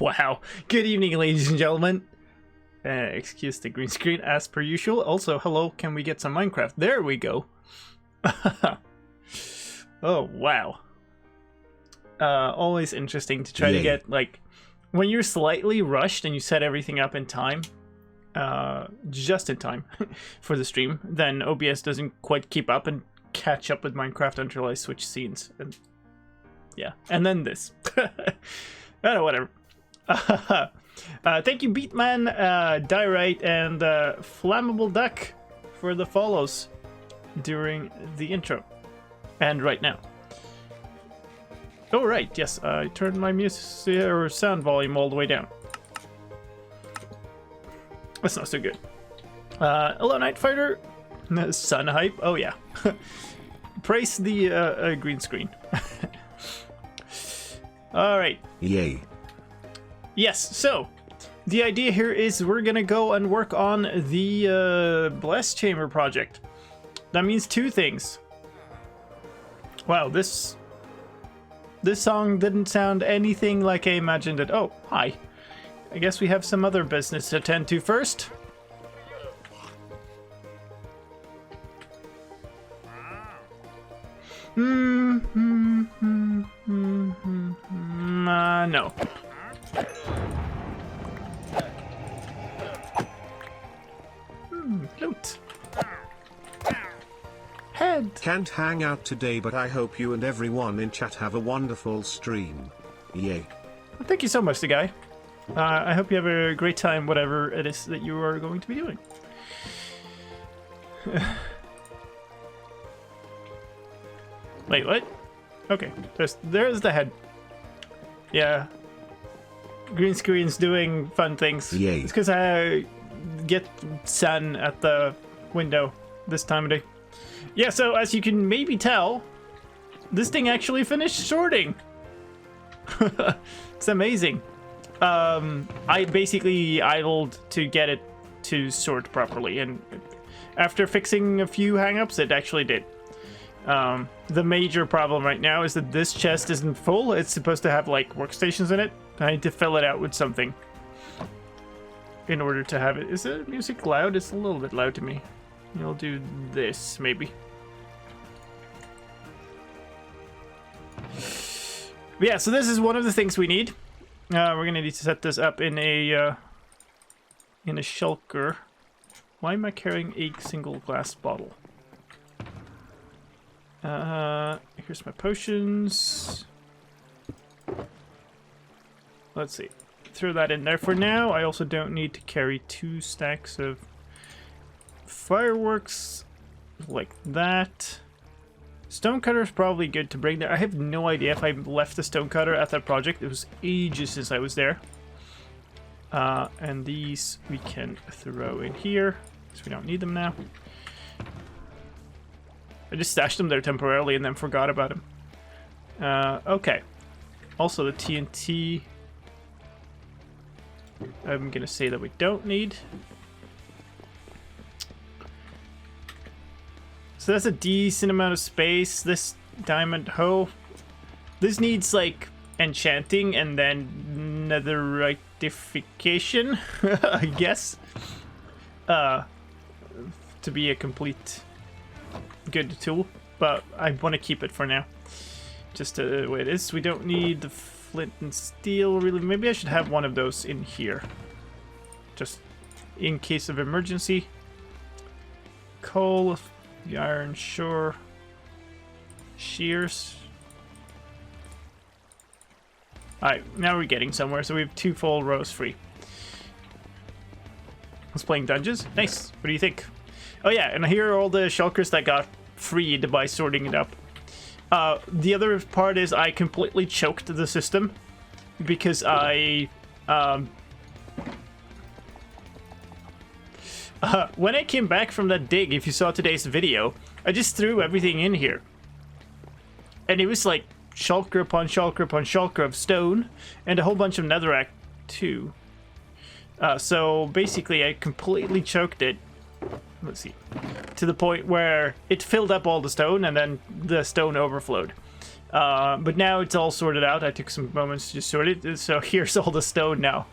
Wow. Good evening, ladies and gentlemen. Excuse the green screen as per usual. Also, hello, can we get some Minecraft? There we go. Oh, wow. Always interesting to try to get, like, when you're slightly rushed and you set everything up in time, just in time for the stream, then OBS doesn't quite keep up and catch up with Minecraft until I switch scenes. And yeah, and then this. Oh, whatever. Thank you, Beatman, Diorite, and Flammable Duck for the follows during the intro. And right now. Oh, right, yes, I turned my music or sound volume all the way down. That's not so good. Hello, Night Fighter. Sun Hype. Oh, yeah. Praise the green screen. All right. Yay. Yes, so the idea here is we're gonna go and work on the Blast Chamber project. That means two things. Wow, this song didn't sound anything like I imagined it. Oh, hi. I guess we have some other business to attend to first. No. Loot. Head. Can't hang out today, but I hope you and everyone in chat have a wonderful stream. Yay. Well, thank you so much, the guy. I hope you have a great time, whatever it is that you are going to be doing. Wait, what? Okay, there's the head. Yeah. Green screen's doing fun things. Yay. It's because I get sun at the window this time of day. Yeah, so as you can maybe tell, this thing actually finished sorting. It's amazing. I basically idled to get it to sort properly, and after fixing a few hang-ups, it actually did. The major problem right now is that this chest isn't full. It's supposed to have, like, workstations in it. I need to fill it out with something in order to have it. Is the music loud? It's a little bit loud to me. I'll do this, maybe. But yeah, so this is one of the things we need. We're gonna need to set this up in a shulker. Why am I carrying a single glass bottle? Here's my potions. Let's see. Throw that in there for now. I also don't need to carry 2 stacks of fireworks like that. Stonecutter is probably good to bring there. I have no idea if I left the stonecutter at that project. It was ages since I was there. And these we can throw in here, because we don't need them now. I just stashed them there temporarily and then forgot about them. Okay. Also the TNT, I'm gonna say that we don't need. So that's a decent amount of space. This diamond hoe, this needs like enchanting and then netheritification, I guess, to be a complete good tool. But I want to keep it for now, just the way it is. We don't need the flint and steel really. Maybe I should have one of those in here, just in case of emergency. Coal. The iron, sure. Shears. Alright, now we're getting somewhere, so we have 2 full rows free. I was playing dungeons. Nice. What do you think? Oh yeah, and here are all the shulkers that got freed by sorting it up. The other part is I completely choked the system because I when I came back from that dig, if you saw today's video, I just threw everything in here. And it was like shulker upon shulker upon shulker of stone, and a whole bunch of netherrack too. So basically I completely choked it, let's see, to the point where it filled up all the stone and then the stone overflowed. But now it's all sorted out. I took some moments to just sort it. So here's all the stone now.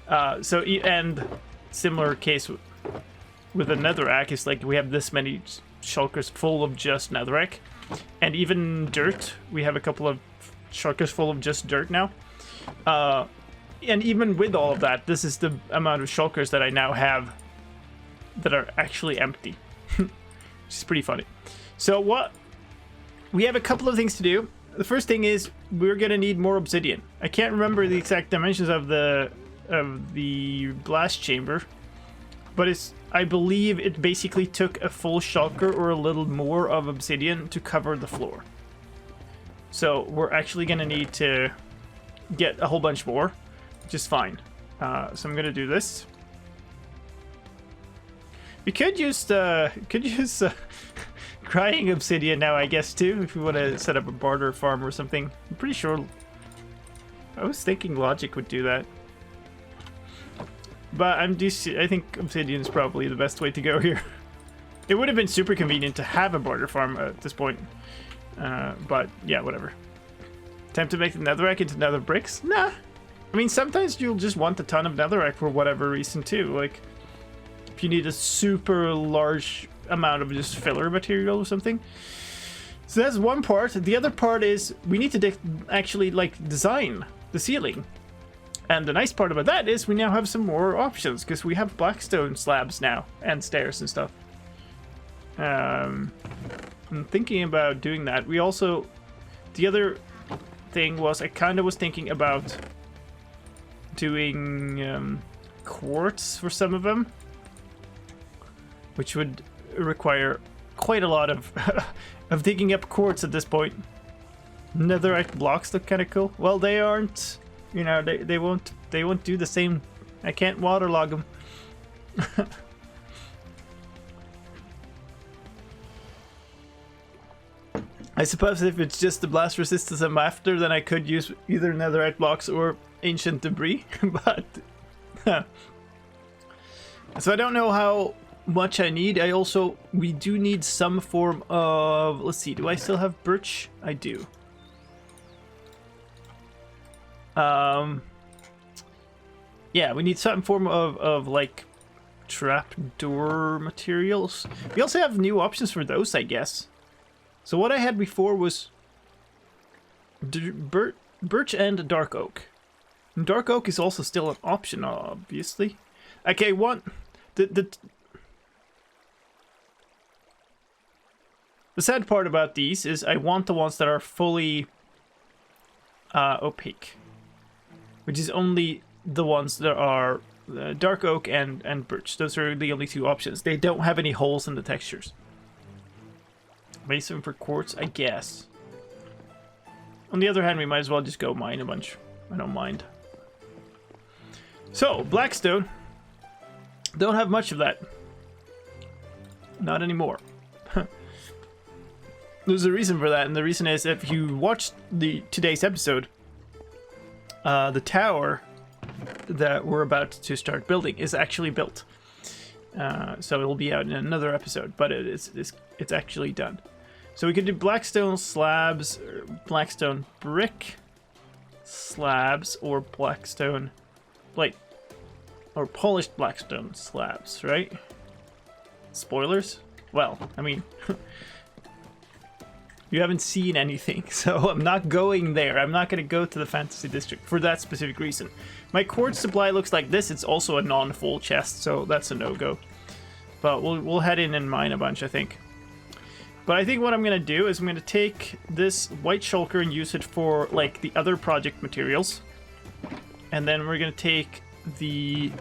And similar case with the netherrack is like we have this many shulkers full of just netherrack. And even dirt. We have a couple of shulkers full of just dirt now. And even with all of that, this is the amount of shulkers that I now have that are actually empty. Which is pretty funny. So we have a couple of things to do. The first thing is we're gonna need more obsidian. I can't remember the exact dimensions of the blast chamber, but I believe it basically took a full shulker or a little more of obsidian to cover the floor. So we're actually gonna need to get a whole bunch more, which is fine. So I'm gonna do this. We could use crying obsidian now, I guess, too, if we want to set up a barter farm or something. I'm pretty sure. I was thinking logic would do that. But I think obsidian is probably the best way to go here. It would have been super convenient to have a barter farm at this point. But yeah, whatever. Time to make the netherrack into nether bricks? Nah. I mean, sometimes you'll just want a ton of netherrack for whatever reason too. Like, if you need a super large amount of just filler material or something. So that's one part. The other part is we need to actually like design the ceiling. And the nice part about that is we now have some more options because we have blackstone slabs now and stairs and stuff. I'm thinking about doing that. We also, the other thing was I kind of was thinking about doing quartz for some of them, which would require quite a lot of of digging up quartz at this point. Netherite blocks look kind of cool. Well, they aren't, you know, they won't do the same. I can't waterlog them. I suppose if it's just the blast resistance I'm after, then I could use either netherite blocks or ancient debris, but so I don't know how much I need. We do need some form of, let's see, do I still have birch? I do. Yeah, we need some form of like trapdoor materials. We also have new options for those, I guess. So what I had before was birch and dark oak. And dark oak is also still an option, obviously. Okay, the sad part about these is I want the ones that are fully opaque, which is only the ones that are dark oak and birch. Those are the only two options. They don't have any holes in the textures. Mason for quartz, I guess. On the other hand, we might as well just go mine a bunch. I don't mind. So, blackstone. Don't have much of that. Not anymore. There's a reason for that, and the reason is if you watched today's episode, the tower that we're about to start building is actually built. So it'll be out in another episode, but it's actually done. So we could do blackstone slabs, or blackstone brick slabs, or blackstone, like, or polished blackstone slabs, right? Spoilers? Well, I mean, you haven't seen anything, so I'm not going there. I'm not going to go to the fantasy district for that specific reason. My quartz supply looks like this. It's also a non-full chest, so that's a no-go. But we'll head in and mine a bunch, I think. But I think what I'm going to do is I'm going to take this white shulker and use it for, like, the other project materials. And then we're going to take the...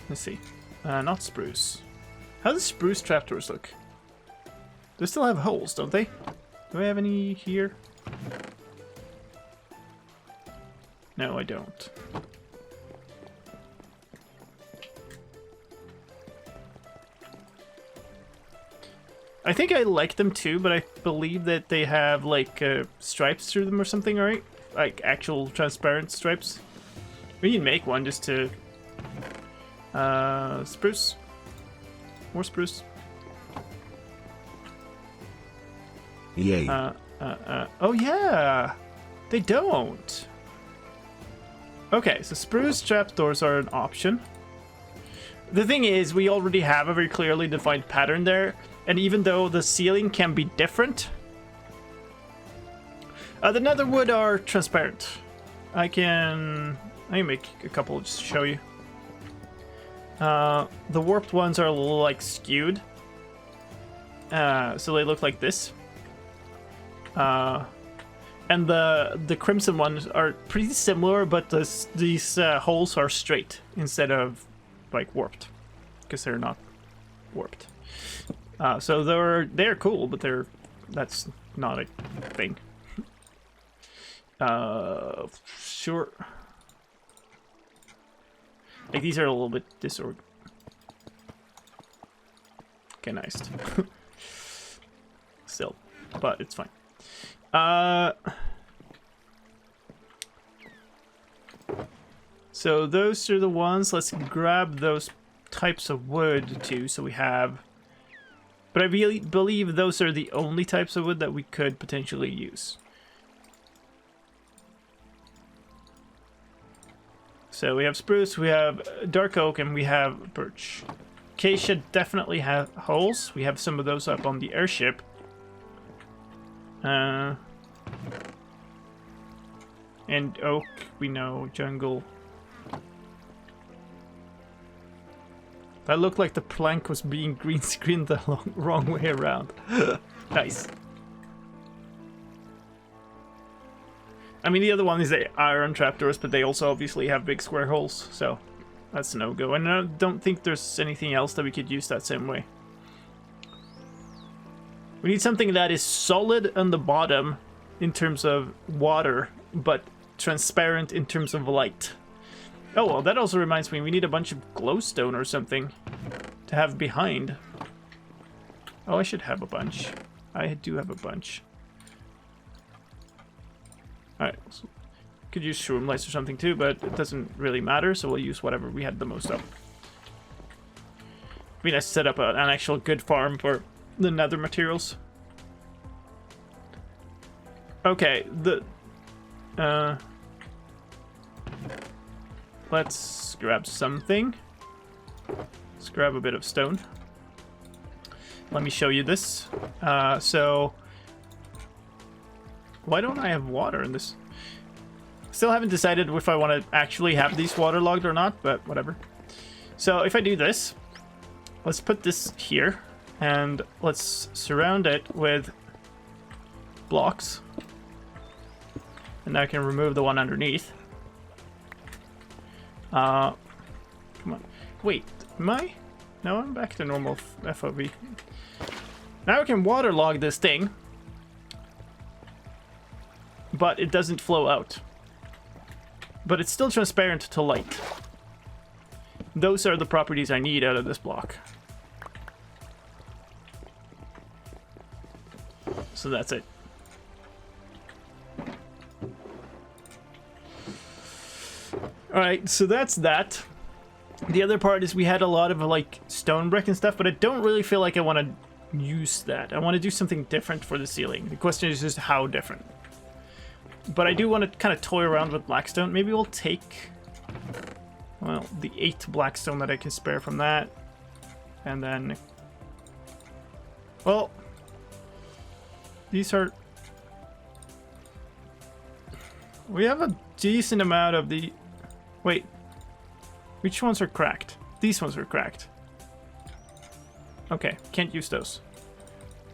Let's see. Not spruce. How does spruce trapdoors look? They still have holes, don't they? Do I have any here? No, I don't. I think I like them too, but I believe that they have like stripes through them or something, right? Like actual transparent stripes. We can make one just to spruce. More spruce. Yay. Oh yeah, they don't. Okay, so spruce trapdoors are an option. The thing is, we already have a very clearly defined pattern there, and even though the ceiling can be different, the nether wood are transparent. I can make a couple just to show you. The warped ones are a little like skewed, so they look like this. And the crimson ones are pretty similar, but these holes are straight instead of like warped, because they're not warped. So they're cool, but that's not a thing. Sure. Like these are a little bit disorganized. Still, but it's fine. So those are the ones. Let's grab those types of wood too, so we have. But I really believe those are the only types of wood that we could potentially use. So we have spruce, we have dark oak, and we have birch. Acacia definitely have holes. We have some of those up on the airship. And oak, we know. Jungle. That looked like the plank was being green screened the wrong way around. Nice. I mean, the other one is the iron trapdoors, but they also obviously have big square holes, so that's a no-go. And I don't think there's anything else that we could use that same way. We need something that is solid on the bottom in terms of water, but transparent in terms of light. Oh, well, that also reminds me, we need a bunch of glowstone or something to have behind. Oh, I should have a bunch. I do have a bunch. Alright, so could use shroom lights or something too, but it doesn't really matter, so we'll use whatever we had the most of. Be nice to set up an actual good farm for the nether materials. Okay, let's grab something. Let's grab a bit of stone. Let me show you this. So why don't I have water in this? Still haven't decided if I want to actually have these waterlogged or not, but whatever. So if I do this, let's put this here, and let's surround it with blocks. And I can remove the one underneath. Come on. Wait, am I? No, I'm back to normal FOV. Now I can waterlog this thing, but it doesn't flow out. But it's still transparent to light. Those are the properties I need out of this block. So that's it. Alright, so that's that. The other part is we had a lot of like stone brick and stuff, but I don't really feel like I want to use that. I want to do something different for the ceiling. The question is just how different. But I do want to kind of toy around with blackstone. Maybe we'll take, well, the 8 blackstone that I can spare from that. And then, well, these are, we have a decent amount of the, wait, which ones are cracked? These ones are cracked. Okay, can't use those.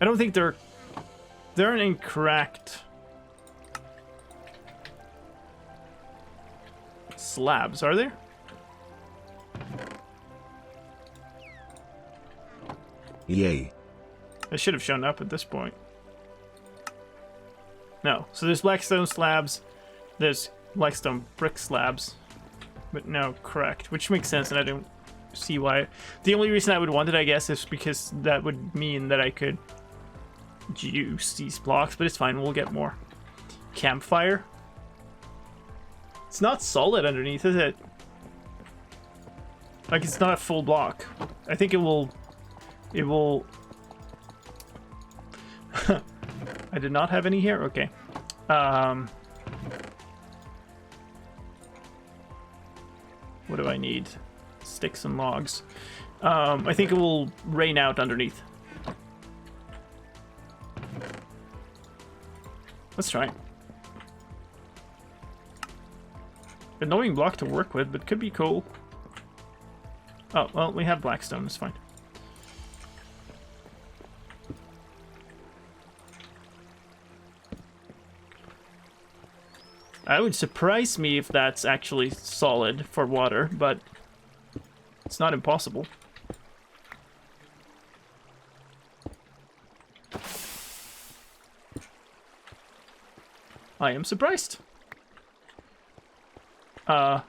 I don't think they're in cracked slabs, are there? Yay. I should have shown up at this point. No, so there's blackstone slabs, there's blackstone brick slabs, but no cracked, which makes sense, and I don't see why. The only reason I would want it, I guess, is because that would mean that I could juice these blocks, but it's fine, we'll get more. Campfire. It's not solid underneath, is it? Like, it's not a full block. I think it will... I I did not have any here? Okay. What do I need? Sticks and logs. I think it will rain out underneath. Let's try. Annoying block to work with, but could be cool. Oh, well, we have blackstone, it's fine. It would surprise me if that's actually solid for water, but it's not impossible. I am surprised. Now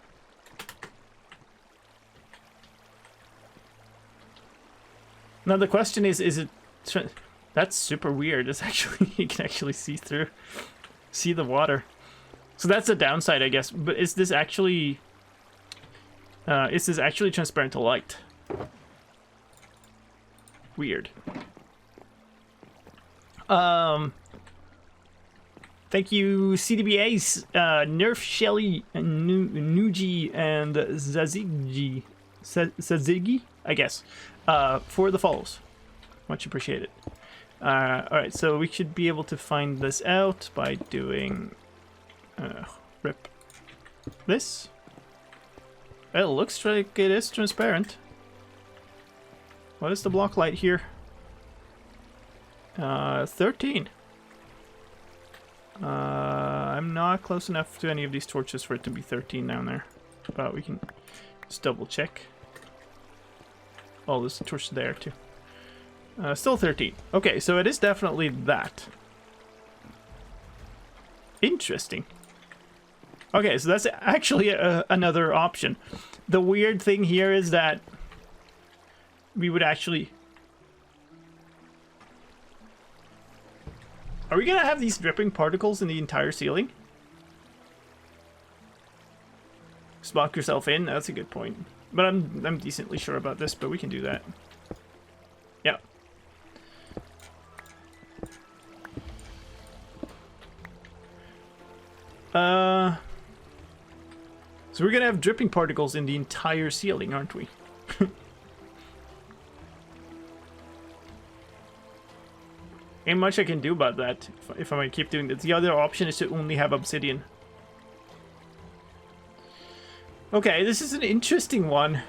the question is it... That's super weird. It's actually... You can actually see through... See the water. So that's the downside, I guess. But is this actually... is this actually transparent to light? Weird. Thank you, CDBAs, Nerf Shelly, Nuji, and Zazigi, I guess, for the follows. Much appreciated. Alright, so we should be able to find this out by doing... rip this. It looks like it is transparent. What is the block light here? 13. I'm not close enough to any of these torches for it to be 13 down there. But we can just double check. Oh, there's a torch there too. Still 13. Okay, so it is definitely that. Interesting. Okay, so that's actually another option. The weird thing here is that we would actually... Are we gonna have these dripping particles in the entire ceiling? Just lock yourself in? That's a good point. But I'm decently sure about this, but we can do that. Yeah. So we're gonna have dripping particles in the entire ceiling, aren't we? Ain't much I can do about that if I might keep doing this. The other option is to only have obsidian. Okay, this is an interesting one.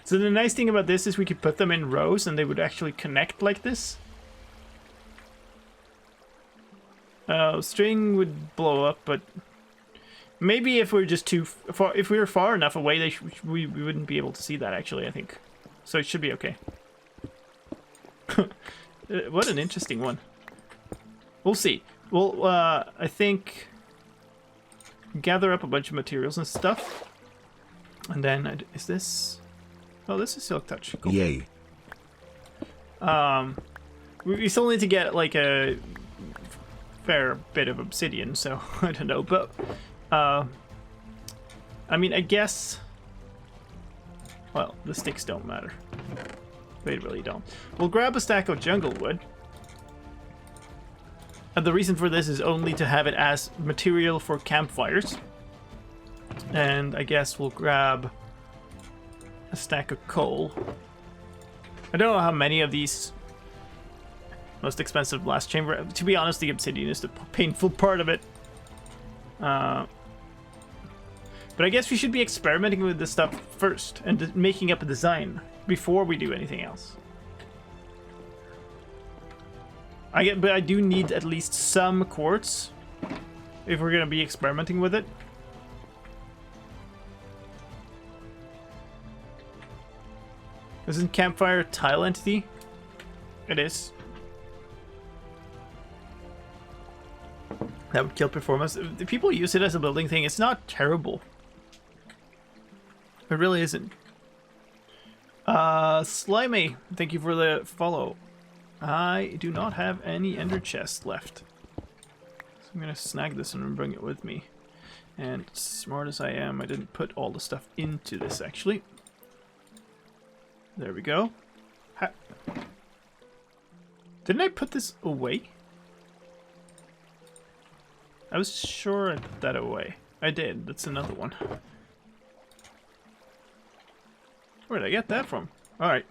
So the nice thing about this is we could put them in rows and they would actually connect like this. String would blow up, but maybe if we're just too far, if we were far enough away, we wouldn't be able to see that actually, I think. So it should be okay. What an interesting one. We'll see. Well, I think gather up a bunch of materials and stuff, and then is this? Oh, this is silk touch. Cool. Yay. We still need to get like a fair bit of obsidian, so I don't know, but I mean, I guess. Well, the sticks don't matter. They really don't. We'll grab a stack of jungle wood. And the reason for this is only to have it as material for campfires. And I guess we'll grab a stack of coal. I don't know how many of these most expensive blast chamber. To be honest, the obsidian is the painful part of it. But I guess we should be experimenting with this stuff first and making up a design before we do anything else. But I do need at least some quartz if we're gonna be experimenting with it. Isn't campfire a tile entity? It is. That would kill performance. If people use it as a building thing, it's not terrible. It really isn't. Slimy, thank you for the follow. I do not have any ender chest left. So I'm gonna snag this and bring it with me. And smart as I am, I didn't put all the stuff into this actually. There we go. Ha. Didn't I put this away? I was sure I put that away. I did. That's another one. Where did I get that from? Alright.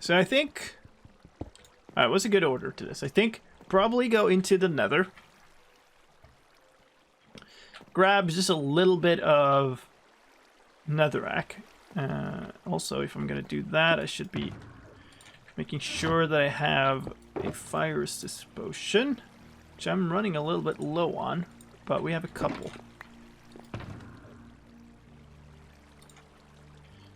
So I think... Alright, what's a good order to this? I think probably go into the nether. Grab just a little bit of netherrack. Also, if I'm going to do that, I should be making sure that I have a fire resist potion, which I'm running a little bit low on, but we have a couple.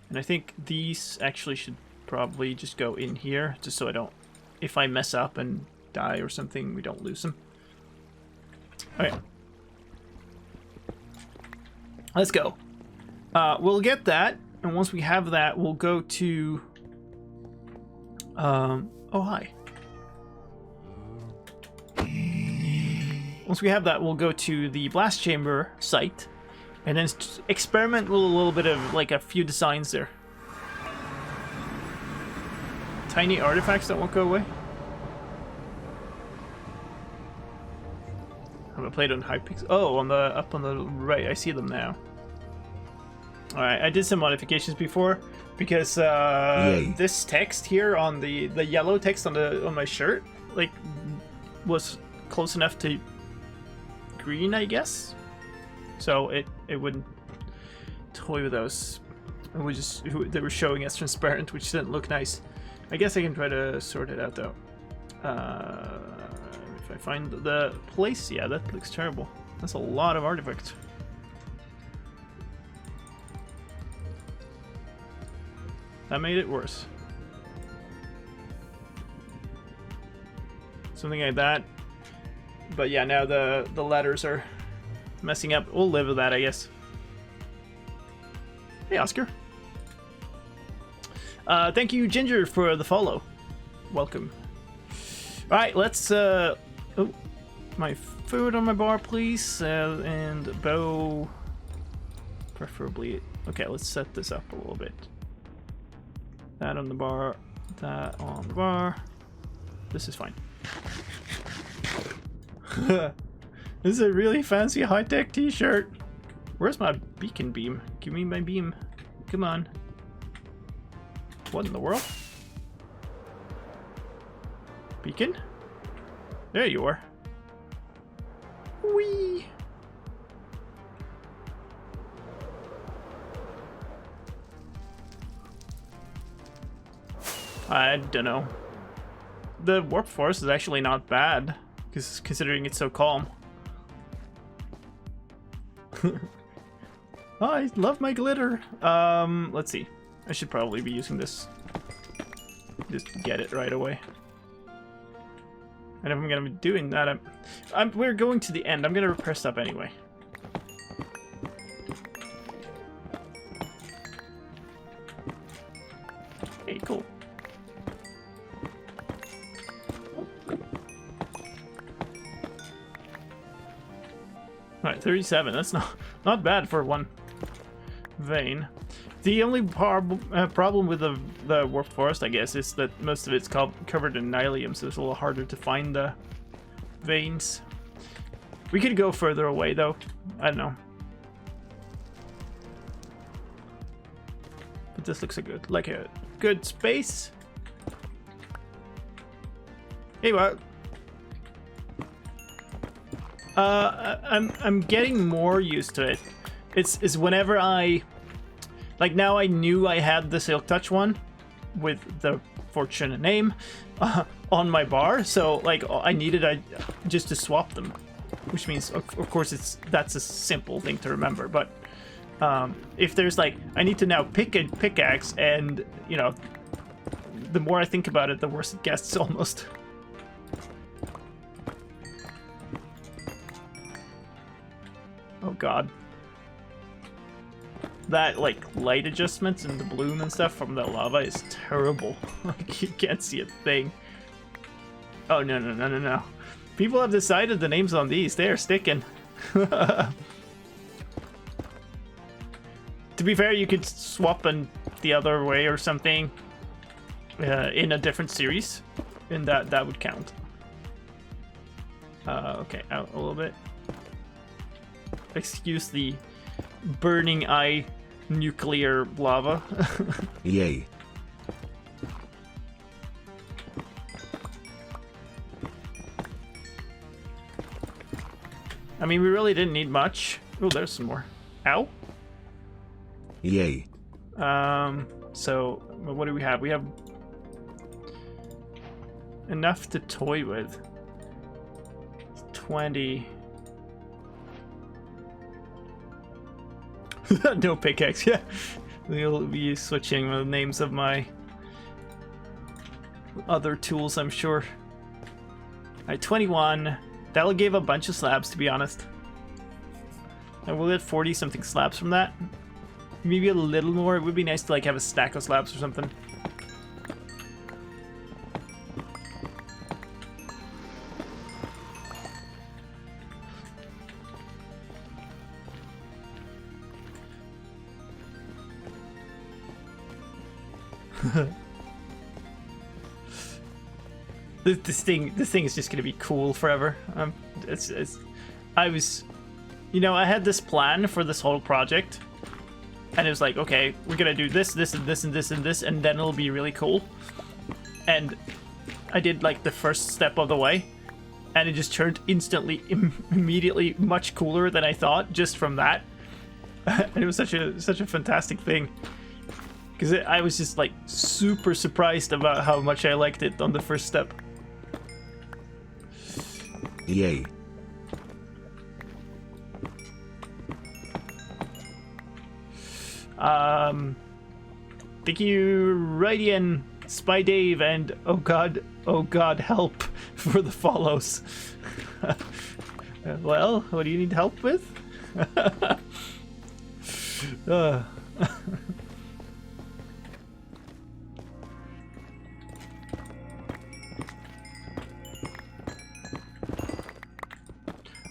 And I think these actually should probably just go in here, just so I don't, if I mess up and die or something, we don't lose them. Okay. Let's go. We'll get that, and once we have that, we'll go to... oh, hi. Once we have that, we'll go to the blast chamber site, and then experiment with a little bit of, like, a few designs there. Tiny artifacts that won't go away. Have I played on Hypixel? Oh, on the up on the right. I see them now. All right, I did some modifications before because this text here on the yellow text on my shirt, like, was close enough to green, I guess. So it wouldn't toy with those. And they were showing as transparent, which didn't look nice. I guess I can try to sort it out though. If I find the place, yeah, that looks terrible. That's a lot of artifacts. That made it worse. Something like that. But yeah, now the letters are messing up. We'll live with that, I guess. Hey, Oscar. Thank you, Ginger, for the follow. Welcome. Alright, let's... oh, my food on my bar, please. And bow... Preferably... Okay, let's set this up a little bit. That on the bar. That on the bar. This is fine. This is a really fancy high-tech t-shirt. Where's my beacon beam? Give me my beam. Come on. What in the world? Beacon? There you are. Whee! I don't know. The warp force is actually not bad, considering it's so calm. Oh, I love my glitter. Let's see. I should probably be using this. Just get it right away. And if I'm gonna be doing that, we're going to the end. I'm gonna repair stuff anyway. Hey, cool. Alright, 37. That's not bad for one vein. The only problem with the warped forest, I guess, is that most of it's covered in nylium, so it's a little harder to find the veins. We could go further away, though. I don't know. But this looks like a good space. Anyway, I'm getting more used to it. It's whenever I... Like, now I knew I had the Silk Touch one with the fortune name on my bar, so, like, I needed just to swap them. Which means, of course, that's a simple thing to remember, but if there's, like, I need to now pick a pickaxe, and, you know, the more I think about it, the worse it gets, almost. Oh, God. That, like, light adjustments and the bloom and stuff from the lava is terrible. Like, you can't see a thing. Oh, no. People have decided the names on these. They are sticking. To be fair, you could swap them the other way or something in a different series. And that would count. Okay, out a little bit. Excuse the burning eye nuclear lava. Yay. I mean, we really didn't need much. Oh, there's some more. Ow. Yay. So what do we have? We have enough to toy with. 20. No pickaxe, yeah. We'll be switching the names of my other tools, I'm sure. Alright, 21. That'll give a bunch of slabs, to be honest. And we'll get 40 something slabs from that. Maybe a little more. It would be nice to like have a stack of slabs or something. This thing is just gonna be cool forever. I was, you know, I had this plan for this whole project, and it was like, okay, we're gonna do this, this, and this, and this, and this, and then it'll be really cool. And I did like the first step of the way, and it just turned instantly, immediately much cooler than I thought just from that. And it was such a fantastic thing. Because I was just like super surprised about how much I liked it on the first step. Yay. Thank you, Radian, Spy Dave, and oh god, help for the follows. Well, what do you need help with?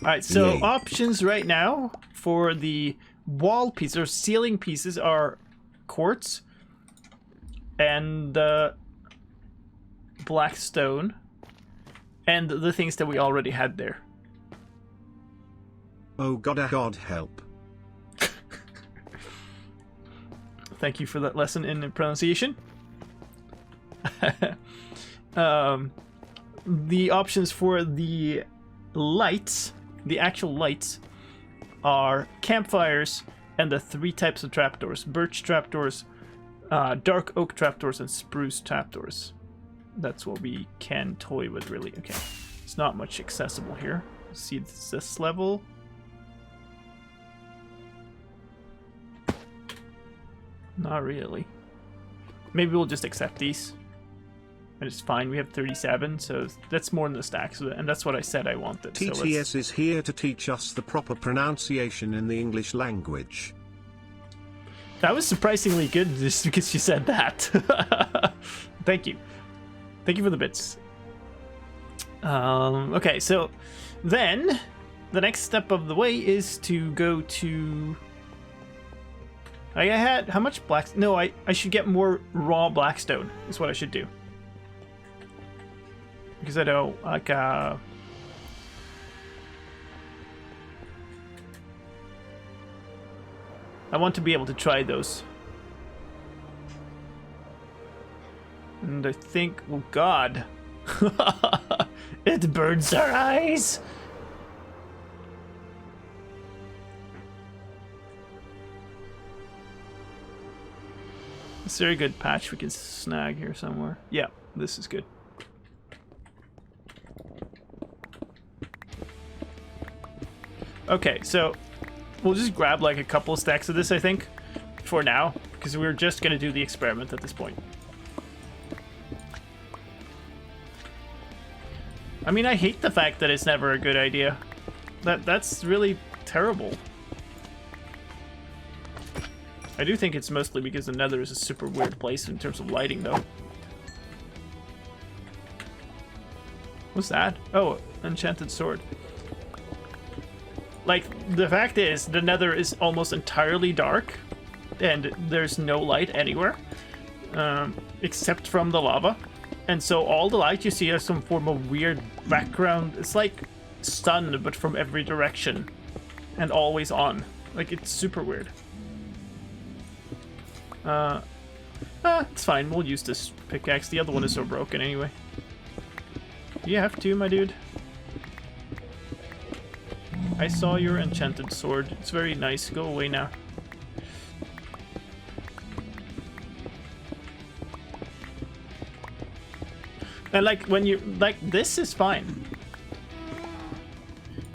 Alright, so Yay. options right now for the wall pieces or ceiling pieces are quartz and black stone and the things that we already had there. Oh God help. Thank you for that lesson in pronunciation. The options for the lights, the actual lights, are campfires and the 3 types of trapdoors: birch trapdoors, dark oak trapdoors, and spruce trapdoors. That's what we can toy with, really. Okay, it's not much accessible here. See this level. Not really. Maybe we'll just accept these. And it's fine, we have 37, so that's more than the stacks, and that's what I said I wanted. TTS is here to teach us the proper pronunciation in the English language. That was surprisingly good just because you said that. Thank you. Thank you for the bits. Okay, so then the next step of the way is to go to... I had... How much black... No, I should get more raw blackstone is what I should do. Because I don't, like, I want to be able to try those. And I think, oh god. It burns our eyes! Is there a good patch we can snag here somewhere? Yeah, this is good. Okay, so we'll just grab like a couple of stacks of this, I think, for now, because we're just going to do the experiment at this point. I mean, I hate the fact that it's never a good idea. That's really terrible. I do think it's mostly because the Nether is a super weird place in terms of lighting, though. What's that? Oh, enchanted sword. Like, the fact is, the Nether is almost entirely dark, and there's no light anywhere, except from the lava. And so all the light you see has some form of weird background. It's like sun, but from every direction. And always on. Like, it's super weird. It's fine. We'll use this pickaxe. The other one is so broken anyway. You have to, my dude. I saw your enchanted sword. It's very nice. Go away now. And like, when you... Like, this is fine.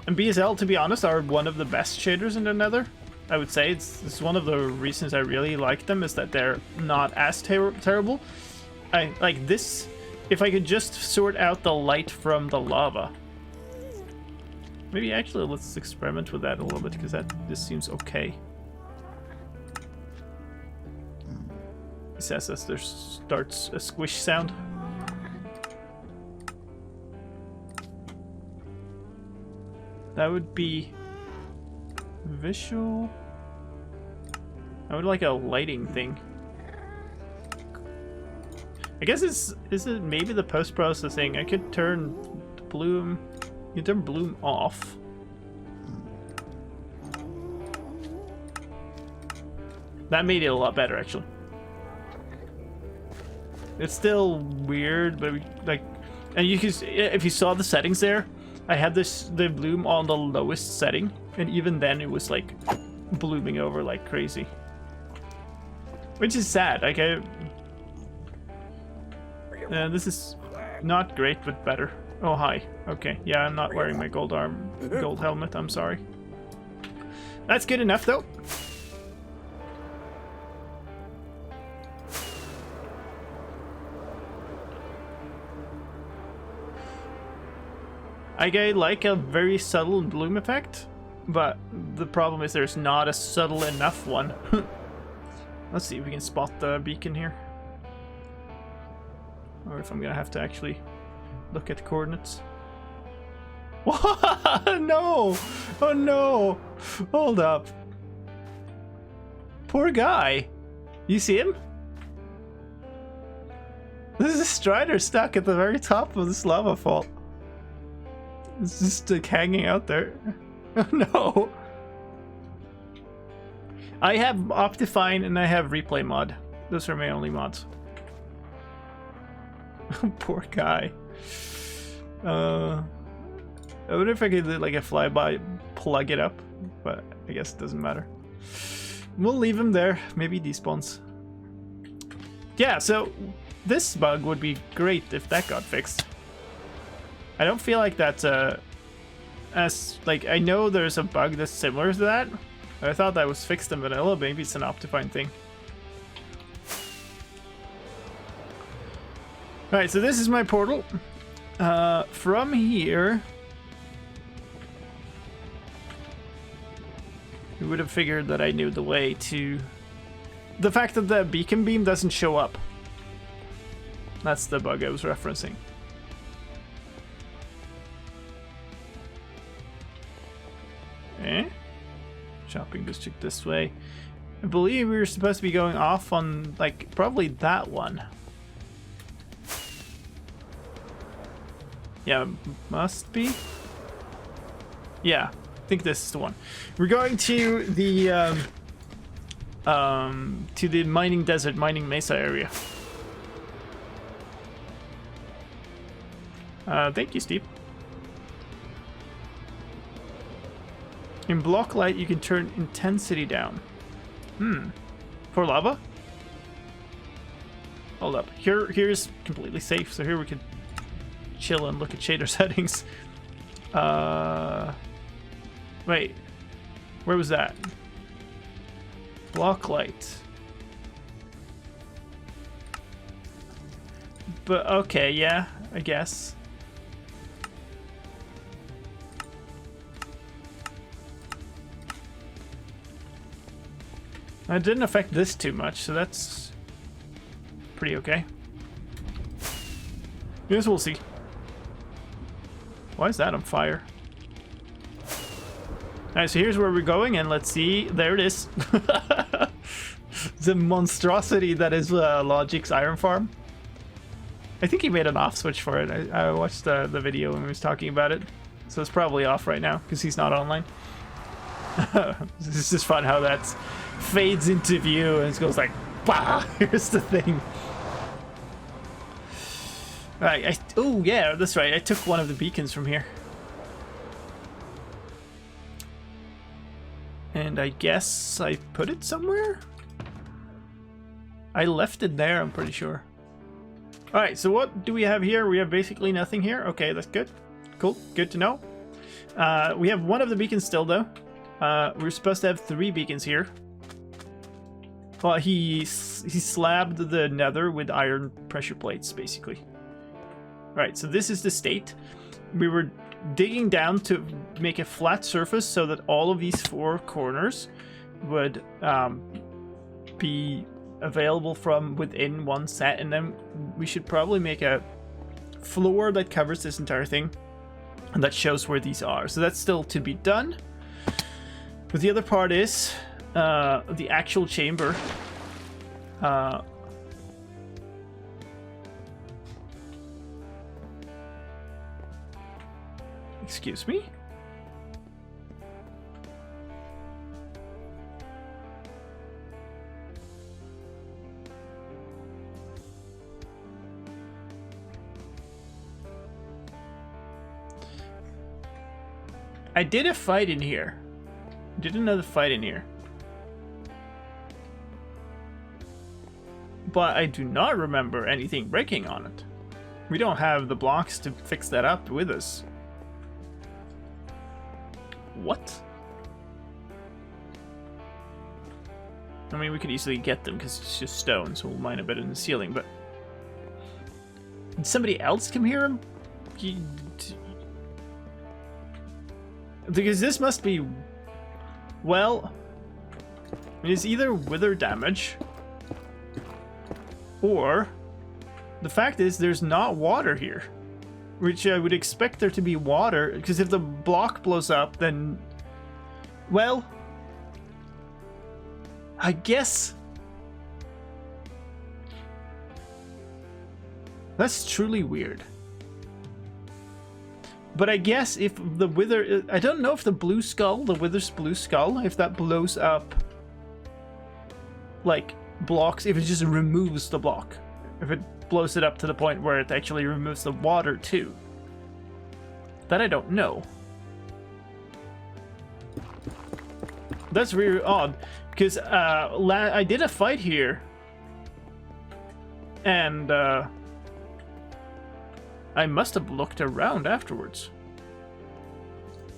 And BSL, to be honest, are one of the best shaders in the Nether. I would say it's one of the reasons I really like them, is that they're not as terrible. I like this. If I could just sort out the light from the lava. Maybe actually let's experiment with that a little bit, because this seems okay. It says as there starts a squish sound. That would be visual. I would like a lighting thing. I guess is it maybe the post-processing? I could turn bloom. You can turn bloom off. That made it a lot better, actually. It's still weird, but like, and you can, if you saw the settings there, I had the bloom on the lowest setting, and even then it was like blooming over like crazy, which is sad. Like, this is not great, but better. Oh, hi. Okay, yeah, I'm not wearing my gold helmet. I'm sorry. That's good enough, though. I like a very subtle bloom effect, but the problem is there's not a subtle enough one. Let's see if we can spot the beacon here. Or if I'm gonna have to actually look at coordinates. What? No! Oh no! Hold up. Poor guy. You see him? There's a Strider stuck at the very top of this lava fall. It's just like hanging out there. Oh no! I have Optifine and I have Replay mod. Those are my only mods. Poor guy. I wonder if I could do like a flyby, plug it up, but I guess it doesn't matter. We'll leave him there. Maybe he despawns. Yeah, so this bug would be great if that got fixed. I don't feel like that's as like, I know there's a bug that's similar to that. I thought that was fixed in vanilla. Maybe it's an Optifine thing. Alright, so this is my portal. From here, you would have figured that I knew the way to... The fact that the beacon beam doesn't show up. That's the bug I was referencing. Shopping district this way. I believe we were supposed to be going off on, like, probably that one. Yeah, must be. Yeah, I think this is the one. We're going to the mining desert, mining mesa area. Thank you, Steve. In block light, you can turn intensity down. For lava? Hold up. Here's completely safe, so here we can chill and look at shader settings. Wait. Where was that? Block light. But okay, yeah, I guess. It didn't affect this too much, so that's pretty okay. Yes, we'll see. Why is that on fire? Alright, so here's where we're going, and let's see. There it is. The monstrosity that is Logic's iron farm. I think he made an off switch for it. I watched the video when he was talking about it. So it's probably off right now because he's not online. It's just fun how that fades into view and it goes like, bah, here's the thing. Alright, oh yeah, that's right. I took one of the beacons from here. And I guess I put it somewhere? I left it there, I'm pretty sure. Alright, so what do we have here? We have basically nothing here. Okay, that's good. Cool, good to know. We have one of the beacons still, though. We're supposed to have 3 beacons here. Well, he slabbed the nether with iron pressure plates, basically. Alright, so this is the state. We were digging down to make a flat surface so that all of these 4 corners would be available from within one set, and then we should probably make a floor that covers this entire thing and that shows where these are. So that's still to be done. But the other part is the actual chamber. Excuse me? I did a fight in here. Did another fight in here. But I do not remember anything breaking on it. We don't have the blocks to fix that up with us. What? I mean, we could easily get them because it's just stone, so we'll mine a bit in the ceiling, but... Did somebody else come here? Because this must be... Well... It's either wither damage... Or... The fact is, there's not water here. Which I would expect there to be water, because if the block blows up, then... Well... I guess... That's truly weird. But I guess if the wither... I don't know if the blue skull, the wither's blue skull, if that blows up... Like, blocks, if it just removes the block. If it blows it up to the point where it actually removes the water too. That I don't know. That's really odd, because I did a fight here, and I must have looked around afterwards.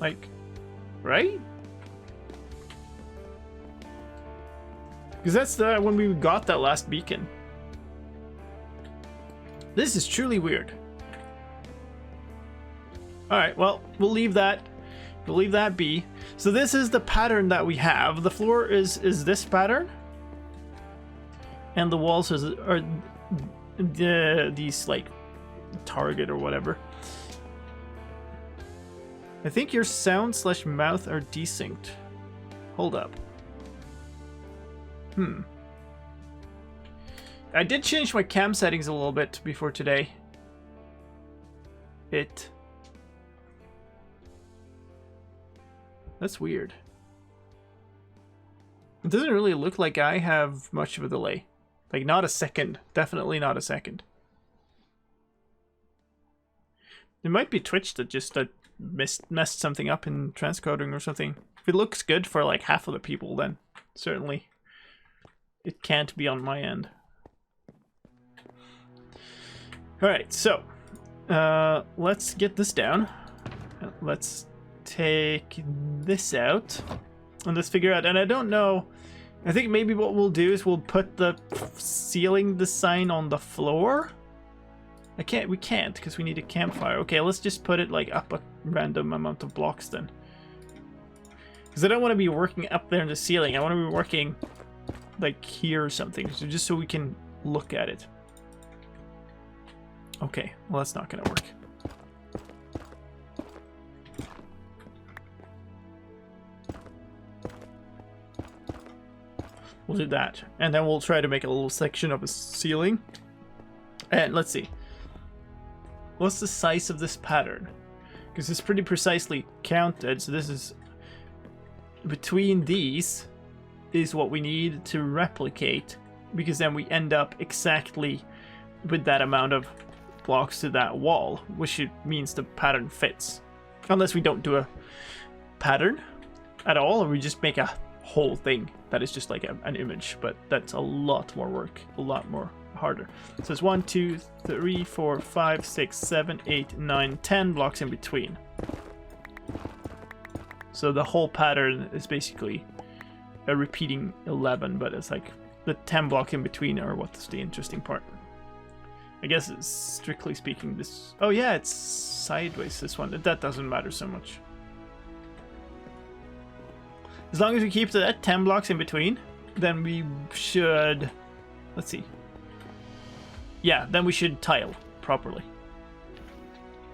Like, right? Because that's when we got that last beacon. This is truly weird. Alright, well, we'll leave that be. So this is the pattern that we have. The floor is this pattern. And the walls are these, like, target or whatever. I think your sound / mouth are desynced. Hold up. I did change my cam settings a little bit before today. That's weird. It doesn't really look like I have much of a delay. Like, not a second. Definitely not a second. It might be Twitch that just messed something up in transcoding or something. If it looks good for like half of the people, then certainly it can't be on my end. Alright, so let's get this down. Let's take this out and let's figure out, and I don't know, I think maybe what we'll do is we'll put the ceiling design on the floor. We can't because we need a campfire. Okay, let's just put it like up a random amount of blocks then, because I don't want to be working up there in the ceiling. I want to be working like here or something, so just so we can look at it. Okay, well, that's not gonna work. We'll do that, and then we'll try to make a little section of a ceiling. And let's see. What's the size of this pattern? Because it's pretty precisely counted, so this is... Between these is what we need to replicate, because then we end up exactly with that amount of blocks to that wall, which means the pattern fits. Unless we don't do a pattern at all, or we just make a whole thing that is just like an image, but that's a lot more work, a lot more harder. So it's 1, 2, 3, 4, 5, 6, 7, 8, 9, 10 blocks in between. So the whole pattern is basically a repeating 11, but it's like the 10 blocks in between are what's the interesting part. I guess it's strictly speaking this... Oh yeah, it's sideways, this one. That doesn't matter so much. As long as we keep that 10 blocks in between, then we should... Let's see. Yeah, then we should tile properly.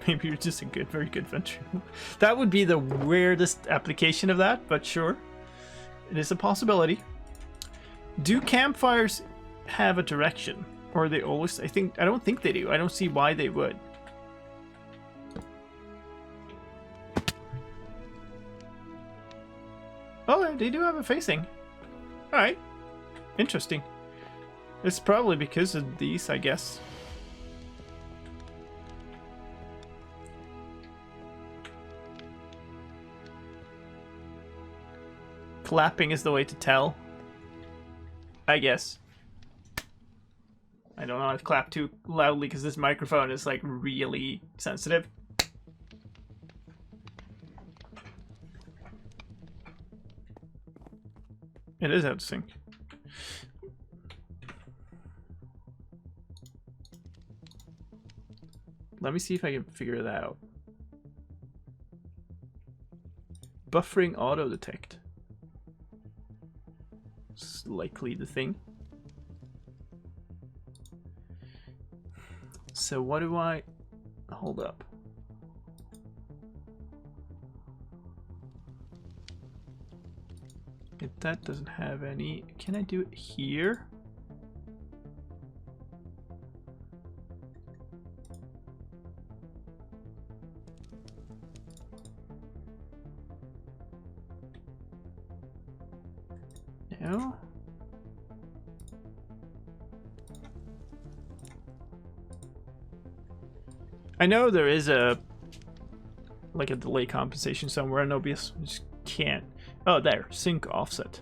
Maybe you're just a very good venture. That would be the weirdest application of that, but sure. It is a possibility. Do campfires have a direction? Or are they always... I don't think they do. I don't see why they would. Oh, they do have a facing. Alright. Interesting. It's probably because of these, I guess. Clapping is the way to tell. I guess. I don't know how to clap too loudly because this microphone is like really sensitive. It is out of sync. Let me see if I can figure that out. Buffering auto detect. It's likely the thing. So what do I... Hold up. If that doesn't have any... Can I do it here? No? I know there is a delay compensation somewhere in OBS. I just can't. Oh, there. Sync offset.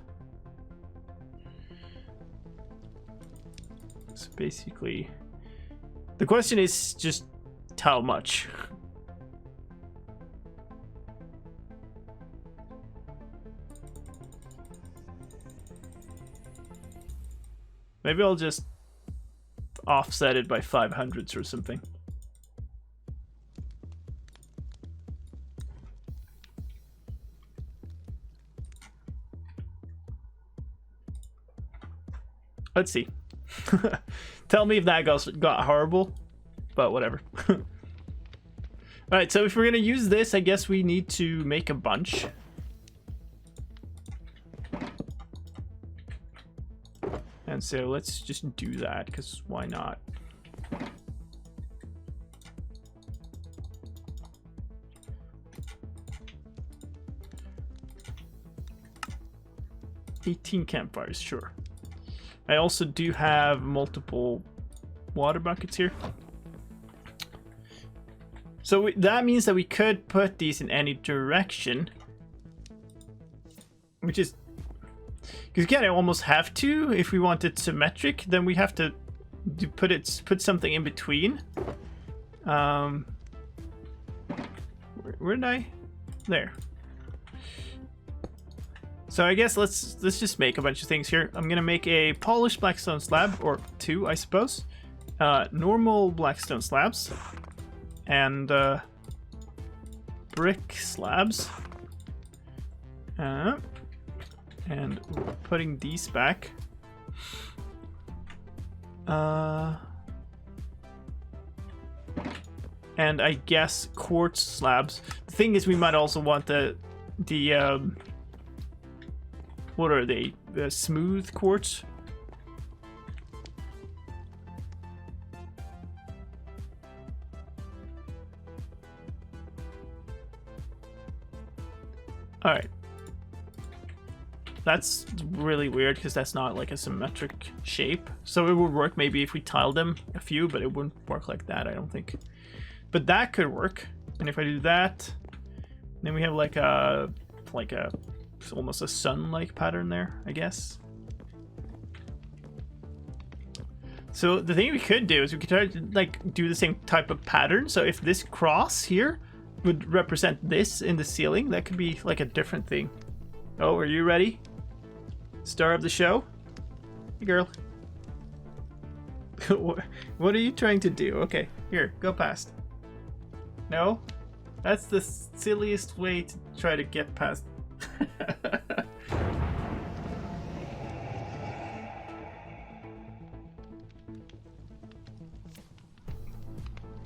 So basically, the question is just how much. Maybe I'll just offset it by 500s or something. Let's see. Tell me if that got horrible, but whatever. Alright, so if we're gonna use this, I guess we need to make a bunch. And so let's just do that, because why not? $18 campfires, sure. I also do have multiple water buckets here. So that means that we could put these in any direction. Which is... Because again, I almost have to. If we want it symmetric, then we have to put something in between. Where did I? There. So I guess let's just make a bunch of things here. I'm gonna make a polished blackstone slab, or two, I suppose. Normal blackstone slabs, and brick slabs. And putting these back. And I guess quartz slabs. The thing is, we might also want the what are they? The smooth quartz? All right. That's really weird because that's not like a symmetric shape. So it would work maybe if we tiled them a few, but it wouldn't work like that, I don't think. But that could work. And if I do that, then we have like a almost a sun-like pattern there, I guess. So the thing we could do is we could try to like do the same type of pattern. So if this cross here would represent this in the ceiling, that could be like a different thing. Oh, are you ready? Star of the show? Hey, girl. What are you trying to do? Okay, here, go past. No? That's the silliest way to try to get past.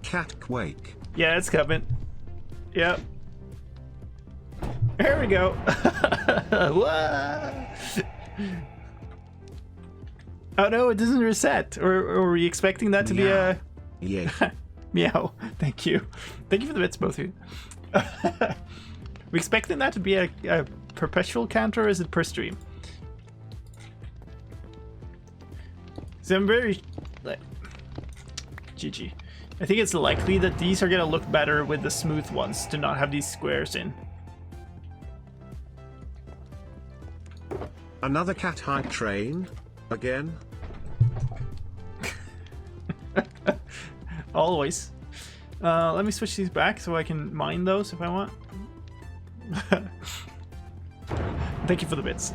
Cat quake. Yeah, it's coming. Yep. There we go. Oh no, it doesn't reset. Or were we expecting that to be a... Yeah. Meow. Thank you. Thank you for the bits, both of you. We expecting that to be a perpetual counter, or is it per stream? So I'm very... GG. I think it's likely that these are going to look better with the smooth ones to not have these squares in. Another cat hype train? Again? Always. Let me switch these back so I can mine those if I want. Thank you for the bits.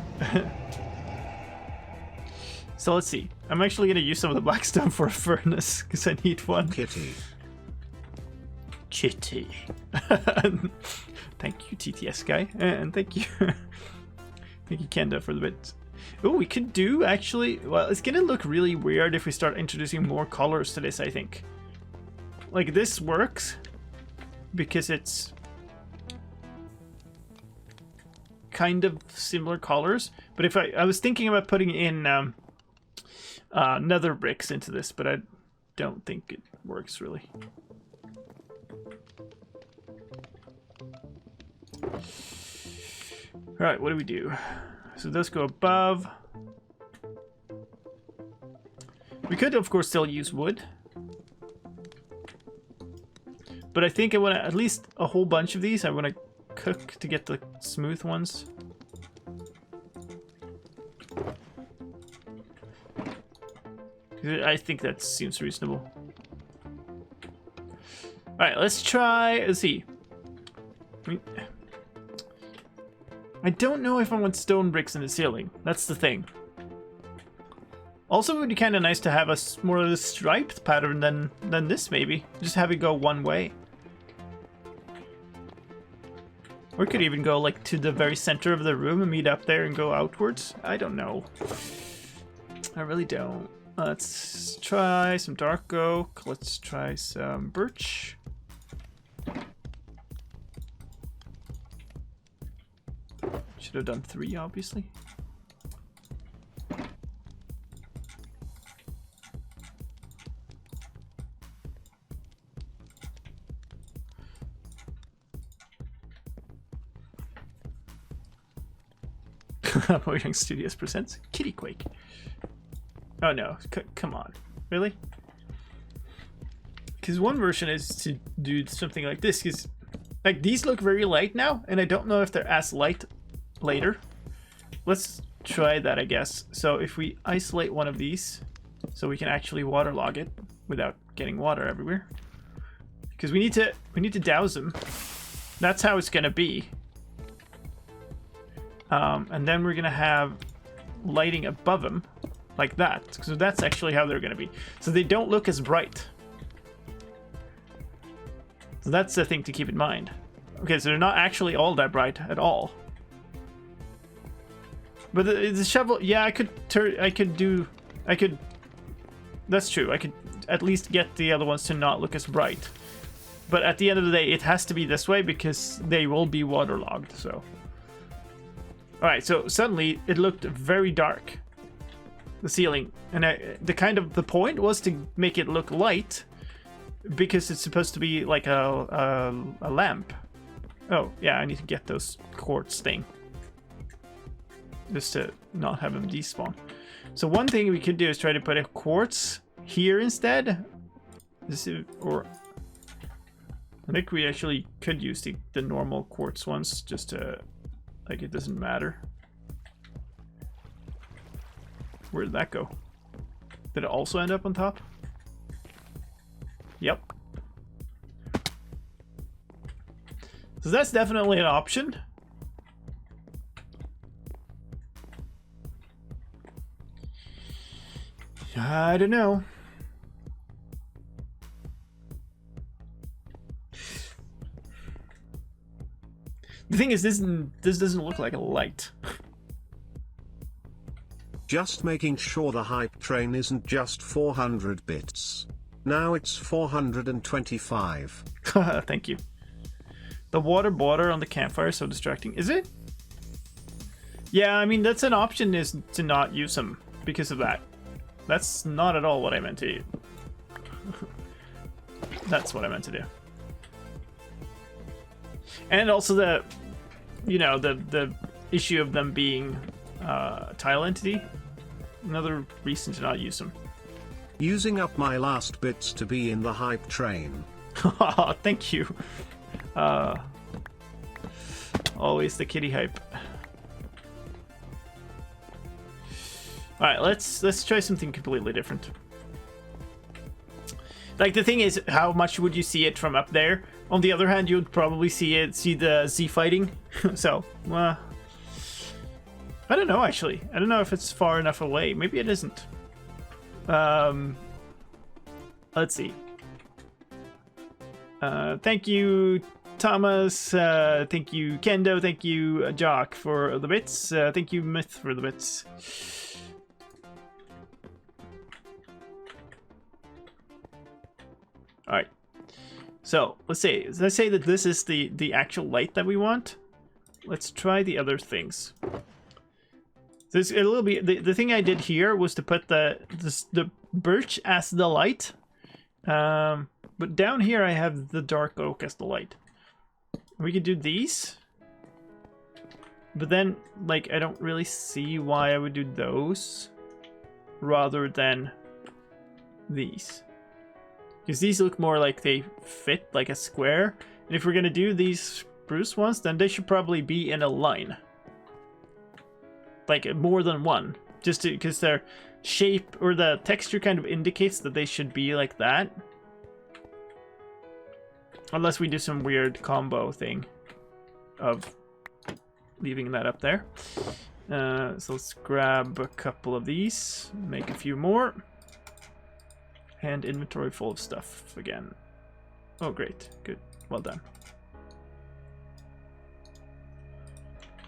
So let's see. I'm actually going to use some of the blackstone for a furnace because I need one. Kitty. Kitty. Thank you, TTS guy. And thank you. Thank you, Kenda, for the bits. Oh, we could do actually... Well, it's going to look really weird if we start introducing more colors to this, I think. Like, this works because it's kind of similar colors. But if I was thinking about putting in nether bricks into this, but I don't think it works really. All right, what do we do? So those go above. We could, of course, still use wood. But I think I want to, at least a whole bunch of these, I want to cook to get the smooth ones. I think that seems reasonable. Alright, let's try, let's see. I don't know if I want stone bricks in the ceiling. That's the thing. Also, it would be kind of nice to have a more of a striped pattern than this, maybe. Just have it go one way. Or it could even go like to the very center of the room and meet up there and go outwards. I don't know. I really don't. Let's try some dark oak. Let's try some birch. Should have done 3, obviously. Mojang Studios presents Kitty Quake. Oh no, come on. Really? Because one version is to do something like this, because like these look very light now, and I don't know if they're as light later. Let's try that, I guess. So if we isolate one of these, so we can actually waterlog it without getting water everywhere. Because we need to douse them. That's how it's gonna be. And then we're gonna have lighting above them like that. So that's actually how they're gonna be. So they don't look as bright. So that's the thing to keep in mind. Okay, so they're not actually all that bright at all. But the shovel, yeah, I could, that's true. I could at least get the other ones to not look as bright. But at the end of the day, it has to be this way because they will be waterlogged, so. Alright, so suddenly it looked very dark, the ceiling. And the point was to make it look light because it's supposed to be like a lamp. Oh, yeah, I need to get those quartz thing. Just to not have them despawn. So one thing we could do is try to put a quartz here instead. Or I think we actually could use the normal quartz ones just to, like, it doesn't matter. Where did that go? Did it also end up on top? Yep. So that's definitely an option. I don't know. The thing is, this doesn't look like a light. Just making sure the hype train isn't just 400 bits. Now it's 425. Thank you. The water border on the campfire is so distracting. Is it? Yeah, I mean, that's an option, is to not use them because of that. That's not at all what I meant to do. That's what I meant to do. And also the, you know, the issue of them being tile entity. Another reason to not use them. Using up my last bits to be in the hype train. Thank you. Always the kitty hype. All right, let's try something completely different. Like, the thing is, how much would you see it from up there? On the other hand, you would probably see the Z fighting. So, I don't know, actually. I don't know if it's far enough away. Maybe it isn't. Let's see. Thank you, Thomas. Thank you, Kendo. Thank you, Jock, for the bits. Thank you, Myth, for the bits. All right. So let's say that this is the actual light that we want. Let's try the other things. There's a little bit. The thing I did here was to put the birch as the light. But down here I have the dark oak as the light. We could do these. But then, like, I don't really see why I would do those rather than these. Because these look more like they fit like a square. And if we're going to do these spruce ones, then they should probably be in a line. Like, more than one. Just because their shape or the texture kind of indicates that they should be like that. Unless we do some weird combo thing of leaving that up there. So let's grab a couple of these, make a few more. And inventory full of stuff again. Oh, great. Good. Well done.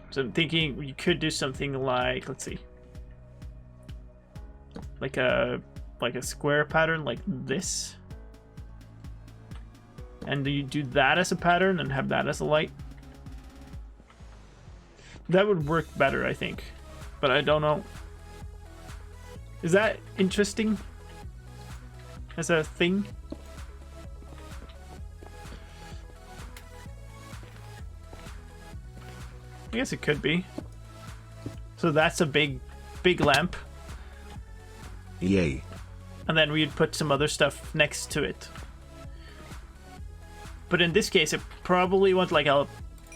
So I'm thinking we could do something like, let's see. Like a square pattern like this. And do you do that as a pattern and have that as a light? That would work better, I think. But I don't know. Is that interesting? As a thing? I guess it could be. So that's a big lamp. Yay. And then we'd put some other stuff next to it. But in this case, I probably want like a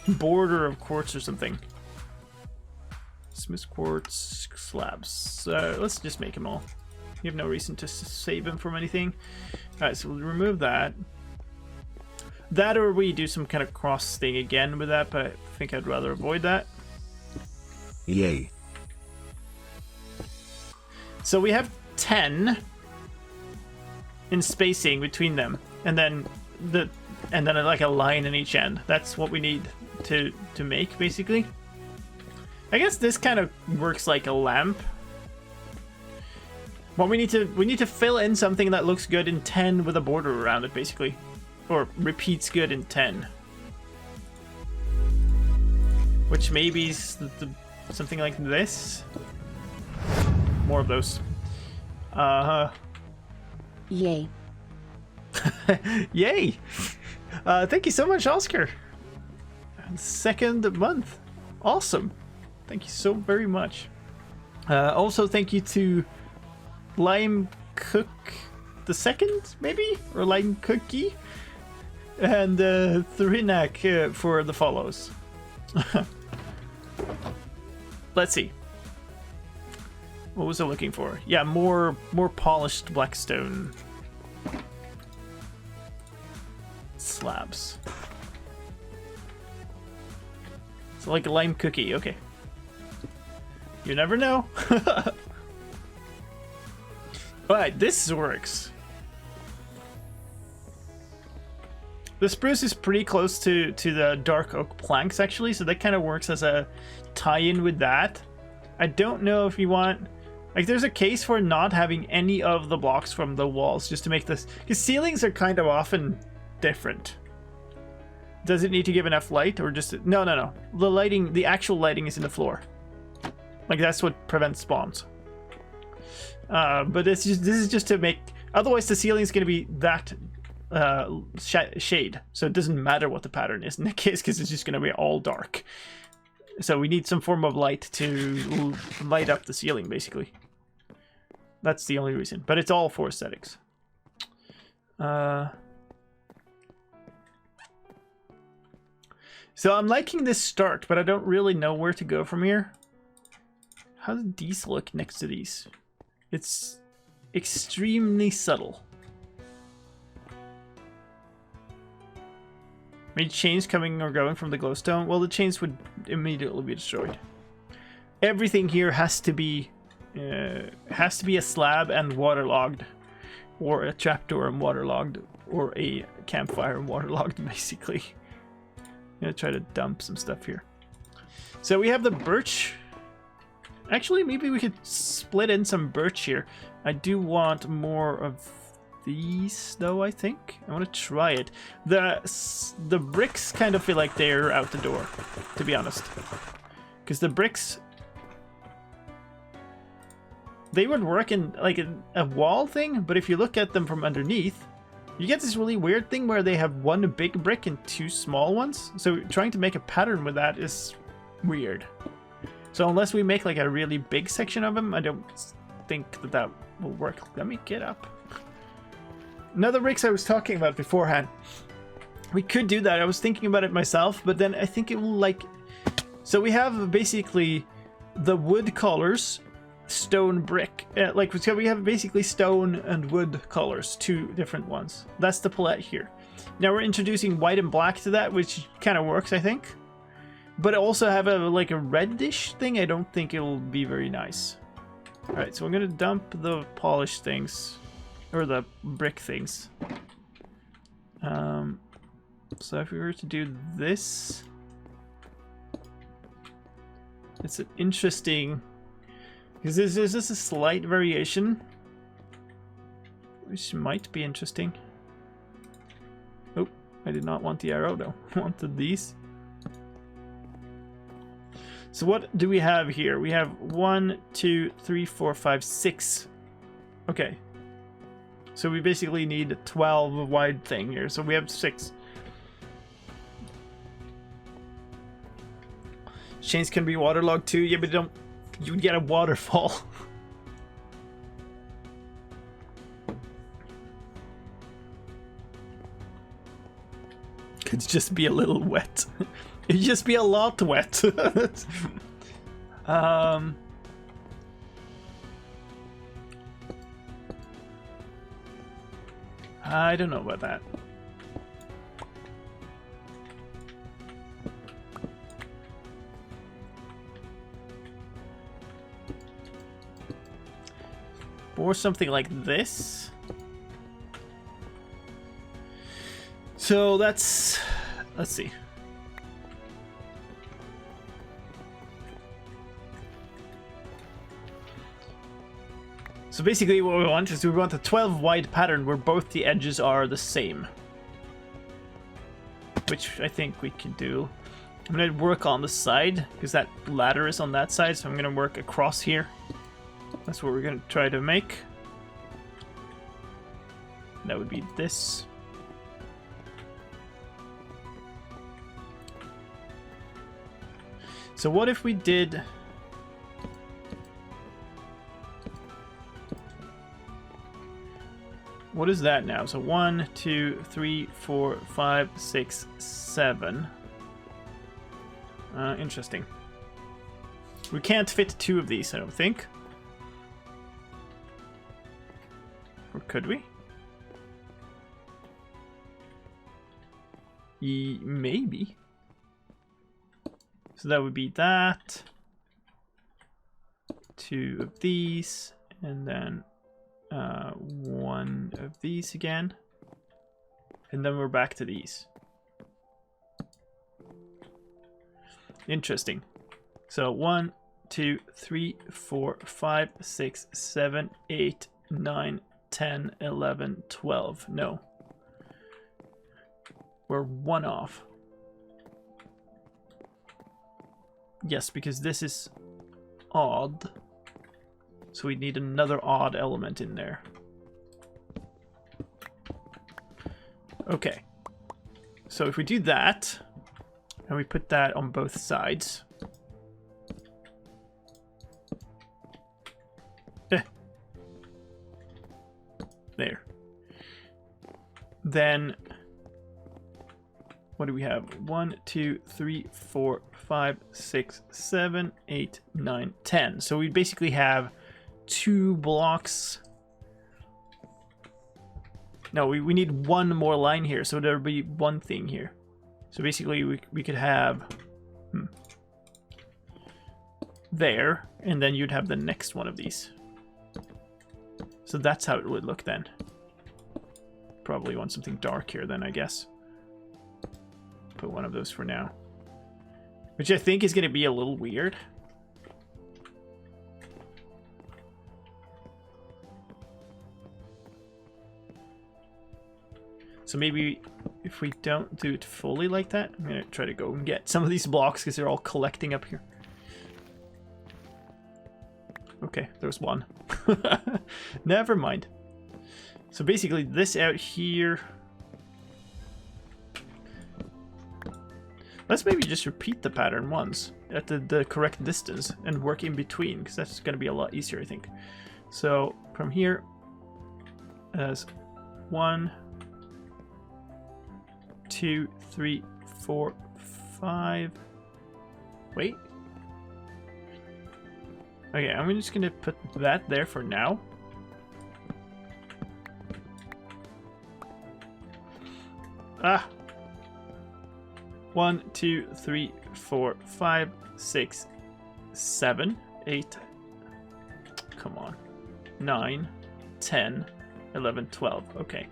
border of quartz or something. Smith quartz slabs. Let's just make them all. You have no reason to save them from anything. Alright, so we'll remove that. That, or we do some kind of cross thing again with that, but I think I'd rather avoid that. Yay. So we have 10 in spacing between them, and then like a line in each end. That's what we need to make, basically. I guess this kind of works like a lamp. Well, we need to fill in something that looks good in 10 with a border around it, basically. Or repeats good in 10. Which maybe is something like this. More of those. Yay. Yay! Thank you so much, Oscar. second month. Awesome. Thank you so very much. Also, thank you to Lime Cook the second, maybe? Or Lime Cookie? And Thrinak for the follows. Let's see. What was I looking for? Yeah, more polished blackstone slabs. So like a lime cookie, okay. You never know. Alright, this works. The spruce is pretty close to the dark oak planks actually, so that kind of works as a tie-in with that. I don't know if you want... Like, there's a case for not having any of the blocks from the walls just to make this... Because ceilings are kind of often different. Does it need to give enough light or just... No. The lighting, the actual lighting is in the floor. Like, that's what prevents spawns. But this is just to make... Otherwise, the ceiling is going to be that shade. So it doesn't matter what the pattern is in the case, because it's just going to be all dark. So we need some form of light to light up the ceiling, basically. That's the only reason. But it's all for aesthetics. So I'm liking this start, but I don't really know where to go from here. How do these look next to these? It's extremely subtle. Any chains coming or going from the glowstone? Well, the chains would immediately be destroyed. Everything here has to be a slab and waterlogged, or a trapdoor and waterlogged, or a campfire and waterlogged, basically. I'm gonna try to dump some stuff here. So we have the birch. Actually, maybe we could split in some birch here. I do want more of these, though, I think. I want to try it. The bricks kind of feel like they're out the door, to be honest. Because the bricks... They would work in, like, a wall thing, but if you look at them from underneath, you get this really weird thing where they have one big brick and two small ones. So trying to make a pattern with that is weird. So unless we make, like, a really big section of them, I don't think that will work. Let me get up. Another bricks I was talking about beforehand. We could do that. I was thinking about it myself, but then I think it will, like... So we have basically the wood colors, stone brick. So we have basically stone and wood colors, two different ones. That's the palette here. Now we're introducing white and black to that, which kind of works, I think. But also have a reddish thing. I don't think it'll be very nice. All right, so I'm gonna dump the polished things. Or the brick things. So if we were to do this, it's an interesting, because there's just a slight variation, which might be interesting. Oh, I did not want the arrow though. I wanted these. So what do we have here? We have 1, 2, 3, 4, 5, 6. Okay. So we basically need a 12 wide thing here. So we have 6. Chains can be waterlogged too. Yeah, but you would get a waterfall. Could just be a little wet. It'd just be a lot wet. I don't know about that. Or something like this. So let's see. So basically what we want is we want a 12 wide pattern where both the edges are the same. Which I think we can do. I'm going to work on the side because that ladder is on that side, so I'm going to work across here. That's what we're going to try to make. That would be this. So what if we did... What is that now? So 1, 2, 3, 4, 5, 6, 7. Interesting. We can't fit 2 of these, I don't think. Or could we? Maybe. So that would be that. 2 of these, and then 1 of these again. And then we're back to these. Interesting. So 1, 2, 3, 4, 5, 6, 7, 8, 9, 10, 11, 12. No. We're 1 off. Yes, because this is odd. So we need another odd element in there. Okay. So if we do that, and we put that on both sides. There. Then, what do we have? 1, 2, 3, 4, 5, 6, 7, 8, 9, 10. So we basically have 2 blocks. No, we need 1 more line here, so there'll be 1 thing here. So basically we could have there, and then you'd have the next one of these. So that's how it would look then. Probably want something dark here then, I guess. Put 1 of those for now. Which I think is going to be a little weird. So maybe if we don't do it fully like that, I'm going to try to go and get some of these blocks because they're all collecting up here. Okay, there's 1. Never mind. So basically this out here... Let's maybe just repeat the pattern once at the correct distance and work in between, because that's going to be a lot easier, I think. So from here, as 1, 2, 3, 4, 5. Wait. Okay, I'm just going to put that there for now. Ah. 1, 2, 3, 4, 5, 6, 7, 8. Come on. 9, 10, 11, 12. Okay.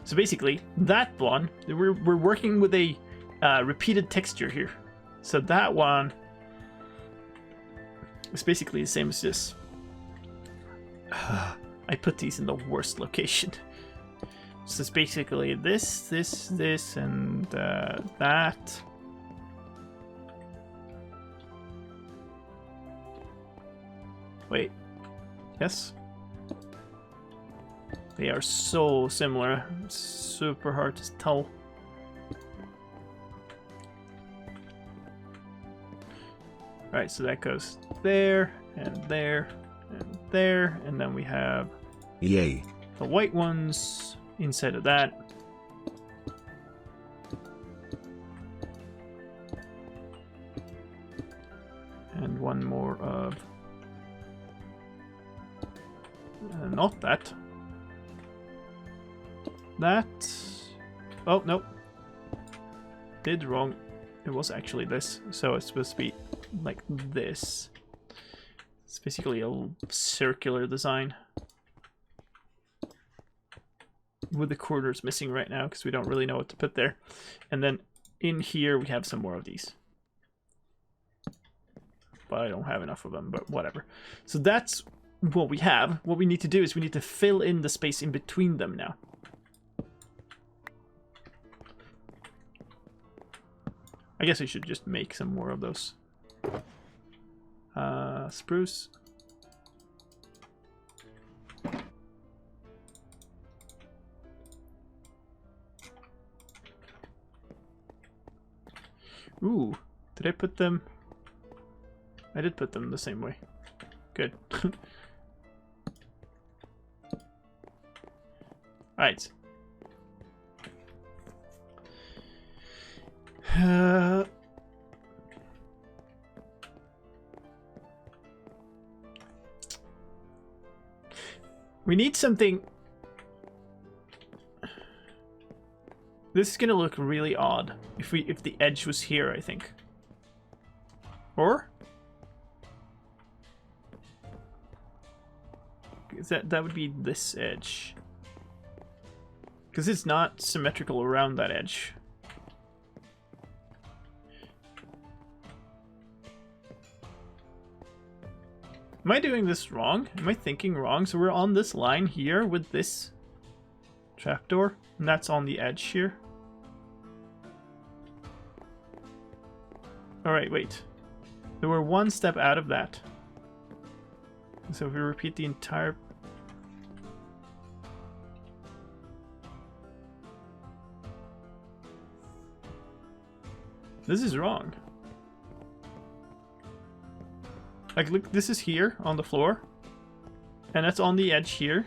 So basically, that one, we're working with a repeated texture here. So that one is basically the same as this. I put these in the worst location. So it's basically this, and that. Wait. Yes? They are so similar. It's super hard to tell. Alright, so that goes there, and there, and there, and then we have yay, the white ones inside of that. And 1 more of... not that. That... oh, nope. Did wrong. It was actually this. So it's supposed to be like this. It's basically a circular design. With the corners missing right now because we don't really know what to put there. And then in here we have some more of these. But I don't have enough of them, but whatever. So that's what we have. What we need to do is we need to fill in the space in between them now. I guess I should just make some more of those. Spruce. Ooh, did I put them? I did put them the same way. Good. Alright. We need something. This is gonna look really odd if the edge was here, I think. Or that would be this edge. Because it's not symmetrical around that edge. Am I doing this wrong? Am I thinking wrong? So we're on this line here with this trapdoor, and that's on the edge here. Alright, wait. So we're one step out of that. So if we repeat the entire... This is wrong. Like, look, this is here on the floor. And that's on the edge here.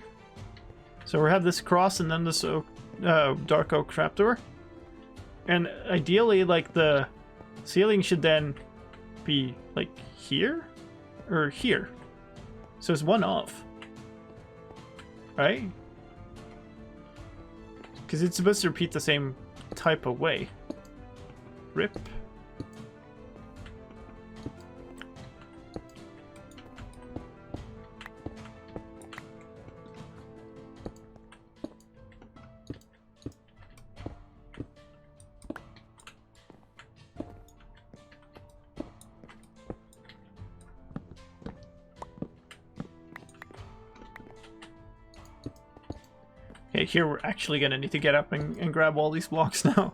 So we have this cross and then this dark oak trapdoor. And ideally, like, the ceiling should then be, like, here? Or here. So it's one off. Right? Because it's supposed to repeat the same type of way. Rip. Okay, here we're actually gonna need to get up and grab all these blocks now.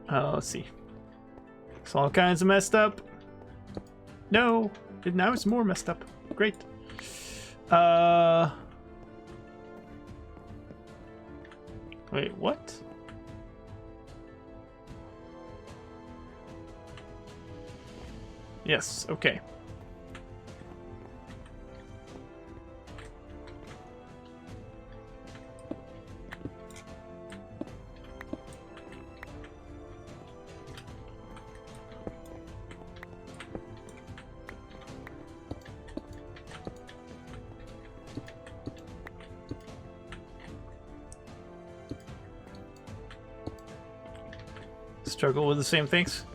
Let's see. It's all kinds of messed up. No, now it's more messed up. Great. Wait, what? Yes, okay. Struggle with the same things.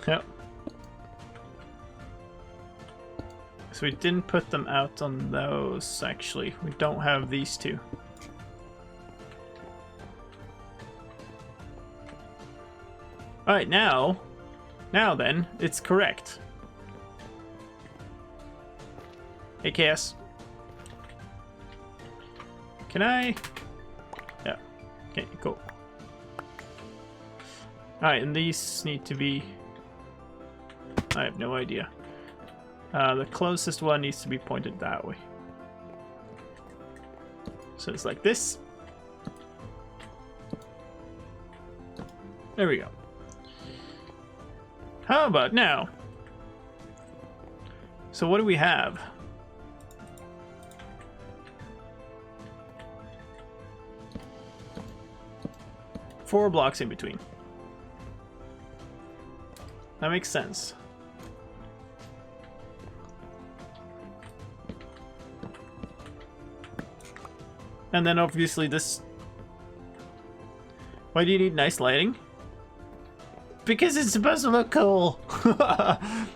Yep. So we didn't put them out on those, actually. We don't have these two. Alright, now then, it's correct. Hey, Chaos. Can I? Yeah. Okay, cool. Alright, and these need to be... I have no idea. The closest one needs to be pointed that way. So it's like this. There we go. How about now? So what do we have? Four blocks in between. That makes sense. And then obviously this... Why do you need nice lighting? Because it's supposed to look cool.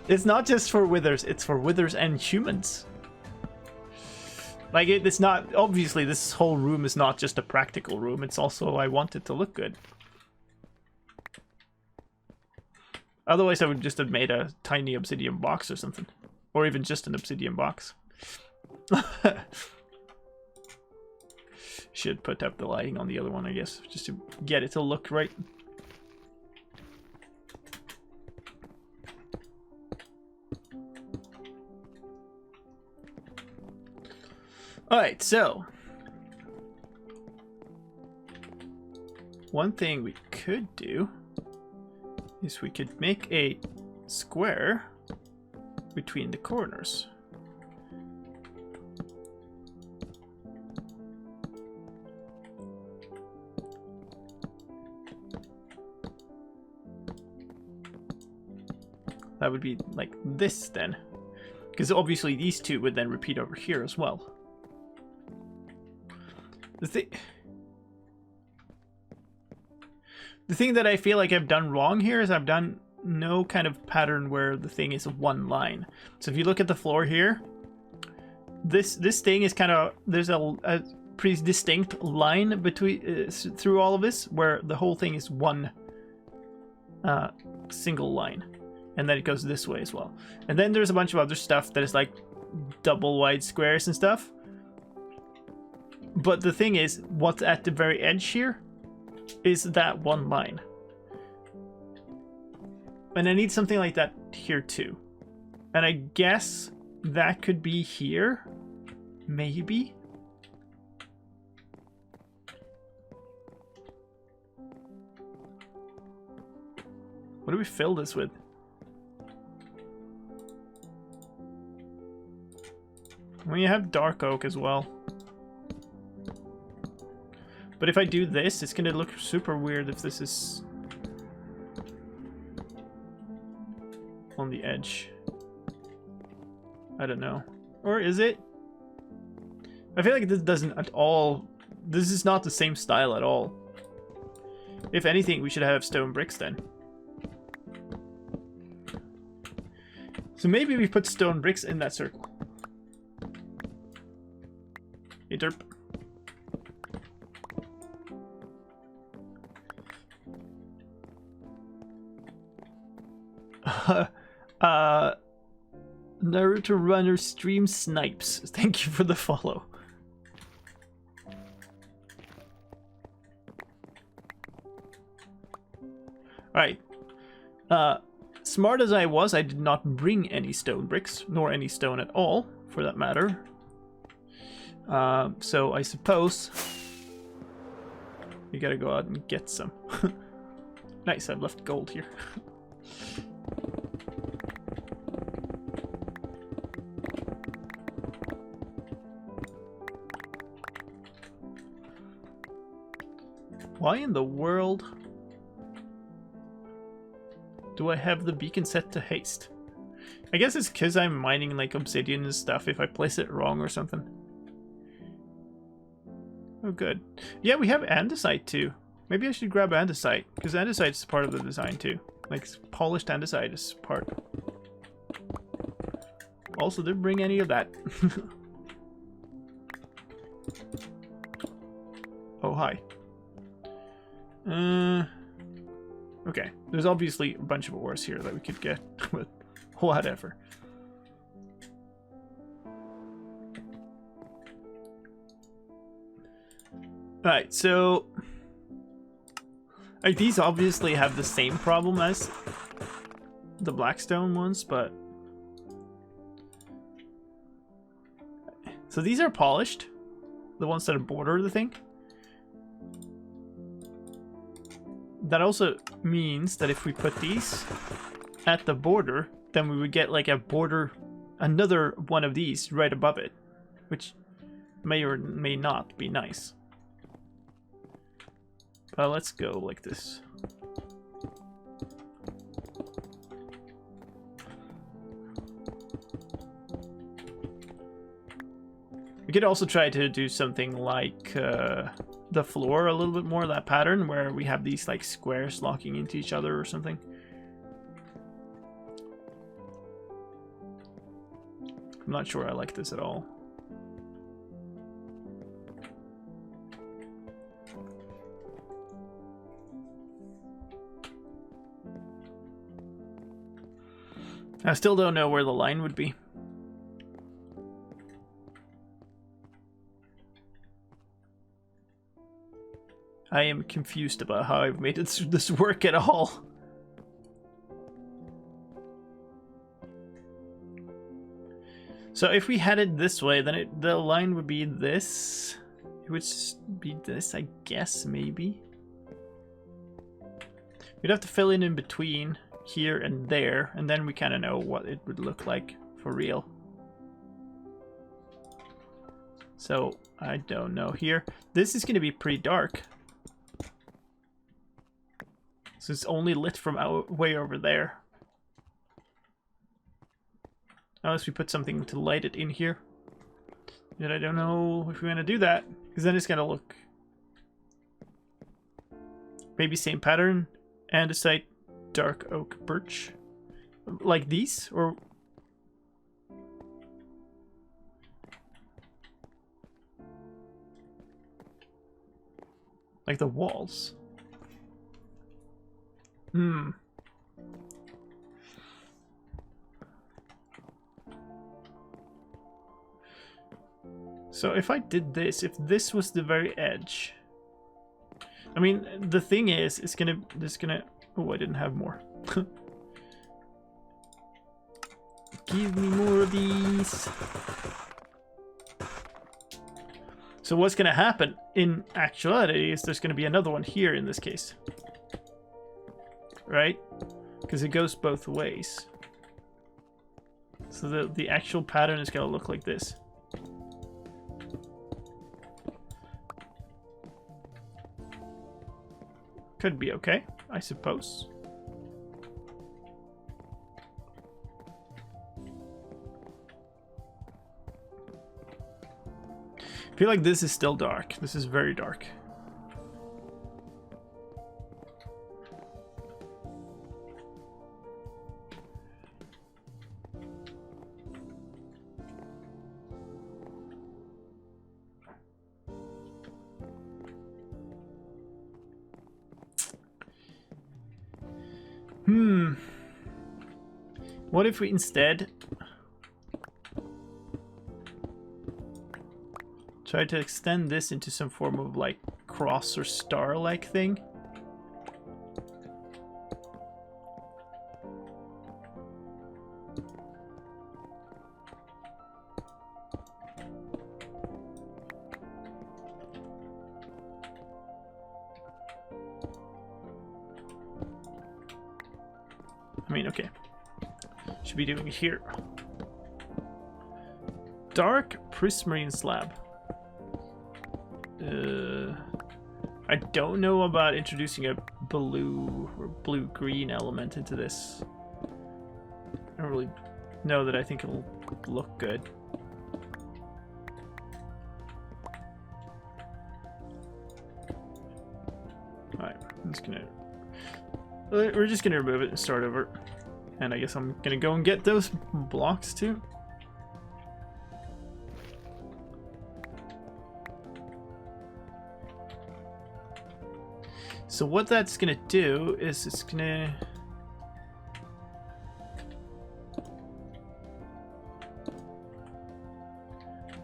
It's not just for withers, it's for withers and humans. Like, it's not... Obviously, this whole room is not just a practical room. It's also, I want it to look good. Otherwise, I would just have made a tiny obsidian box or something. Or even just an obsidian box. Should put up the lighting on the other one, I guess. Just to get it to look right. Alright, so one thing we could do is we could make a square between the corners. That would be like this then, because obviously these two would then repeat over here as well. The thing that I feel like I've done wrong here is I've done no kind of pattern where the thing is one line. So if you look at the floor here, this thing is kind of, there's a pretty distinct line between through all of this where the whole thing is one single line, and then it goes this way as well. And then there's a bunch of other stuff that is like double wide squares and stuff. But the thing is, what's at the very edge here is that one line. And I need something like that here too. And I guess that could be here. Maybe. What do we fill this with? Well, you have dark oak as well. But if I do this, it's going to look super weird if this is on the edge. I don't know. Or is it? I feel like this doesn't at all... This is not the same style at all. If anything, we should have stone bricks then. So maybe we put stone bricks in that circle. Hey, derp. Naruto Runner Stream Snipes. Thank you for the follow. Alright. Smart as I was, I did not bring any stone bricks, nor any stone at all, for that matter. So I suppose we gotta go out and get some. Nice, I've left gold here. Why in the world do I have the beacon set to haste? I guess it's because I'm mining like obsidian and stuff if I place it wrong or something. Oh good. Yeah, we have andesite too. Maybe I should grab andesite, because andesite is part of the design too. Like polished andesite is part. Also, didn't bring any of that. Oh hi. Okay, there's obviously a bunch of ores here that we could get, but whatever. Alright, so like these obviously have the same problem as the blackstone ones, but so these are polished, the ones that border the thing. That also means that if we put these at the border, then we would get like a border, another one of these right above it, which may or may not be nice. But let's go like this. We could also try to do something like the floor a little bit more, that pattern where we have these like squares locking into each other or something. I'm not sure I like this at all. I still don't know where the line would be. I am confused about how I've made this work at all. So if we had it this way, then the line would be this. It would be this, I guess, maybe. We'd have to fill in between here and there, and then we kind of know what it would look like for real. So, I don't know here. This is going to be pretty dark. So it's only lit from way over there. Unless we put something to light it in here. Yet I don't know if we want to do that, because then it's going to look... Maybe same pattern, andesite, dark oak, birch. Like these, or... Like the walls. Hmm. So if I did this, if this was the very edge, I mean, the thing is, it's gonna, oh, I didn't have more. Give me more of these. So what's gonna happen in actuality is there's gonna be another one here in this case. Right? Because it goes both ways. So the actual pattern is gonna look like this. Could be okay, I suppose. I feel like this is still dark. This is very dark. What if we instead try to extend this into some form of like cross or star-like thing? I mean, okay. Should be doing it here. Dark prismarine slab. I don't know about introducing a blue or blue-green element into this. I don't really know that I think it'll look good. Alright, we're just gonna remove it and start over. And I guess I'm gonna go and get those blocks too. So what that's gonna do is it's gonna...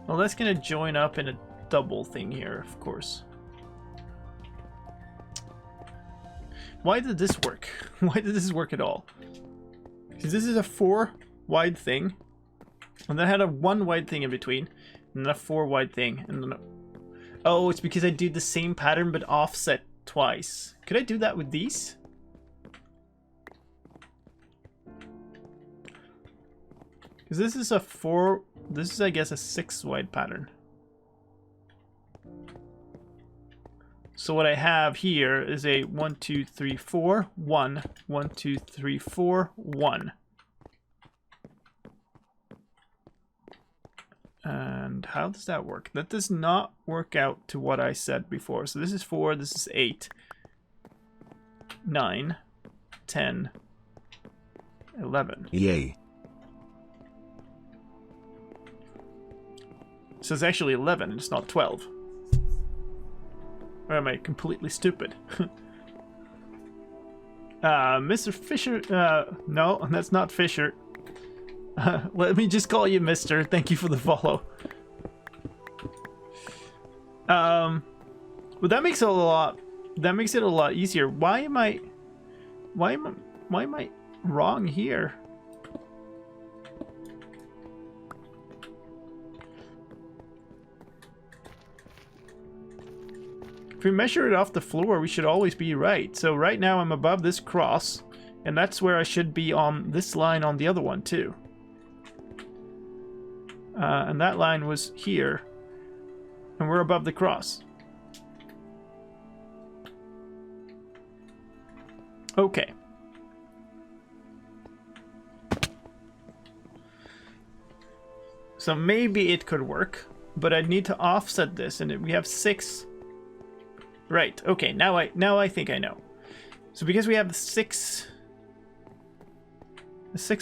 Well, that's gonna join up in a double thing here, of course. Why did this work? Why did this work at all? Because this is a 4 wide thing, and then I had a 1 wide thing in between, and then a 4 wide thing, and then oh, it's because I do the same pattern but offset twice. Could I do that with these? Because this is a 4, this is I guess a 6 wide pattern. So what I have here is a 1, 2, 3, 4, 1, 1, 2, 3, 4, 1. And how does that work? That does not work out to what I said before. So this is 4, this is 8, 9, 10, 11. Yay. So it's actually 11, it's not 12. Or am I completely stupid? Mr. Fisher, no, that's not Fisher. Let me just call you Mr. Thank you for the follow. But that makes it a lot easier. Why am I wrong here? If we measure it off the floor, we should always be right. So right now I'm above this cross, and that's where I should be on this line on the other one too. And that line was here, and we're above the cross. Okay. So maybe it could work, but I'd need to offset this, and we have 6. Right. Okay. Now I think I know. So because we have the 6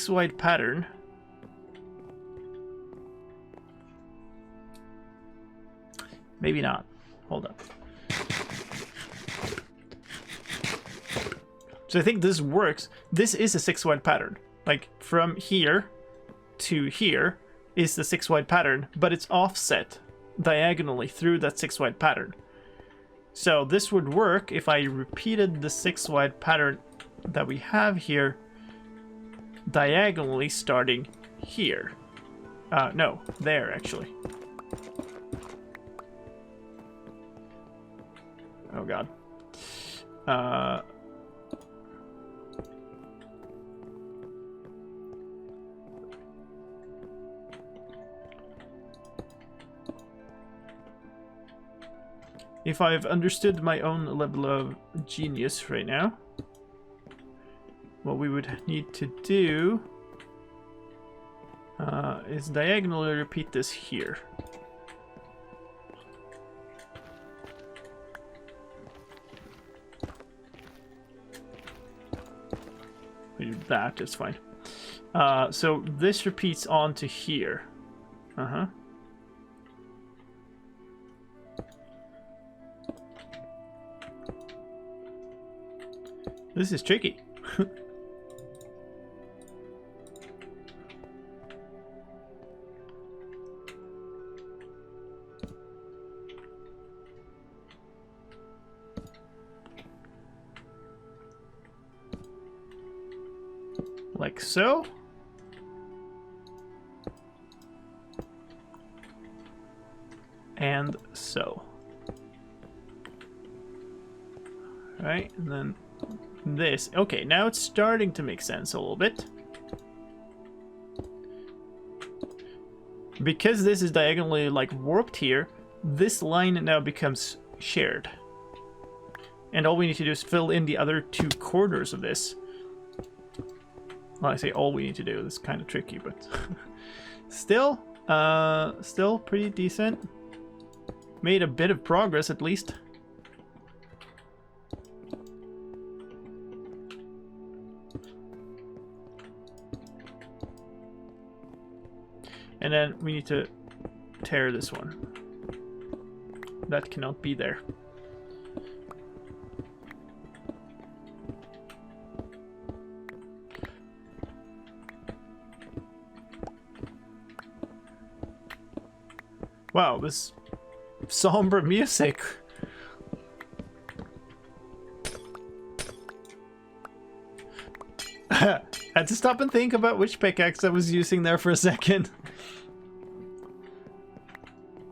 wide pattern. Maybe not. Hold up. So I think this works. This is a 6 wide pattern. Like from here to here is the 6 wide pattern, but it's offset diagonally through that 6 wide pattern. So this would work if I repeated the 6 wide pattern that we have here diagonally starting here. No, there actually. Oh god. If I've understood my own level of genius right now, what we would need to do is diagonally repeat this here. That is fine. So this repeats on to here. This is tricky. Like so. And so. Right, and then this. Okay, now it's starting to make sense a little bit. Because this is diagonally like warped here, this line now becomes shared. And all we need to do is fill in the other 2 corners of this. Well, I say all we need to do. This is kind of tricky, but still pretty decent. Made a bit of progress at least. And then we need to tear this one. That cannot be there. Wow, this somber music. I had to stop and think about which pickaxe I was using there for a second.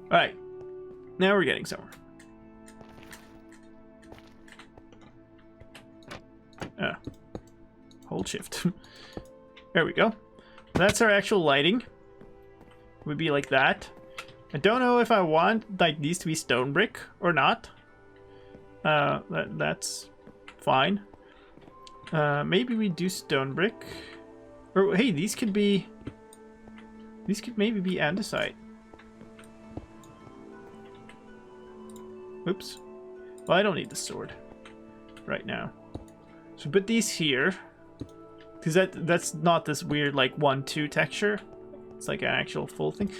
Alright, now we're getting somewhere. Hold shift. There we go. That's our actual lighting. Would be like that. I don't know if I want like these to be stone brick or not. That's fine. Maybe we do stone brick. Or hey, these could maybe be andesite. Oops. Well, I don't need the sword right now. So put these here. Because that's not this weird like 1-2 texture. It's like an actual full thing.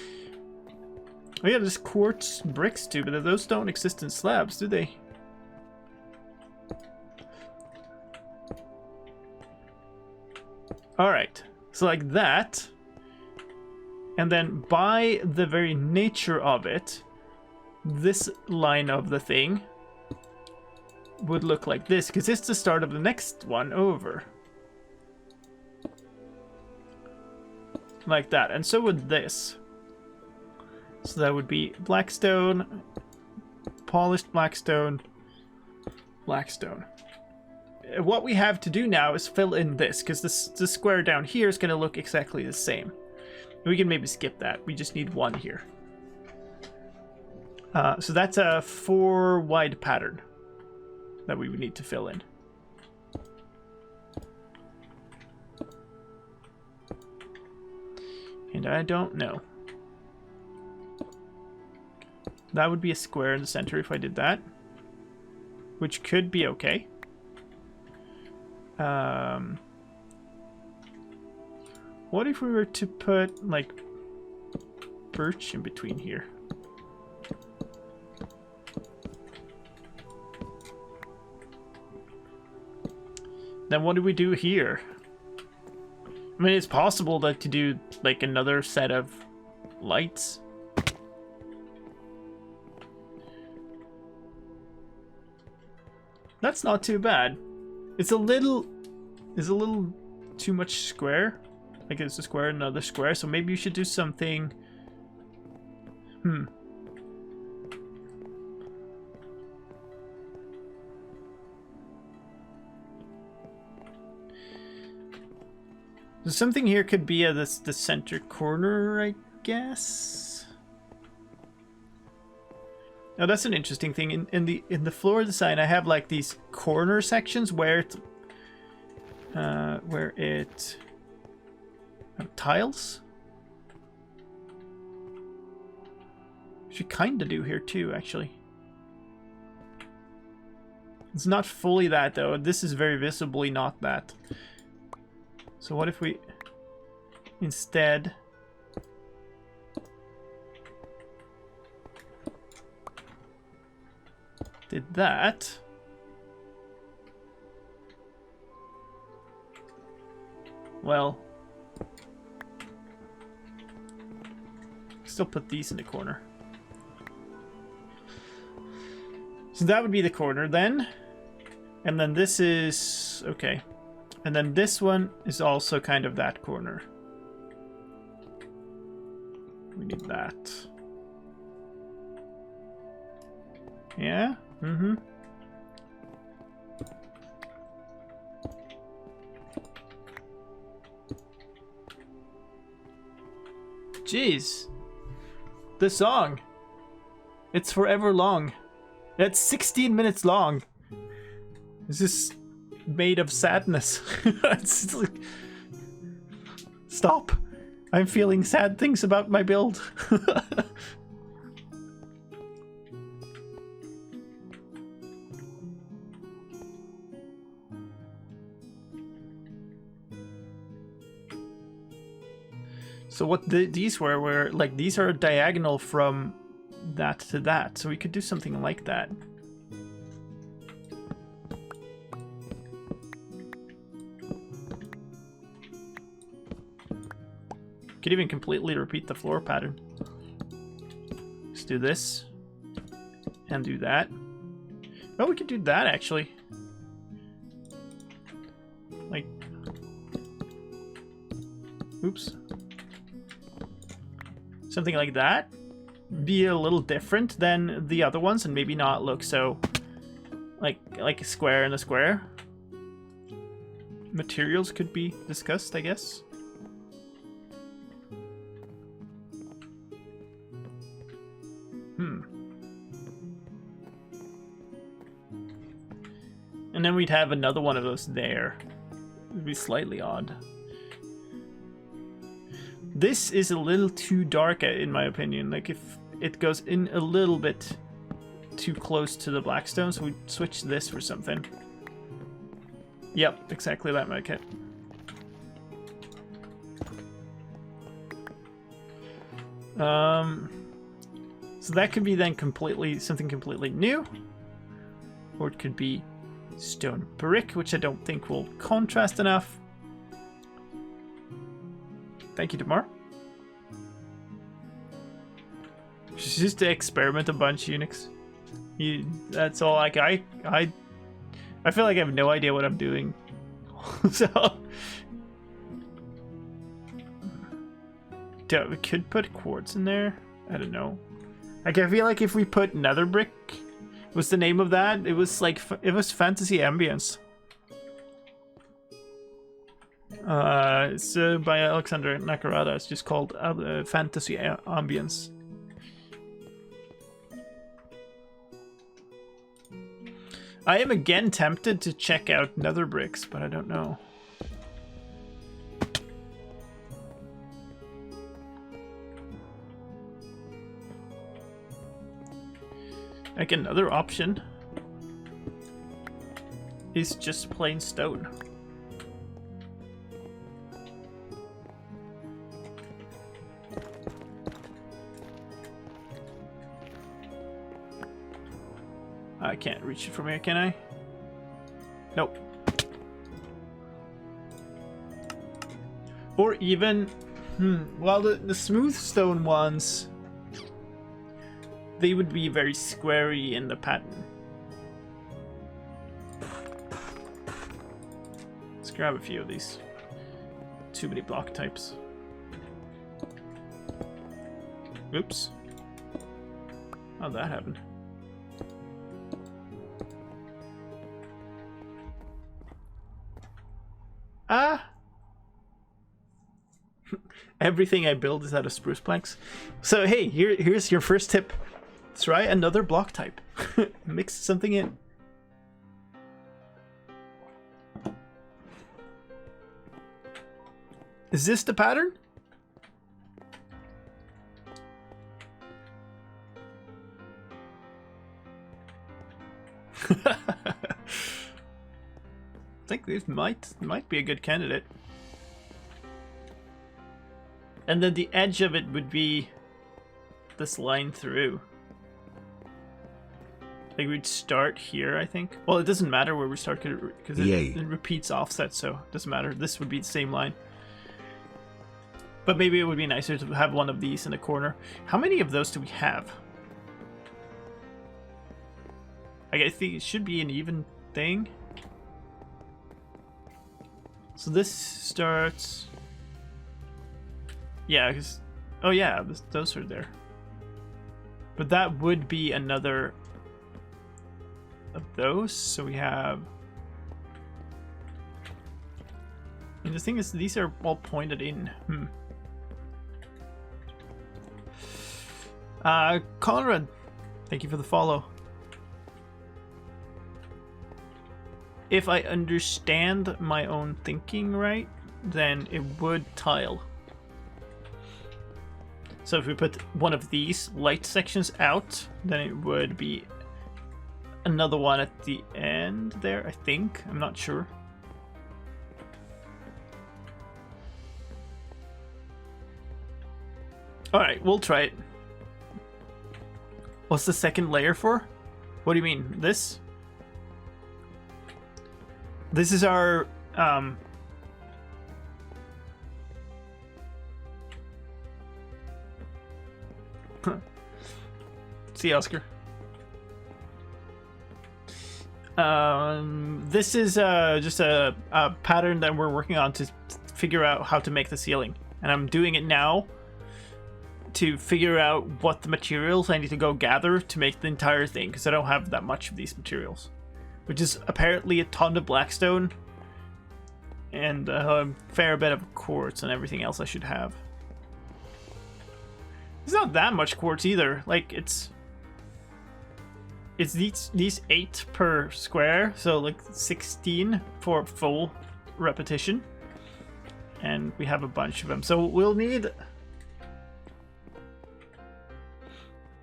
Oh yeah, there's quartz bricks too, but those don't exist in slabs, do they? Alright, so like that. And then by the very nature of it, this line of the thing would look like this, because it's the start of the next one over. Like that, and so would this. So that would be blackstone, polished blackstone, Blackstone. What we have to do now is fill in this, because the square down here is going to look exactly the same. We can maybe skip that. We just need one here. So that's a 4 wide pattern that we would need to fill in. And I don't know. That would be a square in the center if I did that, which could be okay. What if we were to put like birch in between here? Then what do we do here? I mean, it's possible that to do like another set of lights. That's not too bad. It's a little too much square. Like it's a square, another square. So maybe you should do something. So something here could be the center corner, I guess. Now that's an interesting thing. In the floor design, I have like these corner sections where it tiles. Should kind of do here too, actually. It's not fully that though. This is very visibly not that. So what if we instead did that? Well, still put these in the corner. So that would be the corner then. And then this is okay. And then this one is also kind of that corner. We need that. Yeah? Mm-hmm. Jeez. The song. It's forever long. That's 16 minutes long. This is made of sadness. It's like, stop. I'm feeling sad things about my build. So what these were like, these are diagonal from that to that. So we could do something like that. Could even completely repeat the floor pattern. Let's do this and do that. Oh, we could do that actually. Like, oops. Something like that. Be a little different than the other ones and maybe not look so like a square and a square. Materials could be discussed, I guess. And then we'd have another one of those there. It would be slightly odd. This is a little too dark, in my opinion. Like, if it goes in a little bit too close to the blackstone, so we switch this for something. Yep, exactly that, Market. So that could be then something completely new, or it could be stone brick, which I don't think will contrast enough. Thank you, Damar. Just to experiment a bunch, Unix. That's all. Like I feel like I have no idea what I'm doing. So we could put quartz in there. I don't know. Like, I feel like if we put nether brick, What's the name of that? It was like, it was Fantasy Ambience. It's by Alexander Nakarada. It's just called Fantasy Ambience. I am again tempted to check out Nether Bricks, but I don't know. Like, another option is just plain stone. I can't reach it from here, can I? Nope. Or even, well, the smooth stone ones, they would be very squarey in the pattern. Let's grab a few of these. Too many block types. Oops. How'd that happen? Everything I build is out of spruce planks. So hey, here's your first tip. Try another block type. Mix something in. Is this the pattern? I think this might be a good candidate. And then the edge of it would be this line through. Like, we'd start here, I think. Well, it doesn't matter where we start because it repeats offset, so it doesn't matter. This would be the same line. But maybe it would be nicer to have one of these in the corner. How many of those do we have? I think it should be an even thing. So this starts... Yeah, because... Oh yeah, those are there. But that would be another of those. So we have... And the thing is, these are all pointed in. Conrad, thank you for the follow. If I understand my own thinking right, then it would tile. So if we put one of these light sections out, then it would be another one at the end there, I think. I'm not sure. Alright, we'll try it. What's the second layer for? What do you mean? This? This is our... See, Oscar. This is just a pattern that we're working on to figure out how to make the ceiling. And I'm doing it now to figure out what the materials I need to go gather to make the entire thing, because I don't have that much of these materials. Which is apparently a ton of blackstone and a fair bit of quartz and everything else I should have. It's not that much quartz either. Like, it's these 8 per square, so like 16 for full repetition. And we have a bunch of them. So we'll need...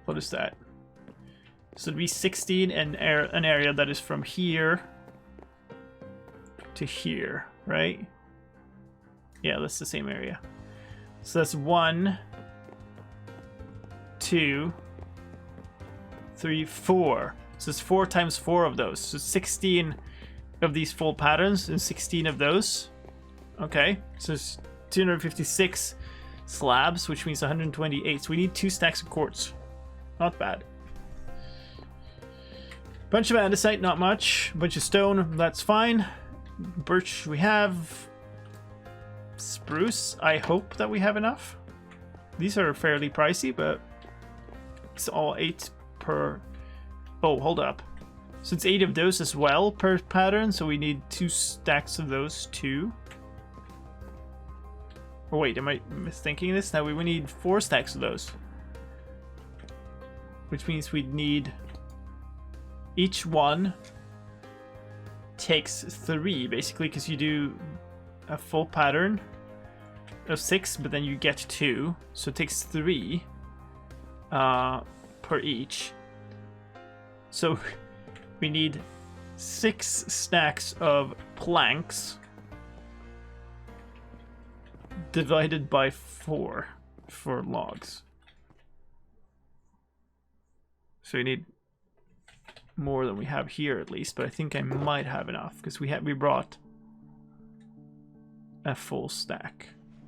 What is that? So it'd be 16 and an area that is from here to here, right? Yeah, that's the same area. So that's 1, 2, 3, 4. So it's 4 times 4 of those. So 16 of these full patterns and 16 of those. Okay, so it's 256 slabs, which means 128. So we need 2 stacks of quartz. Not bad. Bunch of andesite, not much. Bunch of stone, that's fine. Birch we have. Spruce, I hope that we have enough. These are fairly pricey, but it's all 8 per Oh, hold up. So it's 8 of those as well per pattern, so we need 2 stacks of those too. Oh wait, am I misthinking this? Now we need 4 stacks of those. Which means we'd need... Each one takes 3, basically, because you do a full pattern of 6, but then you get 2. So it takes 3 per each. So we need 6 stacks of planks divided by 4 for logs. So we need more than we have here at least, but I think I might have enough because we brought a full stack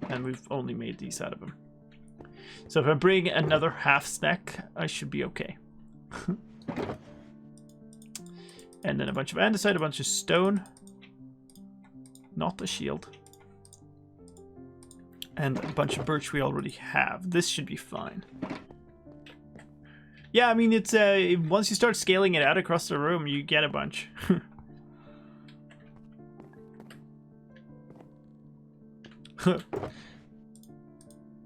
and we've only made these out of them. So if I bring another half stack, I should be okay. And then a bunch of andesite, a bunch of stone. Not a shield. And a bunch of birch we already have. This should be fine. Yeah, I mean, it's once you start scaling it out across the room, you get a bunch.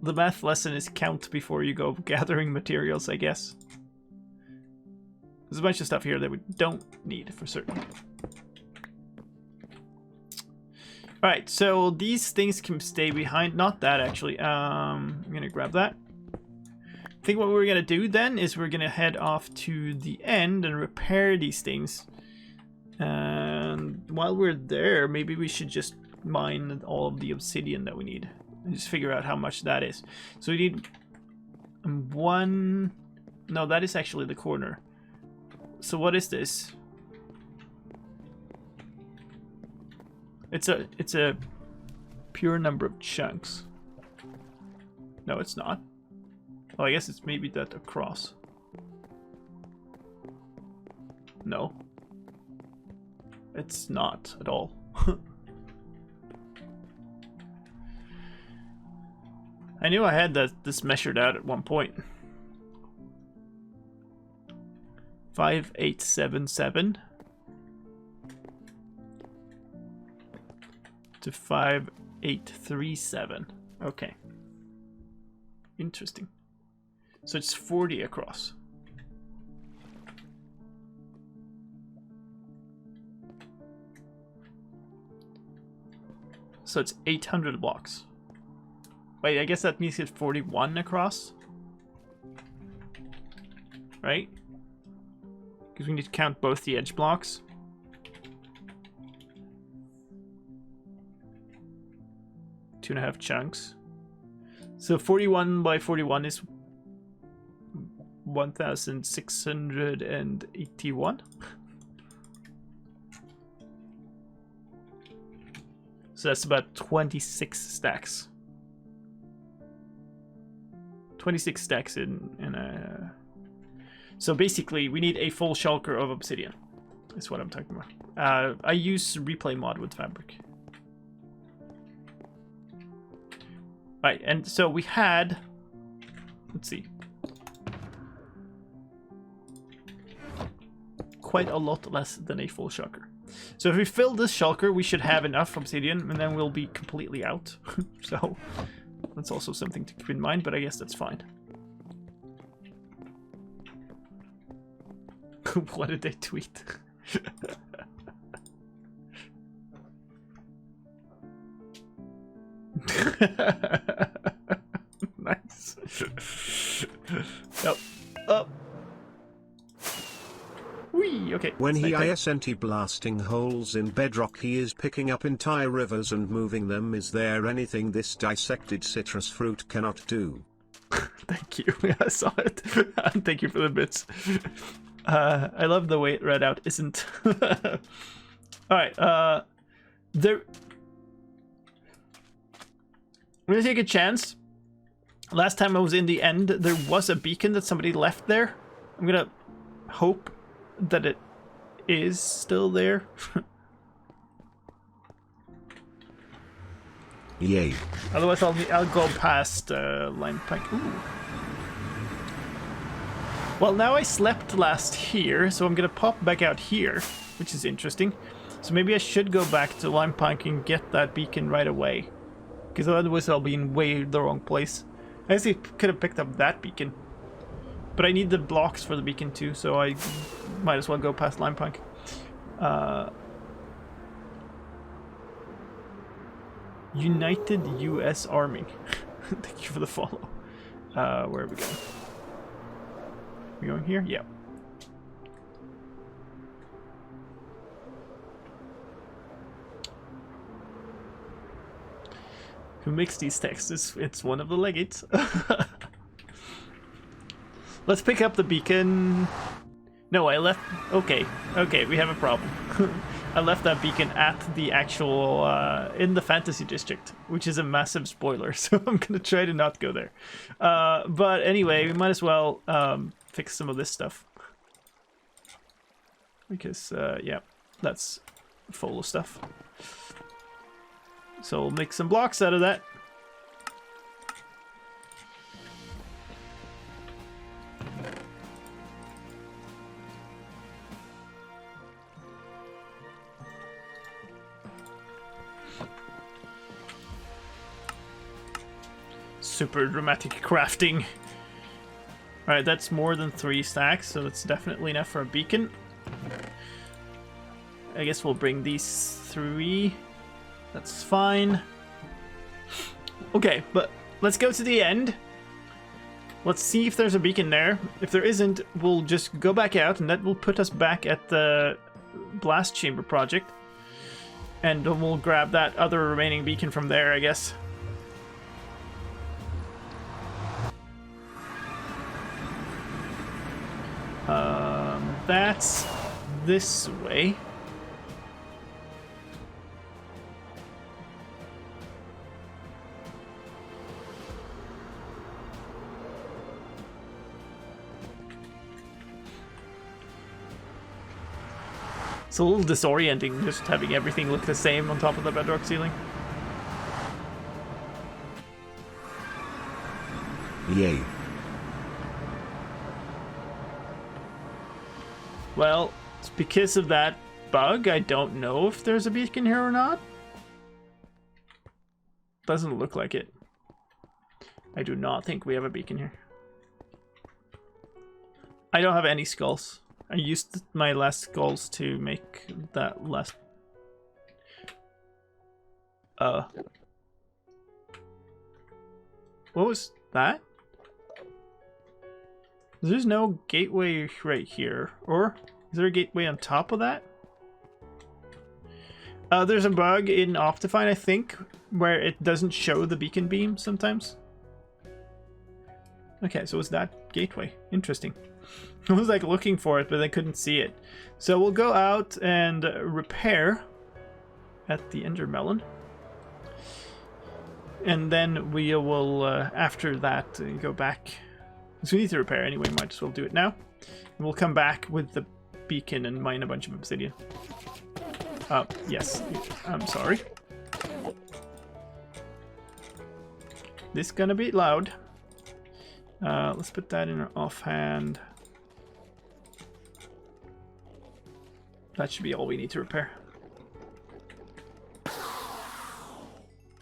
The math lesson is count before you go gathering materials, I guess. There's a bunch of stuff here that we don't need for certain. Alright, so these things can stay behind. Not that, actually. I'm going to grab that. I think what we're going to do then is we're going to head off to the end and repair these things. And while we're there, maybe we should just mine all of the obsidian that we need. And just figure out how much that is. So we need 1... No, that is actually the corner. So what is this? It's a pure number of chunks. No, it's not. Oh, I guess it's maybe that across. No. It's not at all. I knew I had this measured out at one point. 5877 to 5837. Okay. Interesting. So it's 40 across. So it's 800 blocks. Wait, I guess that means it's 41 across. Right? Because we need to count both the edge blocks. Two and a half chunks. So 41 by 41 is 1,681. So that's about 26 stacks. 26 stacks in a... So basically, we need a full shulker of obsidian. That's what I'm talking about. I use replay mod with fabric. Right, and so we had... Let's see. Quite a lot less than a full shulker. So if we fill this shulker, we should have enough obsidian, and then we'll be completely out. So that's also something to keep in mind, but I guess that's fine. What did they tweet? Nice. Oh. Oh. Whee, okay. When he isn't blasting holes in bedrock, he is picking up entire rivers and moving them. Is there anything this dissected citrus fruit cannot do? Thank you. I saw it. Thank you for the bits. I love the way it read out, isn't. Alright, there... I'm gonna take a chance. Last time I was in the end, there was a beacon that somebody left there. I'm gonna hope that it is still there. Yay. Otherwise I'll go past Lime Pike. Ooh. Well, now I slept last here, so I'm gonna pop back out here, which is interesting. So maybe I should go back to Lime Punk and get that beacon right away. Because otherwise I'll be in way the wrong place. I guess I could have picked up that beacon. But I need the blocks for the beacon too, so I might as well go past Lime Punk. United US Army. Thank you for the follow. Where are we going? We going here? Yeah. Who makes these texts? It's one of the legates. Let's pick up the beacon. No, I left... Okay, we have a problem. I left that beacon at the actual... in the fantasy district, which is a massive spoiler, so I'm gonna try to not go there. But anyway, we might as well fix some of this stuff. Because, yeah, that's full of stuff. So we'll make some blocks out of that. Super dramatic crafting. Alright, that's more than 3 stacks, so that's definitely enough for a beacon. I guess we'll bring these 3. That's fine. Okay, but let's go to the end. Let's see if there's a beacon there. If there isn't, we'll just go back out, and that will put us back at the blast chamber project. And we'll grab that other remaining beacon from there, I guess. That's this way. It's a little disorienting just having everything look the same on top of the bedrock ceiling. Yay. Well, it's because of that bug. I don't know if there's a beacon here or not. Doesn't look like it. I do not think we have a beacon here. I don't have any skulls. I used my last skulls to make that last... What was that? There's no gateway right here. Or is there a gateway on top of that? There's a bug in Optifine, I think, where it doesn't show the beacon beam sometimes. Okay, so it's that gateway. Interesting. I was like looking for it, but I couldn't see it. So we'll go out and repair at the Ender Melon. And then we will, after that, go back. So we need to repair anyway, might as well do it now. And we'll come back with the beacon and mine a bunch of obsidian. Yes, I'm sorry. This is gonna be loud. Let's put that in our offhand. That should be all we need to repair.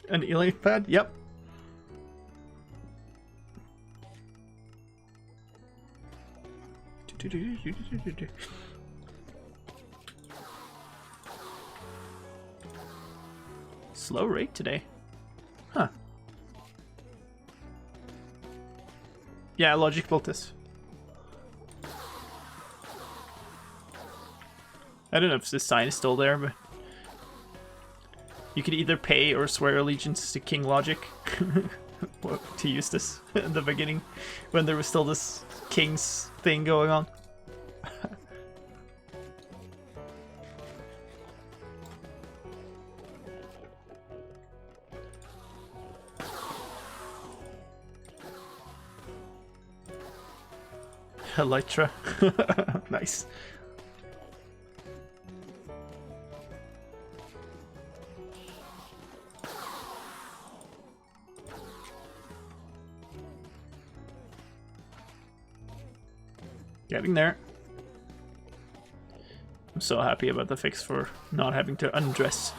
An elite pad? Yep. Slow rate today. Huh. Yeah, Logic built this. I don't know if this sign is still there, but you could either pay or swear allegiance to King Logic to use this in the beginning when there was still this King's thing going on. Elytra. Nice. Getting there. I'm so happy about the fix for not having to undress.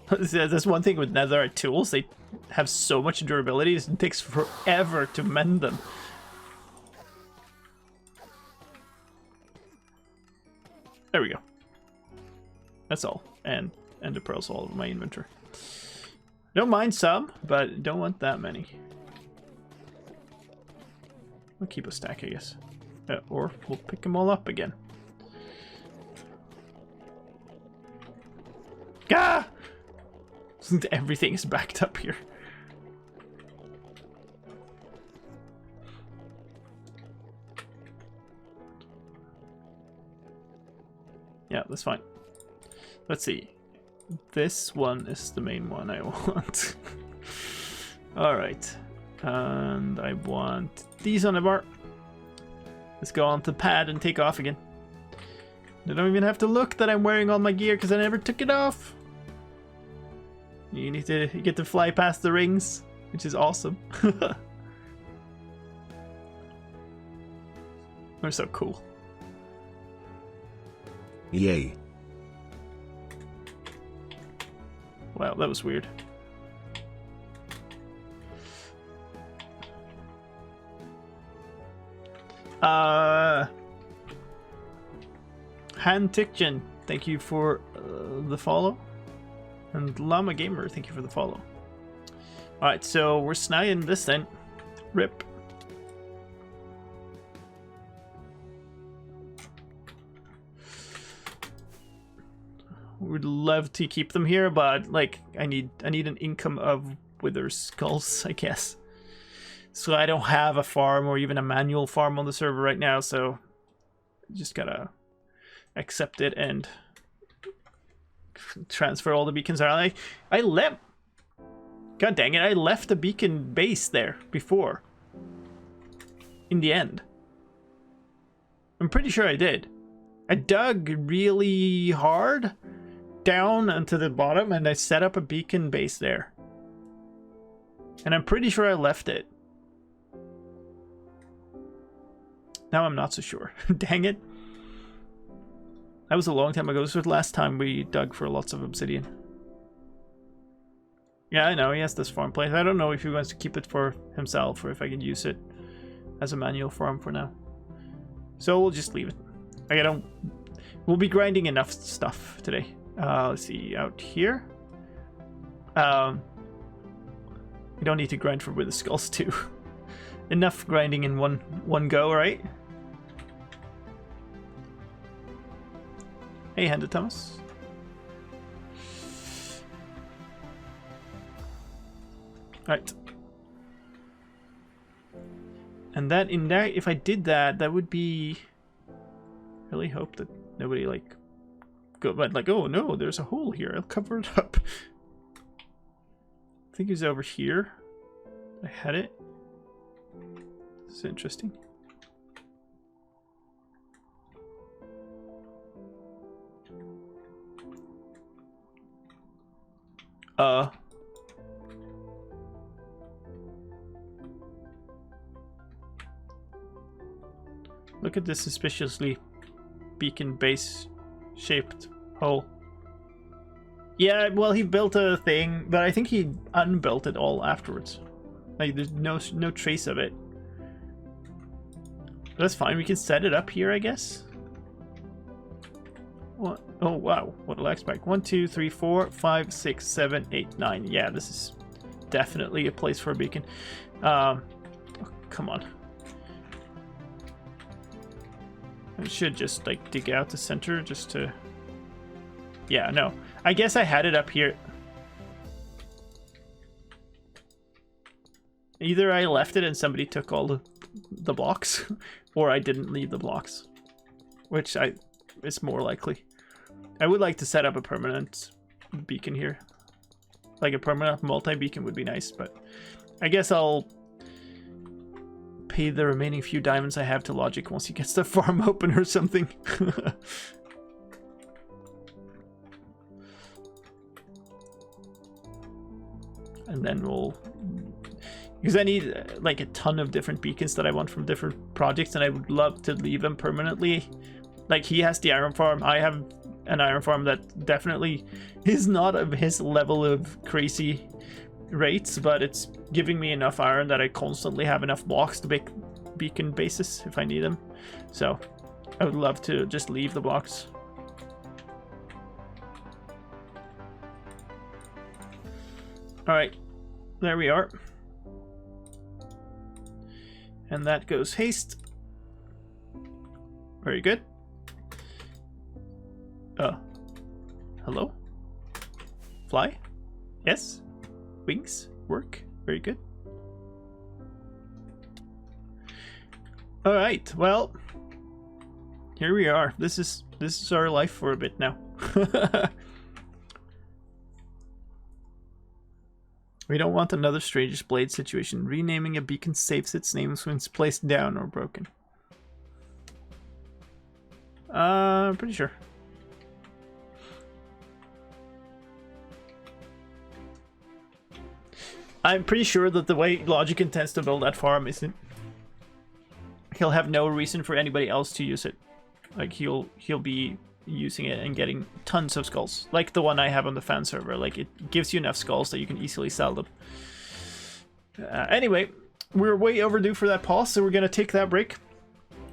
That's one thing with netherite tools. They have so much durability, it takes forever to mend them. There we go. That's all. And the pearls all over my inventory. Don't mind some, but don't want that many. I'll keep a stack, I guess. Or we'll pick them all up again. Gah! Everything is backed up here. Yeah, that's fine. Let's see. This one is the main one I want. Alright. And I want these on the bar. Let's go on to the pad and take off again. I don't even have to look that I'm wearing all my gear because I never took it off. You get to fly past the rings, which is awesome. They're so cool. Yay. Wow, that was weird. Han Tikjan, thank you for the follow. And Llama Gamer, thank you for the follow. Alright, so we're snagging this then. Rip. Would love to keep them here, but like I need an income of wither skulls, I guess. So I don't have a farm or even a manual farm on the server right now, so just gotta accept it and transfer all the beacons around. I left. God dang it! I left the beacon base there before. In the end, I'm pretty sure I did. I dug really hard down into the bottom and I set up a beacon base there. And I'm pretty sure I left it. Now I'm not so sure. Dang it. That was a long time ago. This was the last time we dug for lots of obsidian. Yeah, I know. He has this farm place. I don't know if he wants to keep it for himself or if I can use it as a manual farm for now. So we'll just leave it. We'll be grinding enough stuff today. Let's see, out here. You don't need to grind for wither skulls too. Enough grinding in one go, right? Hey, Handed Thomas. Right. And that in there, if I did that, that would be. Really hope that nobody like go, but like, oh no, there's a hole here. I'll cover it up. I think it's over here. I had it. This is interesting. Look at this suspiciously beacon base shaped hole. Yeah, well, he built a thing, but I think he unbuilt it all afterwards. Like, there's no trace of it. But that's fine. We can set it up here, I guess. What? Oh wow! What a lag spike. 1, 2, 3, 4, 5, 6, 7, 8, 9. Yeah, this is definitely a place for a beacon. Oh, come on. I should just like dig out the center just to. Yeah, no. I guess I had it up here. Either I left it and somebody took all the blocks, or I didn't leave the blocks, which is more likely. I would like to set up a permanent beacon here. Like a permanent multi-beacon would be nice, but I guess I'll pay the remaining few diamonds I have to Logic once he gets the farm open or something. and then we'll... Because I need like a ton of different beacons that I want from different projects, and I would love to leave them permanently. Like, he has the iron farm, I have an iron farm that definitely is not of his level of crazy rates, but it's giving me enough iron that I constantly have enough blocks to make beacon bases if I need them. So I would love to just leave the blocks. Alright, there we are. And that goes haste. Very good. Hello? Fly? Yes? Wings? Work? Very good. Alright, well, here we are. This is our life for a bit now. We don't want another Stranger's Blade situation. Renaming a beacon saves its name when it's placed down or broken. Pretty sure. I'm pretty sure that the way Logic intends to build that farm isn't... He'll have no reason for anybody else to use it. Like, he'll be using it and getting tons of skulls. Like the one I have on the fan server. Like, it gives you enough skulls that you can easily sell them. Anyway, we're way overdue for that pause, so we're going to take that break.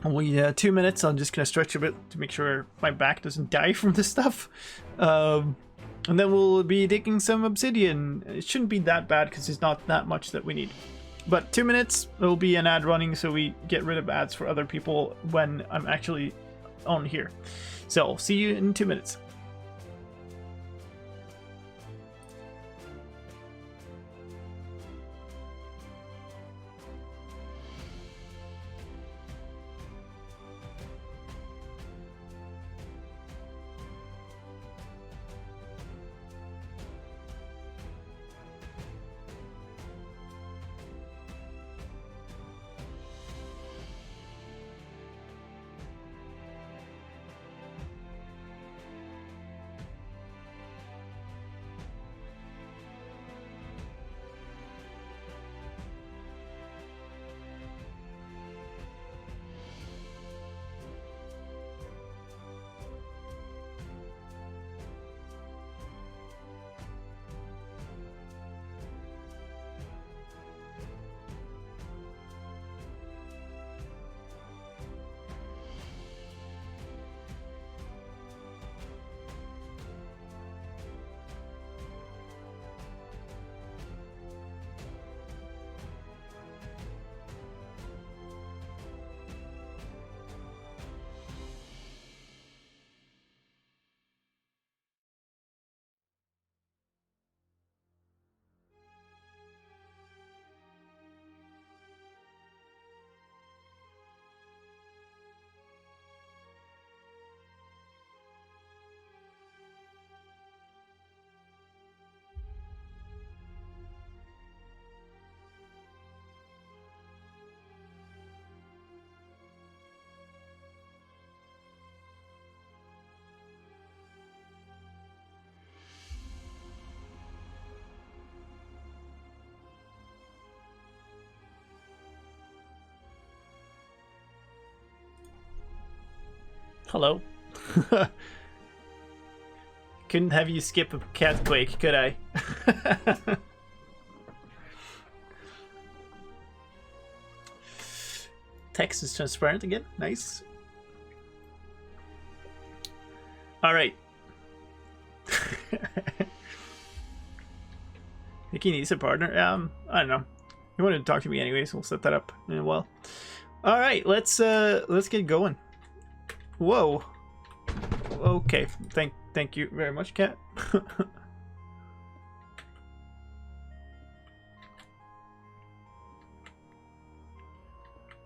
Only 2 minutes. I'm just going to stretch a bit to make sure my back doesn't die from this stuff. And then we'll be digging some obsidian. It shouldn't be that bad because it's not that much that we need. But 2 minutes, there'll be an ad running so we get rid of ads for other people when I'm actually on here. So, see you in 2 minutes. Hello. Couldn't have you skip a cat quake, could I? Text is transparent again. Nice. All right. Think he needs a partner. I don't know. He wanted to talk to me anyways. We'll set that up in a while. All right, let's get going. Whoa. Okay. Thank you very much, cat.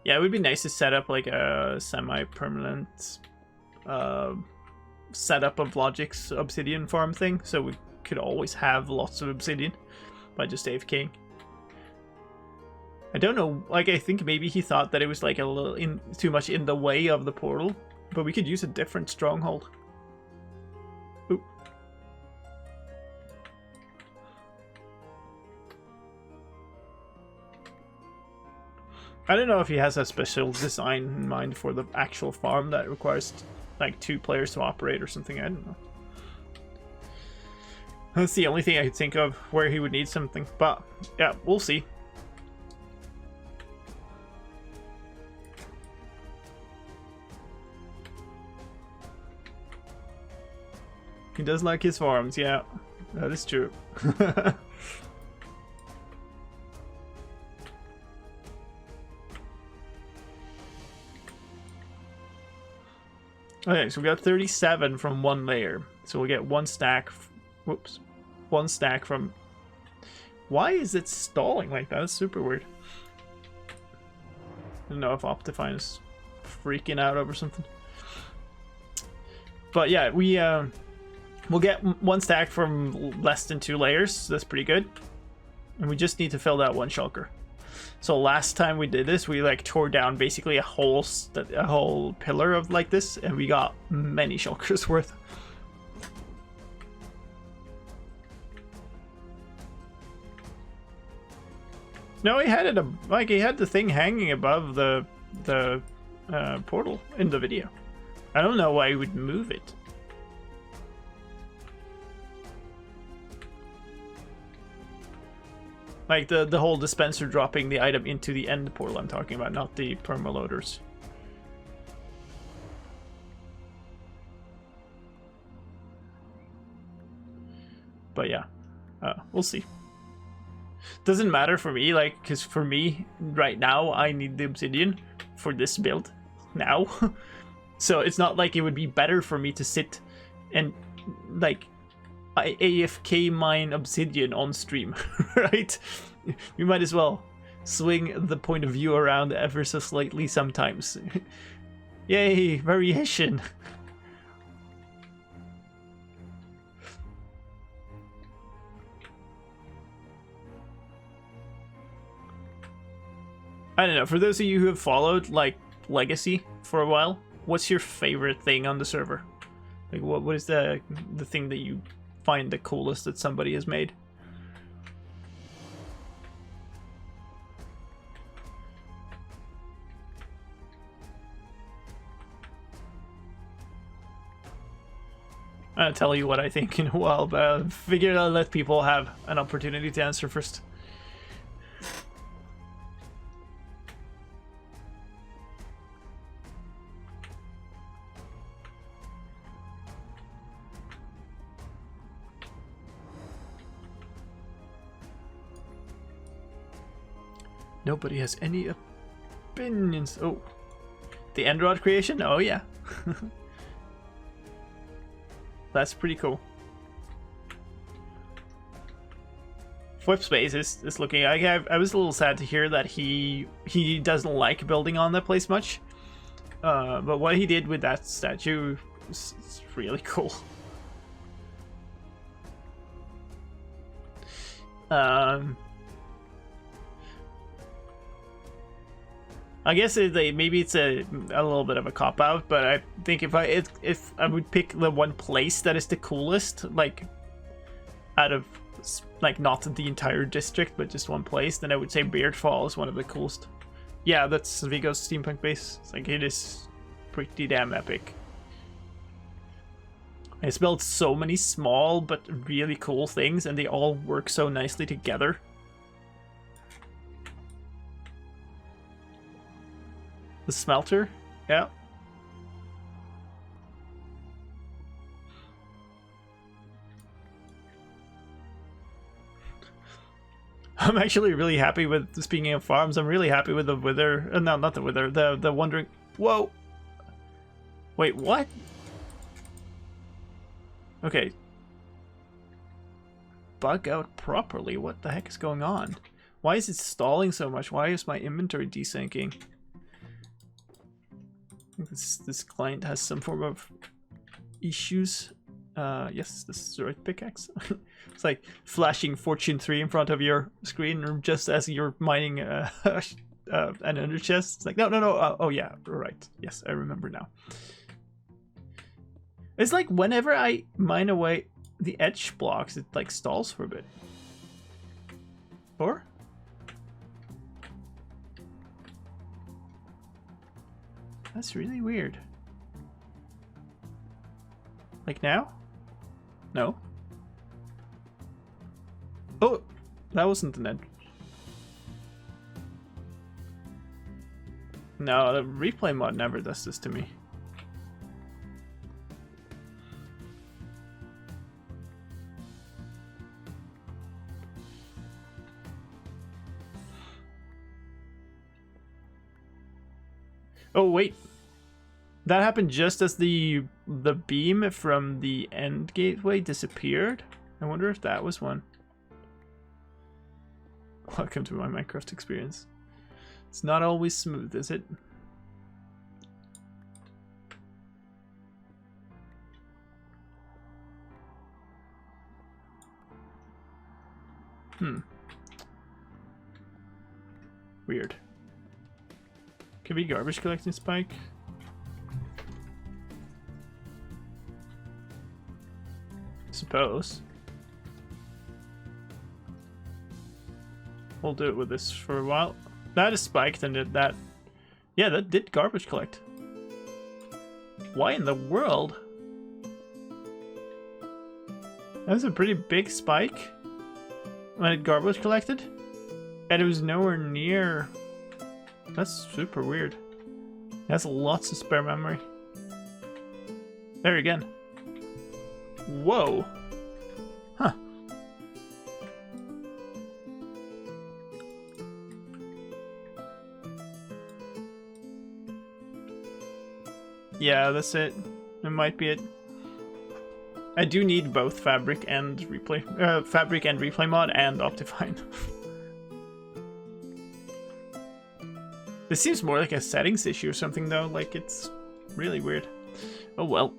Yeah, it would be nice to set up like a semi-permanent setup of Logic's obsidian farm thing, so we could always have lots of obsidian by just AFKing. I don't know, like I think maybe he thought that it was like a little too much in the way of the portal, but we could use a different stronghold. Ooh. I don't know if he has a special design in mind for the actual farm that requires like 2 players to operate or something. I don't know. That's the only thing I could think of where he would need something. But yeah, we'll see. He does like his farms, yeah. That is true. Okay, so we got 37 from 1 layer. So we'll get 1 stack. Whoops. 1 stack from... Why is it stalling like that? That's super weird. I don't know if Optifine is freaking out over something. But yeah, we'll get 1 stack from less than 2 layers. So that's pretty good. And we just need to fill that 1 shulker. So last time we did this, we like tore down basically a whole pillar of like this, and we got many shulkers worth. No, he had it like he had the thing hanging above the portal in the video. I don't know why he would move it. Like the whole dispenser dropping the item into the end portal I'm talking about, not the permaloaders. But yeah, we'll see. Doesn't matter for me, like, because for me, right now, I need the obsidian for this build now. So it's not like it would be better for me to sit and, like, AFK mine obsidian on stream, right? We might as well swing the point of view around ever so slightly sometimes. Yay, variation. I don't know, for those of you who have followed, like, Legacy for a while, what's your favorite thing on the server? Like, what is the thing that you find the coolest that somebody has made? I'll tell you what I think in a while, but I figured I'll let people have an opportunity to answer first. Nobody has any opinions. Oh, the end rod creation? Oh yeah. That's pretty cool. Flipspace is looking. I was a little sad to hear that he doesn't like building on that place much. But what he did with that statue is really cool. I guess maybe it's a little bit of a cop out, but I think if I would pick the one place that is the coolest, like out of like not the entire district, but just one place, then I would say Beardfall is one of the coolest. Yeah, that's Vigo's steampunk base. It's like it is pretty damn epic. It's built so many small but really cool things, and they all work so nicely together. The smelter, yeah. I'm actually really happy with, speaking of farms, I'm really happy with the wither. No, not the wither. The wandering. Whoa. Wait, what? Okay. Bug out properly. What the heck is going on? Why is it stalling so much? Why is my inventory desyncing? This client has some form of issues. Yes, this is the right pickaxe. It's like flashing Fortune 3 in front of your screen just as you're mining an ender chest. It's like, no. Oh, yeah, right. Yes, I remember now. It's like whenever I mine away the edge blocks, it like stalls for a bit. Or? That's really weird. Like now? No. Oh, that wasn't an end. No, the replay mod never does this to me. Oh wait, that happened just as the beam from the end gateway disappeared. I wonder if that was one. Welcome to my Minecraft experience. It's not always smooth, is it? Weird. Could be garbage collecting spike. Suppose. We'll do it with this for a while. That is spiked and did that. Yeah, that did garbage collect. Why in the world? That was a pretty big spike when it garbage collected. And it was nowhere near. That's super weird. It has lots of spare memory. There again. Whoa. Huh. Yeah, that's it. It might be it. I do need both fabric and replay mod and Optifine. This seems more like a settings issue or something though, like it's really weird. Oh well.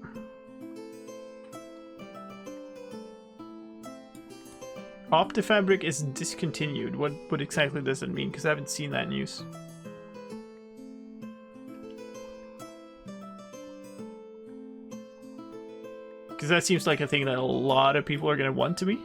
Optifabric is discontinued. What exactly does that mean? Because I haven't seen that news. Because that seems like a thing that a lot of people are going to want to be.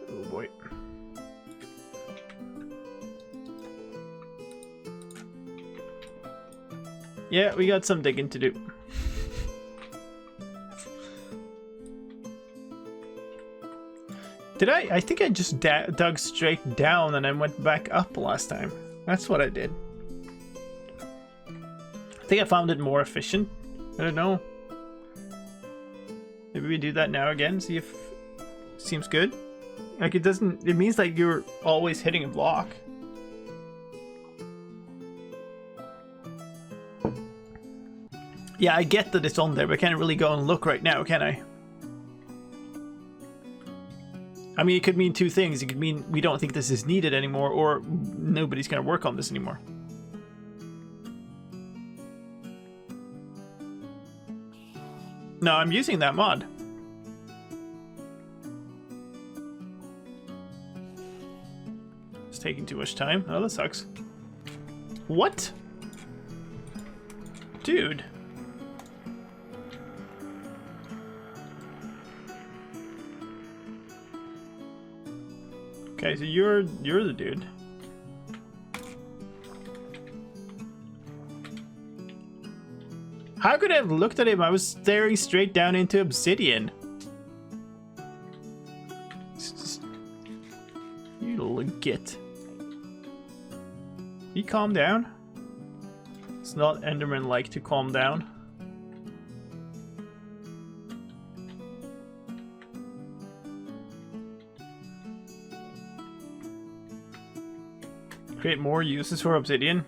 Oh boy. Yeah, we got some digging to do. Did I? I think I just dug straight down and then went back up last time. That's what I did. I think I found it more efficient. I don't know. Maybe we do that now again, see if it seems good. Like it doesn't, it means like you're always hitting a block. Yeah, I get that it's on there, but I can't really go and look right now, can I? I mean, it could mean two things. It could mean we don't think this is needed anymore, or nobody's going to work on this anymore. No, I'm using that mod. It's taking too much time. Oh, that sucks. What? Dude. Okay, so you're the dude. How could I have looked at him? I was staring straight down into obsidian. You little git. You calm down? It's not Enderman-like to calm down. Create more uses for obsidian.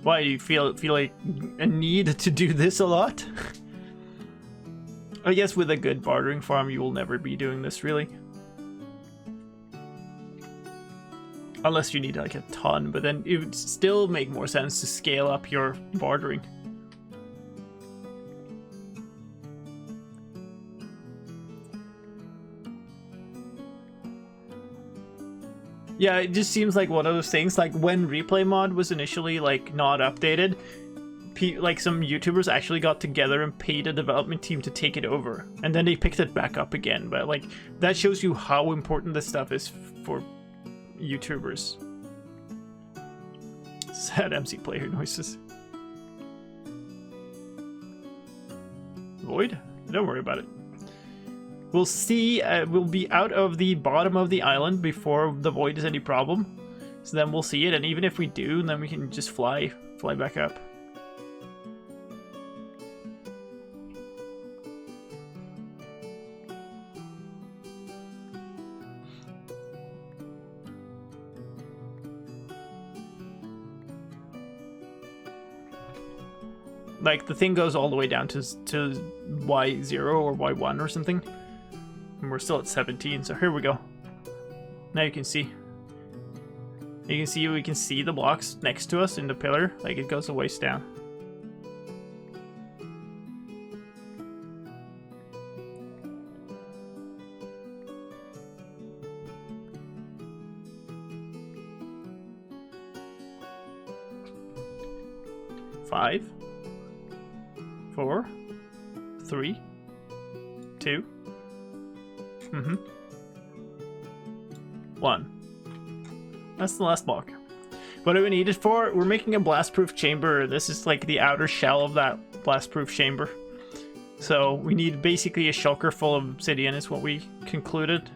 Why, you feel like a need to do this a lot? I guess with a good bartering farm you will never be doing this really. Unless you need like a ton, but then it would still make more sense to scale up your bartering. Yeah, it just seems like one of those things, like when replay mod was initially like not updated, like some YouTubers actually got together and paid a development team to take it over, and then they picked it back up again. But like that shows you how important this stuff is for YouTubers. Sad MC player noises. Void? Don't worry about it. We'll see. We'll be out of the bottom of the island before the void is any problem. So then we'll see it, and even if we do, then we can just fly back up. Like, the thing goes all the way down to Y0 or Y1 or something. And we're still at 17, so here we go. Now you can see. You can see, we can see the blocks next to us in the pillar. Like, it goes a ways down. Five. 4, 3, 2, 1. That's the last block. What do we need it for? We're making a blast-proof chamber. This is like the outer shell of that blast-proof chamber. So we need basically a shulker full of obsidian is what we concluded.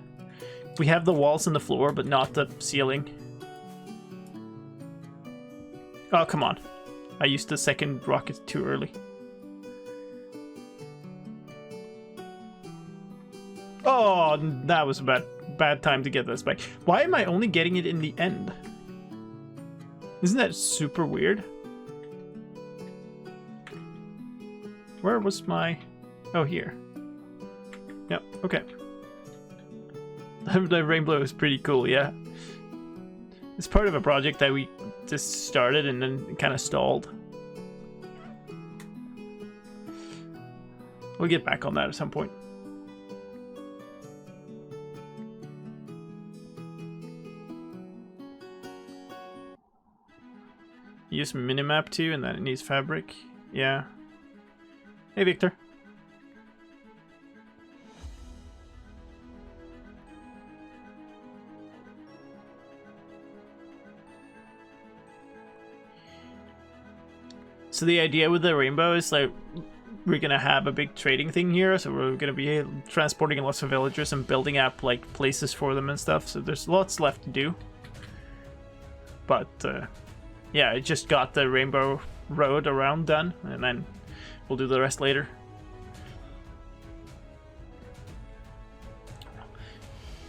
We have the walls and the floor, but not the ceiling. Oh, come on. I used the second rocket too early. Oh, that was a bad time to get this back. Why am I only getting it in the end? Isn't that super weird? Where was my... Oh, here. Yep, okay. The rainbow is pretty cool, yeah. It's part of a project that we just started and then kind of stalled. We'll get back on that at some point. Use minimap too, and then it needs fabric. Yeah. Hey, Victor. So the idea with the rainbow is like we're gonna have a big trading thing here, so we're gonna be transporting lots of villagers and building up like places for them and stuff. So there's lots left to do. But yeah, I just got the rainbow road around done, and then we'll do the rest later.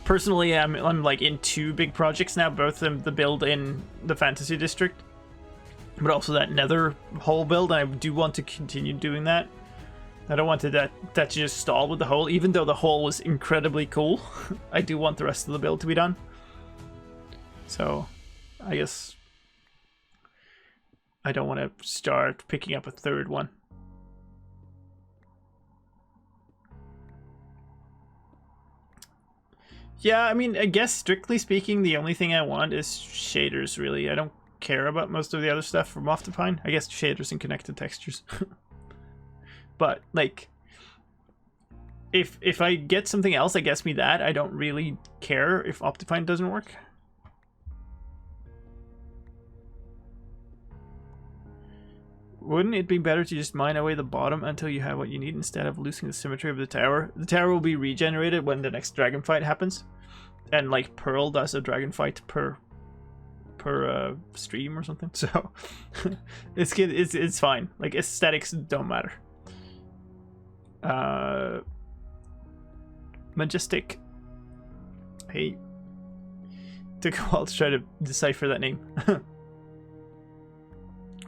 Personally, I'm like in two big projects now, both the build in the fantasy district, but also that nether hole build. I do want to continue doing that. I don't want that to just stall with the hole, even though the hole was incredibly cool. I do want the rest of the build to be done. So, I guess I don't want to start picking up a third one. Yeah, I mean, I guess strictly speaking, the only thing I want is shaders, really. I don't care about most of the other stuff from Optifine. I guess shaders and connected textures. But, like, if I get something else that gets me that, I don't really care if Optifine doesn't work. Wouldn't it be better to just mine away the bottom until you have what you need instead of losing the symmetry of the tower? The tower will be regenerated when the next dragon fight happens. And like Pearl does a dragon fight per stream or something. So it's good. It's fine. Like aesthetics don't matter. Majestic. Hey. Took a while to try to decipher that name.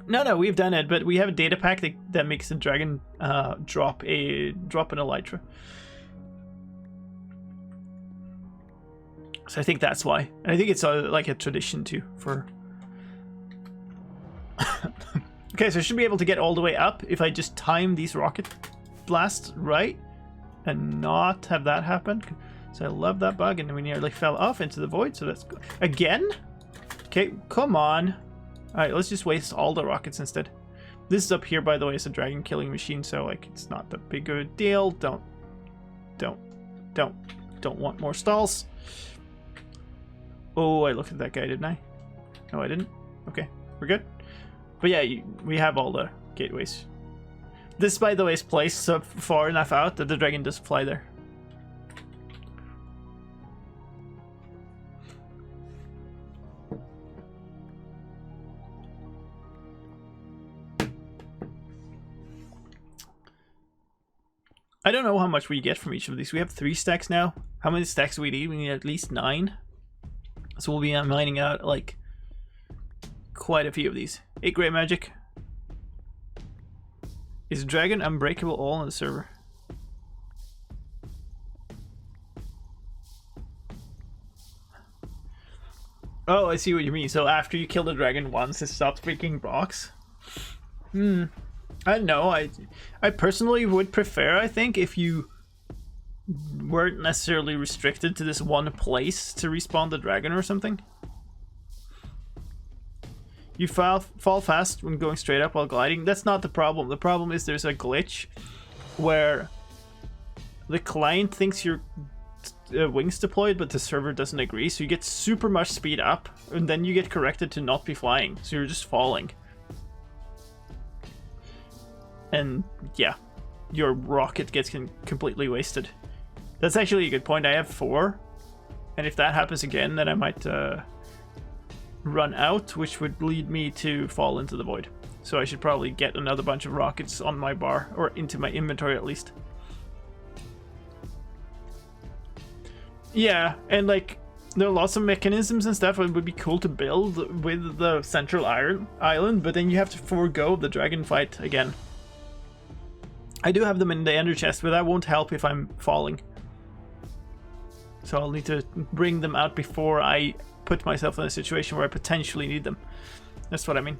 No, we've done it, but we have a data pack that makes a dragon drop an elytra. So I think that's why. And I think it's like a tradition too for... Okay, so I should be able to get all the way up if I just time these rocket blasts right and not have that happen. So I love that bug, and we nearly fell off into the void, so that's good. Again? Okay, come on. Alright, let's just waste all the rockets instead. This up here, by the way, is a dragon killing machine, so like it's not that big of a deal. Don't want more stalls. Oh, I looked at that guy, didn't I? No, I didn't. Okay, we're good. But yeah, we have all the gateways. This, by the way, is placed so far enough out that the dragon doesn't fly there. I don't know how much we get from each of these. We have 3 stacks now. How many stacks do we need? We need at least 9. So we'll be mining out like quite a few of these. 8 great magic. Is dragon unbreakable all on the server? Oh, I see what you mean. So after you kill the dragon once, it stops breaking blocks? I don't know. I personally would prefer, I think, if you weren't necessarily restricted to this one place to respawn the dragon or something. You fall fast when going straight up while gliding. That's not the problem. The problem is there's a glitch where the client thinks your wings deployed, but the server doesn't agree. So you get super much speed up, and then you get corrected to not be flying. So you're just falling. And yeah, your rocket gets completely wasted. That's actually a good point. I have 4, and if that happens again, then I might run out, which would lead me to fall into the void. So I should probably get another bunch of rockets on my bar, or into my inventory at least. Yeah, and like there are lots of mechanisms and stuff that would be cool to build with the central island, but then you have to forego the dragon fight again. I do have them in the ender chest, but that won't help if I'm falling. So I'll need to bring them out before I put myself in a situation where I potentially need them. That's what I mean.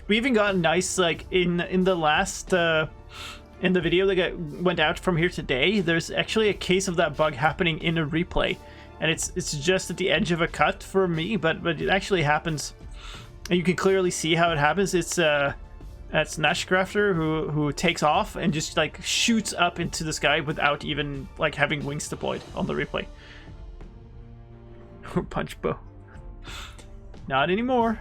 We even got nice, like, in the last, in the video that went out from here today, there's actually a case of that bug happening in a replay. And it's just at the edge of a cut for me, but it actually happens. And you can clearly see how it happens. It's, that's Nashcrafter who takes off and just like shoots up into the sky without even like having wings deployed on the replay. Or punch bow. Not anymore.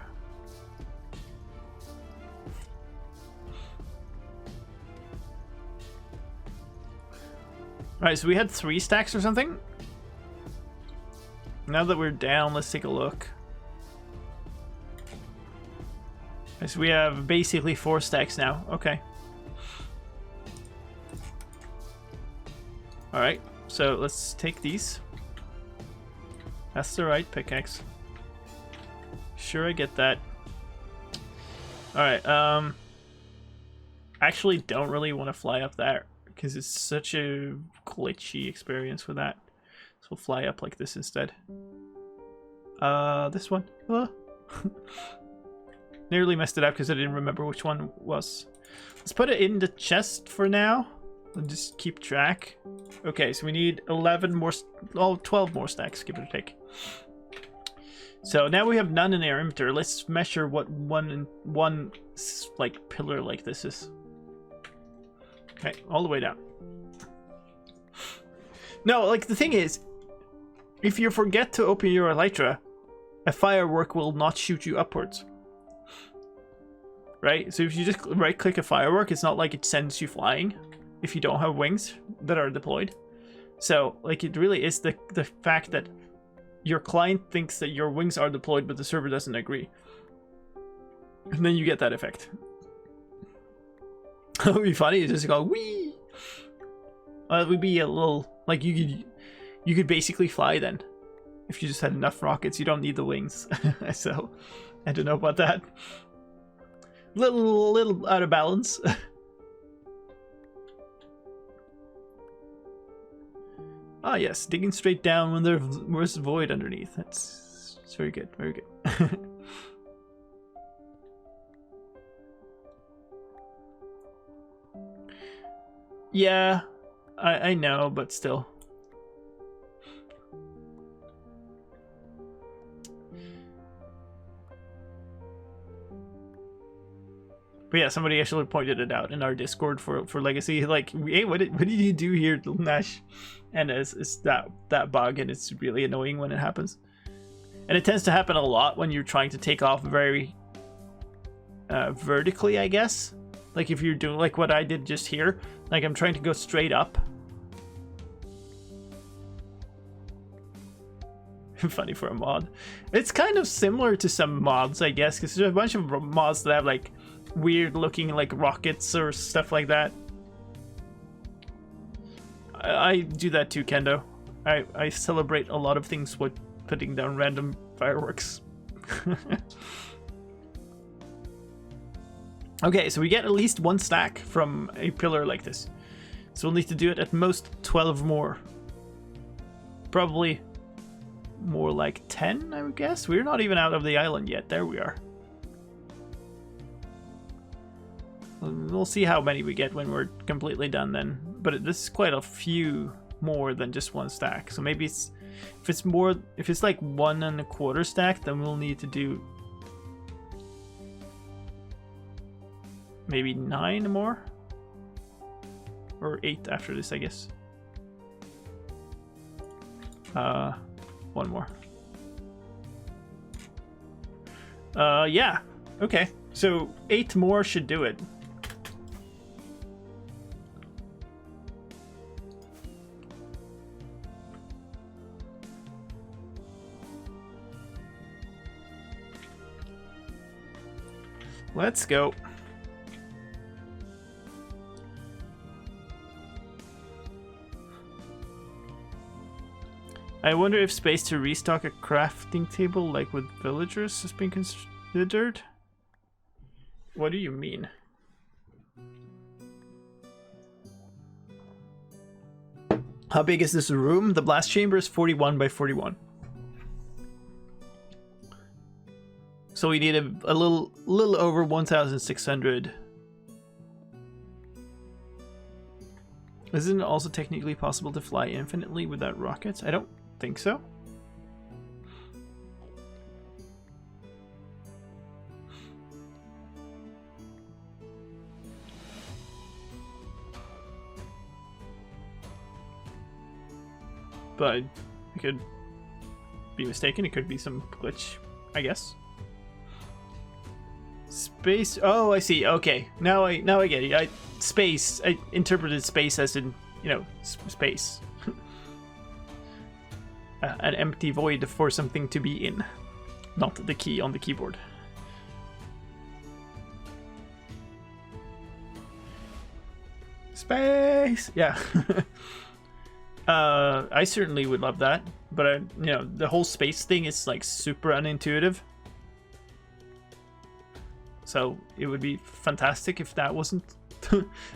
Alright, so we had 3 stacks or something. Now that we're down, let's take a look. So we have basically 4 stacks now. Okay. Alright, so let's take these. That's the right pickaxe. Sure, I get that. Alright, actually don't really want to fly up there because it's such a glitchy experience with that. So we'll fly up like this instead. This one. Nearly messed it up because I didn't remember which one was. Let's put it in the chest for now and just keep track. Okay, so we need 11 more, 12 more stacks, give it a take. So now we have none in our inventory. Let's measure what one like pillar like this is. Okay, all the way down. No, like the thing is, if you forget to open your elytra, a firework will not shoot you upwards. Right? So if you just right click a firework, it's not like it sends you flying if you don't have wings that are deployed. So like it really is the fact that your client thinks that your wings are deployed but the server doesn't agree. And then you get that effect. It would be funny, it's just go wee. It would be a little like you could basically fly then. If you just had enough rockets, you don't need the wings. So I don't know about that. Little out of balance. Ah yes, digging straight down when there's void underneath. It's very good, very good. Yeah, I know, but still. But yeah, somebody actually pointed it out in our Discord for Legacy. Like, hey, what did you do here, Nash? And it's that bug, and it's really annoying when it happens. And it tends to happen a lot when you're trying to take off very vertically, I guess. Like if you're doing like what I did just here. Like I'm trying to go straight up. Funny for a mod. It's kind of similar to some mods, I guess, because there's a bunch of mods that have like weird looking like rockets or stuff like that. I do that too, Kendo. I celebrate a lot of things with putting down random fireworks. Okay, so we get at least 1 stack from a pillar like this. So we'll need to do it at most 12 more. Probably more like 10, I would guess. We're not even out of the island yet. There we are. We'll see how many we get when we're completely done then. But this is quite a few more than just 1 stack. So maybe it's if it's like 1 1/4 stack, then we'll need to do maybe 9 more or 8 after this, I guess. 1 more. Yeah. Okay. So 8 more should do it. Let's go. I wonder if space to restock a crafting table like with villagers has been considered. What do you mean? How big is this room? The blast chamber is 41 by 41. So we need a little over 1,600. Isn't it also technically possible to fly infinitely without rockets? I don't think so. But I could be mistaken. It could be some glitch, I guess. Space. Oh, I see. Okay, now I get it. Space. I interpreted space as in, you know, space. An empty void for something to be in, not the key on the keyboard. Space. Yeah. I certainly would love that, but you know, the whole space thing is like super unintuitive. So it would be fantastic if that wasn't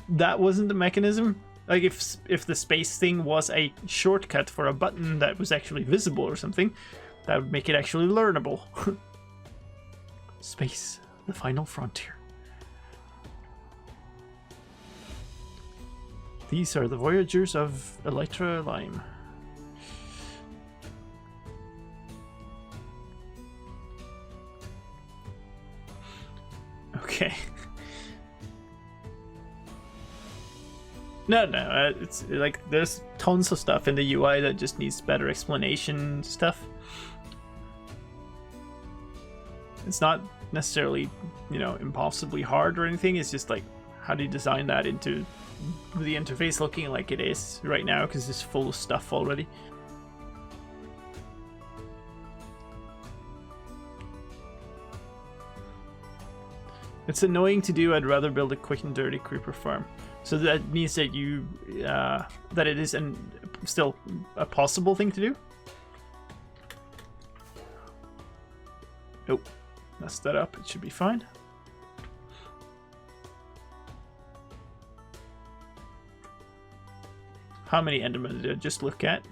that wasn't the mechanism. Like if the space thing was a shortcut for a button that was actually visible or something, that would make it actually learnable. Space, the final frontier. These are the voyagers of Elytra Lime. Okay. No, it's like there's tons of stuff in the UI that just needs better explanation stuff. It's not necessarily, you know, impossibly hard or anything. It's just like, how do you design that into the interface looking like it is right now, because it's full of stuff already. It's annoying to do. I'd rather build a quick and dirty creeper farm. So that means that you that it is still a possible thing to do. Oh, messed that up. It should be fine. How many Endermen did I just look at?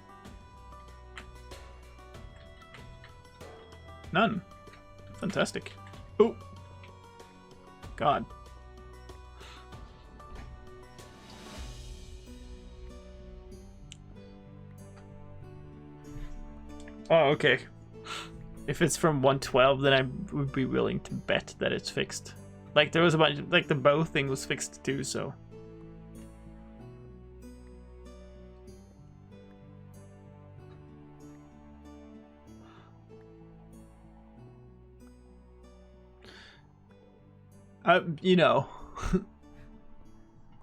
None. Fantastic. Oh. God. Oh, okay. If it's from 112, then I would be willing to bet that it's fixed. Like there was a bunch, like the bow thing was fixed too, so. You know.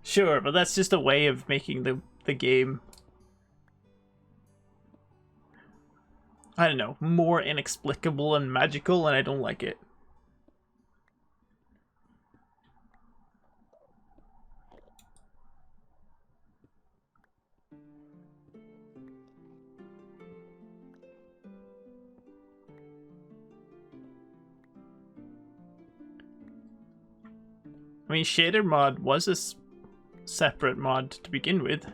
Sure, but that's just a way of making the game, I don't know, more inexplicable and magical, and I don't like it. I mean, shader mod was a separate mod to begin with.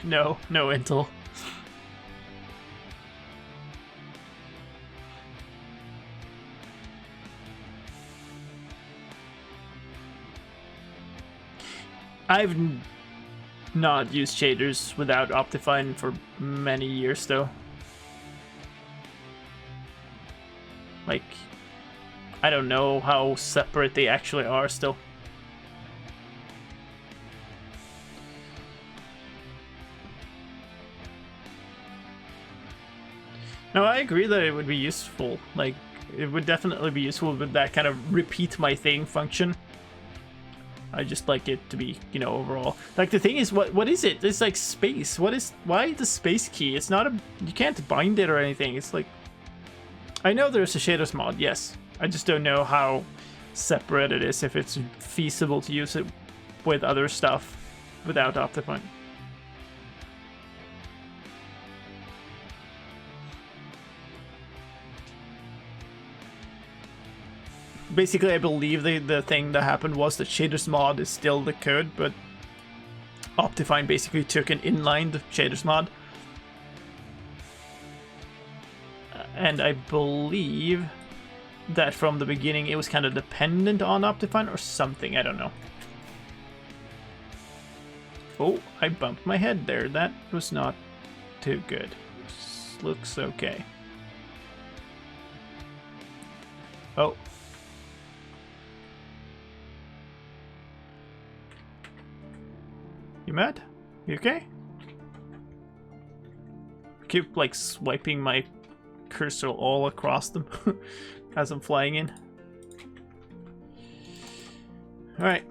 No Intel. I've not used shaders without Optifine for many years though. Like, I don't know how separate they actually are still. No, I agree that it would be useful. Like, it would definitely be useful with that kind of repeat my thing function. I just like it to be, you know, overall. Like, the thing is, what is it? It's like space. Why the space key? It's not a, you can't bind it or anything. It's like, I know there's a shaders mod, yes. I just don't know how separate it is, if it's feasible to use it with other stuff without Optifine. Basically, I believe the thing that happened was that shaders mod is still the code, but Optifine basically took an inlined shaders mod. And I believe that from the beginning it was kind of dependent on Optifine or something, I don't know. Oh, I bumped my head there. That was not too good. This looks okay. Oh. You mad? You okay? I keep like swiping my cursor all across them as I'm flying in. Alright.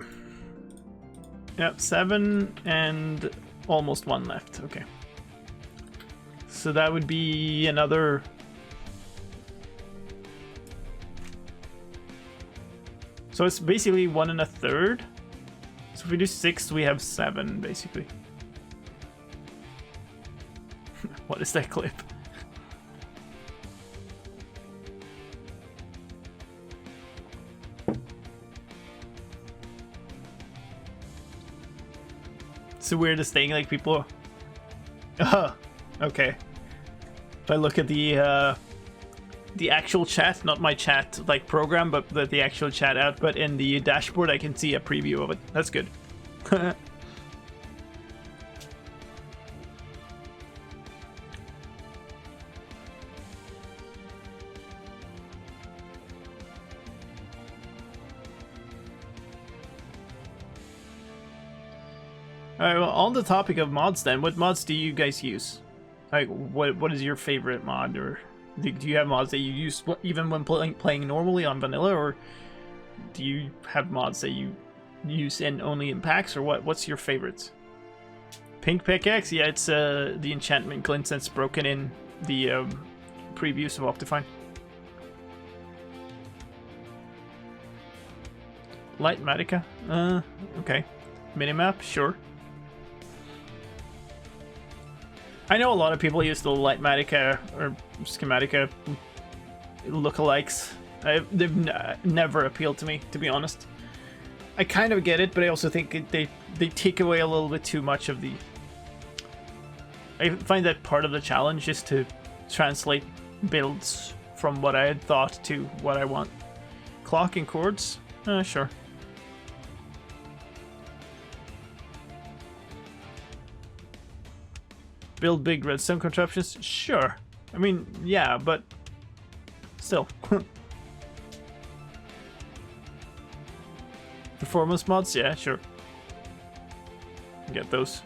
Yep, 7 and almost 1 left. Okay. So that would be another... So it's basically 1 1/3. So if we do 6, we have 7, basically. What is that clip? It's the weirdest thing, like people... okay. If I look at the actual chat, not my chat like program, but the actual chat output in the dashboard, I can see a preview of it. That's good. Alright, well, on the topic of mods then, what mods do you guys use? Like, what is your favorite mod, or do you have mods that you use even when playing normally on vanilla, or do you have mods that you use only in packs, or what's your favorites? Pink pickaxe? Yeah, it's the enchantment glints that's broken in the previews of Optifine. Light Matica? Okay. Minimap? Sure. I know a lot of people use the Light Matica or Schematica lookalikes. They've never appealed to me, to be honest. I kind of get it, but I also think they take away a little bit too much of the... I find that part of the challenge is to translate builds from what I had thought to what I want. Clock and chords? Sure. Build big redstone contraptions? Sure. I mean, yeah, but still. Performance mods? Yeah, sure. Get those.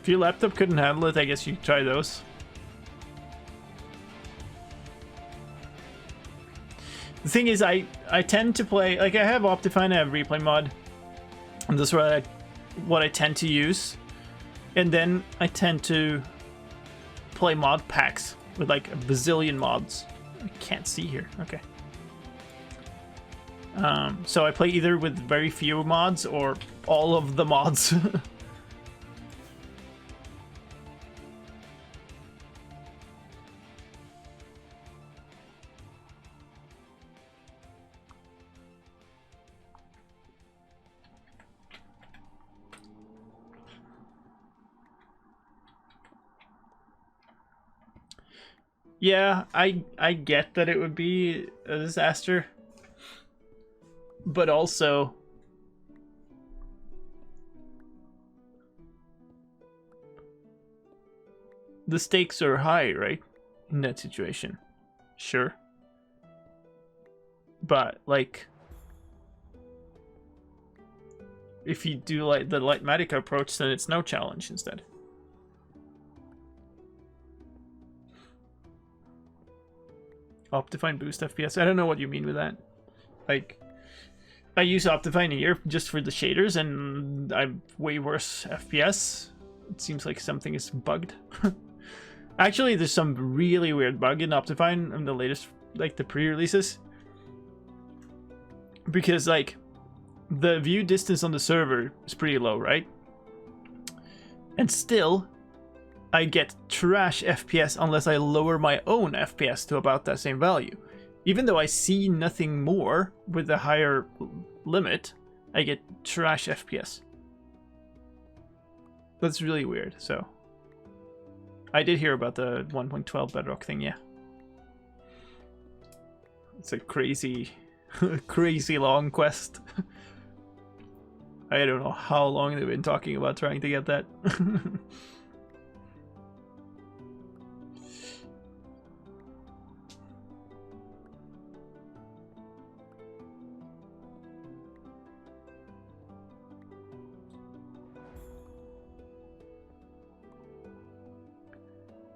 If your laptop couldn't handle it, I guess you could try those. The thing is, I tend to play, like, I have Optifine, I have Replay mod, and that's what I tend to use. And then I tend to play mod packs with like a bazillion mods. I can't see here. Okay. So I play either with very few mods or all of the mods. Yeah, I get that it would be a disaster, but also the stakes are high, right? In that situation. Sure. But like if you do like the Lightmatica approach, then it's no challenge instead. Optifine boost FPS. I don't know what you mean with that. Like, I use Optifine here just for the shaders, and I'm way worse FPS. It seems like something is bugged. Actually, there's some really weird bug in Optifine in the latest, like the pre-releases. Because, like, the view distance on the server is pretty low, right? And still, I get trash FPS unless I lower my own FPS to about that same value. Even though I see nothing more with a higher limit, I get trash FPS. That's really weird, so. I did hear about the 1.12 bedrock thing, yeah. It's a crazy, crazy long quest. I don't know how long they've been talking about trying to get that.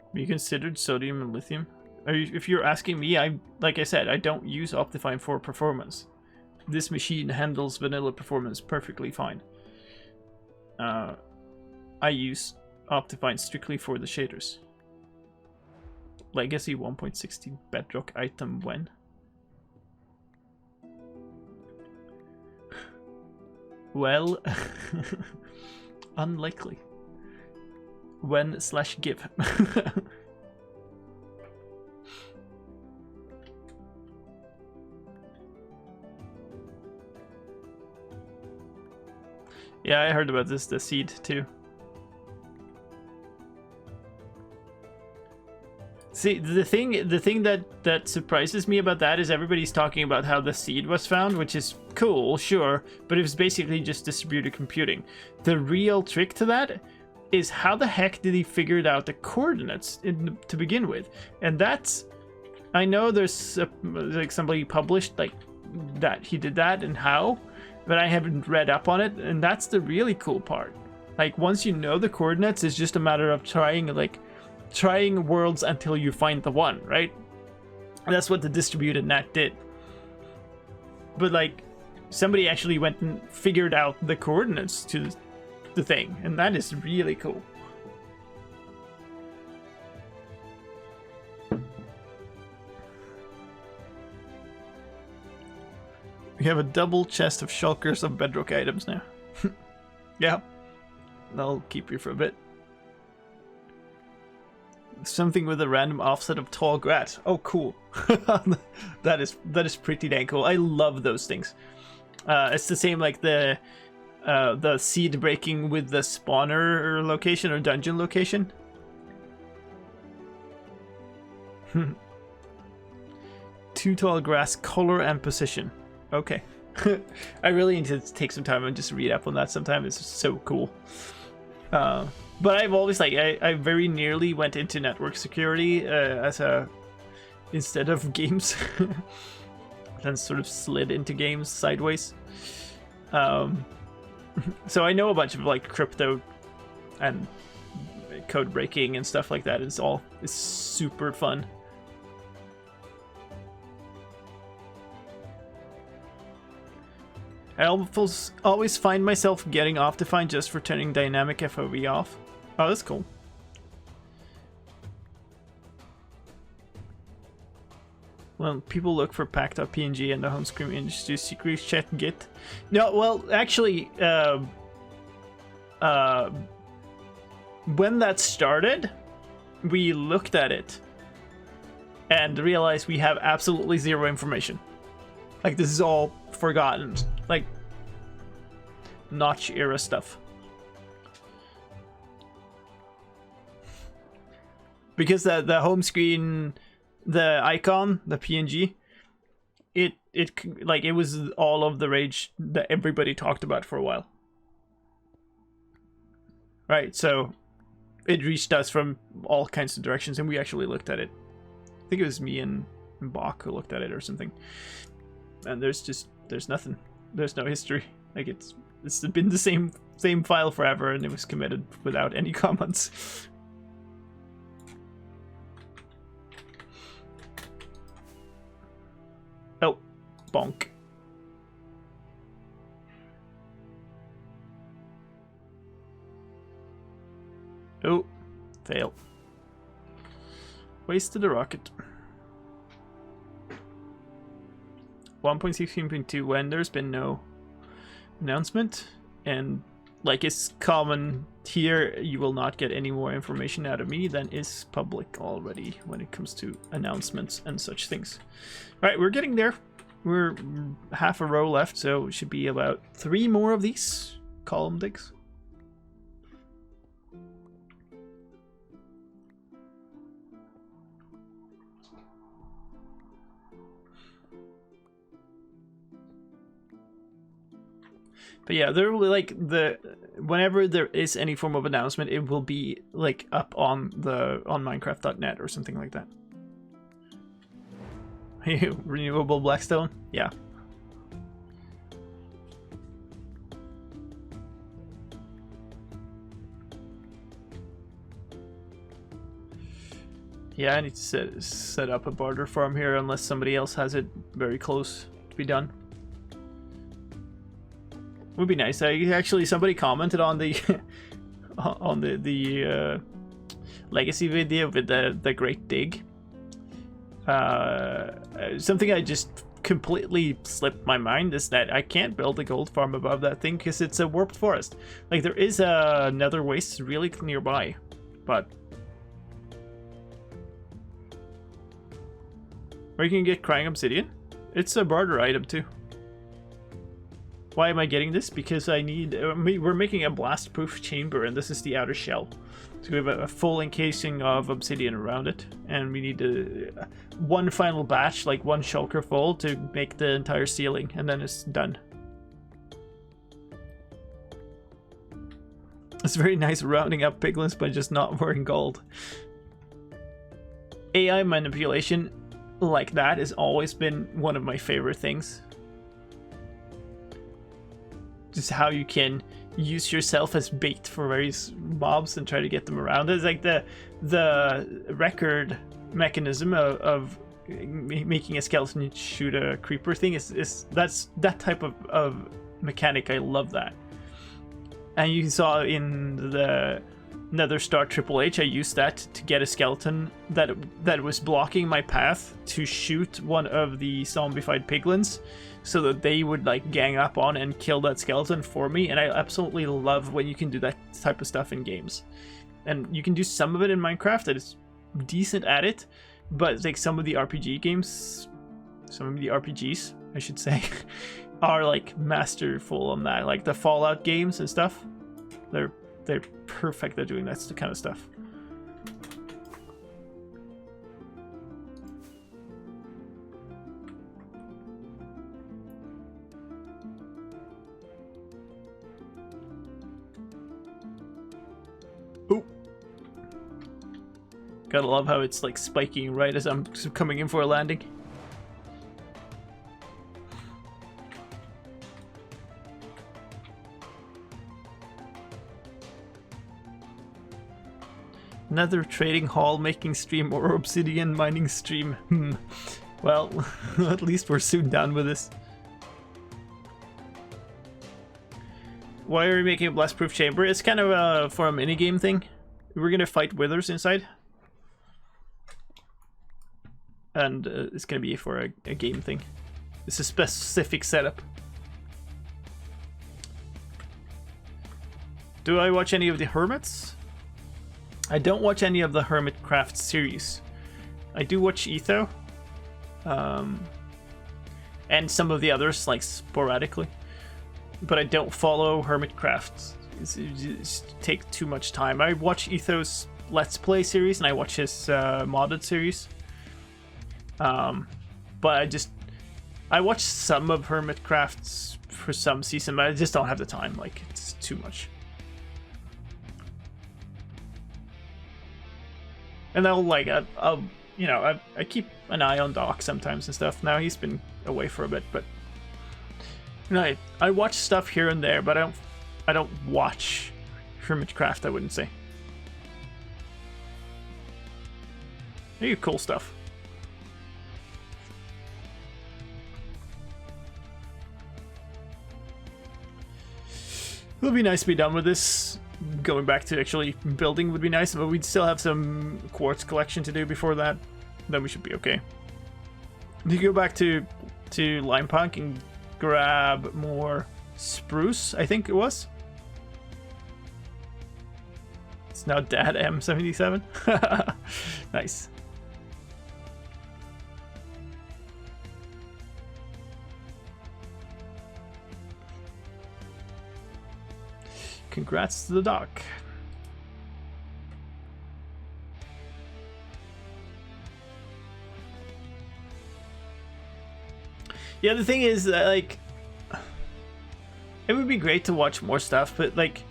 Have you considered sodium and lithium? If you're asking me, like I said, I don't use Optifine for performance. This machine handles vanilla performance perfectly fine. I use Optifine strictly for the shaders. Legacy 1.16 bedrock item when? Well, unlikely. When/give. Yeah, I heard about this, the seed too. See, the thing that surprises me about that is everybody's talking about how the seed was found, which is cool, sure, but it was basically just distributed computing. The real trick to that is how the heck did he figure out the coordinates to begin with? And that's, I know there's like somebody published like that he did that and how, but I haven't read up on it, and that's the really cool part. Like once you know the coordinates, it's just a matter of trying worlds until you find the one, right? And that's what the distributed net did. But like somebody actually went and figured out the coordinates to the thing, and that is really cool. We have a double chest of shulkers of bedrock items now. Yeah, that'll keep you for a bit. Something with a random offset of tall grass. Oh, cool. that is pretty dang cool. I love those things. It's the same like the seed breaking with the spawner location or dungeon location. Too tall grass, color and position. Okay. I really need to take some time and just read up on that sometime. It's so cool. But I've always like I very nearly went into network security instead of games, then sort of slid into games sideways. So I know a bunch of like crypto and code breaking and stuff like that. It's super fun. I always find myself getting off defined just for turning dynamic FOV off. Oh, that's cool. Well, people look for pack.png and the home screen industry secret chat git. No, well, actually, when that started, we looked at it and realized we have absolutely zero information. Like, this is all forgotten. Like, Notch era stuff. Because the home screen, the icon, the PNG, it was all of the rage that everybody talked about for a while. Right, so it reached us from all kinds of directions, and we actually looked at it. I think it was me and Bach who looked at it or something. And there's nothing. There's no history. Like, it's been the same file forever, and it was committed without any comments. Oh, bonk. Oh, fail. Wasted a rocket. 1.16.2 when there's been no announcement, and like it's common here, you will not get any more information out of me than is public already when it comes to announcements and such things. All right, we're getting there. We're half a row left, so it should be about 3 more of these column digs. But yeah, there will like whenever there is any form of announcement, it will be like up on Minecraft.net or something like that. Renewable Blackstone? Yeah. Yeah, I need to set up a barter farm here unless somebody else has it very close to be done. Would be nice. Actually, somebody commented on the on the Legacy video with the Great Dig. Something I just completely slipped my mind is that I can't build a gold farm above that thing because it's a warped forest. Like, there is a nether waste really nearby, but where you can get crying obsidian. It's a barter item too. Why am I getting this? Because I need... we're making a blast-proof chamber, and this is the outer shell. So we have a full encasing of obsidian around it, and we need one final batch, like 1 shulker full, to make the entire ceiling, and then it's done. It's very nice rounding up piglins by just not wearing gold. AI manipulation like that has always been one of my favorite things. Just how you can use yourself as bait for various mobs and try to get them around. It's like the record mechanism of making a skeleton shoot a creeper thing that's that type of mechanic. I love that. And you saw in the Nether Star Triple H, I used that to get a skeleton that was blocking my path to shoot one of the zombified piglins, so that they would like gang up on and kill that skeleton for me. And I absolutely love when you can do that type of stuff in games. And you can do some of it in Minecraft that is decent at it, but like some of the RPG games, some of the RPGs, I should say, are like masterful on that. Like the Fallout games and stuff, they're perfect at doing that kind of stuff. Gotta love how it's like spiking right as I'm coming in for a landing. Another trading hall making stream or obsidian mining stream. Well, at least we're soon done with this. Why are we making a blast-proof chamber? It's kind of for a minigame thing. We're gonna fight withers inside. And it's gonna be for a game thing. It's a specific setup. Do I watch any of the Hermits? I don't watch any of the Hermitcraft series. I do watch Etho. And some of the others, like, sporadically. But I don't follow Hermitcraft. It takes too much time. I watch Etho's Let's Play series, and I watch his modded series. But I watch some of Hermitcraft's for some season, but I just don't have the time. Like, it's too much. And I'll like, you know, I keep an eye on Doc sometimes and stuff. Now he's been away for a bit, but you know, I watch stuff here and there, but I don't watch Hermitcraft, I wouldn't say. They do cool stuff. It'll be nice to be done with this. Going back to actually building would be nice, but we'd still have some quartz collection to do before that. Then we should be okay. You go back to Lime Punk and grab more spruce, I think it was. It's now Dad M77. Nice. Congrats to the doc. Yeah, the thing is that, like, it would be great to watch more stuff, but like,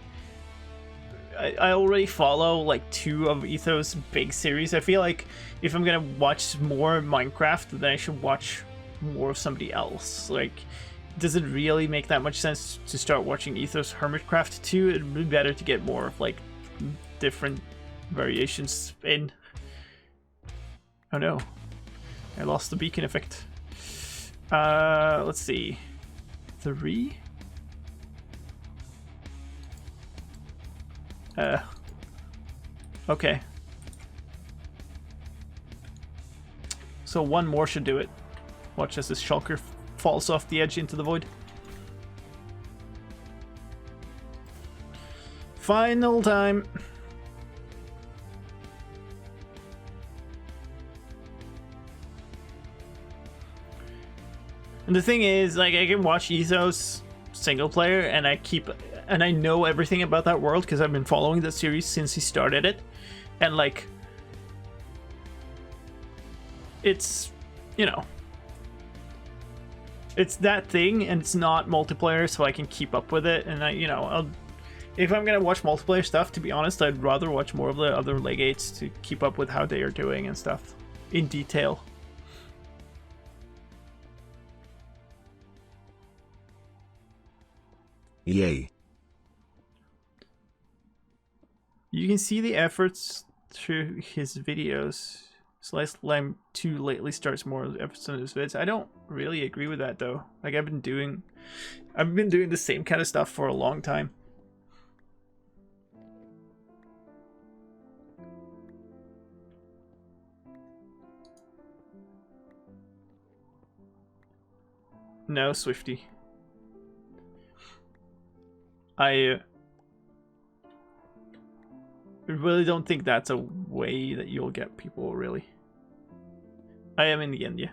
I already follow like 2 of Etho's big series. I feel like if I'm gonna watch more Minecraft, then I should watch more of somebody else. Like, does it really make that much sense to start watching Etho's Hermitcraft too? It'd be better to get more of like different variations in. Oh no, I lost the beacon effect. Let's see, 3. Okay. So 1 more should do it. Watch as this shulker falls off the edge into the void. Final time. And the thing is, like, I can watch Etho's single player and I know everything about that world because I've been following the series since he started it. And like, it's, you know, it's that thing, and it's not multiplayer, so I can keep up with it. And if I'm gonna watch multiplayer stuff, to be honest, I'd rather watch more of the other legates to keep up with how they are doing and stuff in detail. Yay. You can see the efforts through his videos. slicedlime 2 lately starts more episodes of his vids. I don't really agree with that though. Like, I've been doing the same kind of stuff for a long time. No, Swifty. I really don't think that's a way that you'll get people, really. I am in the India.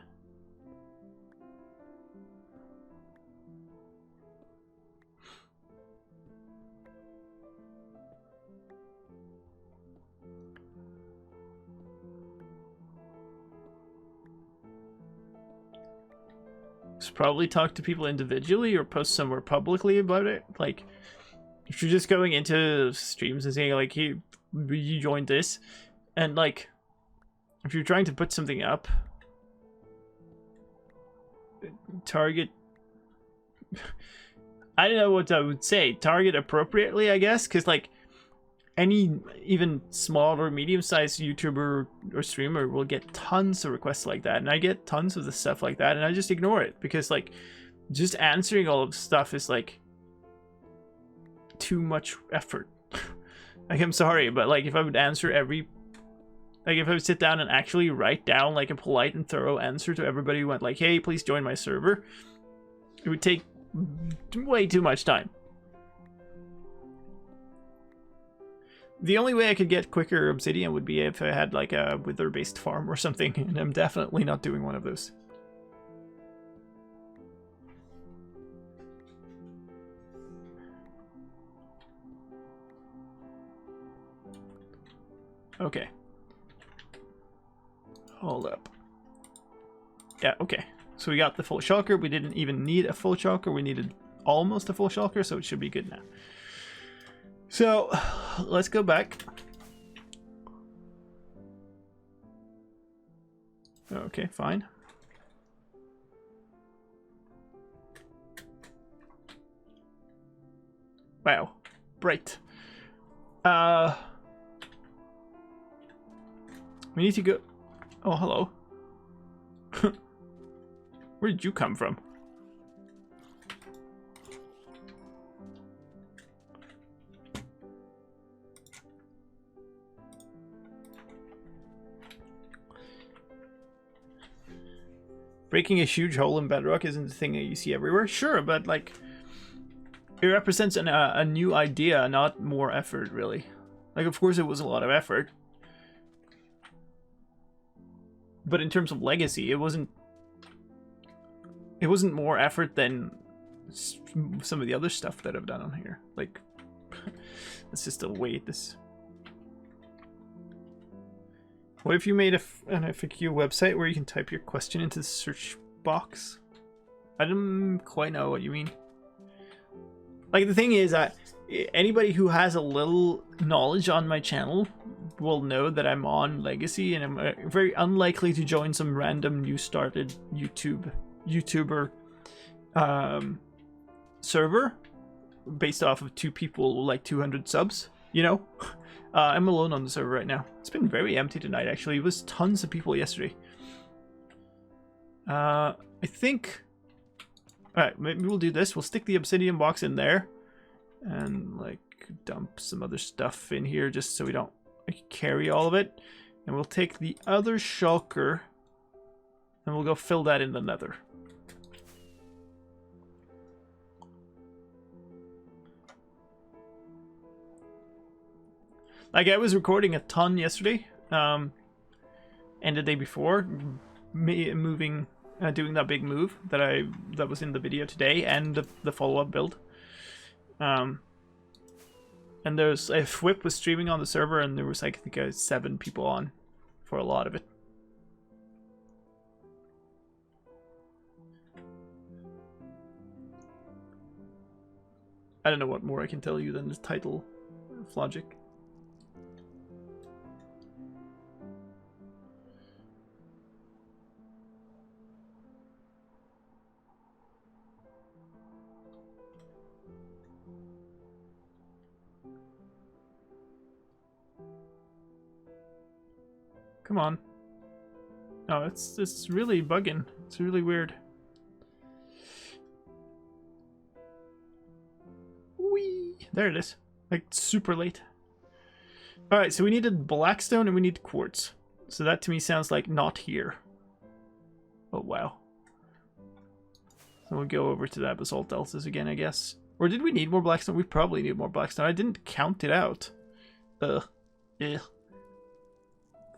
Just probably talk to people individually or post somewhere publicly about it. Like, if you're just going into streams and saying like, hey, you joined this, and like, if you're trying to put something up, target. I don't know what I would say. Target appropriately, I guess, because like any even small or medium-sized YouTuber or streamer will get tons of requests like that, and I get tons of the stuff like that, and I just ignore it because like just answering all of the stuff is like too much effort. Like, I'm sorry, but like if I would answer every, like if I would sit down and actually write down like a polite and thorough answer to everybody who went like, hey, please join my server, it would take way too much time. The only way I could get quicker obsidian would be if I had like a wither-based farm or something, and I'm definitely not doing one of those. Okay. Hold up. Yeah, okay. So we got the full shulker. We didn't even need a full shulker. We needed almost a full shulker, so it should be good now. So, let's go back. Okay, fine. Wow. Bright. We need to go... Oh, hello. Where did you come from? Breaking a huge hole in bedrock isn't the thing that you see everywhere. Sure, but like... It represents a new idea, not more effort, really. Like, of course it was a lot of effort. But in terms of legacy, it wasn't more effort than some of the other stuff that I've done on here. Like, let's just await this. What if you made an FAQ website where you can type your question into the search box? I don't quite know what you mean. Like, the thing is that anybody who has a little knowledge on my channel will know that I'm on Legacy, and I'm very unlikely to join some random new started YouTuber server based off of 2 people like 200 subs, you know? I'm alone on the server right now. It's been very empty tonight, actually. It was tons of people yesterday. I think... Alright, maybe we'll do this. We'll stick the obsidian box in there and like dump some other stuff in here just so we don't carry all of it. And we'll take the other shulker and we'll go fill that in the nether. Like, I was recording a ton yesterday, and the day before, doing that big move that was in the video today, and the follow-up build. And there's a Whip was streaming on the server, and there was like, I think 7 people on for a lot of it. I don't know what more I can tell you than the title of Logic. Come on. No, it's really bugging. It's really weird. Whee! There it is. Like, super late. Alright, so we needed blackstone and we need quartz. So that to me sounds like not here. Oh, wow. So we'll go over to that basalt deltas again, I guess. Or did we need more blackstone? We probably need more blackstone. I didn't count it out. Ugh.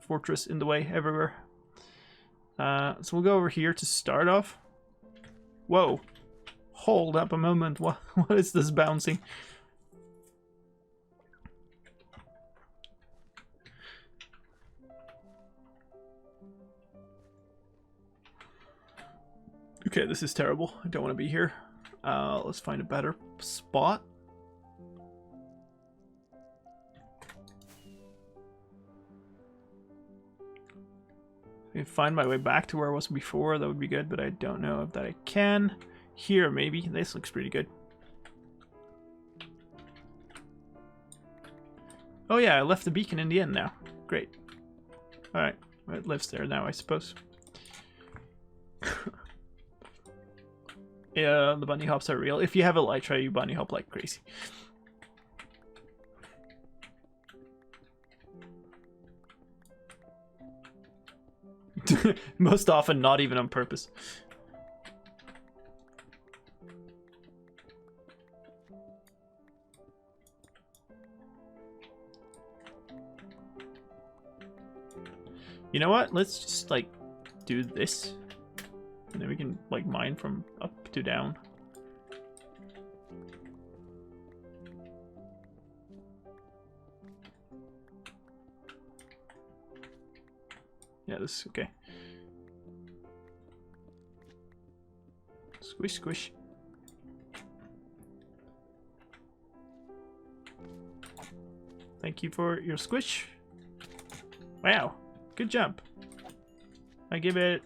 Fortress in the way everywhere. So we'll go over here to start off. Whoa. Hold up a moment. What is this bouncing? Okay, this is terrible. I don't want to be here. Let's find a better spot. If I find my way back to where I was before, that would be good, but I don't know if that I can. Here, maybe. This looks pretty good. Oh yeah, I left the beacon in the end now. Great. Alright, it lives there now, I suppose. Yeah, the bunny hops are real. If you have a elytra, you bunny hop like crazy. Most often, not even on purpose. You know what? Let's just, like, do this. And then we can, like, mine from up to down. Yeah, this is okay. Squish, squish. Thank you for your squish. Wow, good jump. I give it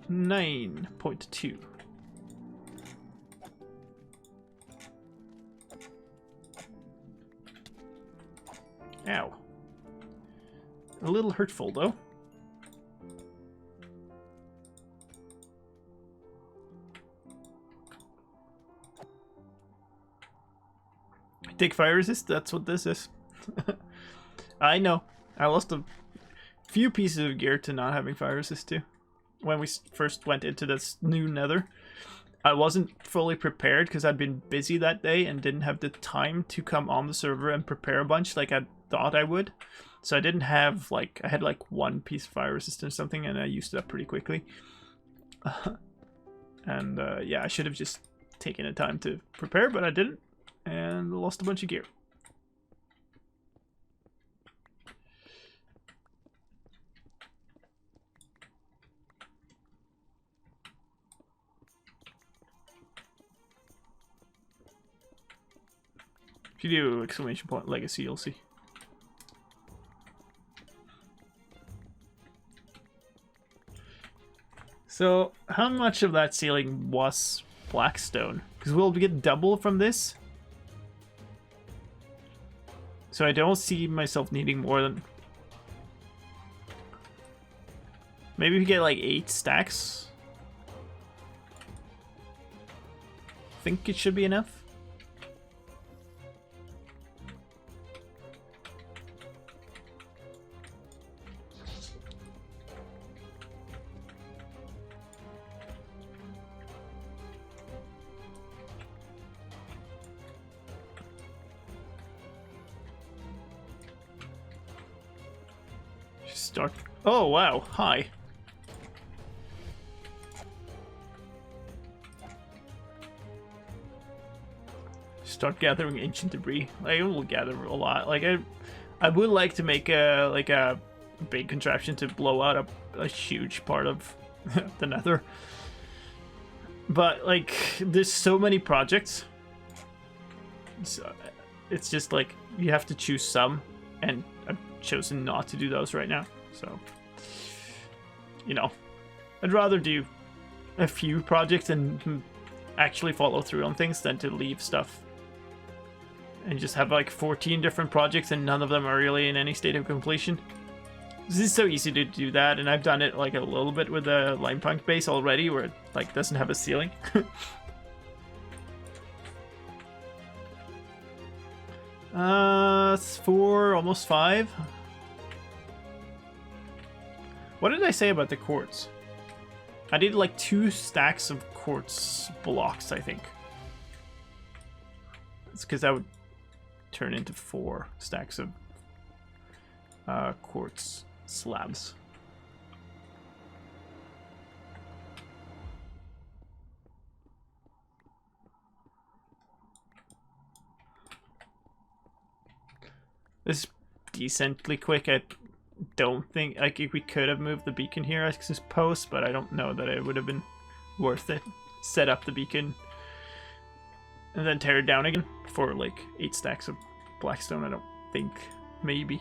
9.2. Ow. A little hurtful, though. Take fire resist, that's what this is. I know. I lost a few pieces of gear to not having fire resist too. When we first went into this new nether, I wasn't fully prepared because I'd been busy that day and didn't have the time to come on the server and prepare a bunch like I thought I would. So I didn't have, like, I had like one piece of fire resistance or something, and I used it up pretty quickly. And yeah, I should have just taken the time to prepare, but I didn't, and lost a bunch of gear. If you do exclamation point legacy, you'll see. So, how much of that ceiling was blackstone? Because we'll get double from this. So I don't see myself needing more than... Maybe we get like 8 stacks. Think it should be enough. Start. Oh wow! Hi. Start gathering ancient debris. I will gather a lot. Like I would like to make a big contraption to blow out a huge part of the Nether. But like, there's so many projects. So it's just like you have to choose some, and I've chosen not to do those right now. So, you know, I'd rather do a few projects and actually follow through on things than to leave stuff and just have like 14 different projects and none of them are really in any state of completion. This is so easy to do that, and I've done it like a little bit with the lime punk base already, where it like doesn't have a ceiling. It's 4, almost 5. What did I say about the quartz? I did like 2 stacks of quartz blocks, I think. It's because that would turn into 4 stacks of quartz slabs. This is decently quick. I don't think, like, we could have moved the beacon here, I suppose, but I don't know that it would have been worth it. Set up the beacon and then tear it down again for like 8 stacks of blackstone. I don't think. Maybe.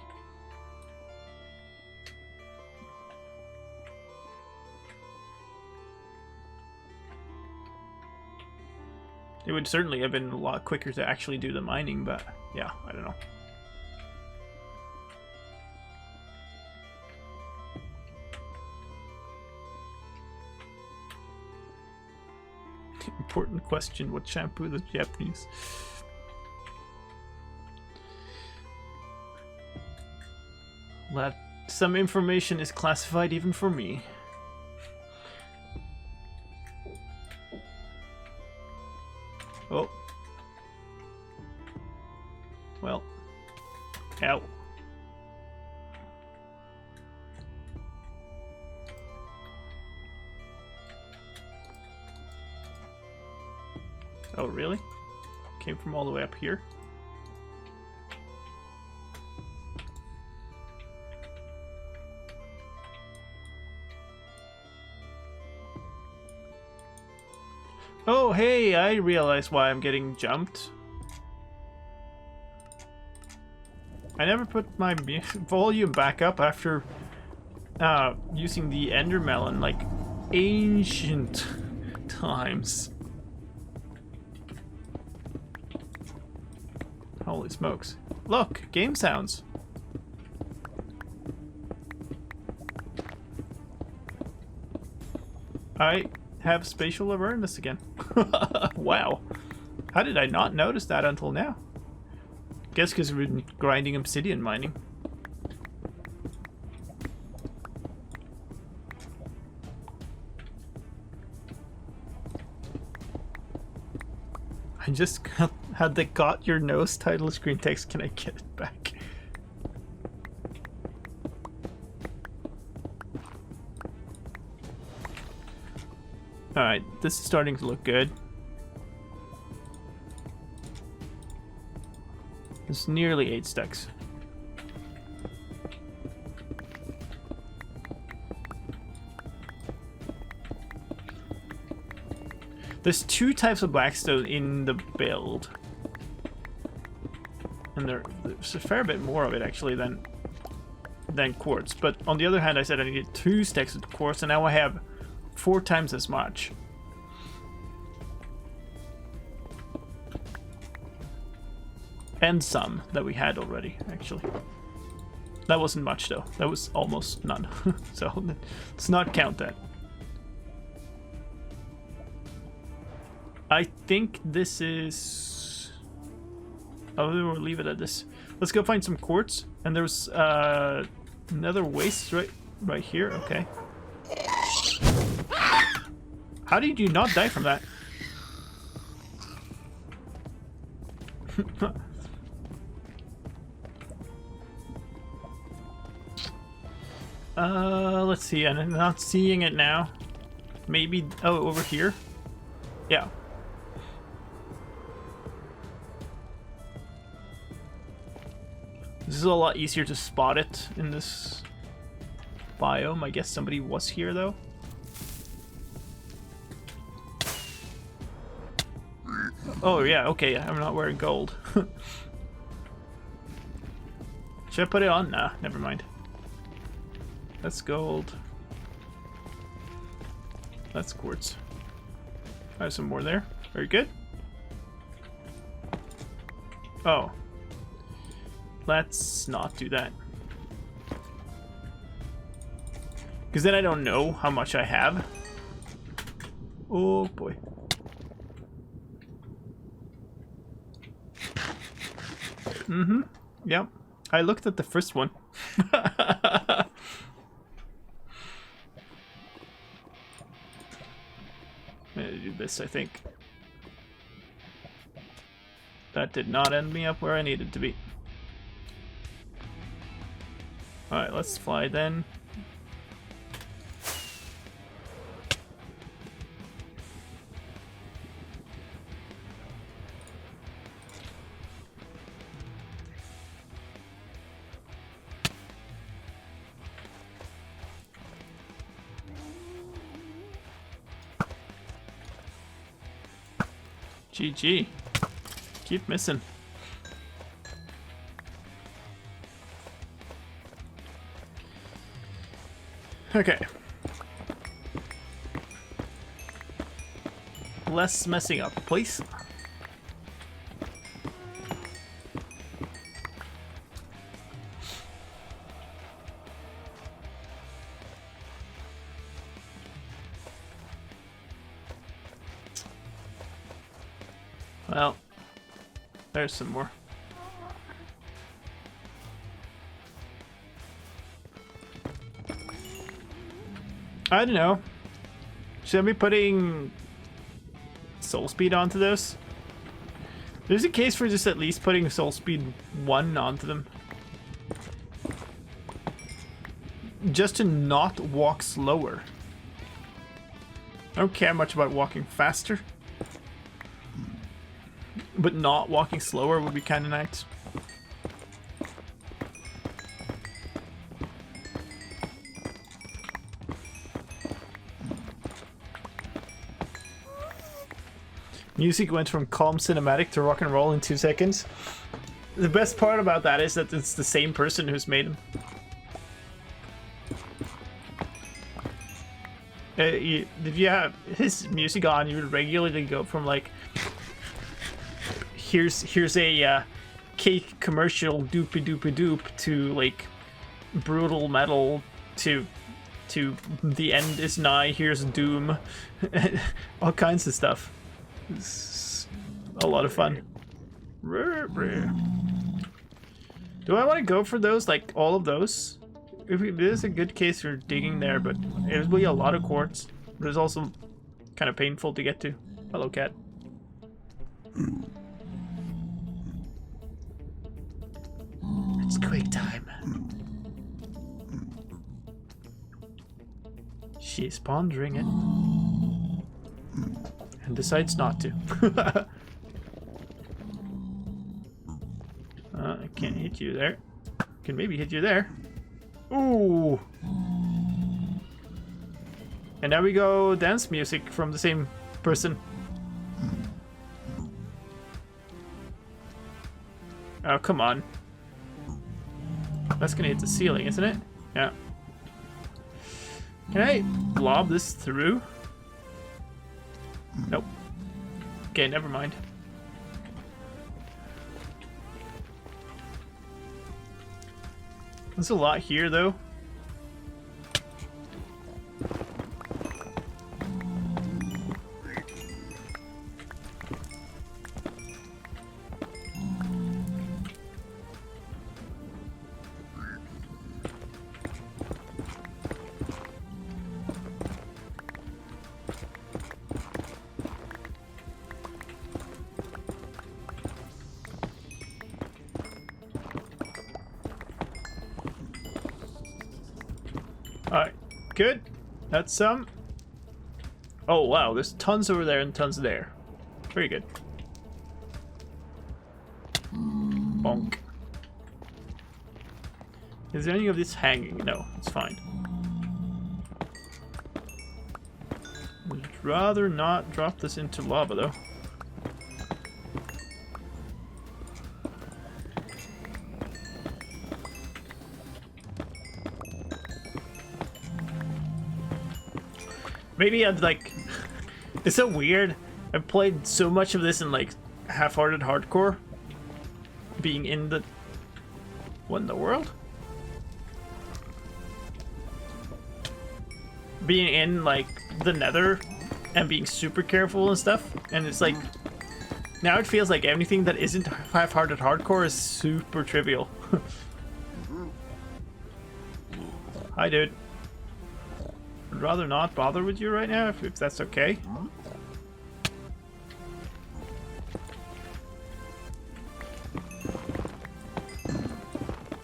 It would certainly have been a lot quicker to actually do the mining, but yeah, I don't know. Important question, what shampoo the Japanese? That some information is classified even for me. Oh. Well. Ow. Oh, really? Came from all the way up here? Oh, hey, I realize why I'm getting jumped. I never put my volume back up after using the Ender Melon, like ancient times. Holy smokes. Look, game sounds. I have spatial awareness again. Wow. How did I not notice that until now? Guess because we've been grinding obsidian mining. I just had the got your nose title screen text. Can I get it back? Alright, this is starting to look good. It's nearly 8 stacks. There's 2 types of blackstone in the build. And there's a fair bit more of it actually than quartz. But on the other hand, I said I needed 2 stacks of quartz, and now I have 4 times as much. And some that we had already, actually. That wasn't much though. That was almost none. So let's not count that. I think this is... Oh, we'll leave it at this. Let's go find some quartz. And there's another waste right here. Okay. How did you not die from that? Let's see. I'm not seeing it now. Maybe... Oh, over here? Yeah. This is a lot easier to spot it in this biome. I guess somebody was here, though. Oh, yeah, okay. I'm not wearing gold. Should I put it on? Nah, never mind. That's gold. That's quartz. I have some more there. Very good. Oh. Let's not do that. Because then I don't know how much I have. Oh boy. Mm-hmm. Yep. I looked at the first one. I'm gonna do this, I think. That did not end me up where I needed to be. Alright, let's fly then. GG. Keep missing. Okay. Less messing up, please. Well, there's some more. I don't know. Should I be putting soul speed onto those? There's a case for just at least putting soul speed 1 onto them. Just to not walk slower. I don't care much about walking faster. But not walking slower would be kind of nice. Music went from calm cinematic to rock and roll in 2 seconds. The best part about that is that it's the same person who's made them. If you have his music on, you would regularly go from like, here's a cake commercial doopy doopy doop to like brutal metal to the end is nigh, here's doom, all kinds of stuff. It's a lot of fun. Do I want to go for those, like all of those? It is a good case for digging there, but it would be a lot of quartz. But it's also kind of painful to get to. Hello, cat. It's quick time. She's pondering it. And decides not to. I can't hit you there. Can maybe hit you there. Ooh. And now we go dance music from the same person. Oh, come on. That's gonna hit the ceiling, isn't it? Yeah. Can I lob this through? Nope. Okay, never mind. There's a lot here, though. Alright, good. That's some. Oh wow, there's tons over there and tons there. Very good. Bonk. Is there any of this hanging? No, it's fine. I'd rather not drop this into lava though. Maybe I'd like... It's so weird. I've played so much of this in like half-hearted hardcore. Being in the... What in the world? Being in like the nether and being super careful and stuff. And it's like... Now it feels like anything that isn't half-hearted hardcore is super trivial. Hi dude. I'd rather not bother with you right now, if that's okay.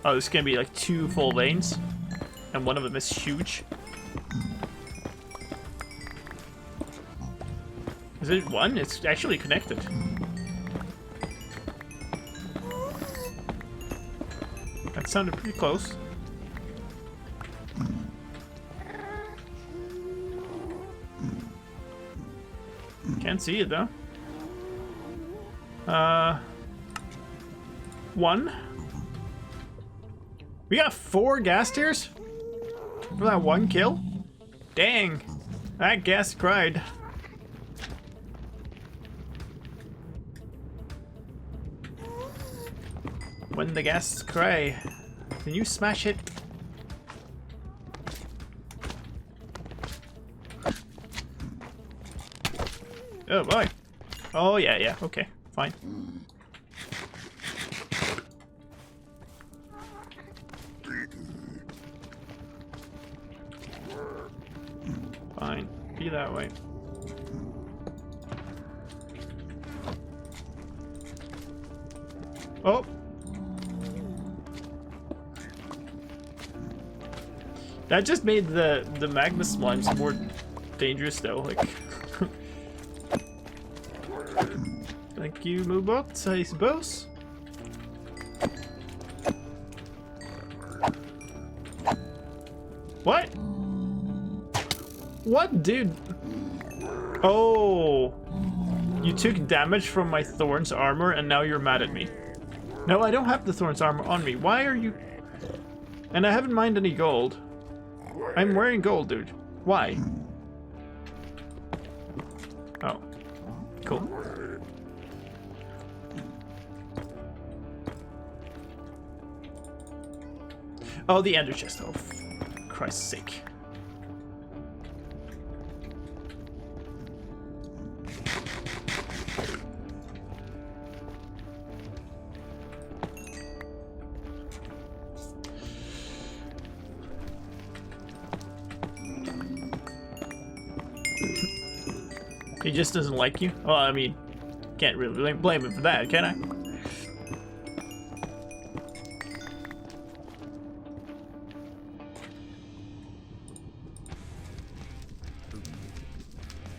Oh, this is gonna be like 2 full veins, and one of them is huge. Is it one? It's actually connected. That sounded pretty close. Can't see it though. 1. We got 4 gas tiers for that 1 kill. Dang, that gas cried. When the gas cry, can you smash it? Oh boy. Oh yeah, okay. fine. Fine, be that way. Oh! That just made the magma slimes more dangerous though, like... Thank you, Moobot, I suppose. What? What, dude? Oh. You took damage from my Thorns armor and now you're mad at me. No, I don't have the Thorns armor on me. Why are you... And I haven't mined any gold. I'm wearing gold, dude. Why? Oh. Cool. Oh, the ender chest. Oh, for Christ's sake. He just doesn't like you? Well, I mean, can't really blame him for that, can I?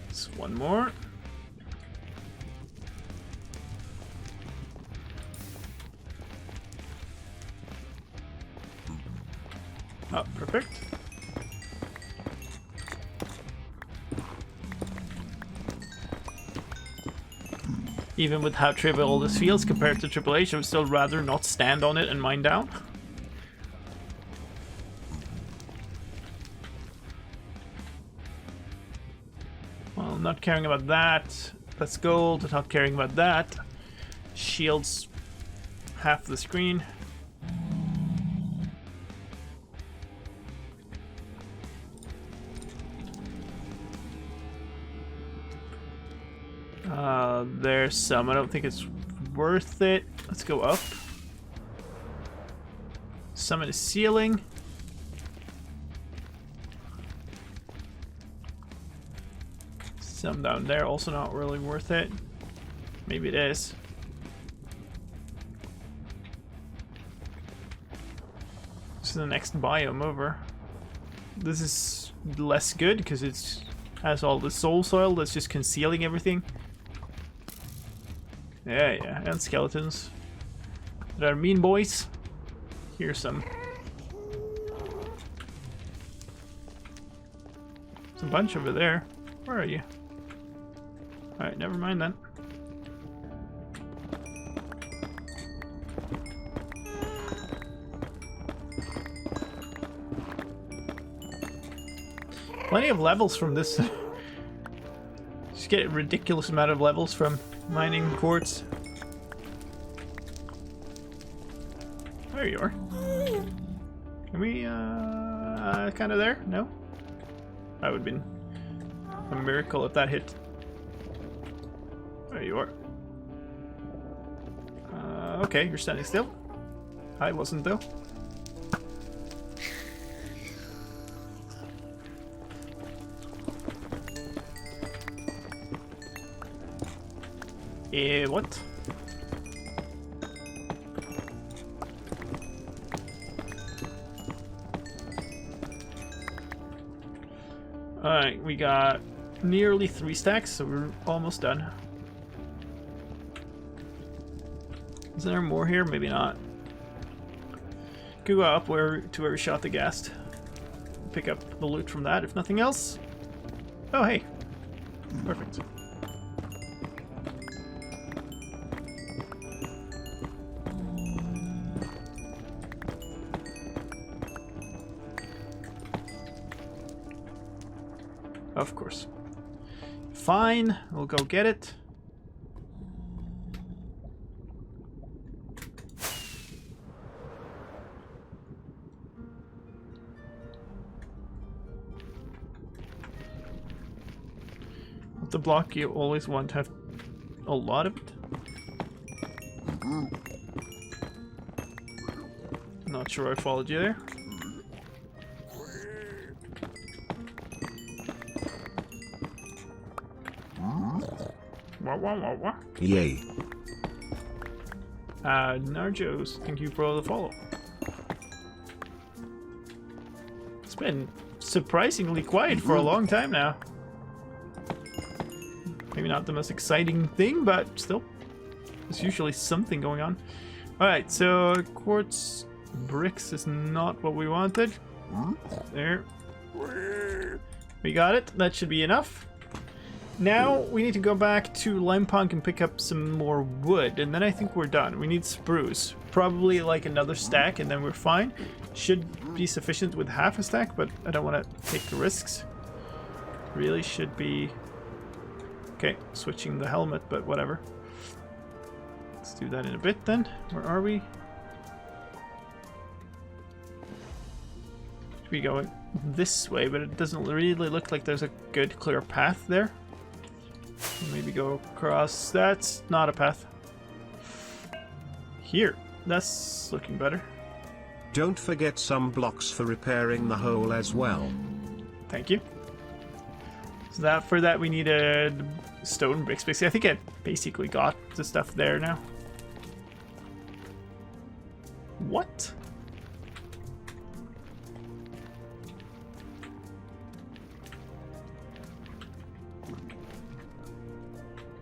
Just one more. Oh, perfect. Even with how trivial this feels compared to Triple H, I would still rather not stand on it and mine down. Well, not caring about that. That's gold, not caring about that. Shields half the screen. There's some. I don't think it's worth it. Let's go up. Some in the ceiling. Some down there, also not really worth it. Maybe it is. This is the next biome over. This is less good because it has all the soul soil that's just concealing everything. Yeah, and skeletons. That are mean boys. Here's some. There's a bunch over there. Where are you? Alright, never mind then. Plenty of levels from this. Just get a ridiculous amount of levels from mining quartz. There you are. Can we, kind of there? No? That would have been a miracle if that hit. There you are. Okay, you're standing still. I wasn't though. What? Alright, we got nearly 3 stacks, so we're almost done. Is there more here? Maybe not. Go up to where we shot the ghast. Pick up the loot from that, if nothing else. Oh, hey. Perfect. Of course. Fine, we'll go get it. With the block, you always want to have a lot of it. Not sure I followed you there. Wah. Yay. Narjos, thank you for the follow. It's been surprisingly quiet for a long time now. Maybe not the most exciting thing, but still, there's usually something going on. Alright, so quartz bricks is not what we wanted. There. We got it. That should be enough. Now we need to go back to Limepunk and pick up some more wood, and then I think we're done. We need spruce. Probably like another stack, and then we're fine. Should be sufficient with half a stack, but I don't want to take the risks. Really should be... Okay, switching the helmet, but whatever. Let's do that in a bit then. Where are we? Should be going this way, but it doesn't really look like there's a good clear path there. Maybe go across. That's not a path. Here. That's looking better. Don't forget some blocks for repairing the hole as well. Thank you. So that for that we needed stone bricks. Basically, I think I basically got the stuff there now. What?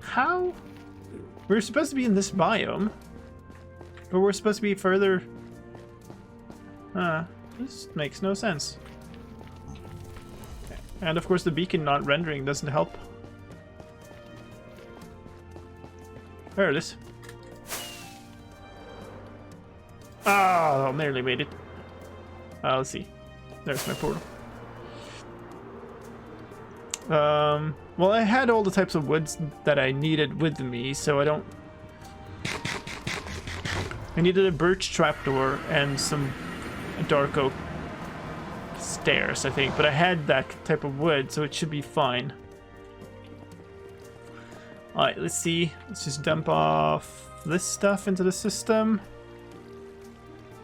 How? We're supposed to be in this biome, but we're supposed to be further. This makes no sense. And of course the beacon not rendering doesn't help. There it is. Ah, I nearly made it. Let's see. There's my portal. Well, I had all the types of woods that I needed with me, so I don't... I needed a birch trapdoor and some dark oak stairs, I think, but I had that type of wood, so it should be fine. Alright, let's see. Let's just dump off this stuff into the system.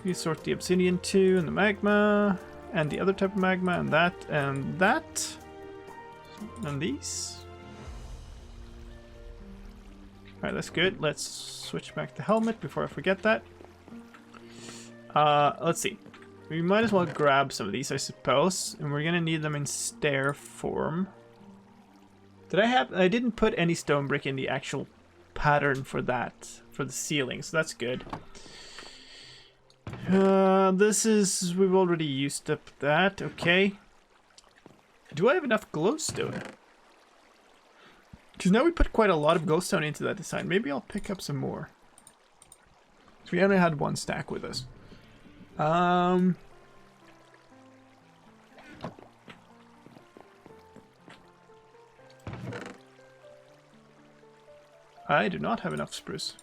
You sort the obsidian too, and the magma, and the other type of magma, and that, and that. And these. Alright, that's good. Let's switch back the helmet before I forget that. Let's see. We might as well grab some of these, I suppose. And we're gonna need them in stair form. I didn't put any stone brick in the actual pattern for that, for the ceiling, so that's good. We've already used up that, okay. Do I have enough glowstone? Because now we put quite a lot of glowstone into that design. Maybe I'll pick up some more. So we only had one stack with us. I do not have enough spruce.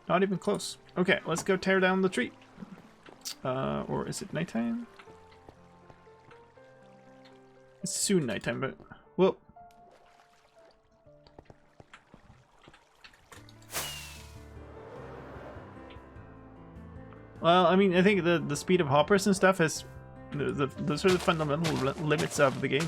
Not even close. Okay, let's go tear down the tree. Or is it nighttime? It's soon nighttime, but... Whoa. Well, I mean, I think the speed of hoppers and stuff is... Those are the fundamental limits of the game.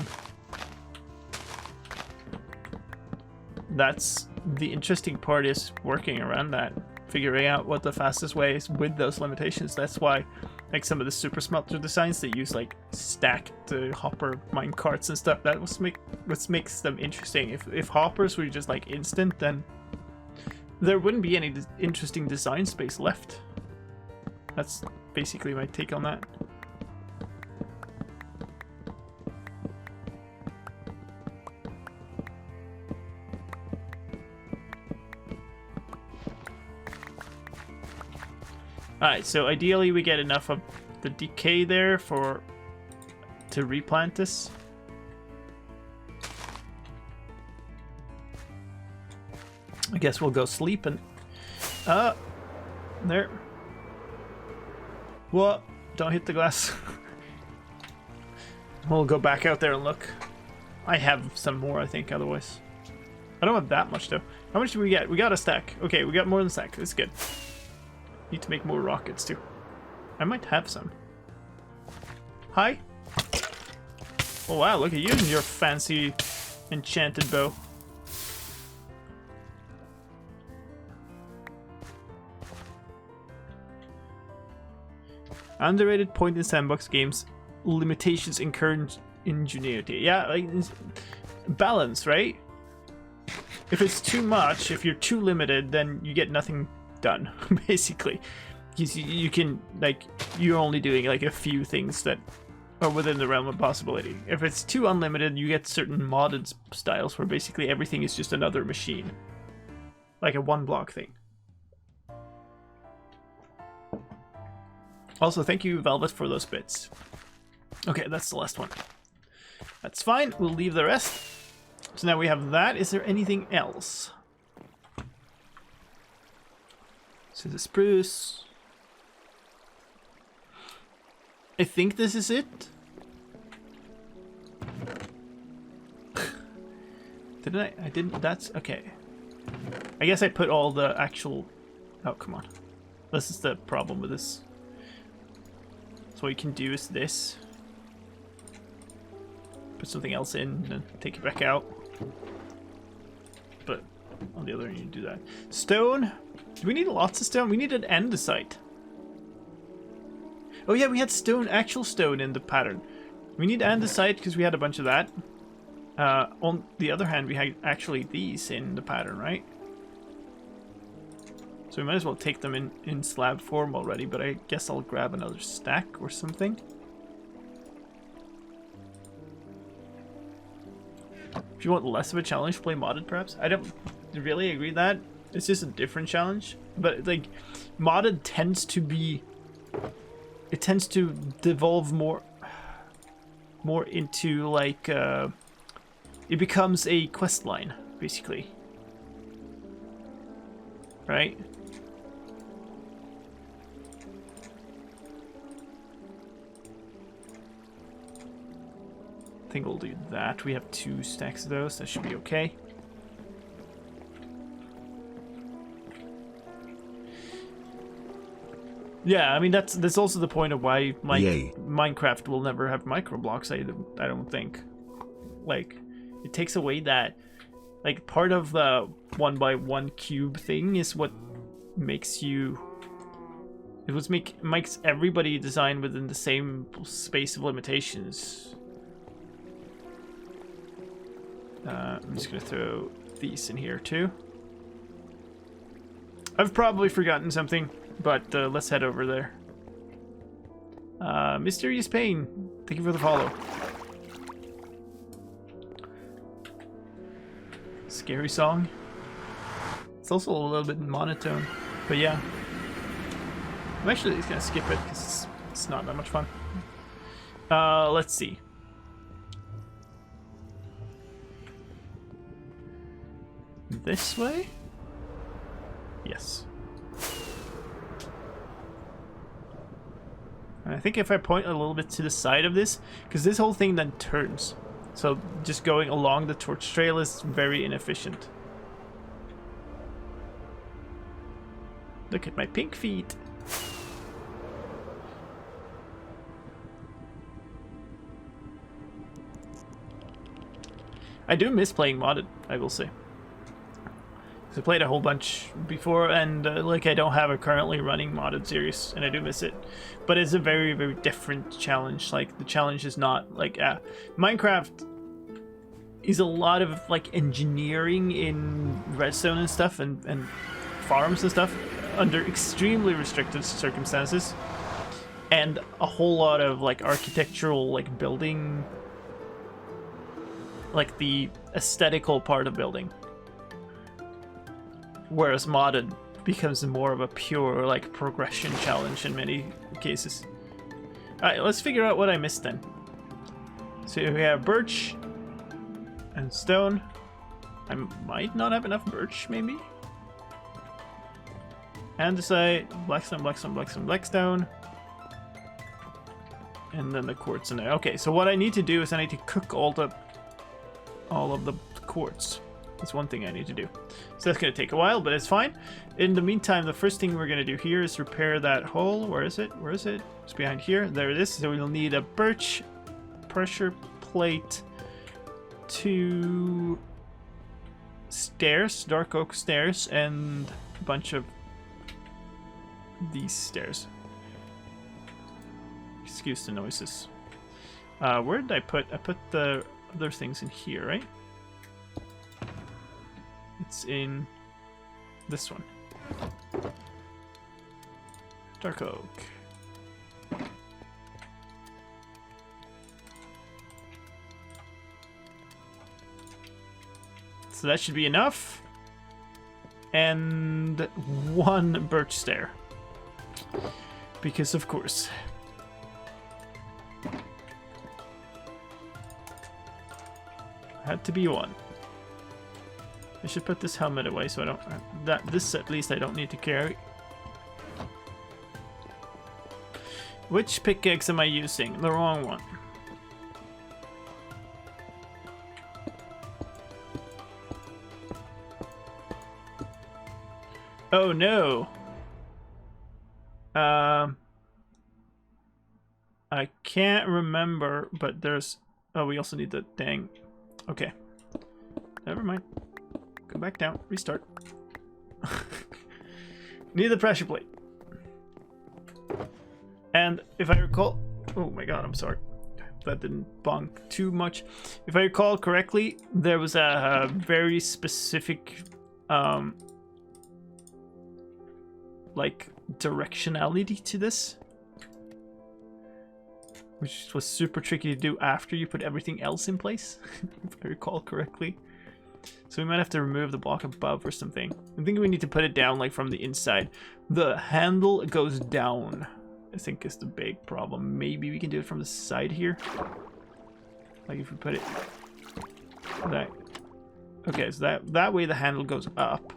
That's the interesting part, is working around that. Figuring out what the fastest way is with those limitations. That's why, like, some of the super smelter designs, they use like stacked hopper mine carts and stuff. That was what makes them interesting. If hoppers were just like instant, then there wouldn't be any interesting design space left. That's basically my take on that. Alright, so ideally we get enough of the decay there to replant this. I guess we'll go sleep and... there. Whoa, don't hit the glass. We'll go back out there and look. I have some more, I think, otherwise. I don't have that much, though. How much do we get? We got a stack. Okay, we got more than a stack. That's good. Need to make more rockets, too. I might have some. Hi. Oh wow, look at you and your fancy enchanted bow. Underrated point in sandbox games. Limitations encourage ingenuity. Yeah, like balance, right? If it's too much, if you're too limited, then you get nothing done, basically. You can, like, you're only doing like a few things that are within the realm of possibility. If it's too unlimited, you get certain modded styles where basically everything is just another machine. Like a one block thing. Also, thank you, Velvet, for those bits. Okay, that's the last one. That's fine, we'll leave the rest. So now we have that. Is there anything else? So the spruce. I think this is it. Didn't I? I didn't. That's okay. I guess I put all the actual. Oh, come on. This is the problem with this. So what you can do is this. Put something else in and take it back out. But on the other end, you do that. Stone. Do we need lots of stone? We need an andesite. Oh yeah, we had stone, actual stone in the pattern. We need andesite because we had a bunch of that. On the other hand, we had actually these in the pattern, right? So we might as well take them in slab form already, but I guess I'll grab another stack or something. If you want less of a challenge, play modded perhaps. I don't really agree with that. It's just a different challenge. But like, modded tends to be... It tends to devolve more into like... it becomes a quest line, basically. Right? I think we'll do that. We have 2 stacks of those. That should be okay. Yeah, I mean that's also the point of why Minecraft will never have microblocks. I don't think. Like, it takes away that. Like, part of the 1x1 cube thing is what makes you. It was makes everybody design within the same space of limitations. I'm just gonna throw these in here too. I've probably forgotten something, but let's head over there. Mysterious Pain, thank you for the follow. Scary song. It's also a little bit monotone, but yeah. I'm actually just gonna skip it because it's not that much fun. Let's see. This way? Yes. And I think if I point a little bit to the side of this, because this whole thing then turns. So just going along the torch trail is very inefficient. Look at my pink feet. I do miss playing modded, I will say. I played a whole bunch before, and like, I don't have a currently running modded series, and I do miss it. But it's a very, very different challenge. Like, the challenge is not like Minecraft is a lot of like engineering in redstone and stuff, and farms and stuff under extremely restricted circumstances, and a whole lot of like architectural, like building, like the aesthetical part of building. Whereas modded becomes more of a pure like progression challenge in many cases. Alright, let's figure out what I missed then. So we have birch and stone. I might not have enough birch, maybe? Andesite, blackstone, blackstone, blackstone, blackstone. And then the quartz in there. Okay, so what I need to do is I need to cook all of the quartz. That's one thing I need to do. So that's going to take a while, but it's fine. In the meantime, the first thing we're going to do here is repair that hole. Where is it? Where is it? It's behind here. There it is. So we'll need a birch pressure plate, 2 stairs, dark oak stairs, and a bunch of these stairs. Excuse the noises. Where did I put the other things in here, right? It's in this one. Dark oak. So that should be enough. And 1 birch stair. Because of course. Had to be 1. I should put this helmet away so I don't... this at least I don't need to carry. Which pickaxe am I using? The wrong one. Oh no! I can't remember, but there's... Oh, we also need the dang... Okay. Never mind. Go back down. Restart. Need the pressure plate. And if I recall... Oh my god, I'm sorry. That didn't bonk too much. If I recall correctly, there was a very specific... like, directionality to this. Which was super tricky to do after you put everything else in place, if I recall correctly. So we might have to remove the block above or something. I think we need to put it down like from the inside. The handle goes down, I think is the big problem. Maybe we can do it from the side here. Like if we put it that. Okay, so that way the handle goes up.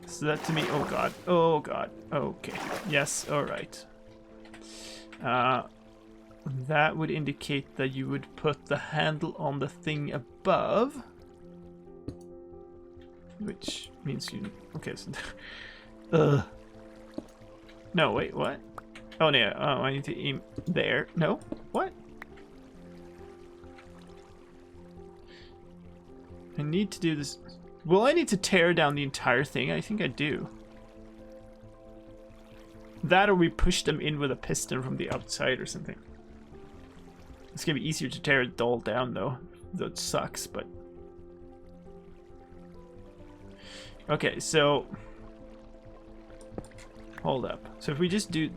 So that to me, oh god, oh god, okay, yes, all right. That would indicate that you would put the handle on the thing above, which means you... Okay, so... No, wait, what? Oh, no, oh, I need to aim there. No, what? I need to do this... Will I need to tear down the entire thing? I think I do. That or we push them in with a piston from the outside or something. It's gonna be easier to tear it all down though. Though it sucks, but... Okay, so... Hold up. So if we just do...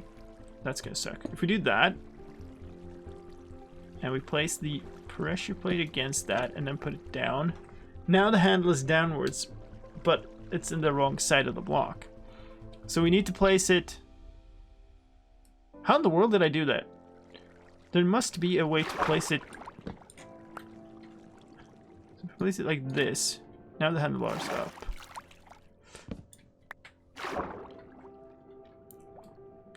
That's gonna suck. If we do that... And we place the pressure plate against that and then put it down. Now the handle is downwards, but it's in the wrong side of the block. So we need to place it... How in the world did I do that? There must be a way to place it. So place it like this. Now the handlebar's up.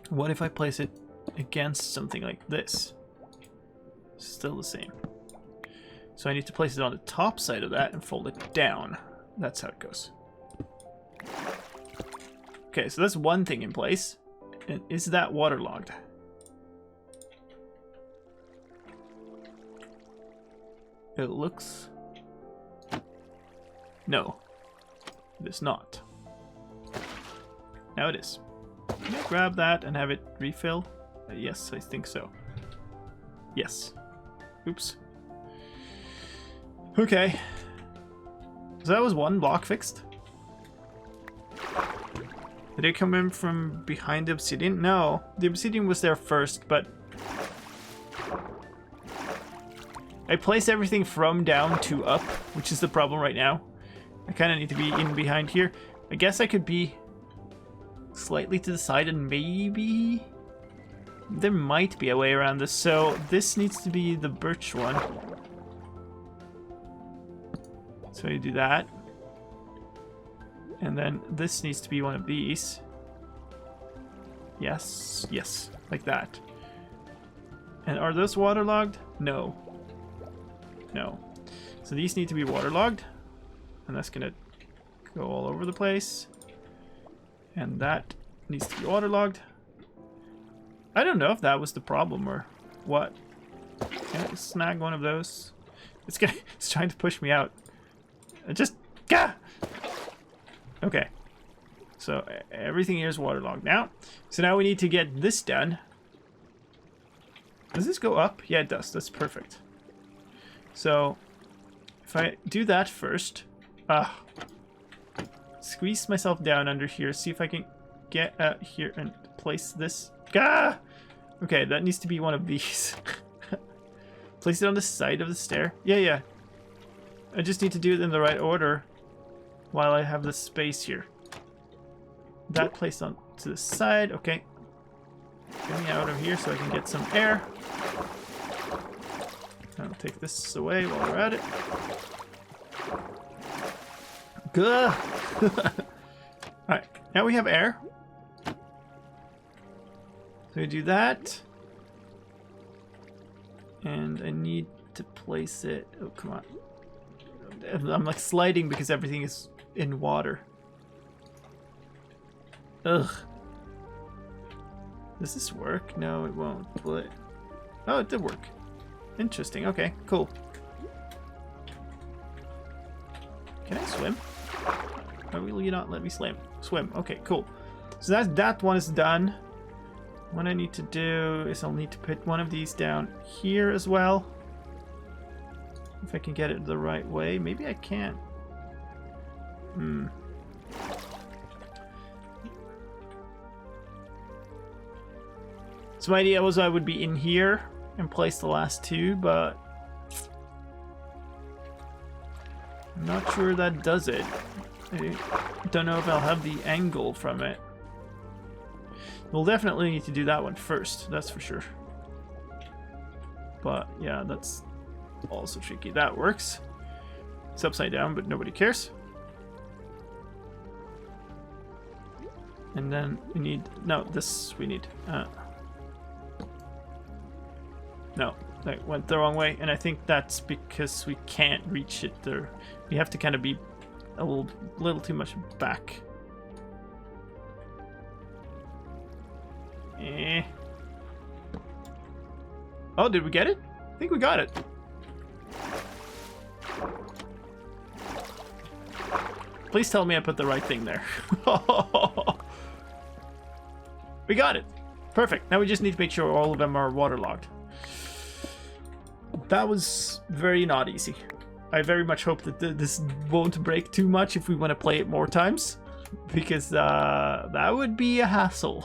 What if I place it against something like this? Still the same. So I need to place it on the top side of that and fold it down. That's how it goes. Okay, so that's one thing in place. And is that waterlogged? It looks... No. It is not. Now it is. Can I grab that and have it refill? Yes, I think so. Yes. Oops. Okay. So that was one block fixed. Did it come in from behind the obsidian? No, the obsidian was there first, but I placed everything from down to up, which is the problem right now. I kind of need to be in behind here. I guess I could be slightly to the side and maybe there might be a way around this. So this needs to be the birch one. So you do that. And then this needs to be one of these. Yes, yes, like that. And are those waterlogged? No. No. So these need to be waterlogged. And that's gonna go all over the place. And that needs to be waterlogged. I don't know if that was the problem or what. Can I snag one of those? It's trying to push me out. Just gah! Okay. So everything here is waterlogged now. So now we need to get this done. Does this go up? Yeah, it does. That's perfect. So if I do that first, squeeze myself down under here, see if I can get out here and place this. Gah! Okay, that needs to be one of these. Place it on the side of the stair. Yeah. I just need to do it in the right order while I have the space here. That placed on to the side. Okay. Get me out of here so I can get some air. I'll take this away while we're at it. Good. Alright, now we have air. So we do that. And I need to place it. Oh, come on. I'm like sliding because everything is in water. Ugh. Does this work? No, it won't. But oh, it did work. Interesting. Okay, cool. Can I swim? Or will you not let me swim? Swim. Okay, cool. So that one is done. What I need to do is I'll need to put one of these down here as well. If I can get it the right way. Maybe I can't. So my idea was I would be in here and place the last two, but I'm not sure that does it. I don't know if I'll have the angle from it. We'll definitely need to do that one first, that's for sure. But yeah, that's also tricky. That works. It's upside down, but nobody cares. And then we need... No, this we need. No, that went the wrong way. And I think that's because we can't reach it there. We have to kind of be a little too much back. Oh, did we get it? I think we got it. Please tell me I put the right thing there. We got it. Perfect. Now we just need to make sure all of them are waterlogged. That was very not easy. I very much hope that this won't break too much if we want to play it more times. Because that would be a hassle.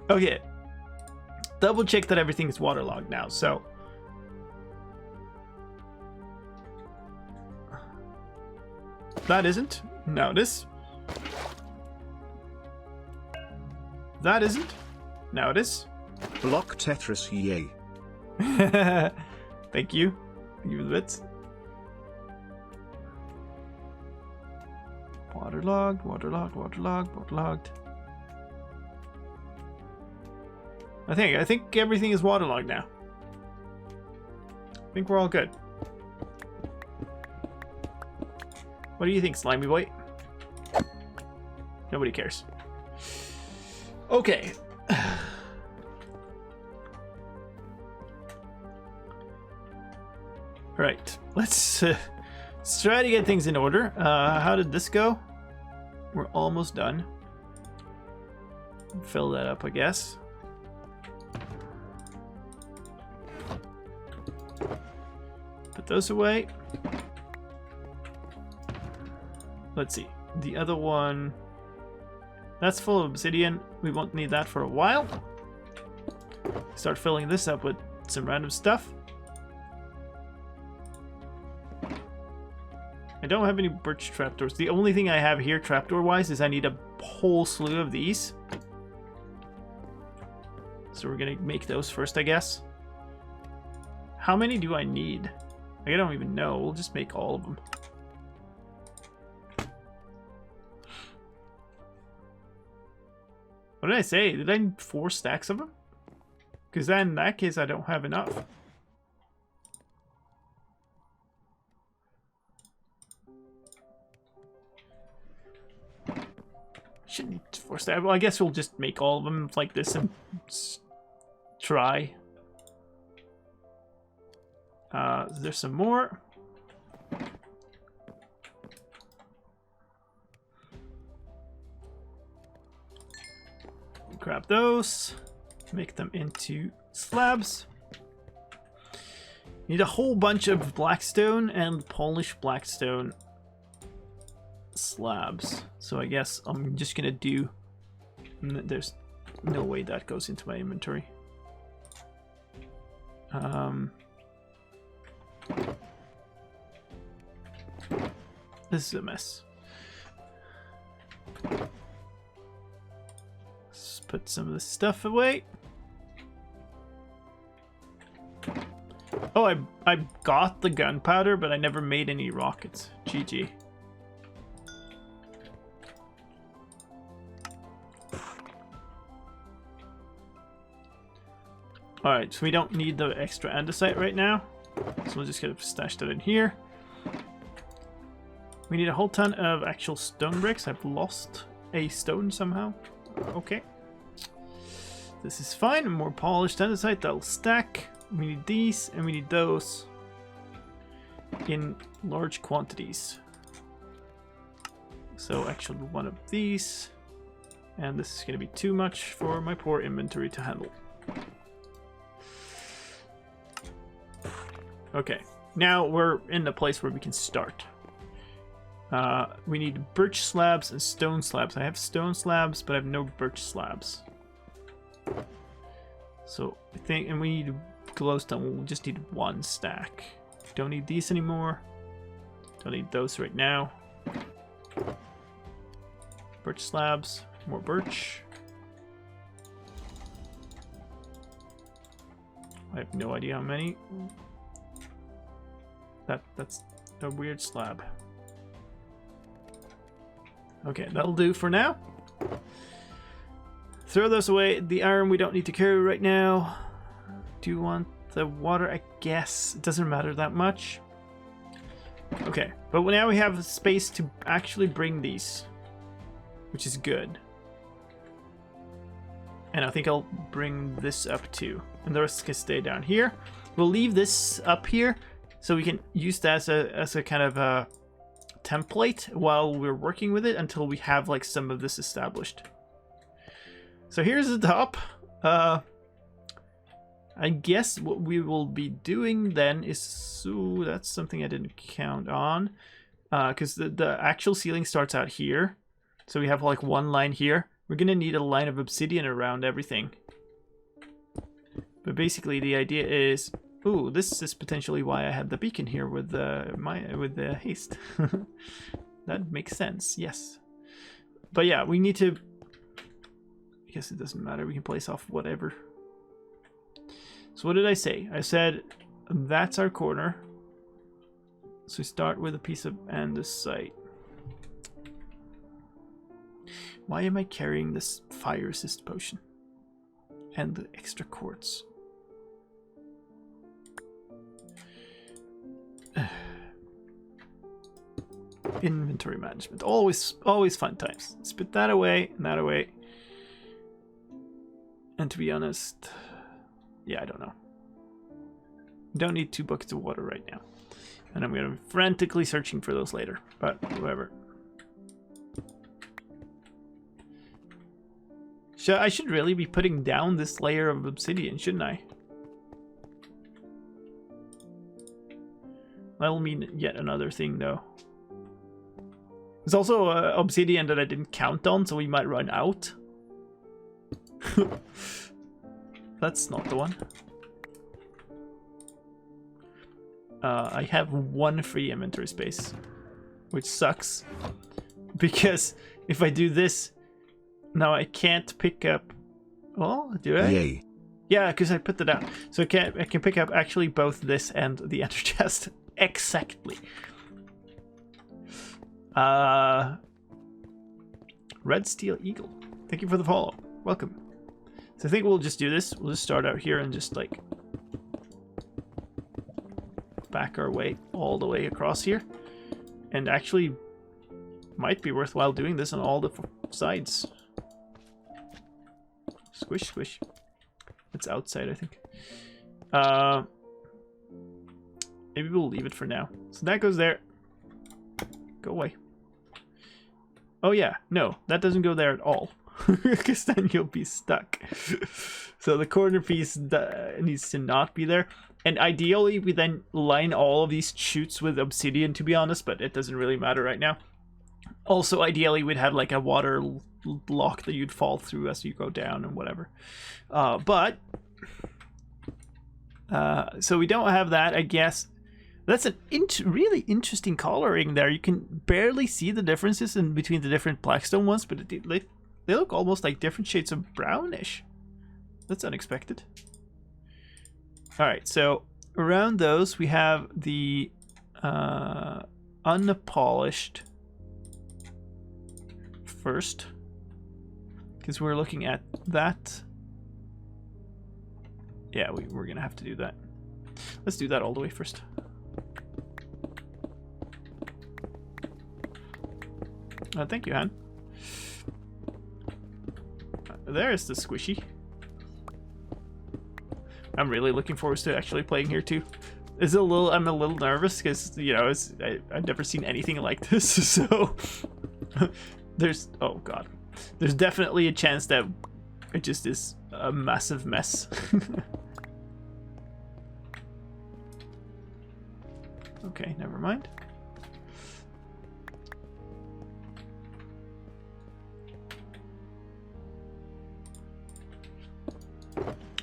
Okay. Double check that everything is waterlogged now, so. That isn't. Now this. That isn't. Now it is. Block Tetris, yay. Thank you. Thank you for the bits. Waterlogged, waterlogged, waterlogged, waterlogged. I think everything is waterlogged now. I think we're all good. What do you think, Slimy Boy? Nobody cares. Okay. Right. Let's try to get things in order. How did this go? We're almost done. Fill that up, I guess. Put those away. Let's see. The other one... That's full of obsidian. We won't need that for a while. Start filling this up with some random stuff. I don't have any birch trapdoors. The only thing I have here trapdoor-wise is I need a whole slew of these. So we're gonna make those first, I guess. How many do I need? I don't even know. We'll just make all of them. What did I say? Did I need 4 stacks of them? Because then in that case I don't have enough. shouldn't force that. Well, I guess we'll just make all of them like this and try. There's some more. Grab those, make them into slabs. Need a whole bunch of blackstone and polished blackstone slabs. So I guess I'm just gonna do. There's no way that goes into my inventory. This is a mess. Let's put some of this stuff away. Oh, I got the gunpowder, but I never made any rockets. GG. Alright, so we don't need the extra andesite right now. So we'll just get stashed that in here. We need a whole ton of actual stone bricks. I've lost a stone somehow. Okay. This is fine. More polished andesite, that'll stack. We need these and we need those in large quantities. So actually one of these. And this is going to be too much for my poor inventory to handle. Okay, now we're in the place where we can start. We need birch slabs and stone slabs. I have stone slabs, but I have no birch slabs. So I think, and we need glowstone. We'll just need one stack. Don't need these anymore. Don't need those right now. Birch slabs, more birch. I have no idea how many. That's a weird slab. Okay, that'll do for now. Throw those away. The iron we don't need to carry right now. Do you want the water? I guess. It doesn't matter that much. Okay, but now we have space to actually bring these, which is good. And I think I'll bring this up too. And the rest can stay down here. We'll leave this up here so we can use that as a kind of a template while we're working with it until we have like some of this established. So here's the top. I guess what we will be doing then is, so that's something I didn't count on, because the actual ceiling starts out here. So we have like one line here. We're gonna need a line of obsidian around everything. But basically the idea is, ooh, this is potentially why I had the beacon here with the haste. That makes sense, yes. But yeah, we need to, I guess it doesn't matter, we can place off whatever. So what did I say? I said that's our corner. So we start with a piece of andesite. Why am I carrying this fire resist potion? And the extra quartz. Inventory management. Always fun times. Let's put that away and that away. And to be honest, yeah, I don't know. Don't need 2 buckets of water right now. And I'm going to be frantically searching for those later. But whatever. I should really be putting down this layer of obsidian, shouldn't I? That'll mean yet another thing, though. There's also obsidian that I didn't count on, so we might run out. That's not the one. I have 1 free inventory space, which sucks. Because if I do this, now I can't pick up... Oh, do I? Yay. Yeah, because I put that down. So I can pick up actually both this and the ender chest. Exactly. Red Steel Eagle. Thank you for the follow. Welcome. So I think we'll just do this. We'll just start out here and just like back our way all the way across here. And actually might be worthwhile doing this on all the sides. Squish, squish. It's outside, I think. Maybe we'll leave it for now. So that goes there. Go away. Oh yeah, no, that doesn't go there at all. Because then you'll be stuck. So the corner piece needs to not be there. And ideally, we then line all of these chutes with obsidian, to be honest, but it doesn't really matter right now. Also, ideally, we'd have like a water block that you'd fall through as you go down and whatever. So we don't have that, I guess. That's a really interesting coloring there. You can barely see the differences in between the different Blackstone ones, but they look almost like different shades of brownish. That's unexpected. Alright, so around those we have the unpolished first, because we're looking at that. Yeah, we're gonna have to do that. Let's do that all the way first. Thank you, Han. There's the squishy. I'm really looking forward to actually playing here too. I'm a little nervous because, you know, I've never seen anything like this. So oh god, there's definitely a chance that it just is a massive mess. Okay, never mind.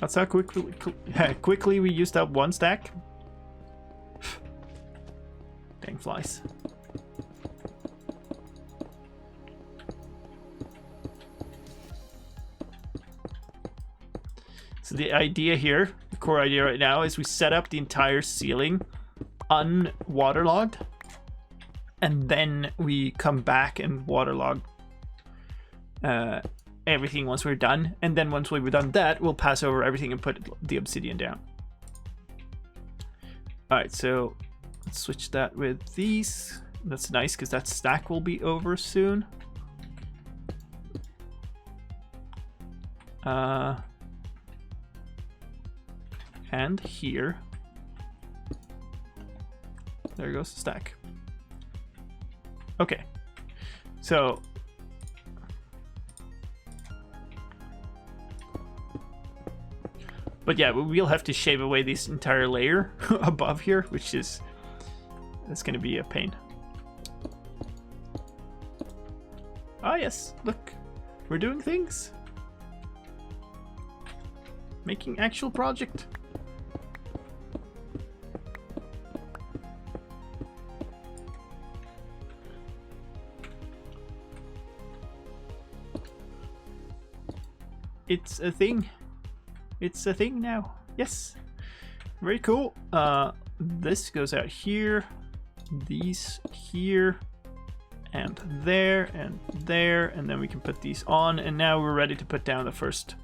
That's how quickly we used up one stack. Dang flies. So the idea here, the core idea right now, is we set up the entire ceiling unwaterlogged, and then we come back and waterlog everything once we're done, and then once we've done that, we'll pass over everything and put the obsidian down. Alright, so let's switch that with these. That's nice because that stack will be over soon. And here. There goes the stack. Okay, so but yeah, we'll have to shave away this entire layer above here, which is, that's going to be a pain. Ah yes, look, we're doing things. Making actual project. It's a thing. It's a thing now. Yes. Very cool. This goes out here. These here. And there. And there. And then we can put these on. And now we're ready to put down the first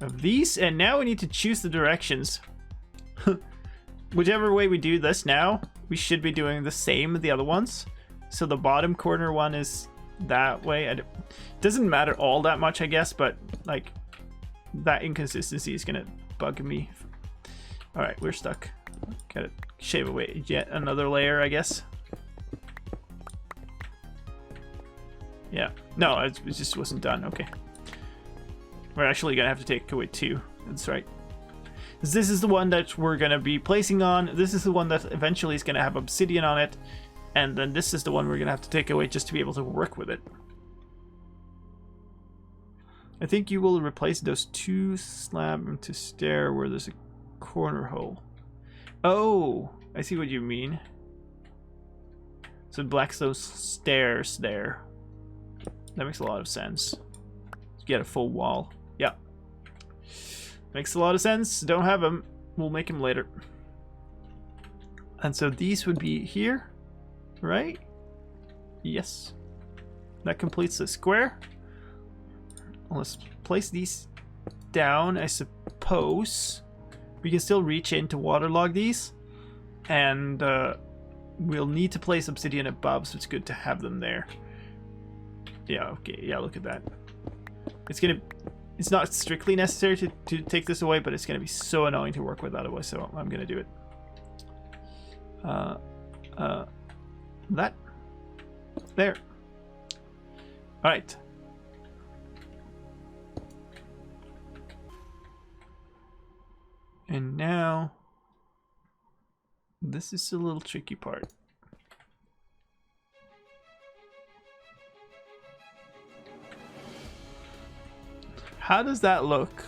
of these. And now we need to choose the directions. Whichever way we do this now, we should be doing the same with the other ones. So the bottom corner one is that way. It doesn't matter all that much, I guess, but like that inconsistency is gonna bug me. All right, we're stuck. Gotta shave away yet another layer, I guess. Yeah, no, it just wasn't done. Okay, we're actually gonna have to take away two. That's right. This is the one that we're gonna be placing on. This is the one that eventually is gonna have obsidian on it, and then this is the one we're gonna have to take away just to be able to work with it. I think you will replace those two slab to stair where there's a corner hole. Oh, I see what you mean. So Blackstone stairs there. That makes a lot of sense. Get a full wall. Yeah. Makes a lot of sense. Don't have them. We'll make them later. And so these would be here, right? Yes. That completes the square. Let's place these down, I suppose. We can still reach in to waterlog these. And we'll need to place obsidian above, so it's good to have them there. Yeah, okay, yeah, look at that. It's not strictly necessary to take this away, but it's gonna be so annoying to work with otherwise, so I'm gonna do it. That. There. Alright. And now, this is a little tricky part. How does that look?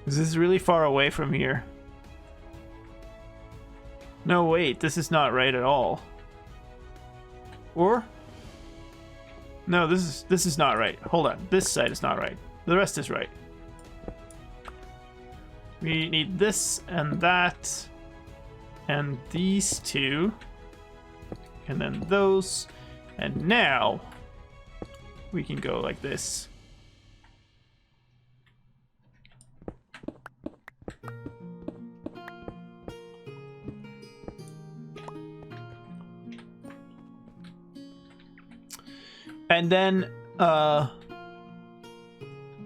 Is this really far away from here? No, wait, this is not right at all. Or? No, this is not right. Hold on, this side is not right. The rest is right. We need this and that, and these two, and then those, and now we can go like this. And then,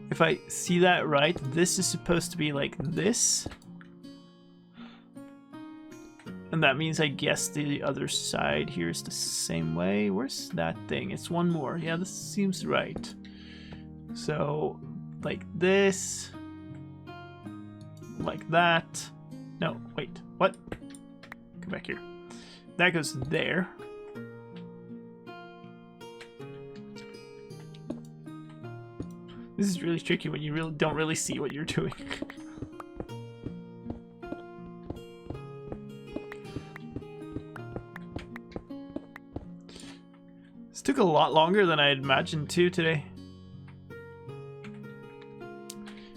if I see that right, this is supposed to be like this. And that means I guess the other side here is the same way. Where's that thing? It's one more. Yeah, this seems right. So, like this. Like that. No, wait, what? Come back here. That goes there. This is really tricky when you really don't really see what you're doing. This took a lot longer than I had imagined too today.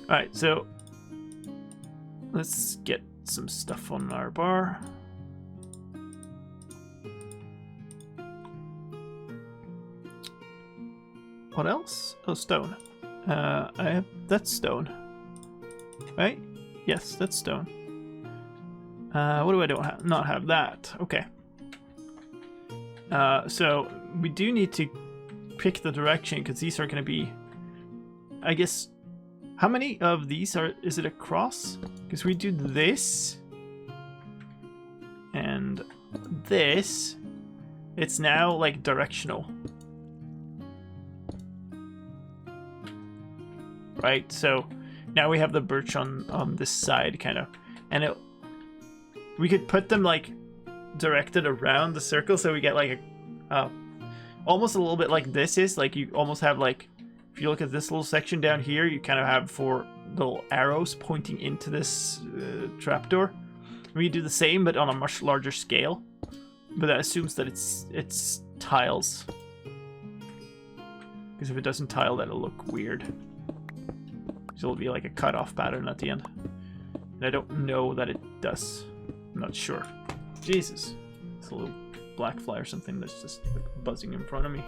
Alright, so let's get some stuff on our bar. What else? Oh, stone. I have, that's stone, right? Yes, that's stone. What do I don't have? Not have that. Okay. So we do need to pick the direction because these are going to be, I guess, how many of these are, is it across? Because we do this and this, it's now like directional. Right, so now we have the birch on this side, kind of, and we could put them like directed around the circle, so we get like a almost a little bit like this is like you almost have like, if you look at this little section down here, you kind of have 4 little arrows pointing into this trapdoor. We do the same, but on a much larger scale. But that assumes that it's tiles, because if it doesn't tile, that'll look weird. So it'll be like a cutoff pattern at the end. And I don't know that it does. I'm not sure. Jesus. It's a little black fly or something that's just like buzzing in front of me.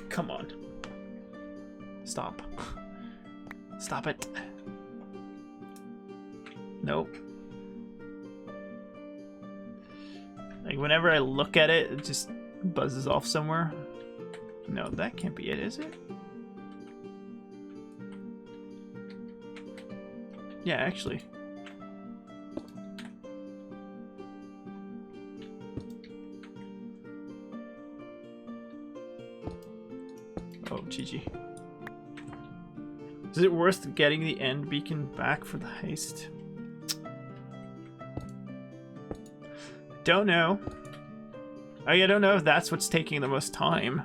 Come on. Stop. Stop it. Nope. Like, whenever I look at it, it just buzzes off somewhere. No, that can't be it, is it? Yeah, actually. Oh, GG. Is it worth getting the end beacon back for the heist? Don't know. I don't know if that's what's taking the most time.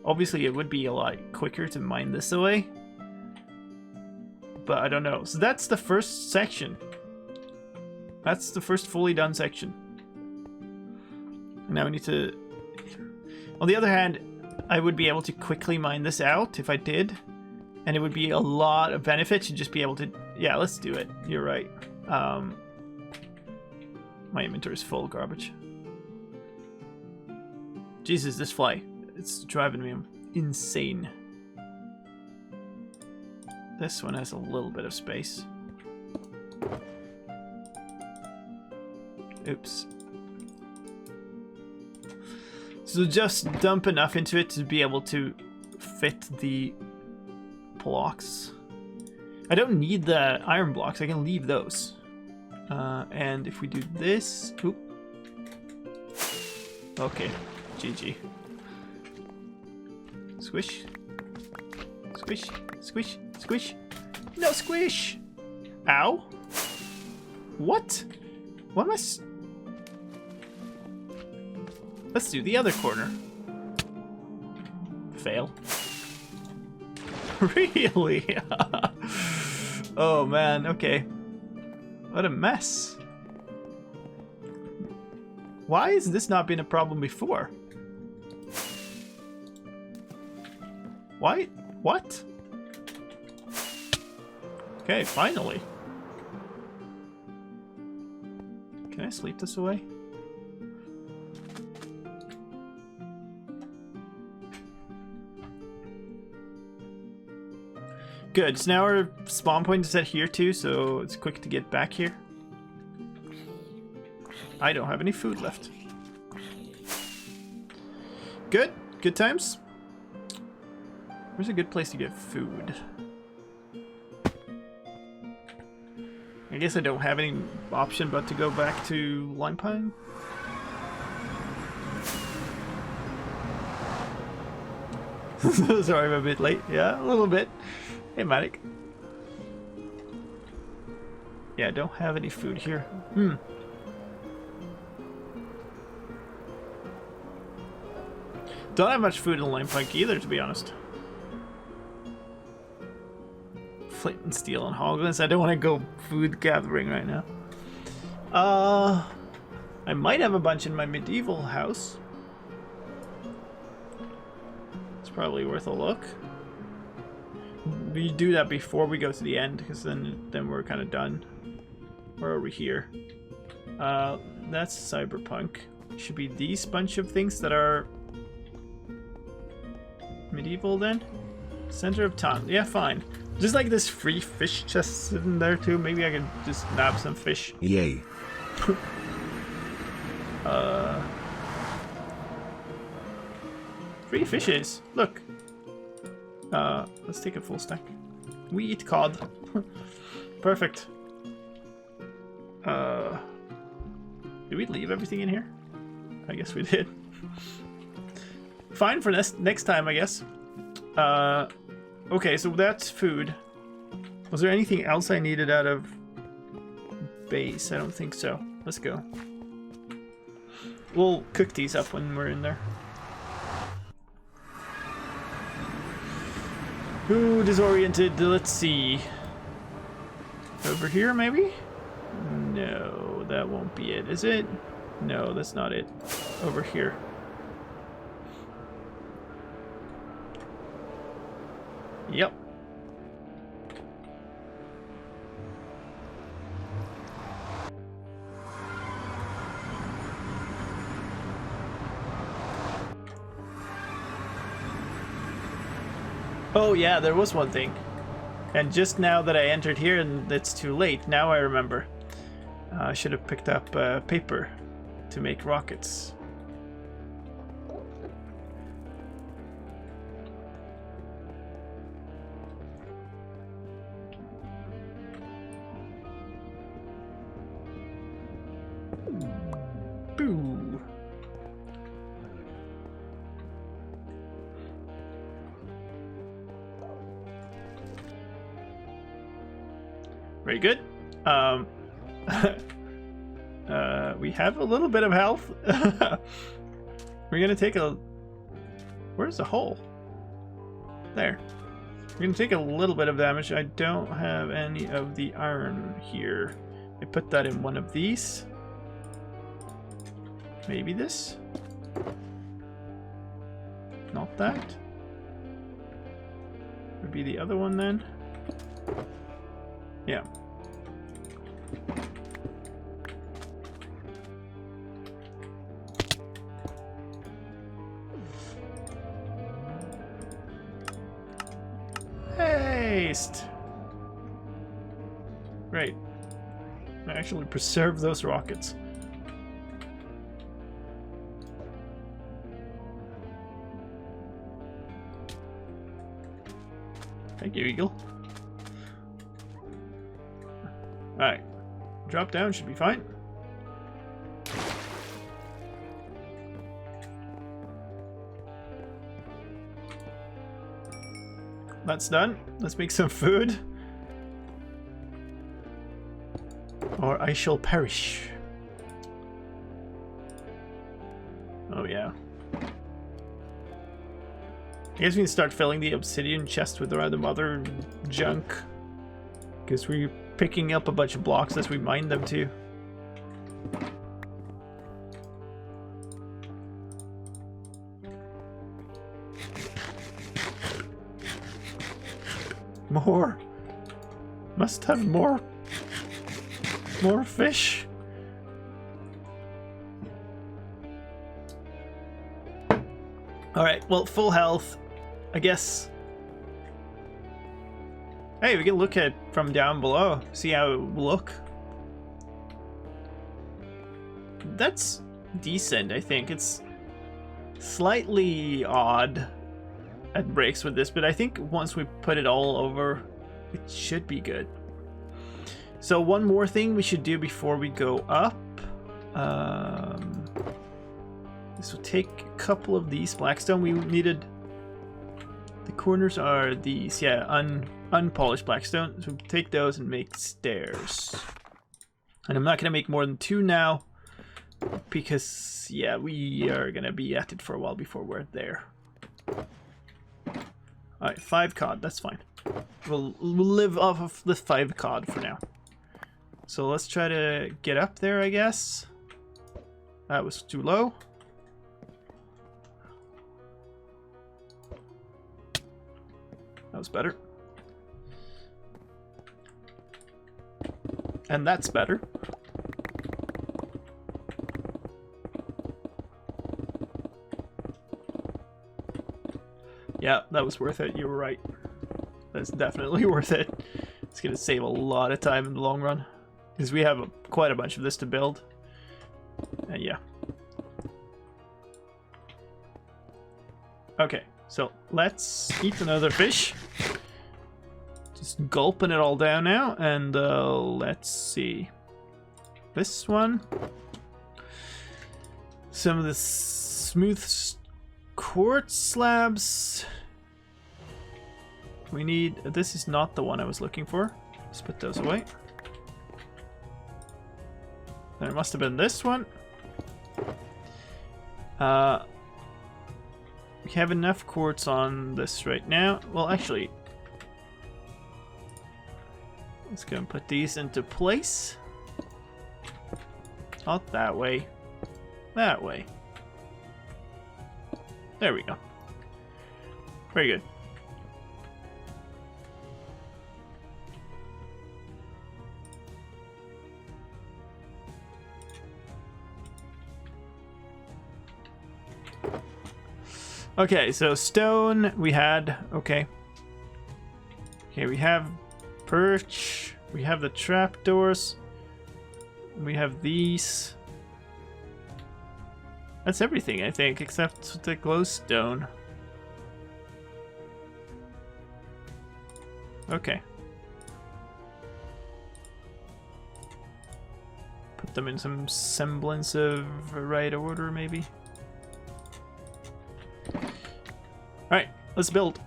Obviously, it would be a lot quicker to mine this away. But I don't know. So that's the first section. That's the first fully done section. And now we need to... On the other hand, I would be able to quickly mine this out if I did. And it would be a lot of benefit to just be able to... Yeah, let's do it. You're right. My inventory is full of garbage. Jesus, this fly. It's driving me insane. This one has a little bit of space. Oops. So just dump enough into it to be able to fit the blocks. I don't need the iron blocks, I can leave those. And if we do this... Oop. Okay, GG. Squish. Squish, squish, squish. No squish! Ow! What? What am I... Let's do the other corner. Fail. Really? Oh man, okay. What a mess. Why has this not been a problem before? Why? What? Okay, finally. Can I sleep this away? Good, so now our spawn point is set here too, so it's quick to get back here. I don't have any food left. Good, good times. Where's a good place to get food? I guess I don't have any option but to go back to Lime Pine. Sorry, I'm a bit late. Yeah, a little bit. Hey, Matic. Yeah, I don't have any food here. Don't have much food in Lime Pike either, to be honest. Flint and steel and hoglins. I don't want to go food gathering right now. I might have a bunch in my medieval house. It's probably worth a look. We do that before we go to the end, because then we're kind of done. Where are we here? That's cyberpunk. Should be these bunch of things that are medieval then. Center of town. Yeah, fine. Just like this free fish chest sitting there too. Maybe I can just nab some fish. Yay. Free fishes. Look. Let's take a full stack. We eat cod. Perfect. Did we leave everything in here? I guess we did. Fine for next time, I guess. Okay, so that's food. Was there anything else I needed out of base? I don't think so. Let's go. We'll cook these up when we're in there. Ooh, disoriented. Let's see. Over here, maybe? No, that won't be it, is it? No, that's not it. Over here. Yep. Oh yeah, there was one thing. And just now that I entered here and it's too late, now I remember. I should have picked up paper to make rockets. Boo. Very good. We have a little bit of health. We're gonna take a... Where's the hole? There. We're gonna take a little bit of damage. I don't have any of the iron here. I put that in one of these. Maybe this? Not that? Would be the other one then? Yeah. Haste! Great. I actually preserve those rockets. Thank you, Eagle. Alright. Drop down should be fine. That's done. Let's make some food. Or I shall perish. Oh yeah. I guess we can start filling the obsidian chest with random other junk. Because we're picking up a bunch of blocks as we mine them too. More. Must have more. More fish. Alright, well, full health. I guess. Hey, we can look at from down below. See how it will look. That's decent, I think. It's slightly odd at breaks with this, but I think once we put it all over, it should be good. So one more thing we should do before we go up. This will take a couple of these blackstone. We needed... The corners are these, yeah, unpolished blackstone. So we'll take those and make stairs. And I'm not going to make more than 2 now. Because, yeah, we are going to be at it for a while before we're there. Alright, 5 cod, that's fine. We'll live off of the 5 cod for now. So let's try to get up there, I guess. That was too low. That was better. And that's better. Yeah, that was worth it. You were right. That's definitely worth it. It's going to save a lot of time in the long run. Because we have quite a bunch of this to build. Yeah. Okay, so let's eat another fish. Just gulping it all down now. And let's see. This one. Some of the smooth quartz slabs. We need... This is not the one I was looking for. Let's put those away. There must have been this one. We have enough quartz on this right now. Well, actually, let's go and put these into place. Not that way. That way. There we go. Very good. Okay, so stone we had. Okay. Okay, we have perch. We have the trapdoors. We have these. That's everything, I think, except the glowstone. Okay. Put them in some semblance of right order, maybe. Alright, let's build.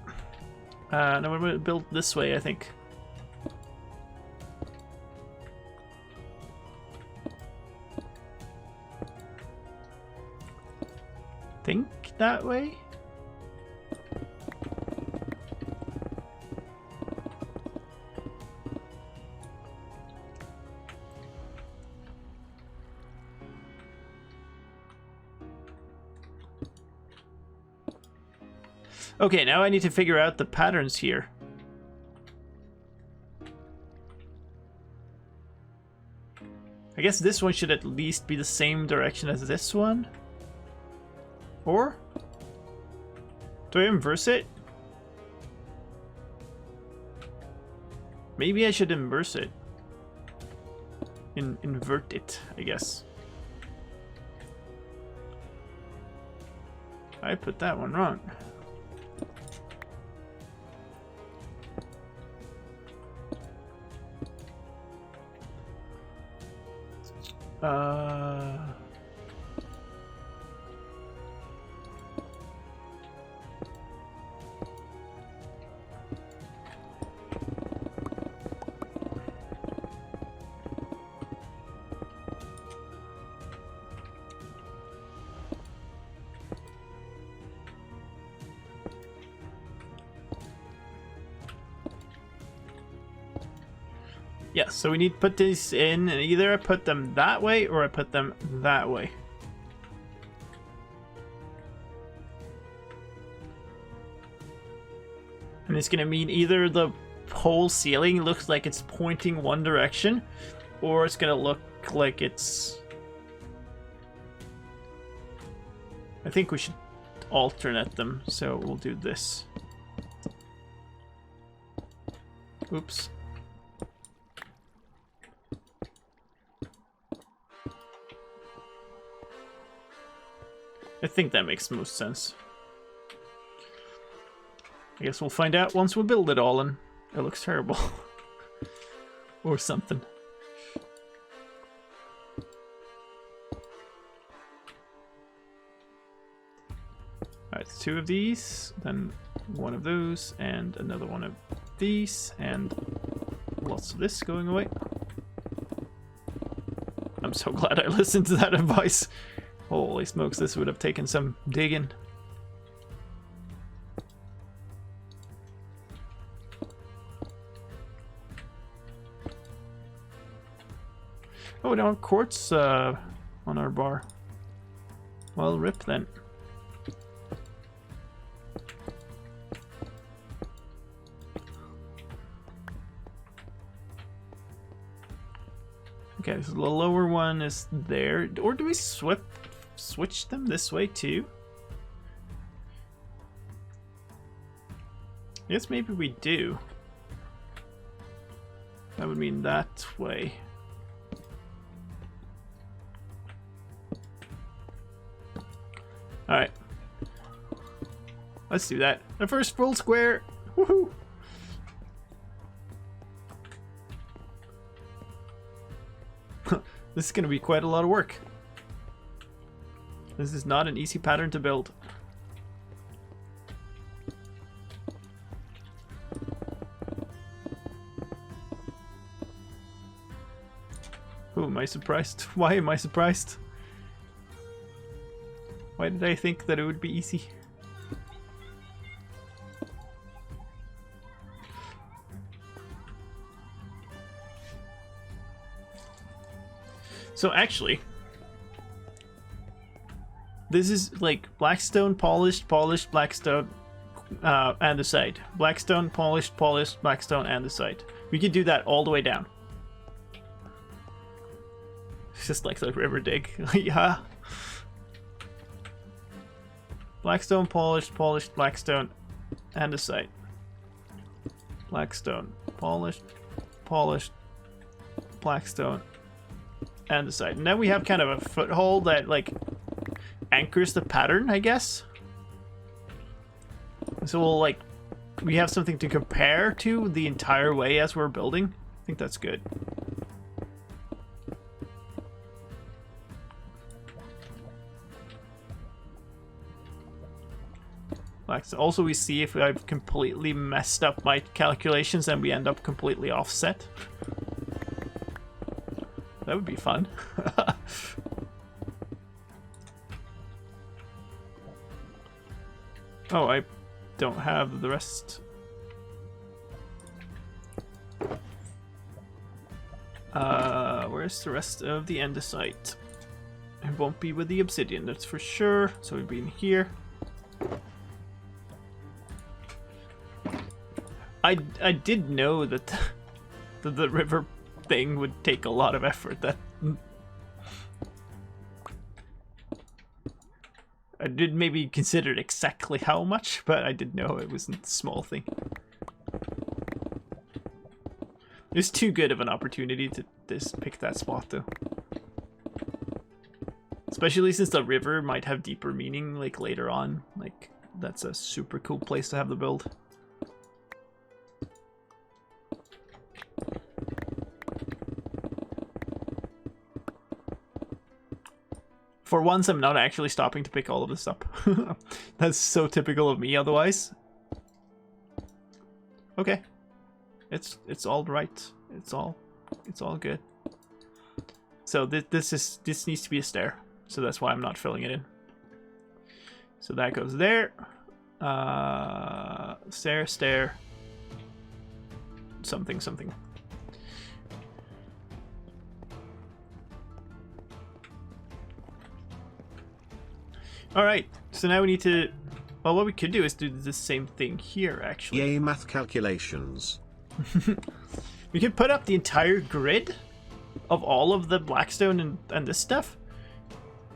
Now we're going to build this way, I think. Think that way? Okay, now I need to figure out the patterns here. I guess this one should at least be the same direction as this one. Or? Do I inverse it? Maybe I should inverse it. invert it, I guess. I put that one wrong. Yeah, so we need to put these in, and either I put them that way or I put them that way. And it's gonna mean either the whole ceiling looks like it's pointing one direction, or it's gonna look like it's... I think we should alternate them, so we'll do this. Oops. I think that makes most sense. I guess we'll find out once we build it all and it looks terrible. Or something. Alright, 2 of these, then 1 of those, and another 1 of these, and lots of this going away. I'm so glad I listened to that advice. Holy smokes, this would have taken some digging. Oh, we don't have quartz on our bar. Well, rip then. Okay, so the lower one is there. Or do we switch them this way too? I guess maybe we do. That would mean that way. Alright. Let's do that. The first full square! Woohoo! This is gonna be quite a lot of work. This is not an easy pattern to build. Oh, am I surprised? Why am I surprised? Why did I think that it would be easy? So actually, this is like blackstone, polished, blackstone, andesite. Blackstone, polished, blackstone, andesite. We could do that all the way down. It's just like the river dig. Yeah. Blackstone, polished, blackstone, andesite. Blackstone, polished, blackstone, andesite. And then we have kind of a foothold that like anchors the pattern, I guess. So we'll like, we have something to compare to the entire way as we're building. I think that's good. Also, we see if I've completely messed up my calculations and we end up completely offset. That would be fun. Oh, I don't have the rest. Where's the rest of the andesite? It won't be with the obsidian, that's for sure. So we've been here. I did know that the river thing would take a lot of effort. That I did maybe consider exactly how much, but I did know it wasn't a small thing. It was too good of an opportunity to pick that spot though. Especially since the river might have deeper meaning like later on. Like that's a super cool place to have the build. For once, I'm not actually stopping to pick all of this up. That's so typical of me otherwise. Okay. It's all right. It's all good. So this needs to be a stair. So that's why I'm not filling it in. So that goes there. Stair. Something. Alright, so now we need to... Well, what we could do is do the same thing here, actually. Yay, math calculations. We could put up the entire grid of all of the blackstone and this stuff,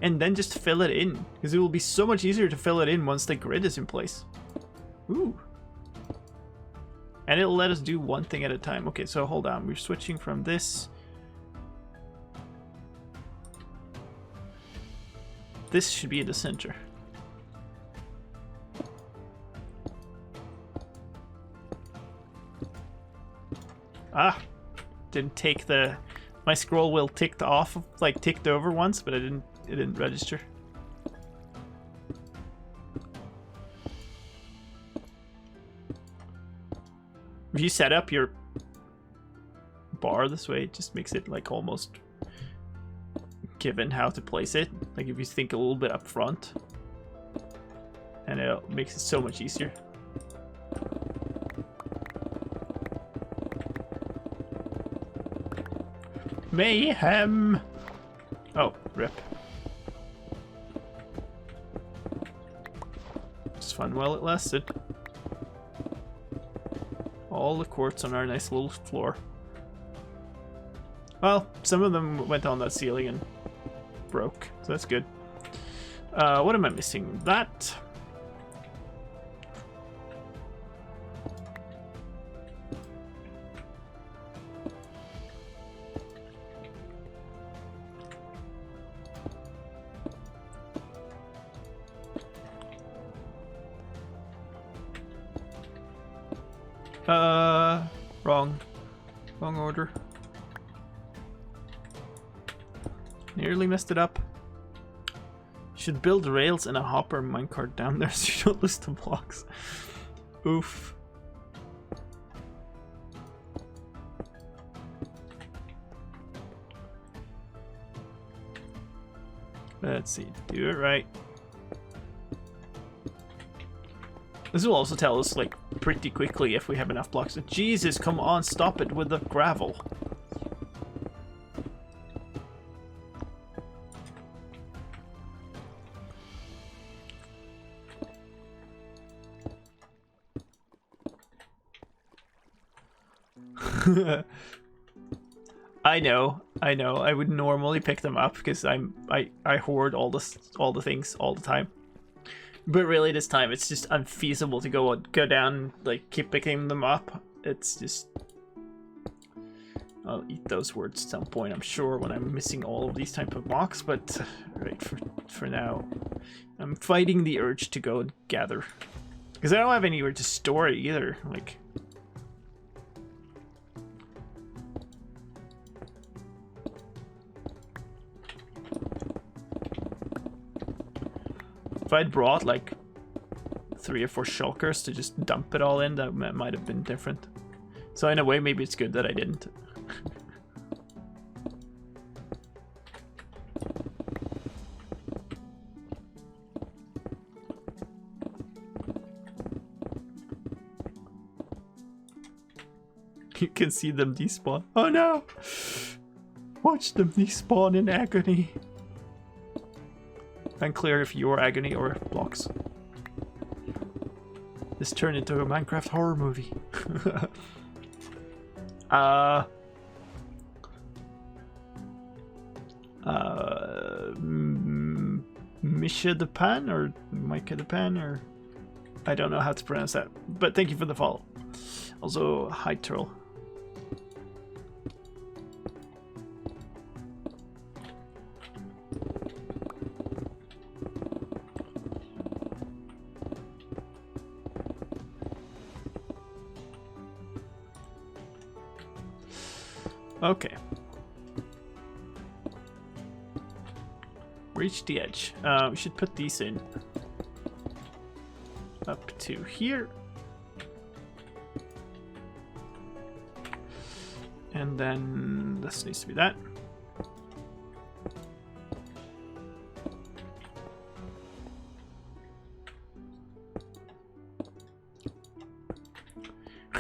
and then just fill it in, because it will be so much easier to fill it in once the grid is in place. Ooh. And it'll let us do one thing at a time. Okay, so hold on. We're switching from this. This should be in the center. Ah, didn't take the... My scroll wheel ticked off, like ticked over once, but it didn't register. If you set up your bar this way, it just makes it like almost given how to place it. Like if you think a little bit up front, and it makes it so much easier. Mayhem! Oh, rip. It's fun while it lasted. All the quartz on our nice little floor. Well, some of them went on that ceiling and broke, so that's good. What am I missing? That. Wrong order. Nearly messed it up. Should build rails and a hopper minecart down there so you don't lose the blocks. Oof. Let's see, do it right. This will also tell us, like, pretty quickly if we have enough blocks. Jesus, come on, stop it with the gravel. I know. I would normally pick them up because I hoard all the things all the time. But really, this time it's just unfeasible to go down, like, keep picking them up. It's just... I'll eat those words at some point, I'm sure, when I'm missing all of these type of blocks. But right for now, I'm fighting the urge to go and gather, because I don't have anywhere to store it either. Like, if I'd brought like 3 or 4 shulkers to just dump it all in, that might have been different. So in a way, maybe it's good that I didn't. You can see them despawn. Oh no! Watch them despawn in agony. Unclear if you're agony or blocks. This turned into a Minecraft horror movie. Misha the Pan or Micah the Pan, or I don't know how to pronounce that. But thank you for the follow. Also, hi Turl. Okay. Reach the edge. We should put these in. Up to here. And then this needs to be that.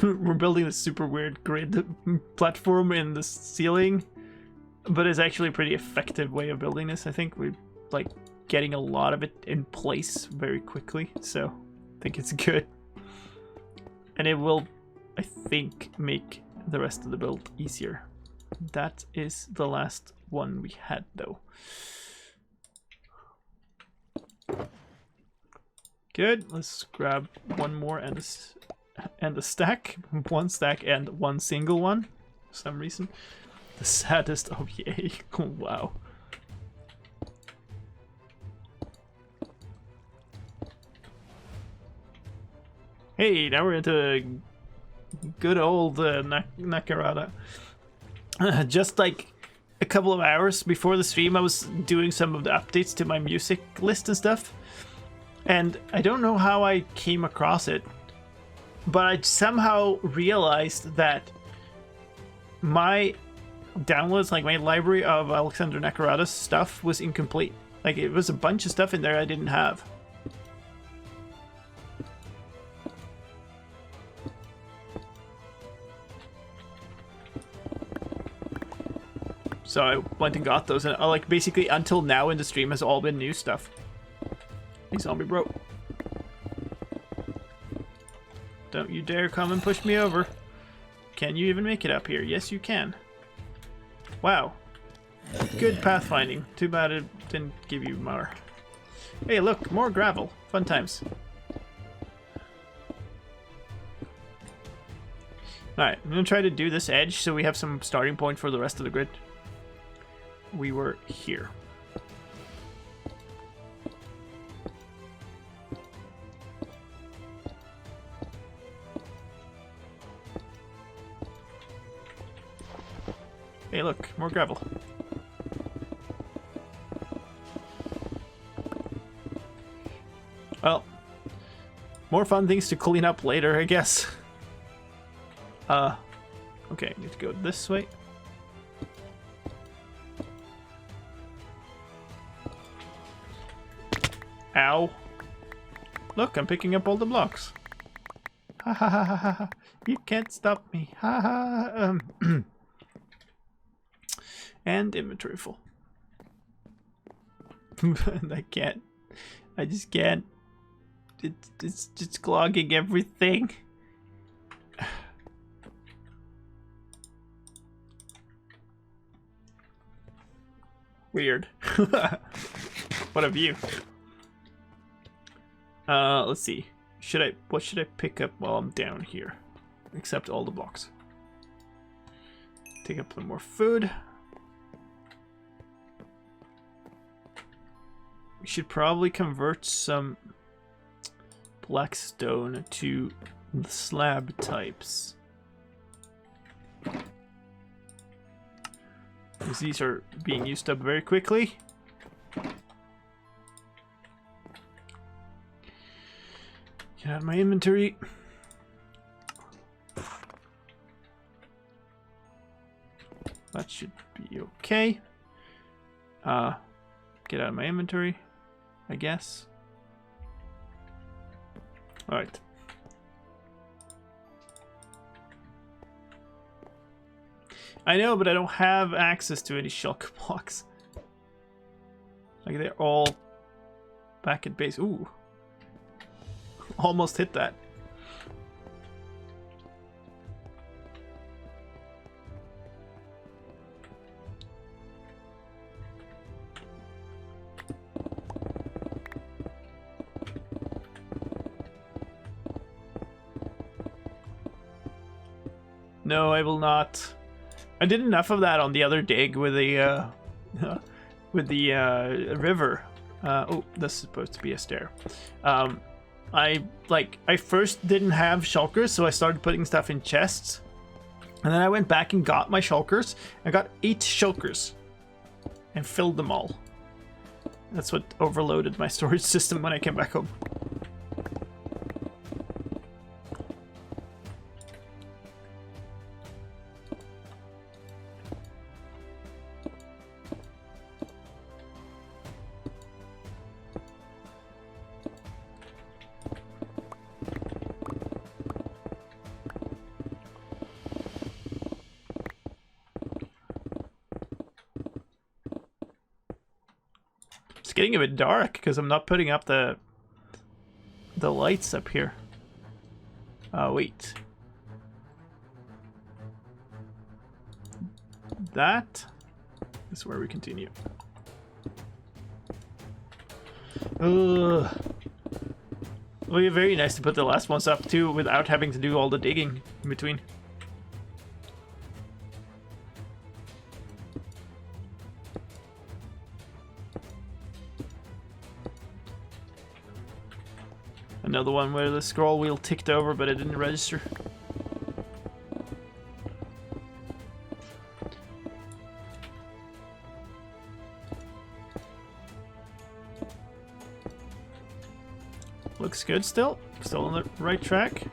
We're building a super weird grid platform in the ceiling, but it's actually a pretty effective way of building this. I think we're like getting a lot of it in place very quickly, so I think it's good. And it will, I think, make the rest of the build easier. That is the last one we had, though. Good. Let's grab one more and a stack. One stack and one single one for some reason. The saddest. Oh yay. Wow. Hey, now we're into good old Nakarada. Just like a couple of hours before the stream, I was doing some of the updates to my music list and stuff. And I don't know how I came across it, but I somehow realized that my downloads, like my library of Alexander Nakarada's stuff, was incomplete. Like, it was a bunch of stuff in there I didn't have. So I went and got those, and like basically until now in the stream has all been new stuff. Hey, zombie bro. Don't you dare come and push me over. Can you even make it up here? Yes, you can. Wow. Good pathfinding. Too bad it didn't give you more. Hey, look, more gravel. Fun times. Alright, I'm gonna try to do this edge so we have some starting point for the rest of the grid. We were here. Hey, look, more gravel. Well, more fun things to clean up later, I guess. Okay, need to go this way. Ow. Look, I'm picking up all the blocks. Ha ha ha ha ha. You can't stop me. Ha ha. And inventory full. I can't. I just can't. It's just clogging everything. Weird. What a view. Let's see. What should I pick up while I'm down here? Except all the blocks. Take up some more food. We should probably convert some black stone to the slab types. Because these are being used up very quickly. Get out of my inventory. That should be okay. Get out of my inventory, I guess. Alright. I know, but I don't have access to any shulk blocks. Like, they're all back at base. Ooh. Almost hit that. No, I will not. I did enough of that on the other dig with the river. Oh, this is supposed to be a stair. I first didn't have shulkers, so I started putting stuff in chests. And then I went back and got my shulkers. I got 8 shulkers and filled them all. That's what overloaded my storage system when I came back home. It's getting a bit dark because I'm not putting up the lights up here. Oh, wait. That is where we continue. Ugh. Well, yeah, very nice to put the last ones up too without having to do all the digging in between. Another one where the scroll wheel ticked over, but it didn't register. Looks good still. Still on the right track.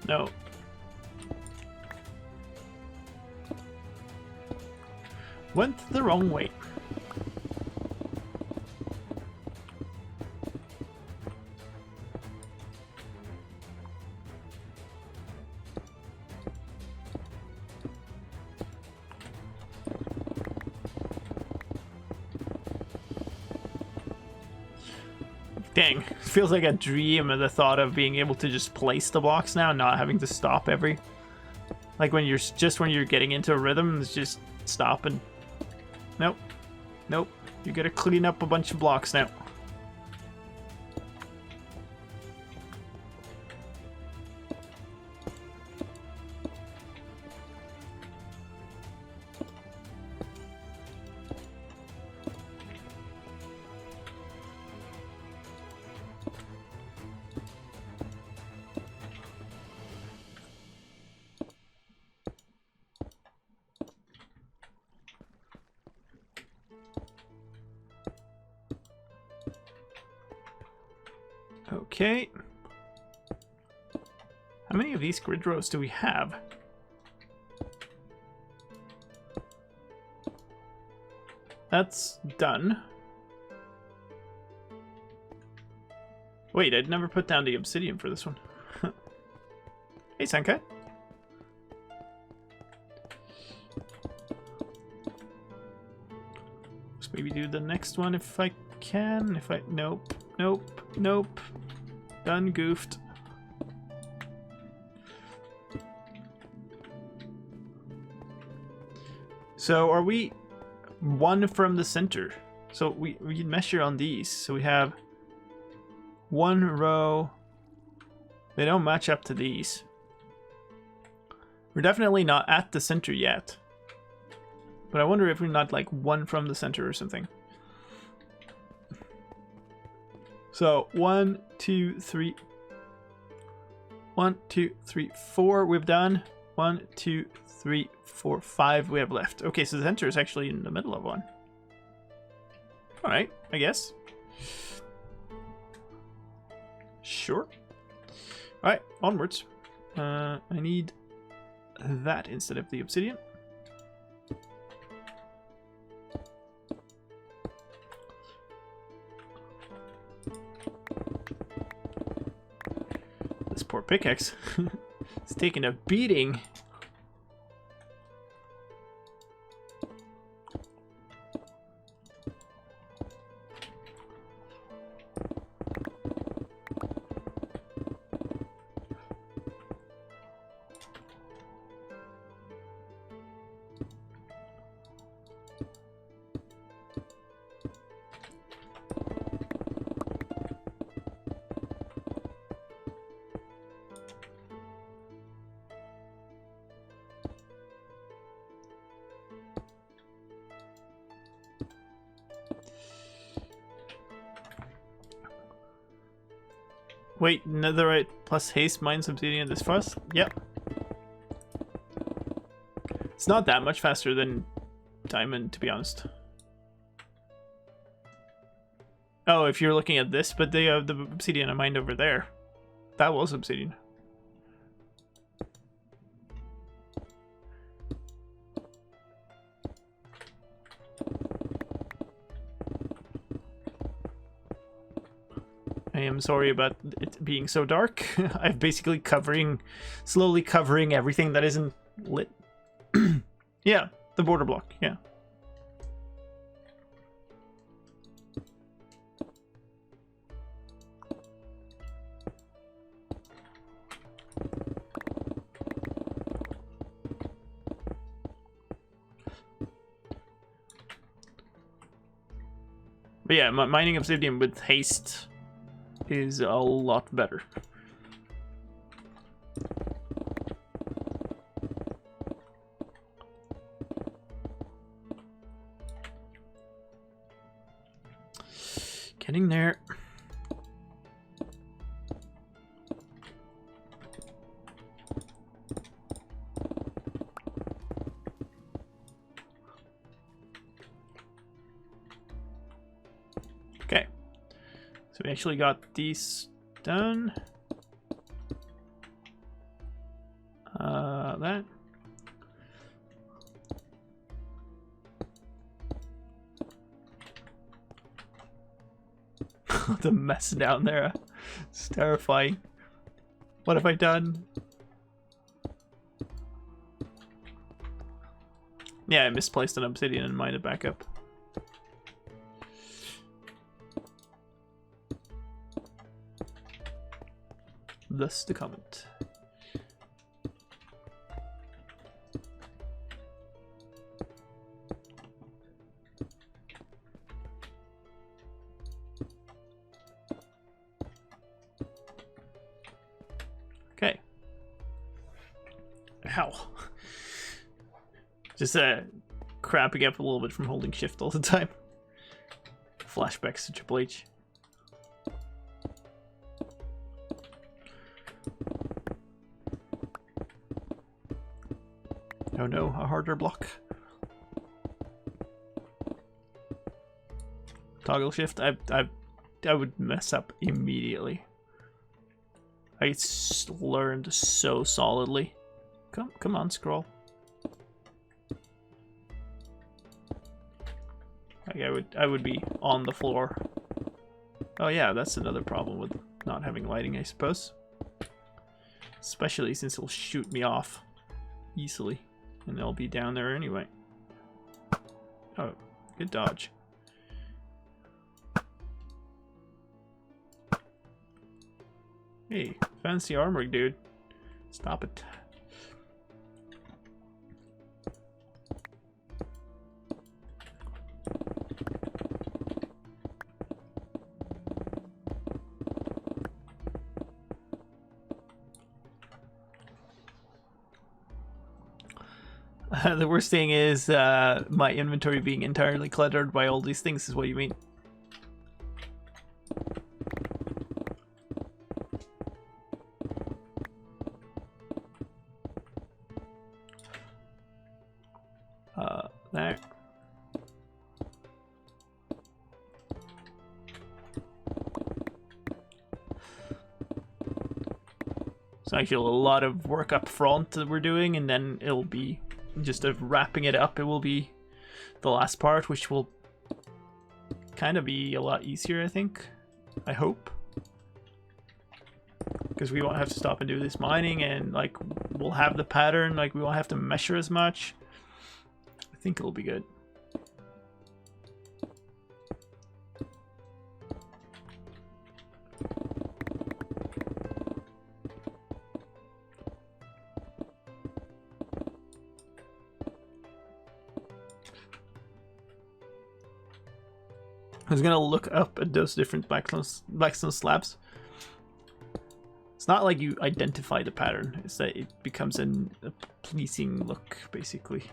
No. Went the wrong way. Dang, feels like a dream at the thought of being able to just place the blocks now, not having to stop every... Like when you're getting into a rhythm, it's just stop and... Nope. Nope. You gotta clean up a bunch of blocks now. Okay. How many of these grid rows do we have? That's done. Wait, I'd never put down the obsidian for this one. Hey, Sankai. Let's maybe do the next one if I can. If I... Nope. Nope. Nope. Done goofed. So are we one from the center? So we measure on these. So we have one row. They don't match up to these. We're definitely not at the center yet. But I wonder if we're not like one from the center or something. So 1, 2, 3. 1, 2, 3, 4 we've done. 1, 2, 3, 4, 5 we have left. Okay, so the center is actually in the middle of one. Alright, I guess. Sure. Alright, onwards. I need that instead of the obsidian. This poor pickaxe. It's taking a beating. Wait, netherite plus haste mines obsidian this fast? Yep. It's not that much faster than diamond, to be honest. Oh, if you're looking at this, but they have the obsidian I mined over there. That was obsidian. I am sorry about it being so dark. I'm basically slowly covering everything that isn't lit. Yeah, the border block, yeah. But yeah, mining obsidian with haste is a lot better. Getting there. Okay. So we actually got these done. That. The mess down there. It's terrifying. What have I done? Yeah, I misplaced an obsidian and mined it back up. Thus the comment. Okay. Ow. Just cramping up a little bit from holding shift all the time. Flashbacks to Triple H. Oh no, a harder block. Toggle shift, I would mess up immediately. I learned so solidly. Come on, scroll. Like I would be on the floor. Oh yeah, that's another problem with not having lighting, I suppose. Especially since it'll shoot me off easily. And they'll be down there anyway. Oh, good dodge. Hey, fancy armor, dude. Stop it. The worst thing is my inventory being entirely cluttered by all these things is what you mean. There. So actually a lot of work up front that we're doing, and then it'll be just wrapping it up. It will be the last part, which will kind of be a lot easier, I think. I hope. Because we won't have to stop and do this mining, and like we'll have the pattern, like we won't have to measure as much. I think it'll be good. I was gonna look up at those different blackstone slabs. It's not like you identify the pattern, it's that it becomes a pleasing look, basically.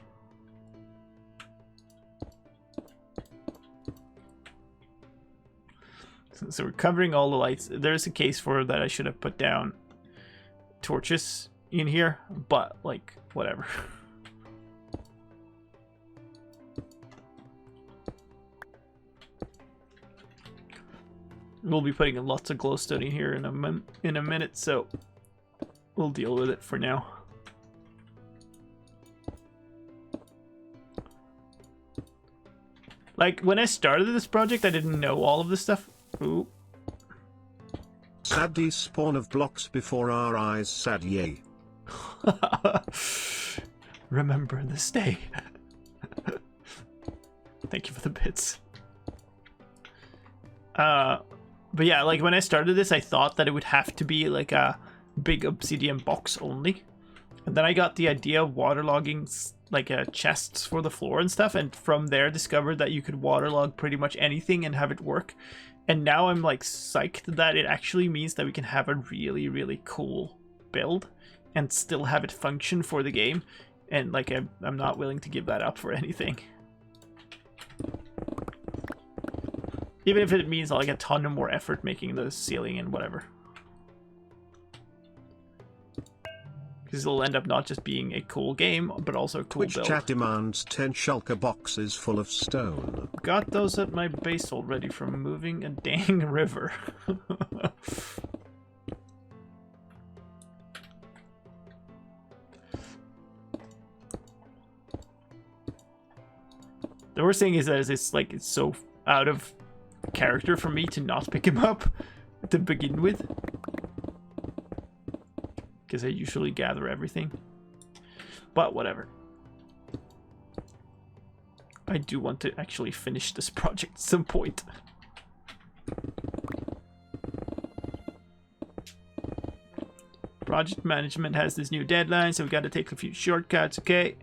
So we're covering all the lights. There's a case for that I should have put down torches in here, but like whatever. We'll be putting lots of glowstone in here in a minute, so we'll deal with it for now. Like when I started this project, I didn't know all of this stuff. Ooh. Sad despawn of blocks before our eyes, sad yay. Remember this day. Thank you for the bits. But yeah, like when I started this, I thought that it would have to be like a big obsidian box only. And then I got the idea of waterlogging like chests for the floor and stuff, and from there discovered that you could waterlog pretty much anything and have it work. And now I'm like psyched that it actually means that we can have a really, really cool build and still have it function for the game. And like I'm not willing to give that up for anything. Even if it means like a ton of more effort making the ceiling and whatever. Because it'll end up not just being a cool game, but also a cool Twitch build. chat demands 10 shulker boxes full of stone. Got those at my base already from moving a dang river. The worst thing is that it's so out of character for me to not pick him up to begin with, because I usually gather everything, but whatever. I do want to actually finish this project at some point. Project management has this new deadline, so we got to take a few shortcuts, okay?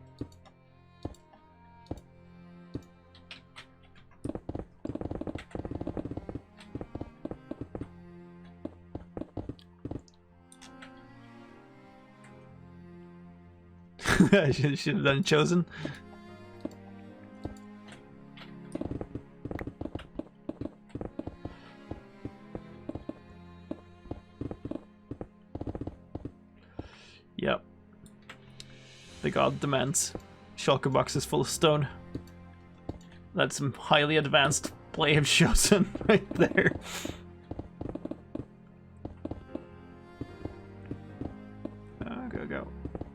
I should have done chosen. Yep. The god demands. Shulker boxes full of stone. That's some highly advanced play of chosen right there. Go.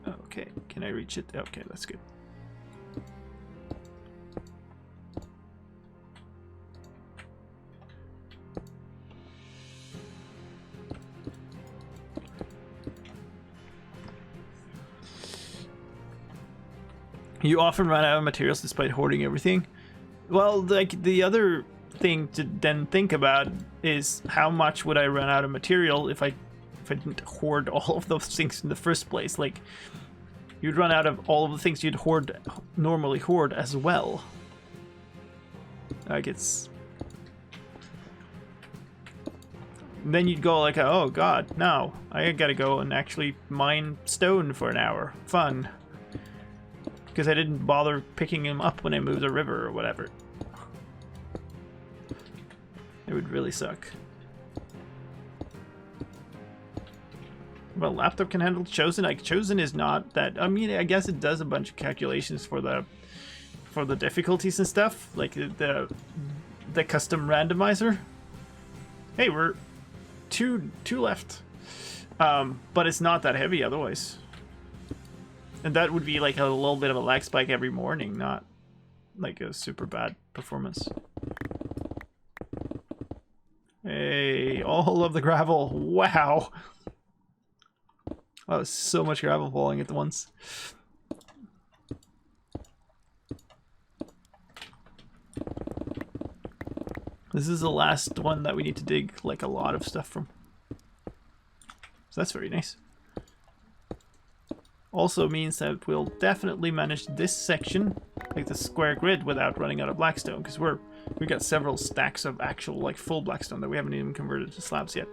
Okay, can I reach it? Okay, that's good. You often run out of materials despite hoarding everything. Well, like the other thing to then think about is how much would I run out of material if I didn't hoard all of those things in the first place. Like, you'd run out of all of the things you'd normally hoard as well. Like, it's... And then you'd go like, oh god, no, I gotta go and actually mine stone for an hour. Fun. Because I didn't bother picking him up when I moved the river or whatever. It would really suck. Well, laptop can handle chosen. Like, chosen is not that. I mean, I guess it does a bunch of calculations for the difficulties and stuff, like the custom randomizer. Hey, we're two left, but it's not that heavy otherwise. And that would be like a little bit of a lag spike every morning, not like a super bad performance. Hey, all of the gravel! Wow. That was so much gravel falling at once. This is the last one that we need to dig like a lot of stuff from. So that's very nice. Also means that we'll definitely manage this section, like the square grid, without running out of blackstone, because we got several stacks of actual like full blackstone that we haven't even converted to slabs yet.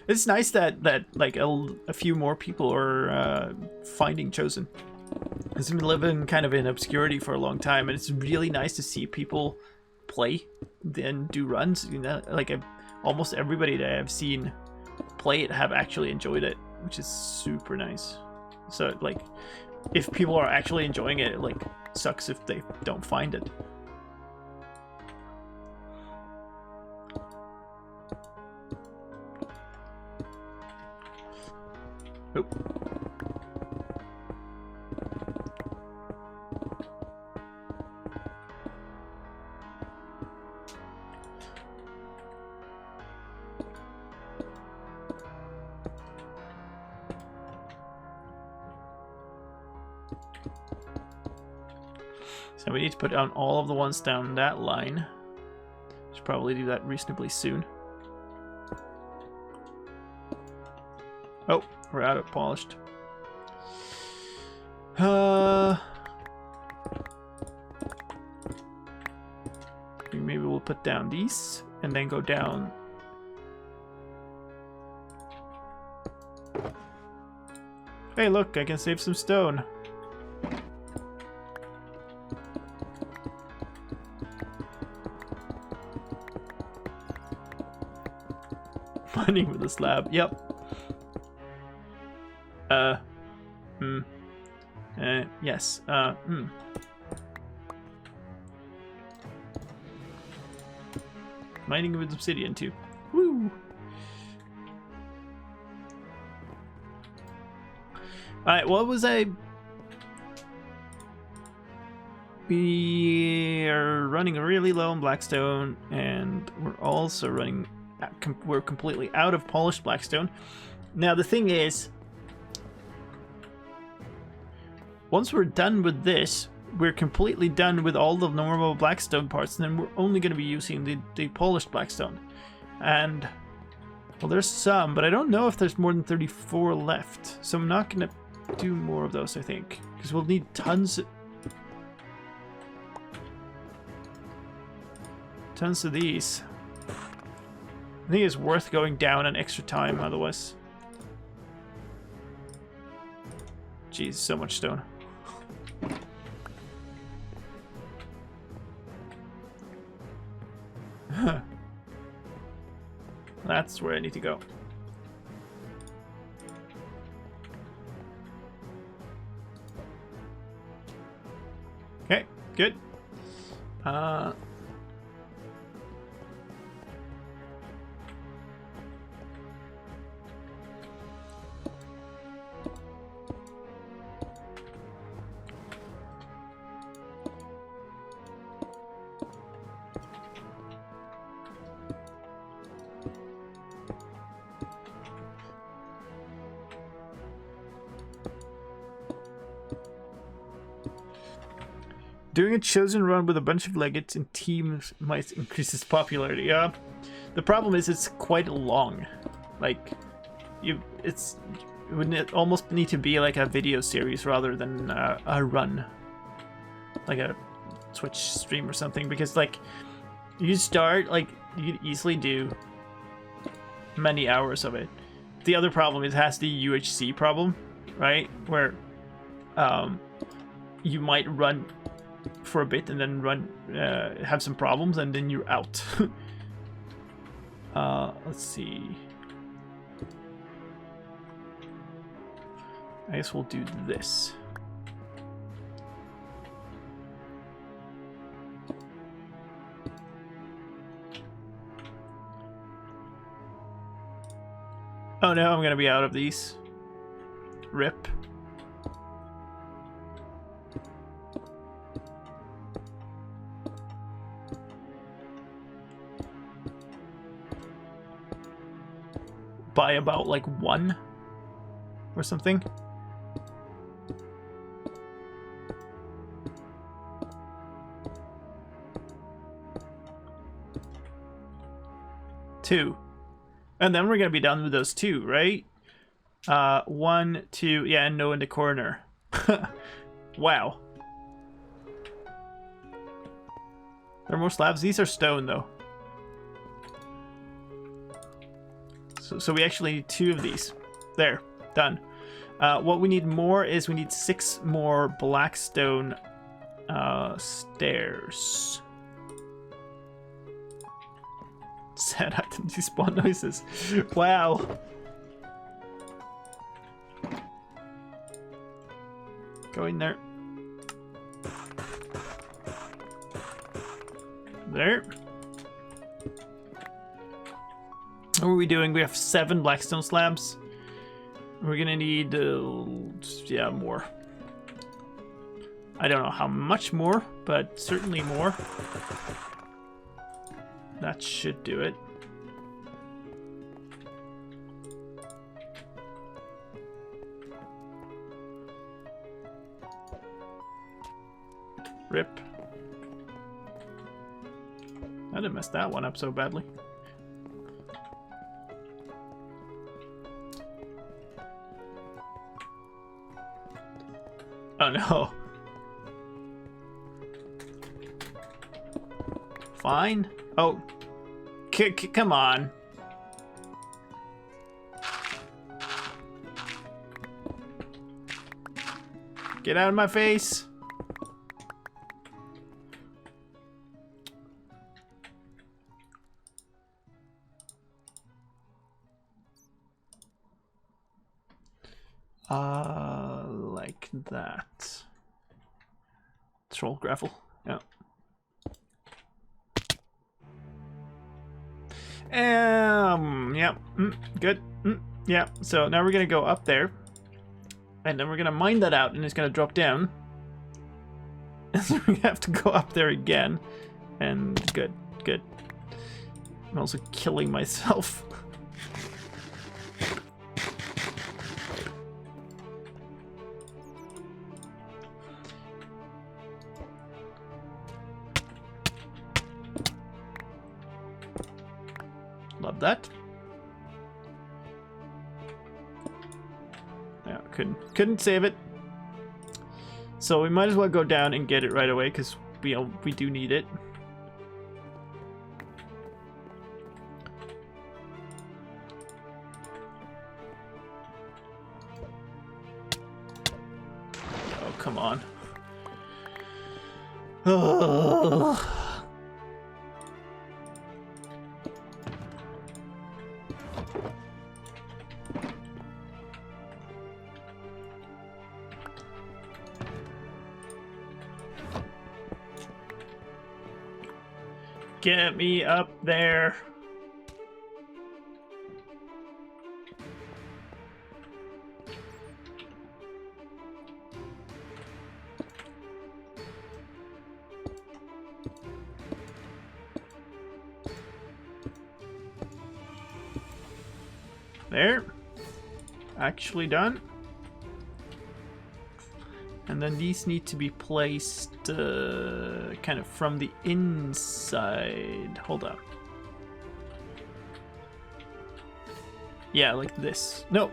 It's nice that like a few more people are finding Chosen. It's been living kind of in obscurity for a long time, and it's really nice to see people play and do runs. You know, like almost everybody that I've seen play it have actually enjoyed it, which is super nice. So like, if people are actually enjoying it, it like sucks if they don't find it. Oh. So we need to put down all of the ones down that line. Should probably do that reasonably soon. Oh, we're out of polished. Maybe we'll put down these and then go down. Hey, look, I can save some stone. Mining with a slab. Yep. Yes. Mining with obsidian too. Woo! Alright, what was I... We are running really low on blackstone, and we're also running... We're completely out of polished blackstone. Now the thing is, once we're done with this, we're completely done with all the normal blackstone parts, and then we're only going to be using the polished blackstone. And, well, there's some, but I don't know if there's more than 34 left. So I'm not going to do more of those, I think, because we'll need tons of these. I think it's worth going down an extra time, otherwise. Jeez, so much stone. That's where I need to go. Okay, good. Doing a chosen run with a bunch of legates and teams might increase its popularity. The problem is it's quite long. Like, it would almost need to be like a video series rather than a run, like a Twitch stream or something. Because like, you start like you could easily do many hours of it. The other problem is it has the UHC problem, right? Where you might run for a bit and then have some problems and then you're out. Let's see. I guess we'll do this. Oh no, I'm gonna be out of these. Rip. By about like 1 or something. Two. And then we're gonna be done with those 2, right? 1, 2, yeah, and no in the corner. Wow. There are more slabs. These are stone though. So we actually need 2 of these. There, done. What we need more is we need 6 more blackstone stairs. Sad item despawn noises. Wow. Go in there. There. What are we doing? We have 7 blackstone slabs. We're gonna need, yeah, more. I don't know how much more, but certainly more. That should do it. Rip. I didn't mess that one up so badly. Oh no. Fine. Oh. Come on. Get out of my face. Like that. Troll gravel. Yeah. Yeah. Good. Yeah. So now we're gonna go up there, and then we're gonna mine that out, and it's gonna drop down. And so we have to go up there again. And good. I'm also killing myself. Love that. Yeah, couldn't save it. So we might as well go down and get it right away because we do need it. Oh, come on. Ugh. Get me up there. There. Actually done. And then these need to be placed kind of from the inside. Hold up. Yeah, like this. No,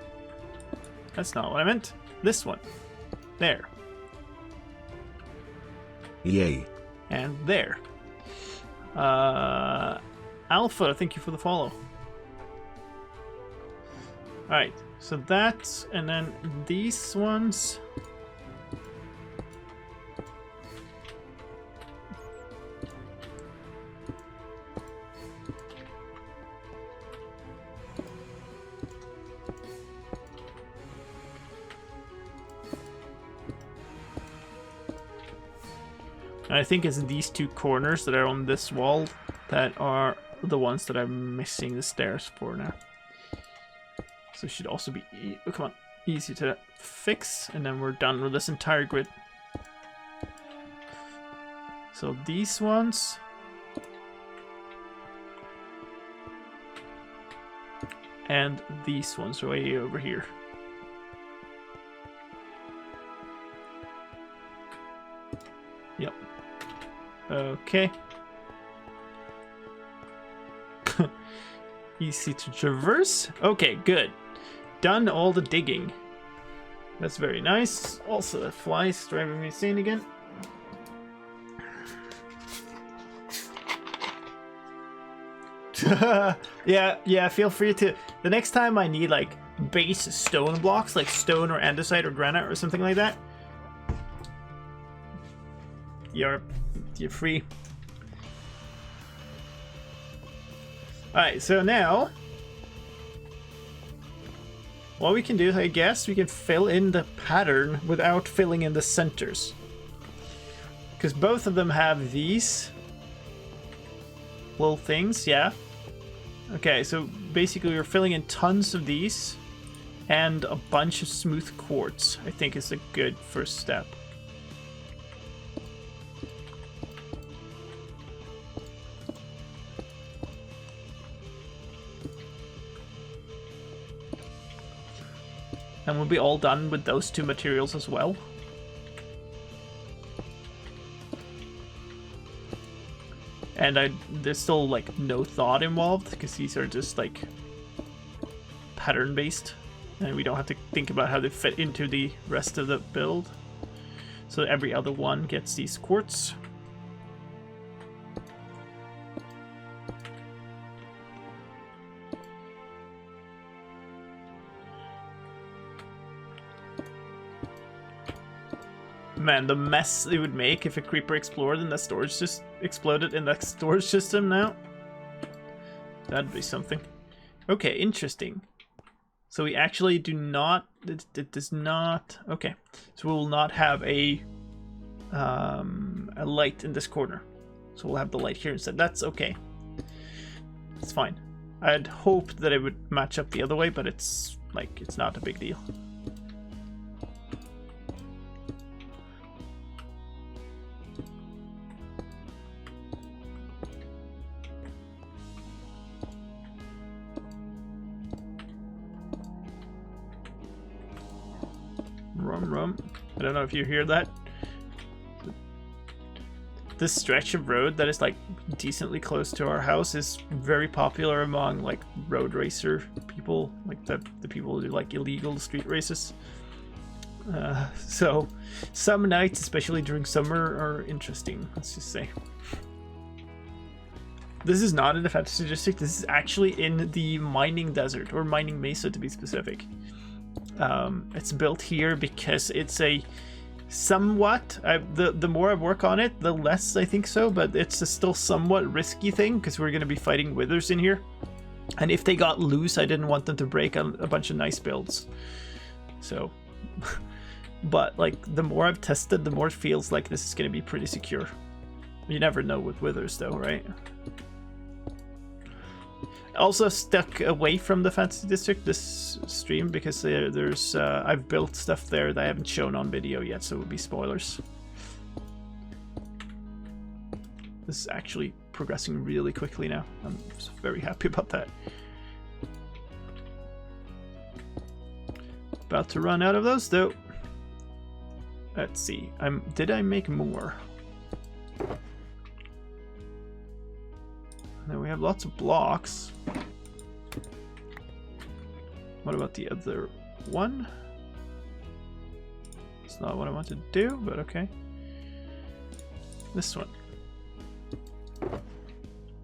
that's not what I meant. This one. There. Yay. And there. Alpha, thank you for the follow. Alright, so that, and then these ones. And I think it's these 2 corners that are on this wall that are the ones that I'm missing the stairs for now. So it should also be, oh, come on, easy to fix, and then we're done with this entire grid. So these ones. And these ones are way over here. Yep. Okay. Easy to traverse. Okay, good. Done all the digging. That's very nice. Also, that fly is driving me insane again. yeah, feel free to... The next time I need like base stone blocks, like stone or andesite or granite or something like that, you're free. Alright, so now what we can do is, I guess, we can fill in the pattern without filling in the centers. Because both of them have these little things, yeah. Okay, so basically we're filling in tons of these and a bunch of smooth quartz, I think is a good first step. And we'll be all done with those two materials as well. And there's still like no thought involved because these are just like pattern based and we don't have to think about how they fit into the rest of the build. So every other one gets these quartz. Man, the mess it would make if a creeper explored and the storage just exploded in the storage system now. That'd be something. Okay, interesting. So we actually do not, it does not, okay. So we will not have a light in this corner. So we'll have the light here instead. That's okay. It's fine. I'd hoped that it would match up the other way, but it's like, it's not a big deal. Rum. I don't know if you hear that. This stretch of road that is like decently close to our house is very popular among like road racer people, like the people who do like illegal street races. So some nights, especially during summer, are interesting, let's just say. This is not in the fantasy district. This is actually in the mining desert, or mining mesa to be specific. It's built here because it's a somewhat, the more I work on it, the less I think so, but it's a still somewhat risky thing because we're going to be fighting withers in here. And if they got loose, I didn't want them to break a bunch of nice builds. So, but like the more I've tested, the more it feels like this is going to be pretty secure. You never know with withers though, right? Also stuck away from the fantasy district this stream because there's I've built stuff there that I haven't shown on video yet, so it would be spoilers. This is actually progressing really quickly now. I'm very happy about that. About to run out of those though. Let's see. Did I make more? Now we have lots of blocks. What about the other one? It's not what I want to do, but okay. This one.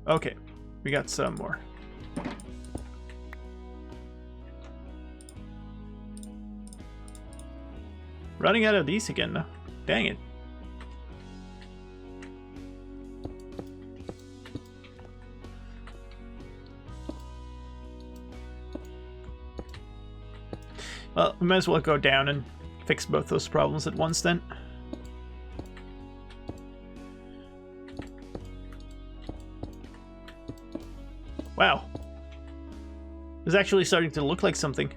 Okay, we got some more. Running out of these again though. Dang it. Well, we might as well go down and fix both those problems at once then. Wow. It's actually starting to look like something.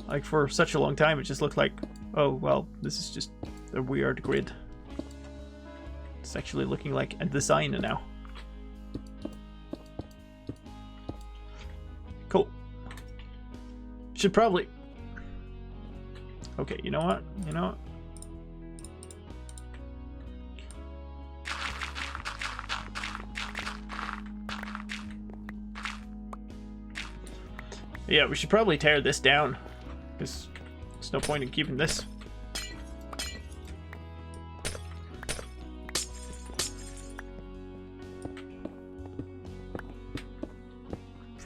Like for such a long time, it just looked like, oh, well, this is just a weird grid. It's actually looking like a design now. Cool. Should probably... Okay, you know what? You know what? Yeah, we should probably tear this down, because there's no point in keeping this.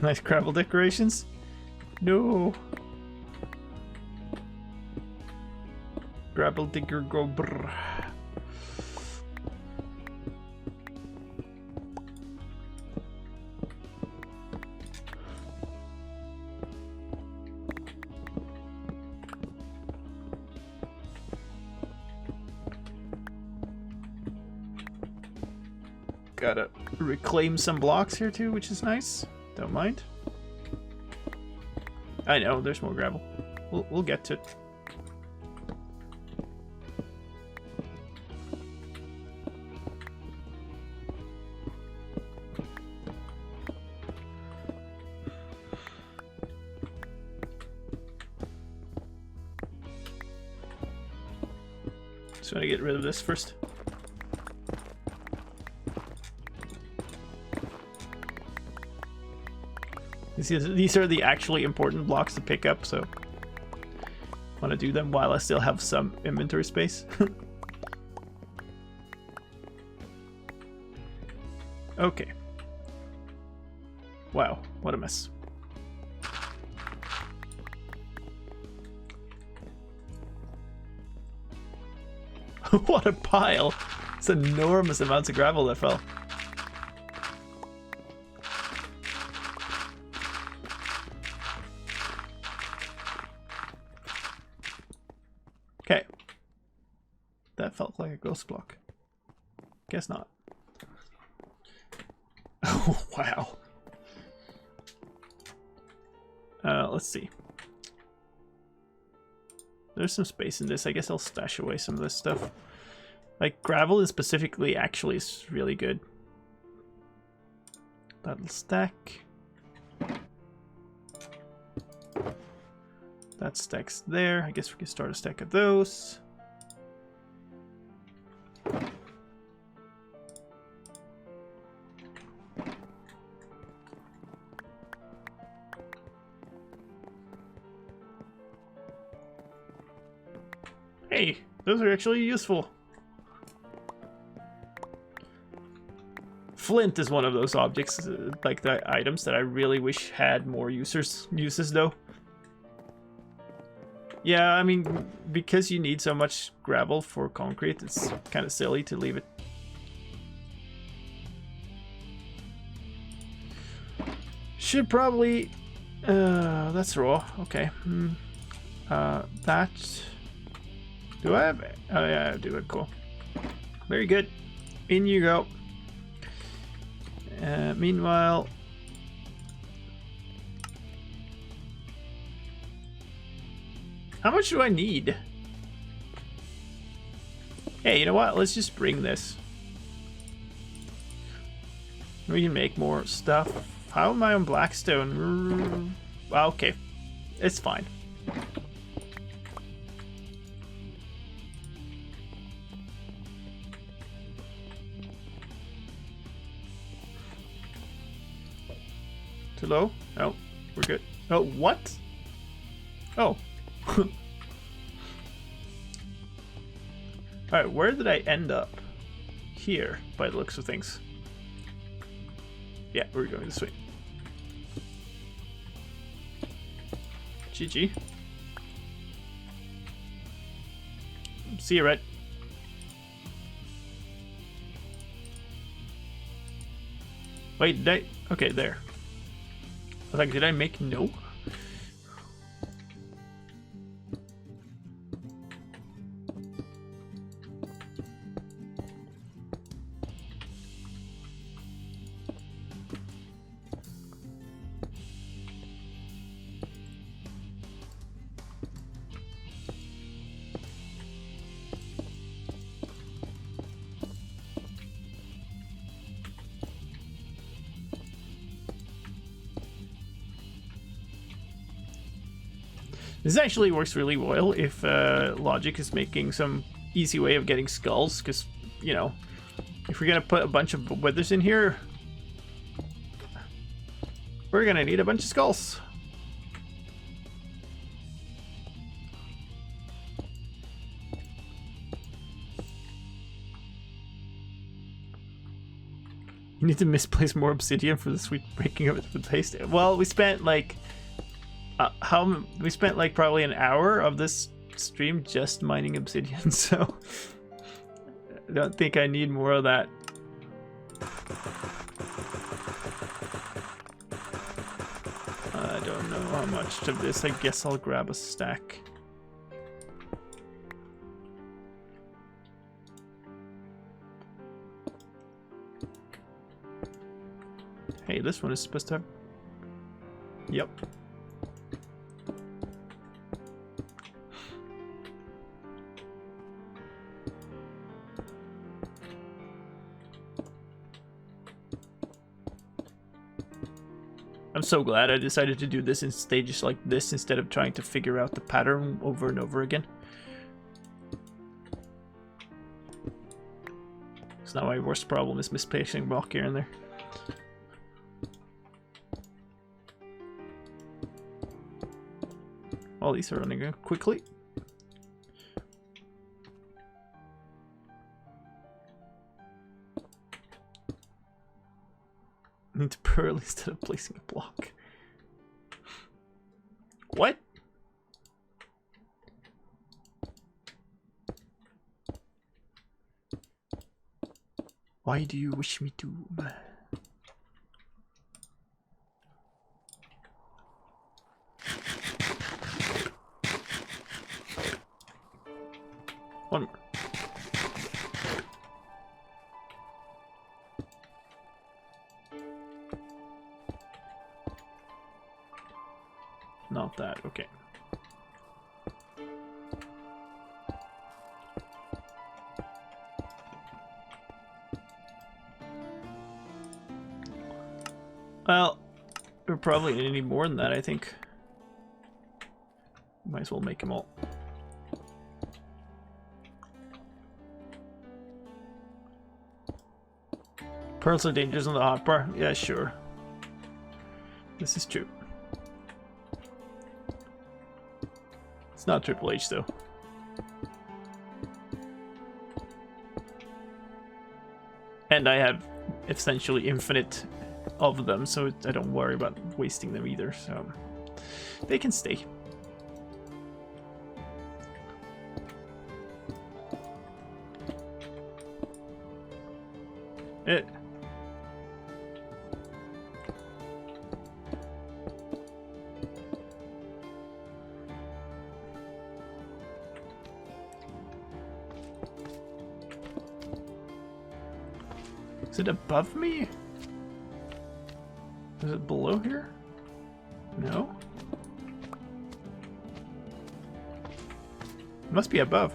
Nice gravel decorations. No. Gravel digger go brr. Gotta reclaim some blocks here too, which is nice. Don't mind. I know, there's more gravel. We'll get to it. Just want to get rid of this first. These are the actually important blocks to pick up, so I want to do them while I still have some inventory space. Okay. Wow, what a mess. What a pile! It's enormous amounts of gravel that fell. Okay. That felt like a ghost block. Guess not. Oh, wow. Let's see. There's some space in this. I guess I'll stash away some of this stuff. Like, gravel is specifically actually is really good. That'll stack. That stacks there. I guess we can start a stack of those. Hey, those are actually useful. Flint is one of those objects, like the items that I really wish had more uses though. Yeah, I mean, because you need so much gravel for concrete, it's kind of silly to leave it. Should probably... that's raw. Okay. That... Do I have... Oh yeah, I do it. Cool. Very good. In you go. Meanwhile... How much do I need? Hey, you know what? Let's just bring this. We can make more stuff. How am I on Blackstone? Okay. It's fine. Too low? No, we're good. Oh, what? Oh. Alright, where did I end up? Here, by the looks of things. Yeah, we're going this way. GG. See you, Red. Wait, did I? Okay, there. I was like, did I make no? This actually works really well if Logic is making some easy way of getting skulls, because, you know, if we're going to put a bunch of withers in here, we're going to need a bunch of skulls. You need to misplace more obsidian for the sweet breaking of it with paste. Well, we spent like we spent like probably an hour of this stream just mining obsidian, so I don't think I need more of that. I don't know how much of this. I guess I'll grab a stack. Hey, this one is supposed to have... Yep. I'm so glad I decided to do this in stages like this instead of trying to figure out the pattern over and over again. So now my worst problem is misplacing rock here and there. All these are running quickly. I need to pearl instead of placing a block. What? Why do you wish me to? One more. Not that, okay. Well, we're probably gonna need more than that, I think. Might as well make them all. Pearls are dangerous on the hotbar? Yeah, sure. This is true. It's not Triple H though. And I have essentially infinite of them, so I don't worry about wasting them either, so they can stay. Is it above me? Is it below here? No? It must be above.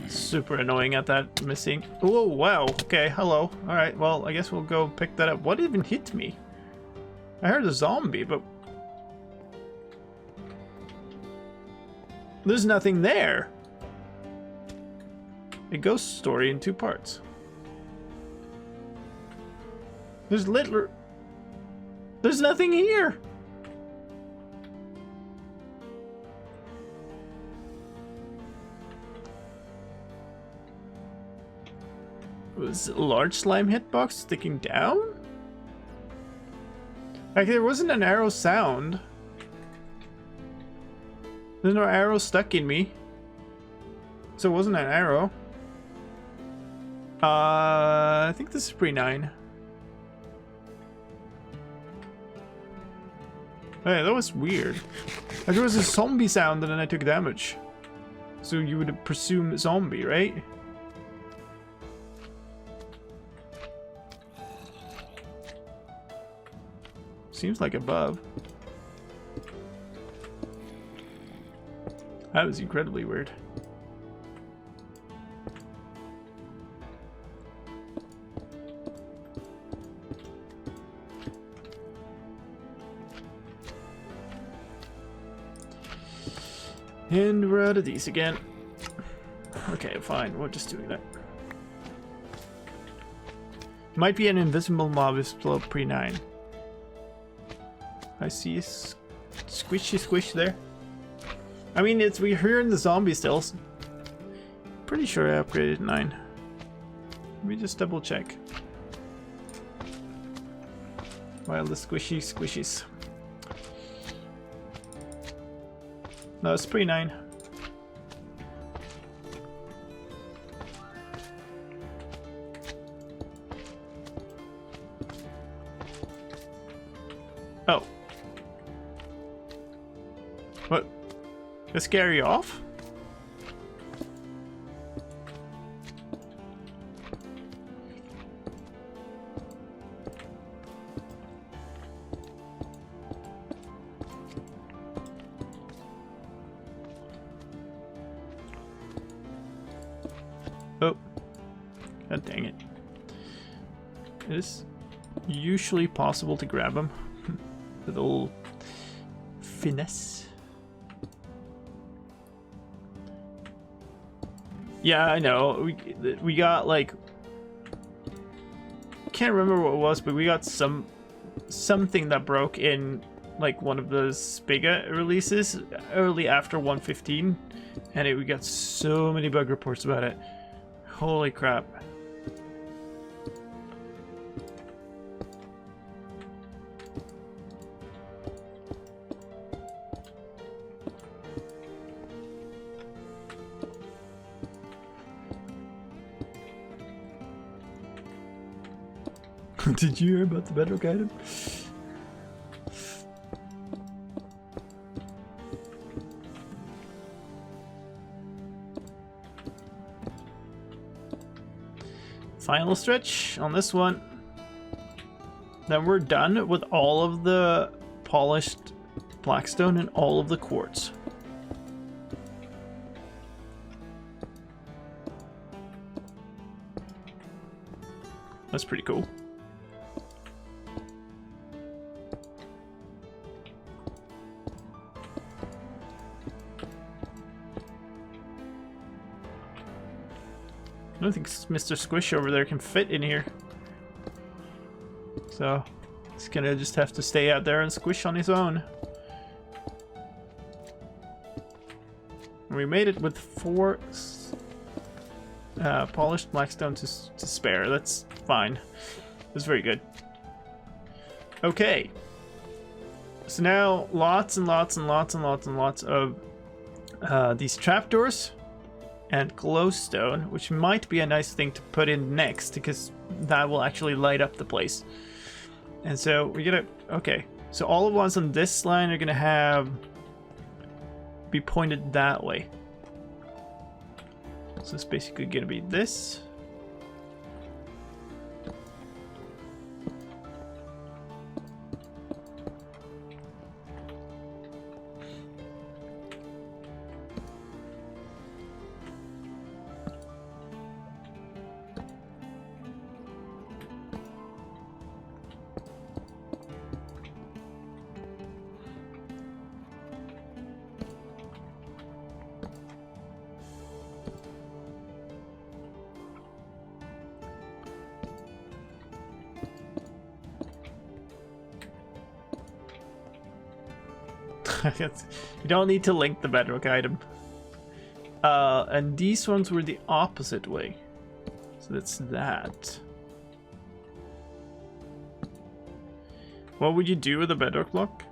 Super annoying at that missing. Oh wow, okay, hello. Alright, well, I guess we'll go pick that up. What even hit me? I heard a zombie, but there's nothing there. A ghost story in 2 parts. There's nothing here. Was a large slime hitbox sticking down? Like there wasn't an arrow sound. There's no arrow stuck in me. So it wasn't an arrow. I think this is pre-9. Hey, that was weird. Like there was a zombie sound and then I took damage. So you would presume zombie, right? Seems like above. That was incredibly weird. And we're out of these again. Okay, fine. We're just doing that. Might be an invisible mob is below pre-9. I see a squishy squish there. I mean, we're hearing the zombie still. Pretty sure I upgraded 9. Let me just double check. While the squishies. No, it's pre-9. Oh. What? Did it scare you off? Oh. God dang it. It is usually possible to grab him. With a little finesse. Yeah, I know. We got like, can't remember what it was, but we got something that broke in like one of those Spiga releases early after 1.15, and we got so many bug reports about it. Holy crap. Did you hear about the bedrock item? Final stretch on this one. Then we're done with all of the polished blackstone and all of the quartz. That's pretty cool. I don't think Mr. Squish over there can fit in here. So, he's gonna just have to stay out there and squish on his own. And we made it with 4 polished blackstone to spare. That's fine. That's very good. Okay. So now, lots and lots and lots and lots and lots of these trapdoors. And glowstone, which might be a nice thing to put in next, because that will actually light up the place. And so we're gonna, okay, so all the ones on this line are gonna be pointed that way. So it's basically gonna be this. You don't need to link the bedrock item. And these ones were the opposite way. So that's that. What would you do with a bedrock block?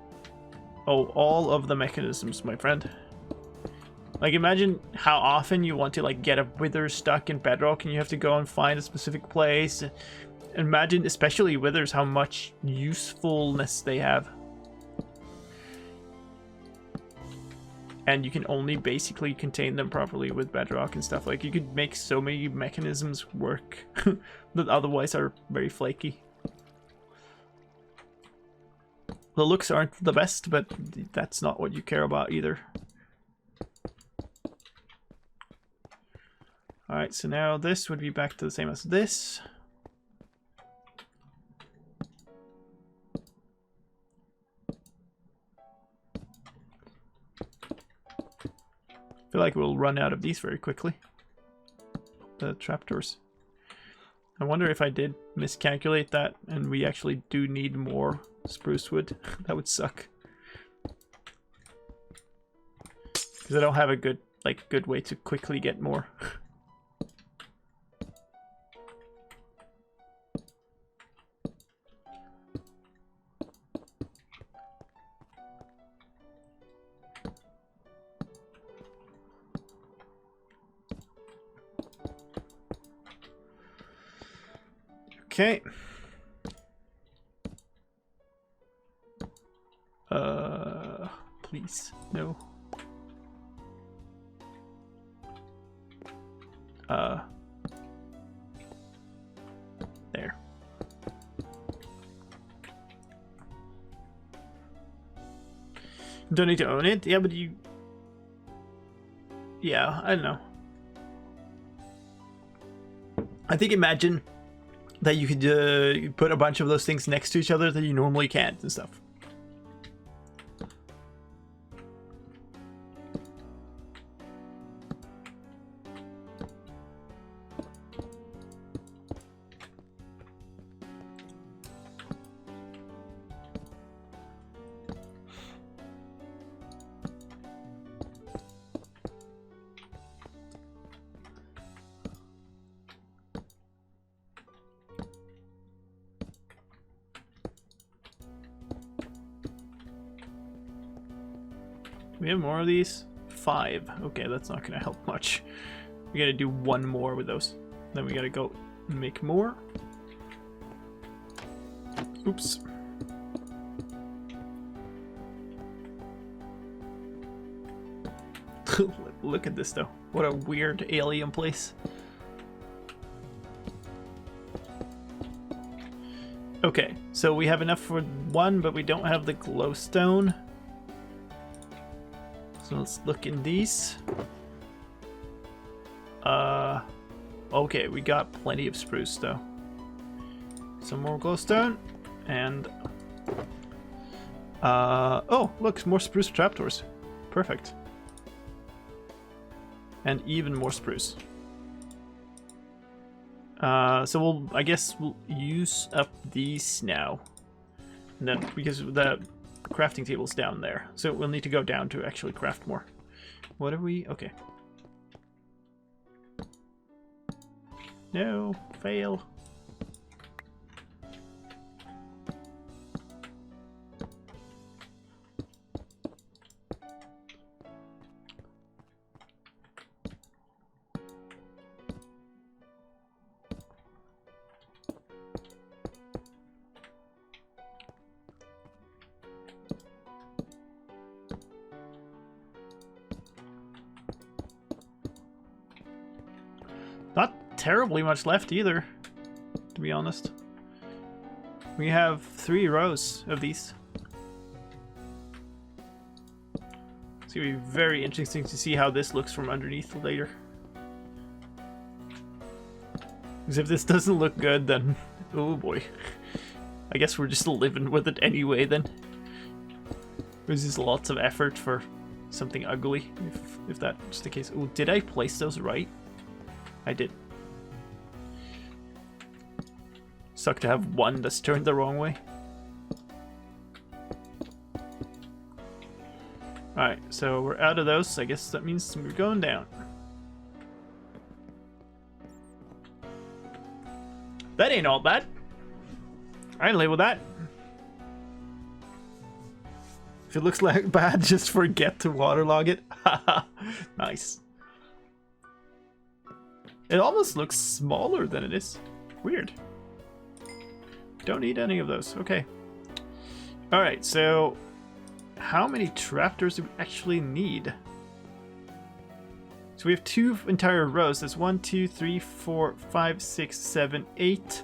Oh, all of the mechanisms, my friend. Like, imagine how often you want to like get a wither stuck in bedrock and you have to go and find a specific place. Imagine, especially withers, how much usefulness they have. And you can only basically contain them properly with bedrock and stuff. Like, you could make so many mechanisms work that otherwise are very flaky. The looks aren't the best, but that's not what you care about either. Alright, so now this would be back to the same as this. I feel like we'll run out of these very quickly. The trapdoors. I wonder if I did miscalculate that and we actually do need more spruce wood. That would suck. Because I don't have a good way to quickly get more. Okay. Please, no. There. Don't need to own it? Yeah, but you... Yeah, I don't know. I think imagine that you could put a bunch of those things next to each other that you normally can't and stuff. We have more of these? 5. Okay, that's not gonna help much. We gotta do one more with those. Then we gotta go make more. Oops. Look at this though. What a weird alien place. Okay, so we have enough for one, but we don't have the glowstone. So let's look in these. Okay, we got plenty of spruce though. Some more glowstone, and oh, look, more spruce trapdoors. Perfect. And even more spruce. So I guess we'll use up these now. And then, because the crafting table's down there. So we'll need to go down to actually craft more. What are we? Okay. No, fail. Not terribly much left either, to be honest. We have 3 rows of these. It's gonna be very interesting to see how this looks from underneath later. Because if this doesn't look good, then oh boy. I guess we're just living with it anyway then. There's just lots of effort for something ugly, if that's the case. Oh, did I place those right? I did. Suck to have one that's turned the wrong way. Alright, so we're out of those. I guess that means we're going down. That ain't all bad. I can live with that. If it looks like bad, just forget to waterlog it. Haha, nice. It almost looks smaller than it is. Weird. Don't need any of those. Okay. Alright, so how many trapdoors do we actually need? So we have 2 entire rows. That's 1, 2, 3, 4, 5, 6, 7, 8.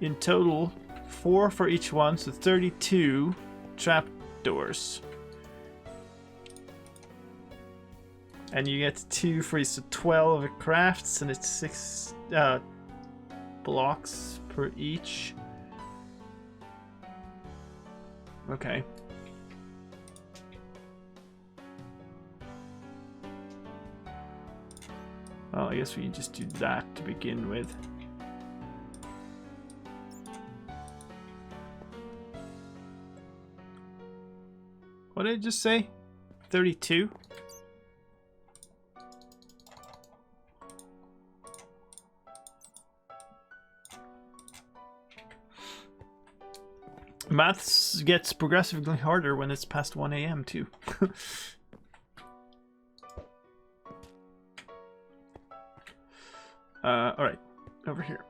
In total, 4 for each one, so 32 trapdoors. And you get 2 for each, so 12 crafts, and it's 6 blocks per each. Okay. Well, I guess we just do that to begin with. What did I just say? 32? Maths gets progressively harder when it's past 1 a.m. too. Alright, over here.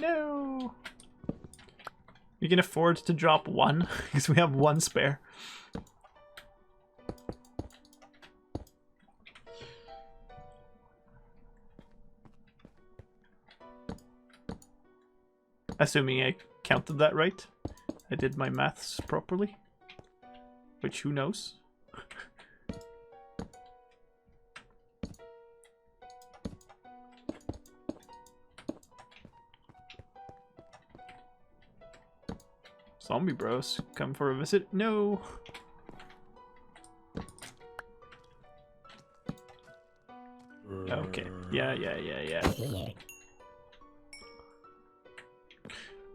No! You can afford to drop one, because we have one spare. Assuming I counted that right. I did my maths properly. Which, who knows? Zombie bros, come for a visit? No! Okay, yeah.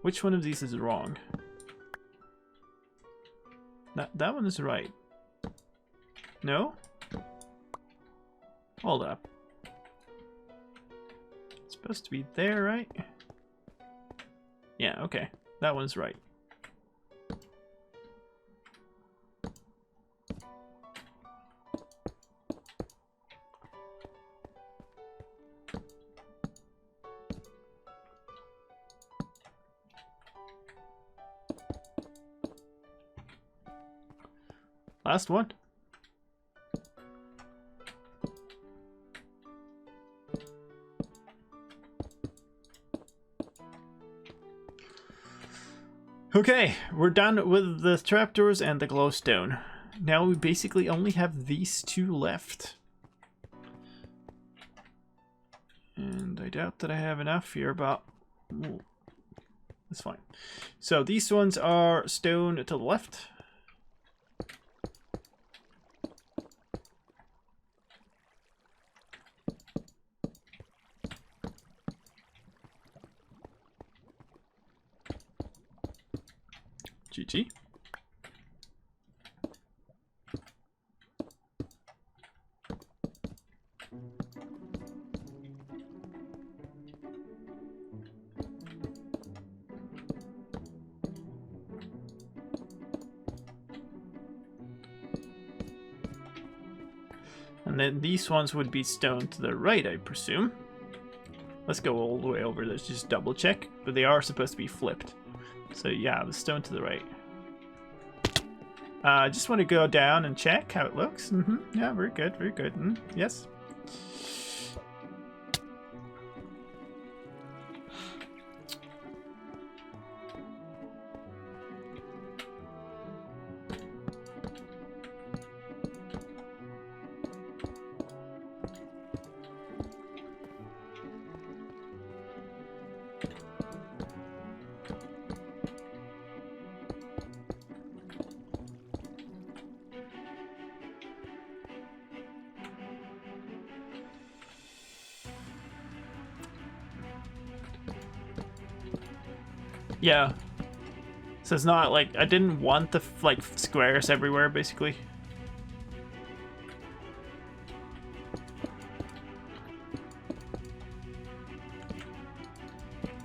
Which one of these is wrong? That one is right. No? Hold up. It's supposed to be there, right? Yeah, okay. That one's right. Last one. Okay, we're done with the trapdoors and the glowstone. Now we basically only have these two left. And I doubt that I have enough here, but ooh, that's fine. So these ones are stone to the left. GG. And then these ones would be stone to the right, I presume. Let's go all the way over. Let's just double check. But they are supposed to be flipped. So yeah, the stone to the right. I just want to go down and check how it looks. Yeah, very good, very good. Yes. Yeah. So it's not like I didn't want the like squares everywhere, basically.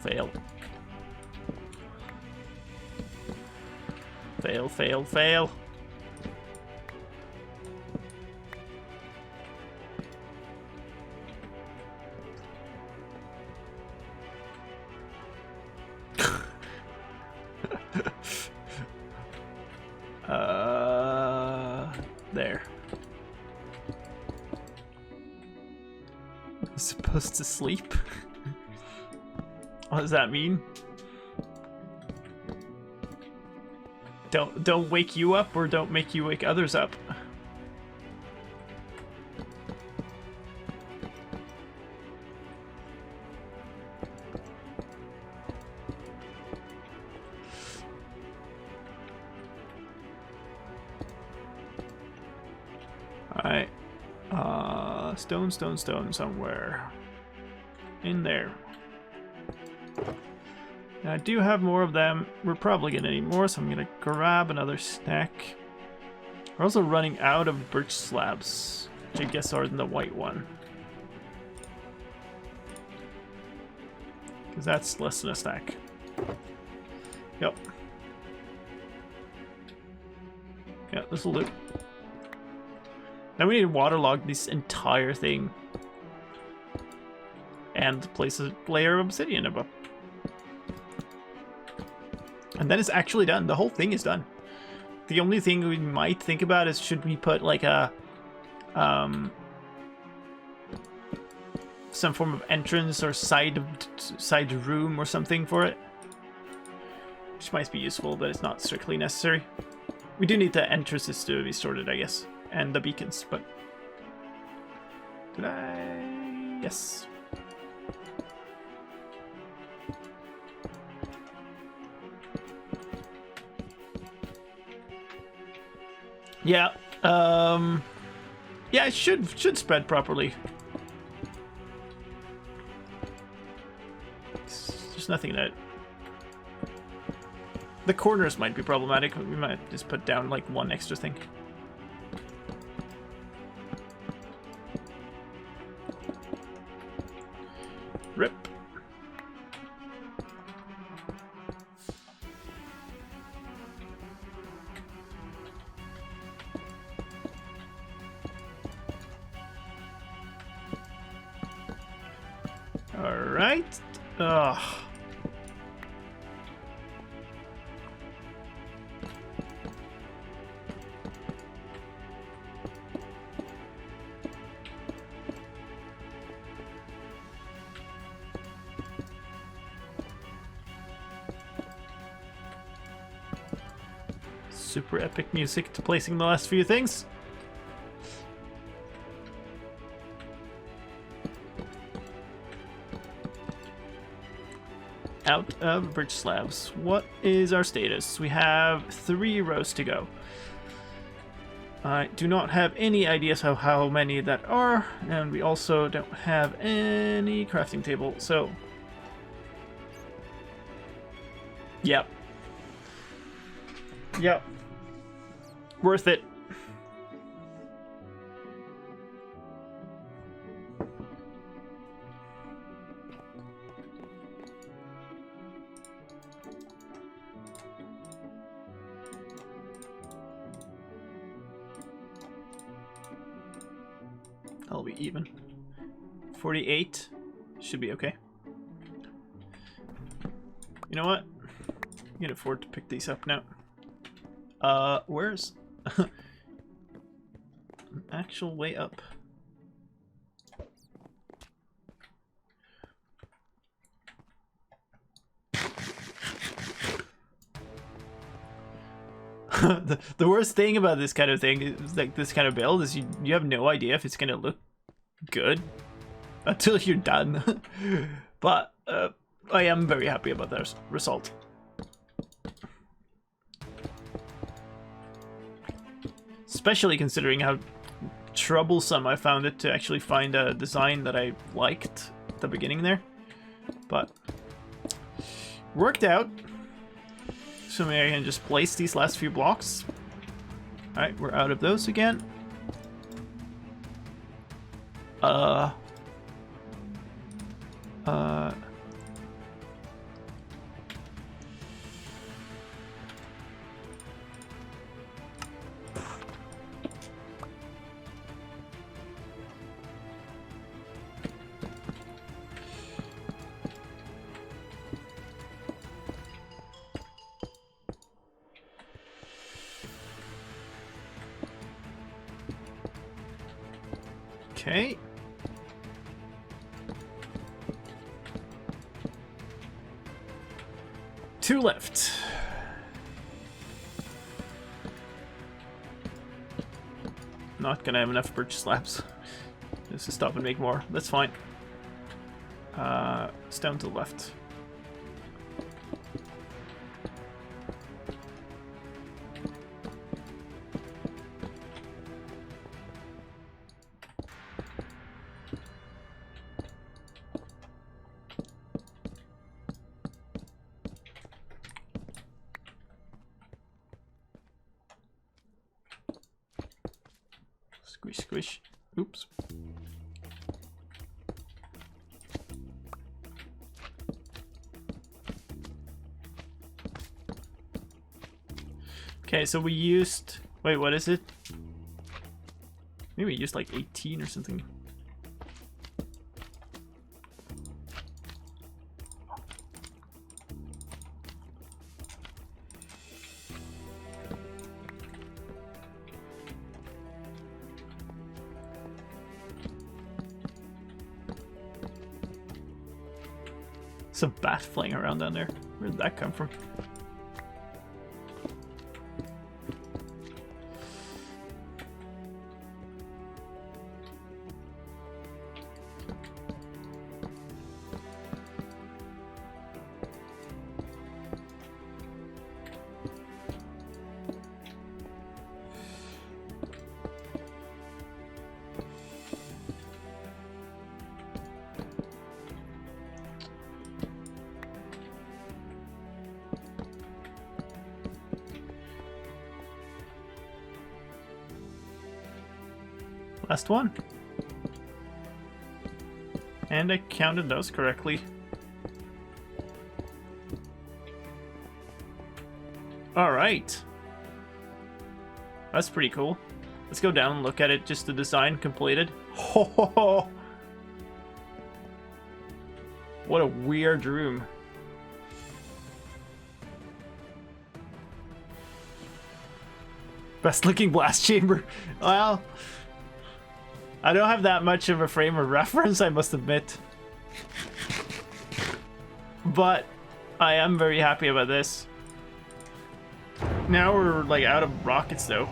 Fail. Fail, fail, fail. There. I'm supposed to sleep? What does that mean? Don't wake you up, or don't make you wake others up. Stone, stone, stone somewhere. In there. Now, I do have more of them. We're probably gonna need more, so I'm gonna grab another stack. We're also running out of birch slabs, which I guess are in the white one. Because that's less than a stack. Yep. Yeah, this'll do. Now we need to waterlog this entire thing. And place a layer of obsidian above. And then it's actually done. The whole thing is done. The only thing we might think about is should we put like a some form of entrance or side room or something for it, which might be useful, but it's not strictly necessary. We do need the entrances to be sorted, I guess, and the beacons. But did I? Yes. Yeah, yeah, it should spread properly. There's nothing that... The corners might be problematic, but we might just put down like one extra thing. Rip. Alright. Ugh. Super epic music to placing the last few things. Out of birch slabs. What is our status? We have 3 rows to go. I do not have any ideas of how many that are, and we also don't have any crafting table, so... Yep. Yep. Worth it. I'll be even. 48 should be okay. You know what? I can afford to pick these up now. Where's an actual way up? The worst thing about this kind of thing is like this kind of build is you have no idea if it's gonna look good until you're done. But I am very happy about that result. Especially considering how troublesome I found it to actually find a design that I liked at the beginning there. But worked out. So maybe I can just place these last few blocks. Alright, we're out of those again. Okay. Two left. Not gonna have enough birch slabs. Just to stop and make more. That's fine. Stone to the left. Squish, squish. Oops. Okay, so we used... Wait, what is it? Maybe we used like 18 or something. Some bat flying around down there. Where did that come from? Last one. And I counted those correctly. Alright. That's pretty cool. Let's go down and look at it, just the design completed. Ho ho ho! What a weird room. Best looking blast chamber. Well, I don't have that much of a frame of reference, I must admit. But I am very happy about this. Now we're like out of rockets though.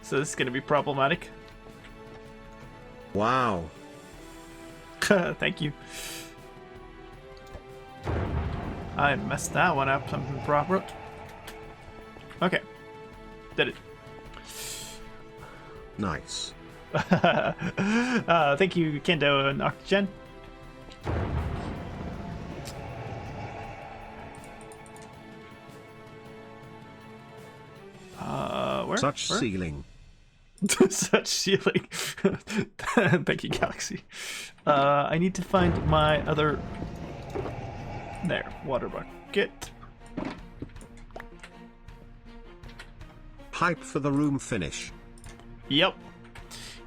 So this is gonna be problematic. Wow. Thank you. I messed that one up, something proper. Okay. Did it. Nice. Thank you, Kendo and Oxygen. Where? Such Where? ceiling. Such ceiling. Thank you, Galaxy. I need to find my other... There, water bucket. Hype for the room finish. Yep.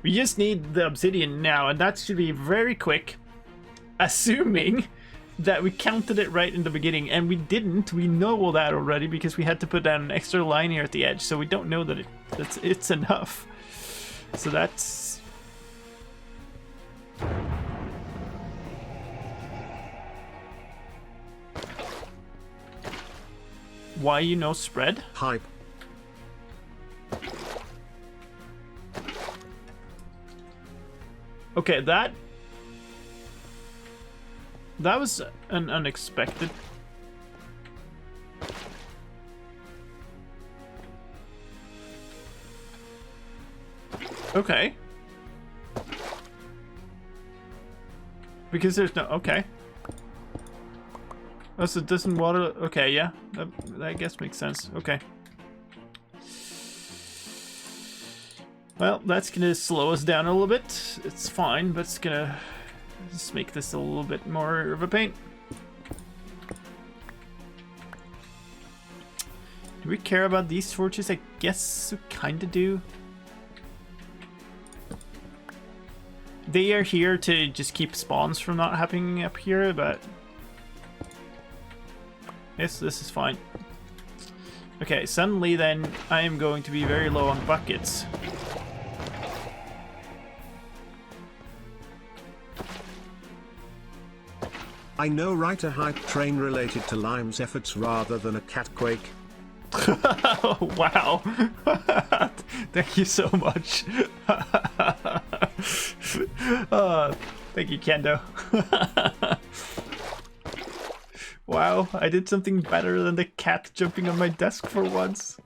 We just need the obsidian now, and that should be very quick. Assuming that we counted it right in the beginning, and we didn't. We know all that already because we had to put down an extra line here at the edge, so we don't know that it's enough. So that's... Why you know spread? Hype. Okay, that was an unexpected. Okay. Because there's no... Okay. Oh, so it doesn't water... Okay, yeah. That I guess makes sense. Okay. Well, that's gonna slow us down a little bit. It's fine, but it's gonna just make this a little bit more of a pain. Do we care about these torches? I guess we kinda do. They are here to just keep spawns from not happening up here, but... Yes, this is fine. Okay, suddenly then, I am going to be very low on buckets. I know, right? A hype train related to Lime's efforts rather than a catquake. Wow. Thank you so much. Thank you, Kendo. Wow, I did something better than the cat jumping on my desk for once.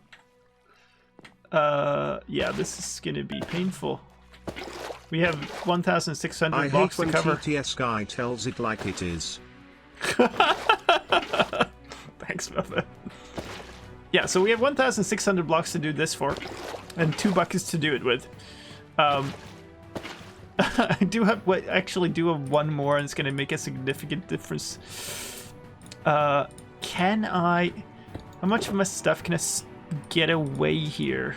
Yeah, this is gonna be painful. We have 1,600 blocks to cover. I hate when TTS guy tells it like it is. Thanks, Muffin. Yeah, so we have 1,600 blocks to do this for. And 2 buckets to do it with. I do have actually do have one more, and it's gonna make a significant difference. Can I? How much of my stuff can I get away here?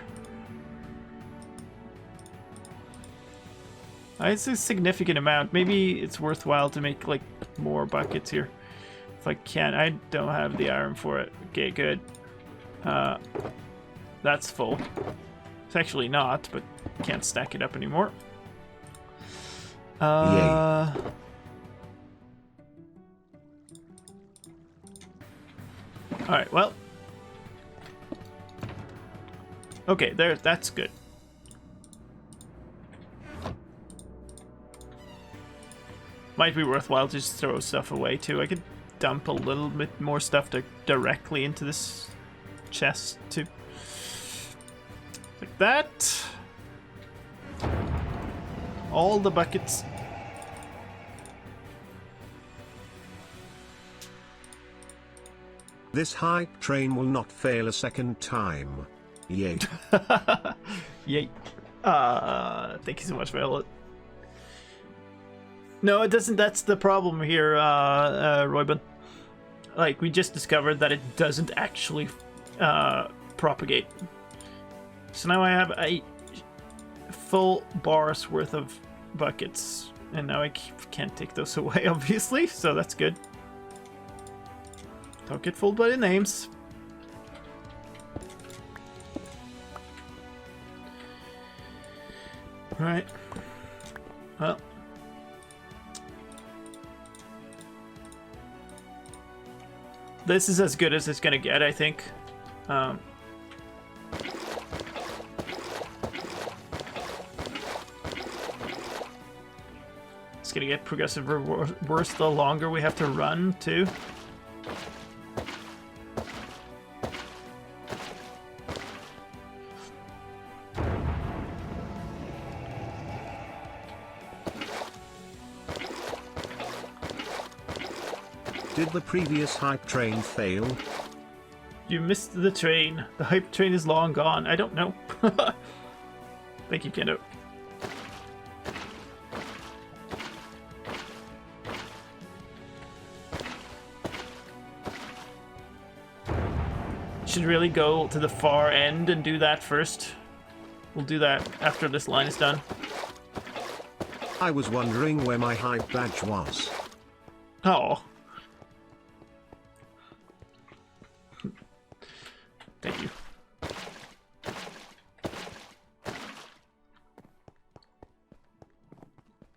It's a significant amount. Maybe it's worthwhile to make like more buckets here. If I can. I don't have the iron for it. Okay, good. That's full. It's actually not, but can't stack it up anymore. Yay. Alright, well. Okay, there, that's good. Might be worthwhile to just throw stuff away too. I could dump a little bit more stuff directly into this chest too. Like that. All the buckets. This hype train will not fail a second time. Yay. Yay. Thank you so much, Violet. No, it doesn't. That's the problem here, Royban. Like, we just discovered that it doesn't actually propagate. So now I have a full bar's worth of buckets. And now I can't take those away, obviously, so that's good. Don't get fooled by the names. Right. Well. This is as good as it's gonna get, I think. It's gonna get progressively worse the longer we have to run, too. Did the previous hype train fail? You missed the train. The hype train is long gone. I don't know. Thank you, Kendo. Should really go to the far end and do that first. We'll do that after this line is done. I was wondering where my hype badge was. Oh. Thank you.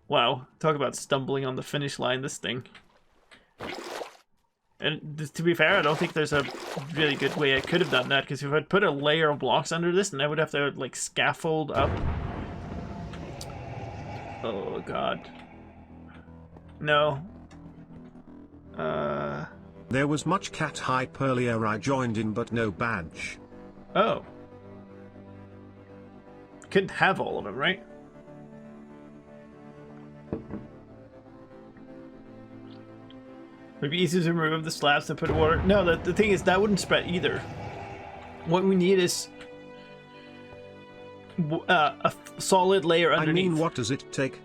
Wow, talk about stumbling on the finish line, this thing. And to be fair, I don't think there's a really good way I could have done that, because if I'd put a layer of blocks under this, then I would have to, like, scaffold up. Oh, God. No. There was much cat hype earlier, I joined in but no badge. Oh. Couldn't have all of them, right? Maybe easier to remove the slabs and put water. No, the thing is, that wouldn't spread either. What we need is a solid layer underneath. I mean, what does it take?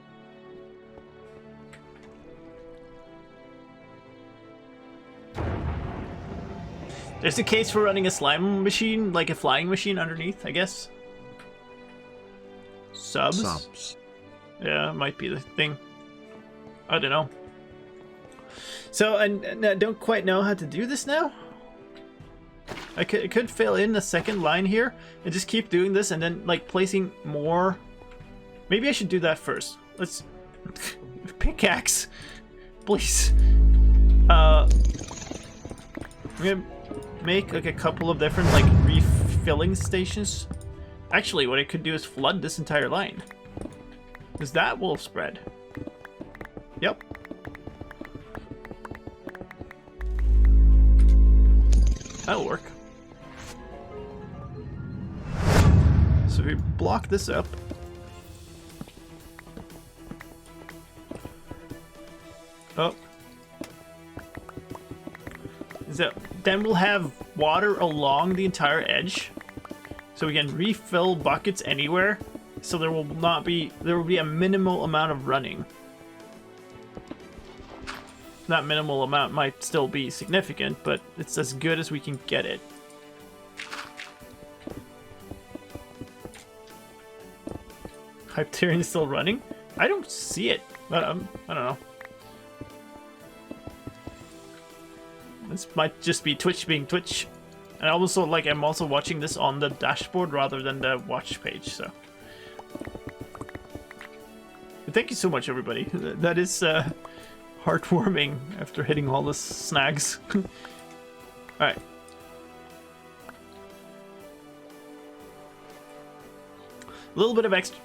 There's a case for running a slime machine, like a flying machine underneath, I guess. Subs? Yeah, might be the thing. I don't know. So, and I don't quite know how to do this now. I could fill in a second line here and just keep doing this and then, like, placing more. Maybe I should do that first. Let's... Pickaxe! Please. I'm gonna make, like, a couple of different, like, refilling stations. Actually, what I could do is flood this entire line. Because that will spread. Yep. That'll work. So we block this up. Oh. So then we'll have water along the entire edge. so we can refill buckets anywhere. So there will be a minimal amount of running. That minimal amount might still be significant, but it's as good as we can get it. Hyperion is still running? I don't see it. I don't know. This might just be Twitch being Twitch. And also, like, I'm also watching this on the dashboard rather than the watch page, so. But thank you so much, everybody. That is heartwarming after hitting all the snags. Alright. A little bit of extra...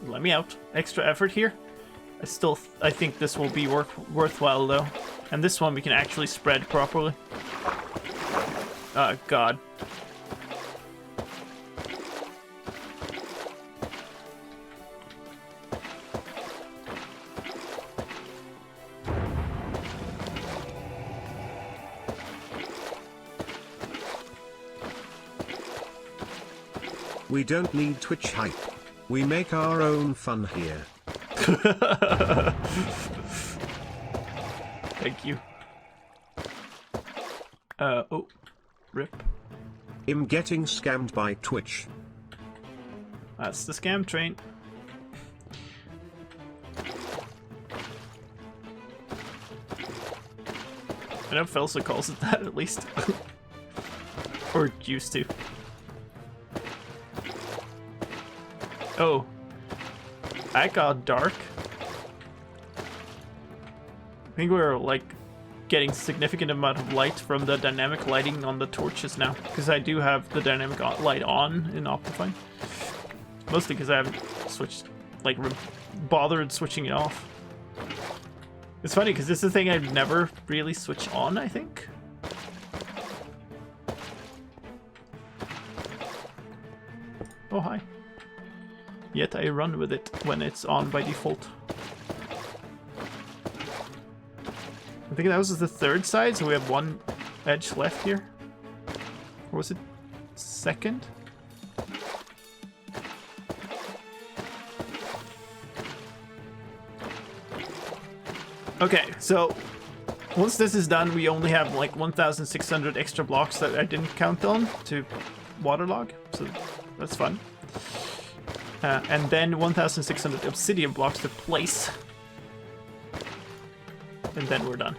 Let me out. Extra effort here. I think this will be worthwhile, though. And this one we can actually spread properly. Oh, God. We don't need Twitch hype. We make our own fun here. Thank you. Oh. Rip. I'm getting scammed by Twitch. That's the scam train. I know Felsa calls it that, at least. Or used to. Oh. That got dark. I think we're, like, getting significant amount of light from the dynamic lighting on the torches now. Because I do have the dynamic light on in Optifine. Mostly because I haven't switched, like, bothered switching it off. It's funny because this is a thing I've never really switched on, I think. Oh, hi. Yet I run with it when it's on by default. I think that was the third side, so we have one edge left here. Or was it second? Okay, so once this is done, we only have like 1,600 extra blocks that I didn't count on to waterlog, so that's fun. And then 1,600 obsidian blocks to place. And then we're done.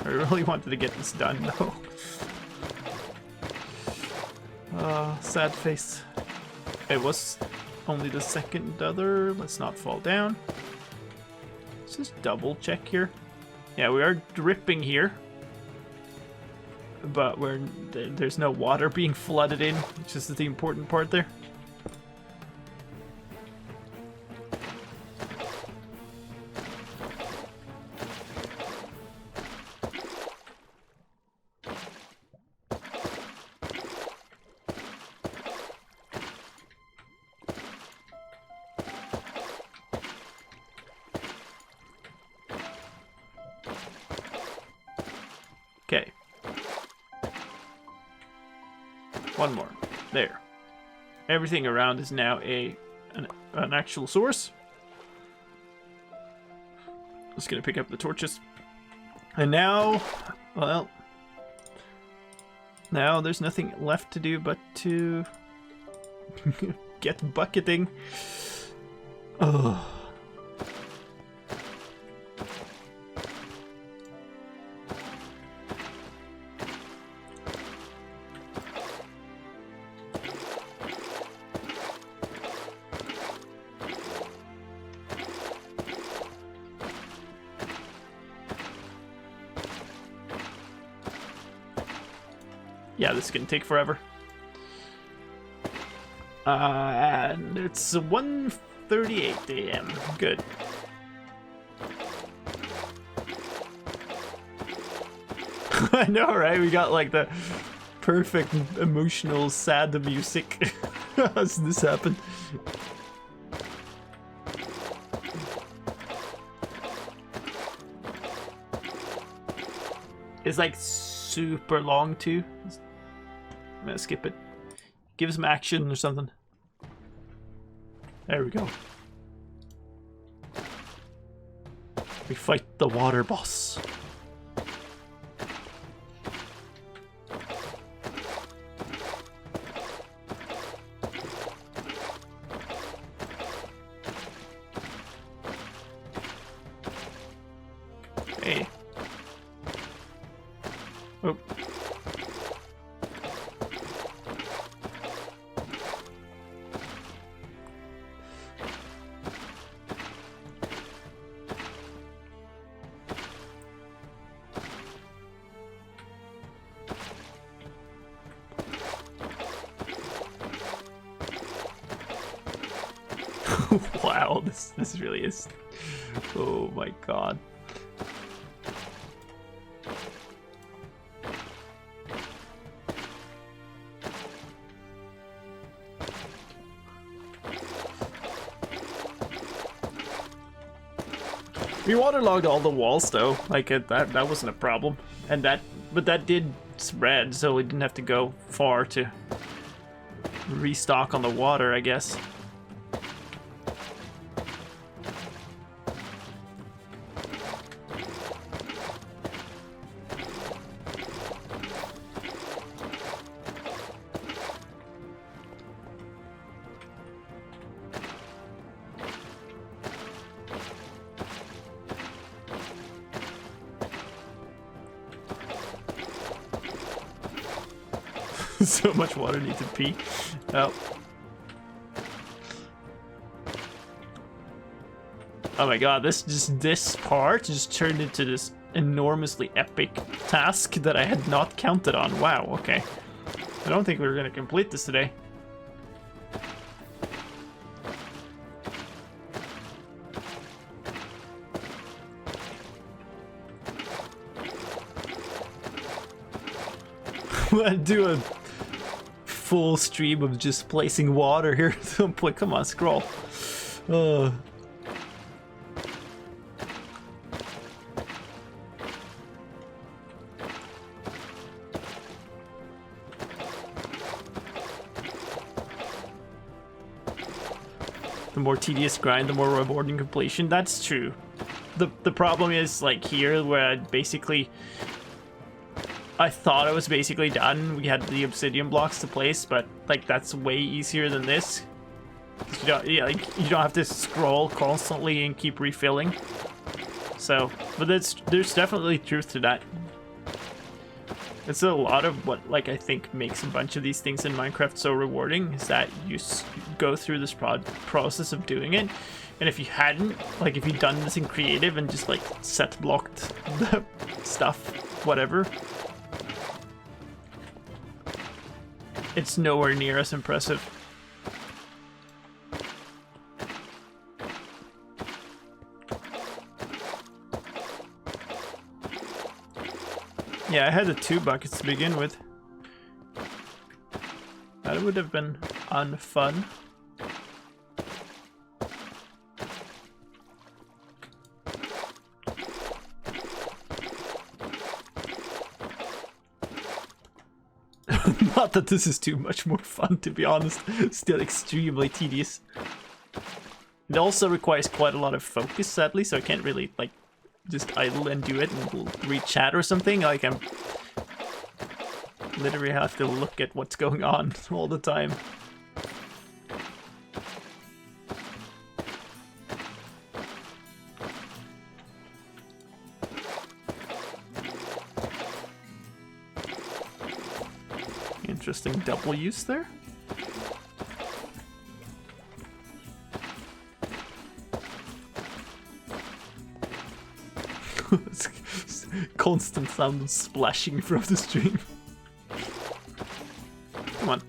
I really wanted to get this done, though. Sad face. It was only the second other. Let's not fall down. Let's just double check here. Yeah, we are dripping here. But there's no water being flooded in, which is the important part there. Okay. One more. There. Everything around is now an actual source. Just gonna pick up the torches. And now, well, now there's nothing left to do but to get bucketing. Oh. Yeah, this is gonna take forever. And it's 1:38 a.m. Good. I know, right? We got like the perfect emotional sad music as this happened. It's like super long too. I'm gonna skip it. Give us some action or something. There we go. We fight the water boss. Hey. Oh. Wow, this really is. Oh my god. We waterlogged all the walls though, like that wasn't a problem, and but that did spread, so we didn't have to go far to restock on the water, I guess. So much water needs to pee. Oh. Oh my god, this part just turned into this enormously epic task that I had not counted on. Wow, okay. I don't think we were gonna complete this today. We'll do a full stream of just placing water here at some point. Come on, scroll. The more tedious grind, the more rewarding completion. That's true. The problem is like here where I thought it was basically done. We had the obsidian blocks to place, but like that's way easier than this. You don't, you don't have to scroll constantly and keep refilling. So, but there's definitely truth to that. It's a lot of what I think makes a bunch of these things in Minecraft so rewarding is that you go through this process of doing it, and if you hadn't, if you'd done this in creative and just set blocked the stuff, whatever. It's nowhere near as impressive. Yeah, I had the 2 buckets to begin with. That would have been unfun. Not that this is too much more fun, to be honest. Still extremely tedious. It also requires quite a lot of focus, sadly, so I can't really, just idle and do it and read chat or something. I'm literally have to look at what's going on all the time. Interesting double use there. Constant sound of splashing from the stream. Come on.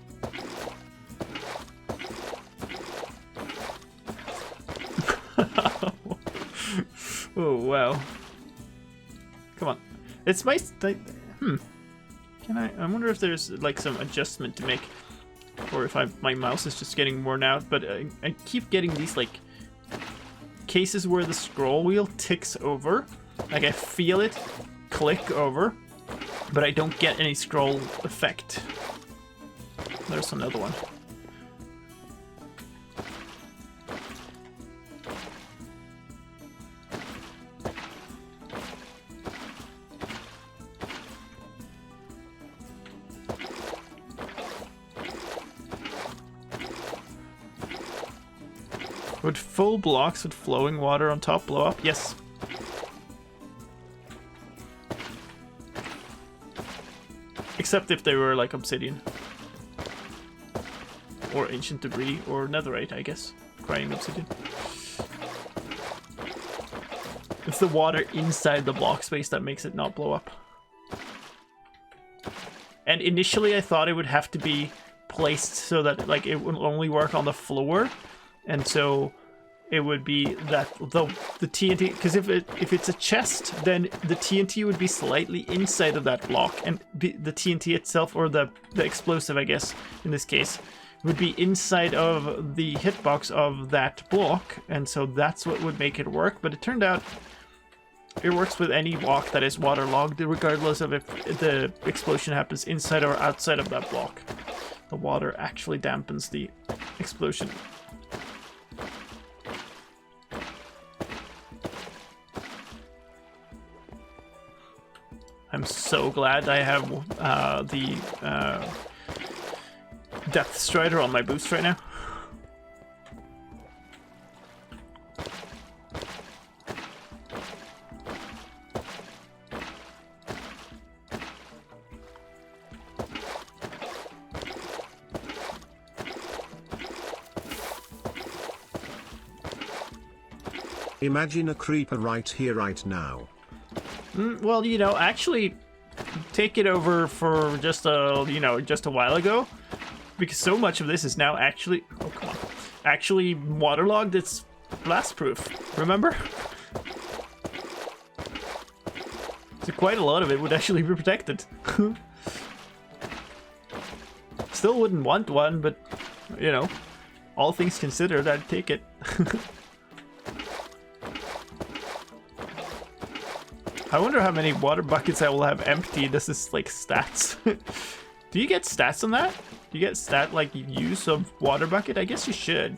Oh wow. Come on. It's my Can I wonder if there's some adjustment to make, or if my mouse is just getting worn out, but I keep getting these cases where the scroll wheel ticks over. I feel it click over, but I don't get any scroll effect. There's another one. Would full blocks with flowing water on top blow up? Yes. Except if they were like obsidian. Or ancient debris, or netherite, I guess. Crying obsidian. It's the water inside the block space that makes it not blow up. And initially I thought it would have to be placed so that like it would only work on the floor. And so it would be that the TNT, because if it's a chest, then the TNT would be slightly inside of that block, and the TNT itself, or the explosive, I guess, in this case, would be inside of the hitbox of that block, and so that's what would make it work. But it turned out it works with any block that is waterlogged, regardless of if the explosion happens inside or outside of that block. The water actually dampens the explosion. I'm so glad I have the Death Strider on my boost right now. Imagine a creeper right here, right now. Well, you know, actually, take it over for just a while ago, because so much of this is now actually, oh come on, actually waterlogged. It's blast proof. Remember? So quite a lot of it would actually be protected. Still wouldn't want one, but you know, all things considered, I'd take it. I wonder how many water buckets I will have empty. This is like stats. Do you get stats on that? Do you get stat like use of water bucket? I guess you should.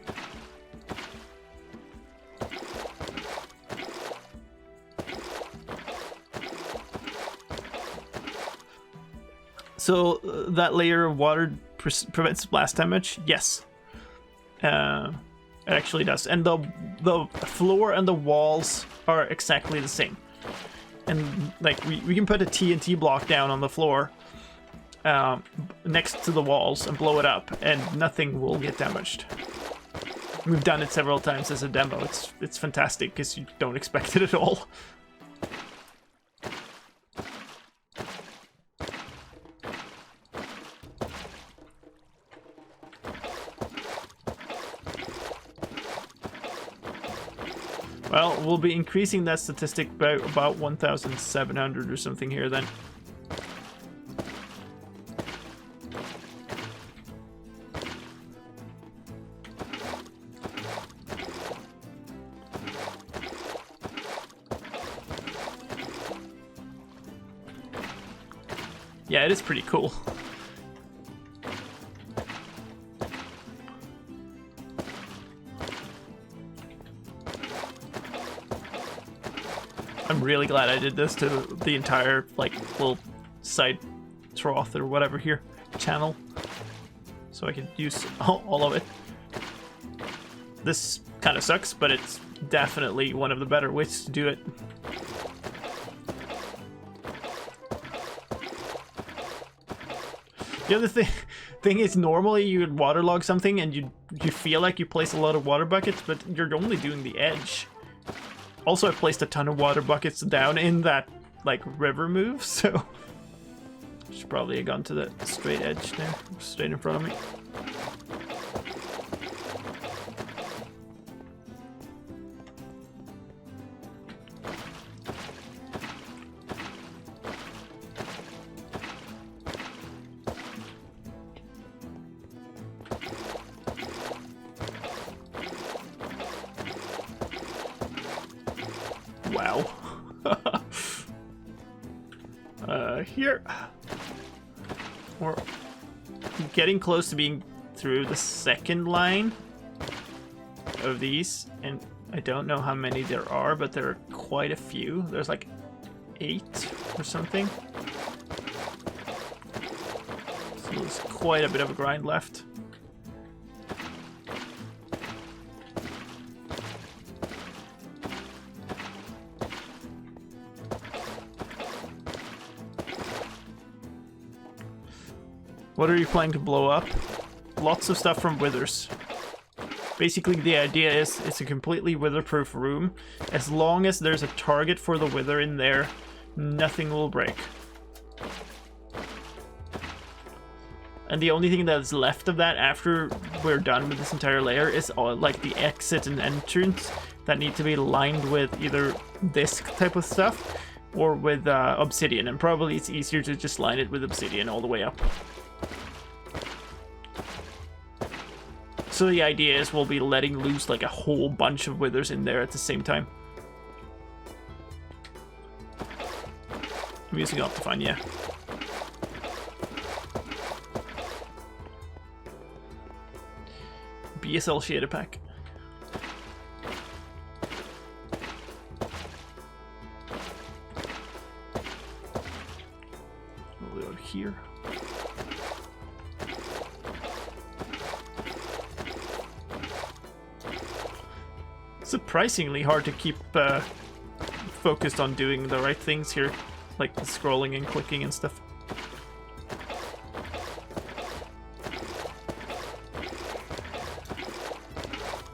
So that layer of water prevents splash damage? Yes. It actually does. And the floor and the walls are exactly the same. And like we can put a TNT block down on the floor next to the walls and blow it up, and nothing will get damaged. We've done it several times as a demo. It's fantastic because you don't expect it at all. Well, we'll be increasing that statistic by about 1,700 or something here then. Yeah, it is pretty cool. I'm really glad I did this to the entire, like, little side trough or whatever here, channel, so I can use all of it. This kind of sucks, but it's definitely one of the better ways to do it. The other thing is, normally you would waterlog something and you feel like you place a lot of water buckets, but you're only doing the edge. Also, I placed a ton of water buckets down in that, like, river move, so should probably have gone to the straight edge there, straight in front of me. Wow. here. We're getting close to being through the second line of these, and I don't know how many there are, but there are quite a few. There's like 8 or something. So there's quite a bit of a grind left. What are you planning to blow up? Lots of stuff from withers. Basically, the idea is it's a completely wither-proof room. As long as there's a target for the wither in there, nothing will break. And the only thing that's left of that after we're done with this entire layer is all, like the exit and entrance that need to be lined with either this type of stuff or with obsidian. And probably it's easier to just line it with obsidian all the way up. So the idea is we'll be letting loose like a whole bunch of withers in there at the same time. I'm using Optifine, yeah. BSL shader pack. We'll go here. Surprisingly hard to keep focused on doing the right things here, like the scrolling and clicking and stuff.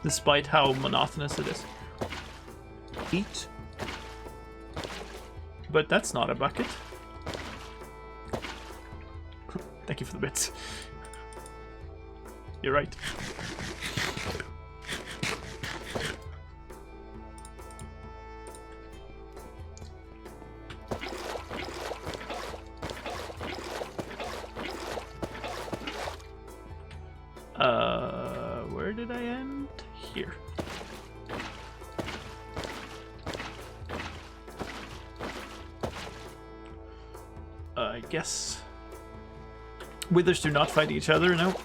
Despite how monotonous it is. Eat. But that's not a bucket. Thank you for the bits. You're right. Where did I end? Here. I guess withers do not fight each other, no.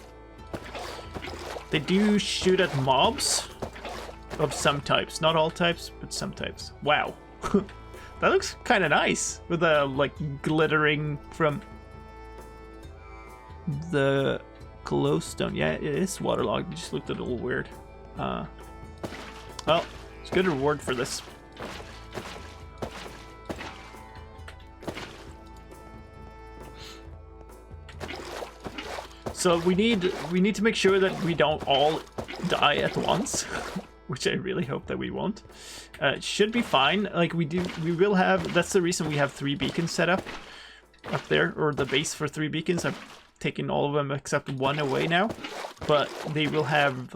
They do shoot at mobs of some types, not all types, but some types. Wow. That looks kind of nice with the like glittering from the glowstone. Yeah, it is waterlogged. It just looked a little weird. Well, it's a good reward for this. So we need to make sure that we don't all die at once, which I really hope that we won't. It should be fine. Like we will have. That's the reason we have 3 beacons set up there, or the base for 3 beacons. I've taken all of them except 1 away now, but they will have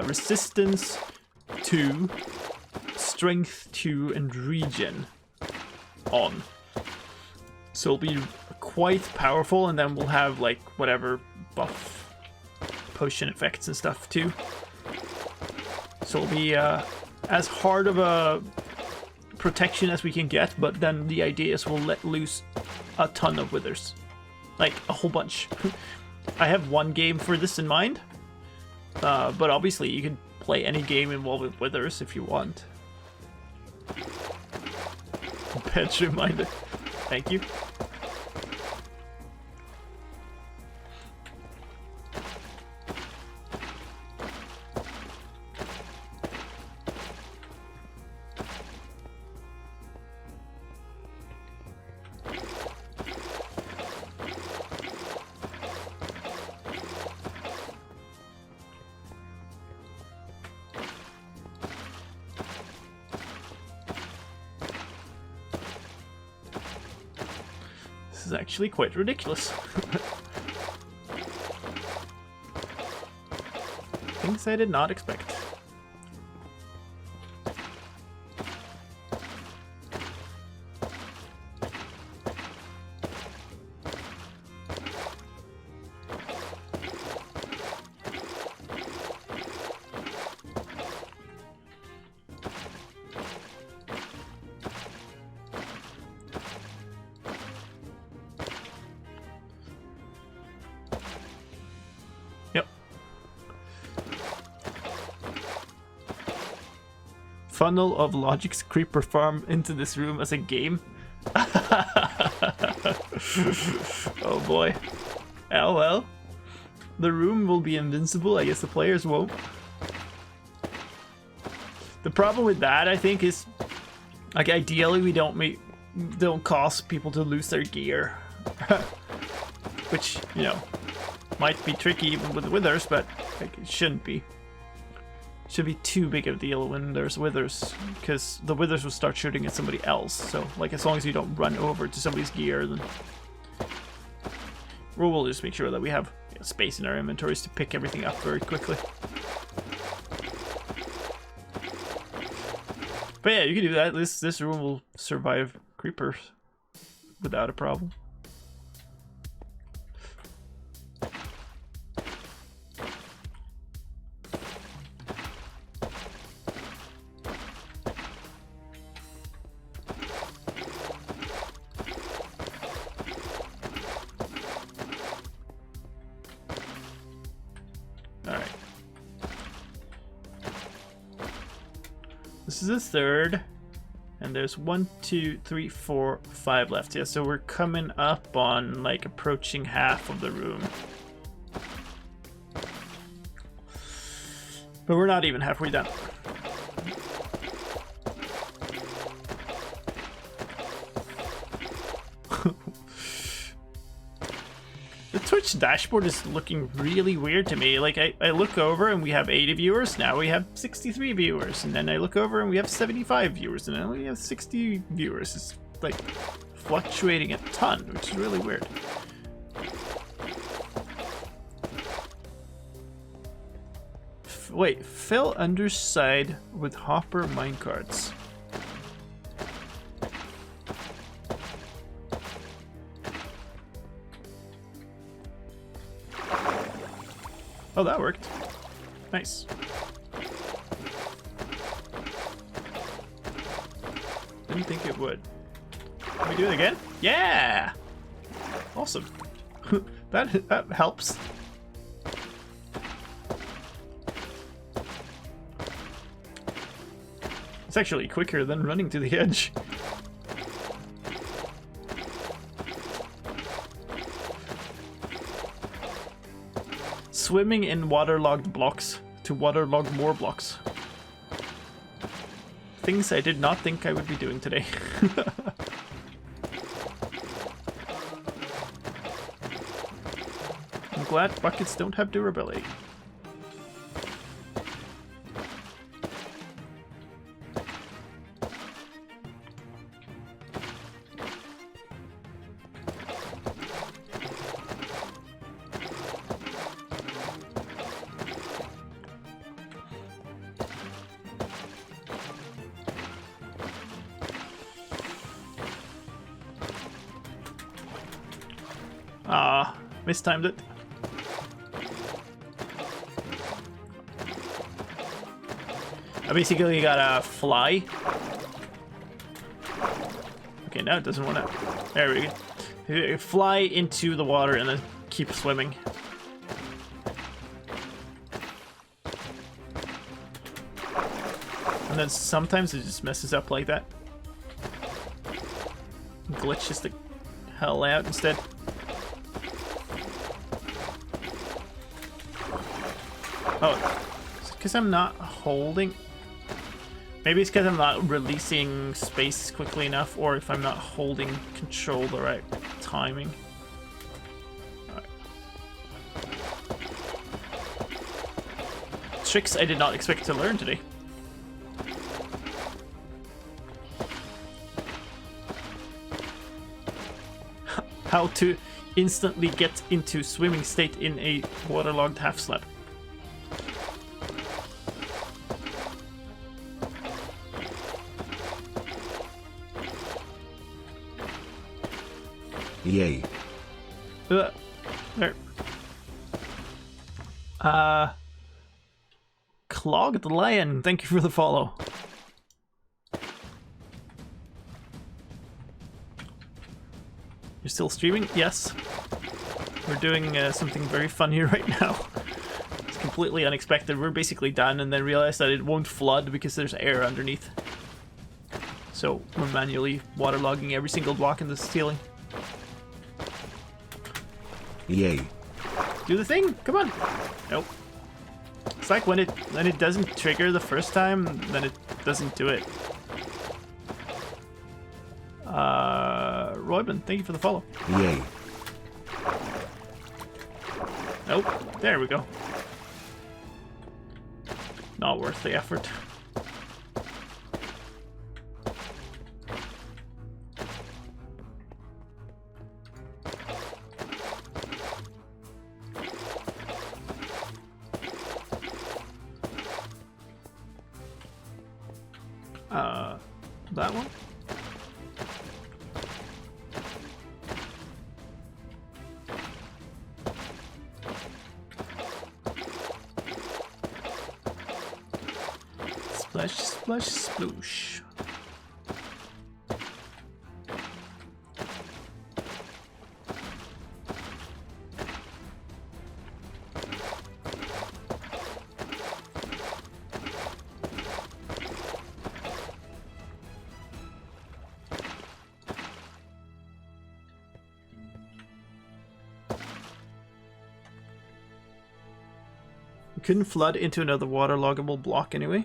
resistance 2, strength 2, and regen on. So it'll be quite powerful, and then we'll have like whatever buff potion effects and stuff too. So it'll be as hard of a protection as we can get, but then the idea is we'll let loose a ton of withers. Like a whole bunch. I have 1 game for this in mind, but obviously you can play any game involved with withers if you want. Pet reminder. Thank you. This is actually quite ridiculous. Things I did not expect. funnel of Logic's creeper farm into this room as a game. Oh boy. Oh well. The room will be invincible. I guess the players won't. The problem with that, I think, is like ideally we don't cause people to lose their gear, which, you know, might be tricky even with the withers, but like, it shouldn't be. Should be too big of a deal when there's withers, because the withers will start shooting at somebody else. So like as long as you don't run over to somebody's gear, then we'll just make sure that we have space in our inventories to pick everything up very quickly. But yeah, you can do that. This room will survive creepers without a problem. Alright. This is the third. And there's 1, 2, 3, 4, 5 left. Yeah, so we're coming up on like approaching half of the room. But we're not even halfway done. The Twitch dashboard is looking really weird to me. Like I look over and we have 80 viewers, now we have 63 viewers, and then I look over and we have 75 viewers, and then we have 60 viewers. It's like fluctuating a ton, which is really weird. Wait, fill underside with hopper minecarts. Oh, that worked. Nice. Didn't think it would. Can we do it again? Yeah! Awesome. that helps. It's actually quicker than running to the edge. Swimming in waterlogged blocks to waterlog more blocks. Things I did not think I would be doing today. I'm glad buckets don't have durability. Mistimed it. I basically gotta fly. Okay, now it doesn't want to. There we go. Fly into the water and then keep swimming. And then sometimes it just messes up like that. Glitches the hell out instead. Oh, it's because I'm not holding. Maybe it's because I'm not releasing space quickly enough, or if I'm not holding control the right timing. Right. Tricks I did not expect to learn today. How to instantly get into swimming state in a waterlogged half slab. Yay. There. Clogged Lion, thank you for the follow. You're still streaming? Yes. We're doing something very funny right now. completely unexpected. We're basically done, and then realized that it won't flood because there's air underneath. So we're manually waterlogging every single block in the ceiling. Yay. Do the thing! Come on! Nope. It's like when it doesn't trigger the first time, then it doesn't do it. Royman, thank you for the follow. Yay. Nope. There we go. Not worth the effort. That one? Splash, splash, sploosh. We couldn't flood into another waterloggable block anyway.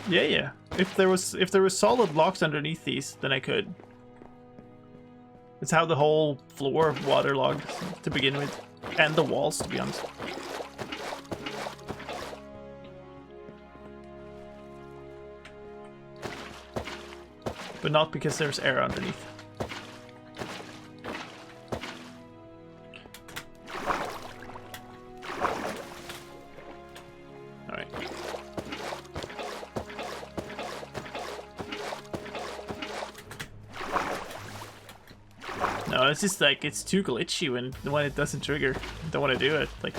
Yeah. If there was solid blocks underneath these, then I could. It's how the whole floor waterlogged to begin with, and the walls, to be honest. But not because there's air underneath. No, it's just like, it's too glitchy when it doesn't trigger. I don't want to do it. Like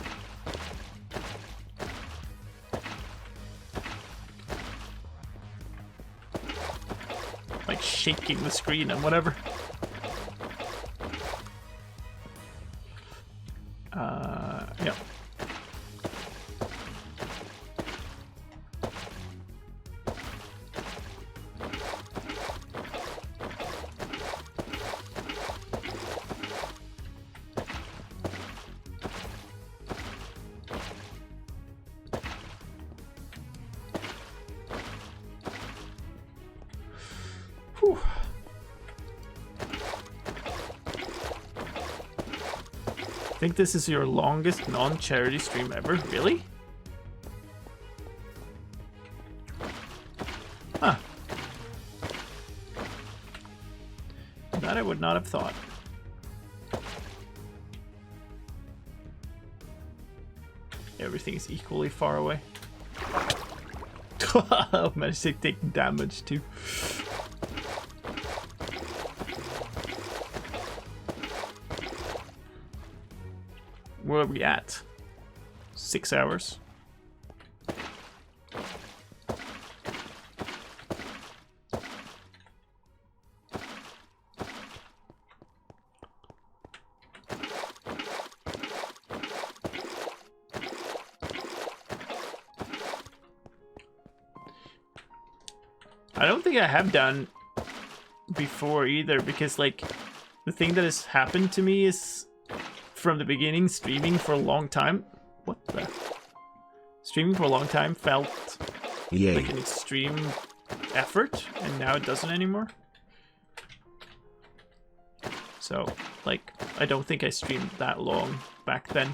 shaking the screen and whatever. Yeah. Whew. I think this is your longest non-charity stream ever? Really? Huh. That I would not have thought. Everything is equally far away. I managed to take damage too. Where are we at? 6 hours. I don't think I have done before either, because like the thing that has happened to me is from the beginning, streaming for a long time. What the? Streaming for a long time felt like an extreme effort, and now it doesn't anymore. So, like, I don't think I streamed that long back then.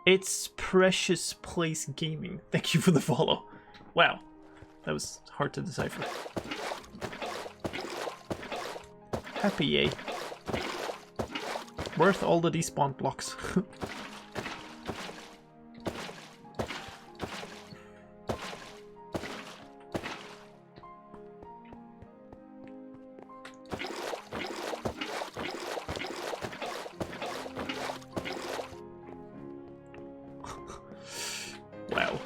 It's Precious Place Gaming. Thank you for the follow. Wow, that was hard to decipher. Happy yay. Worth all the despawn blocks. Wow.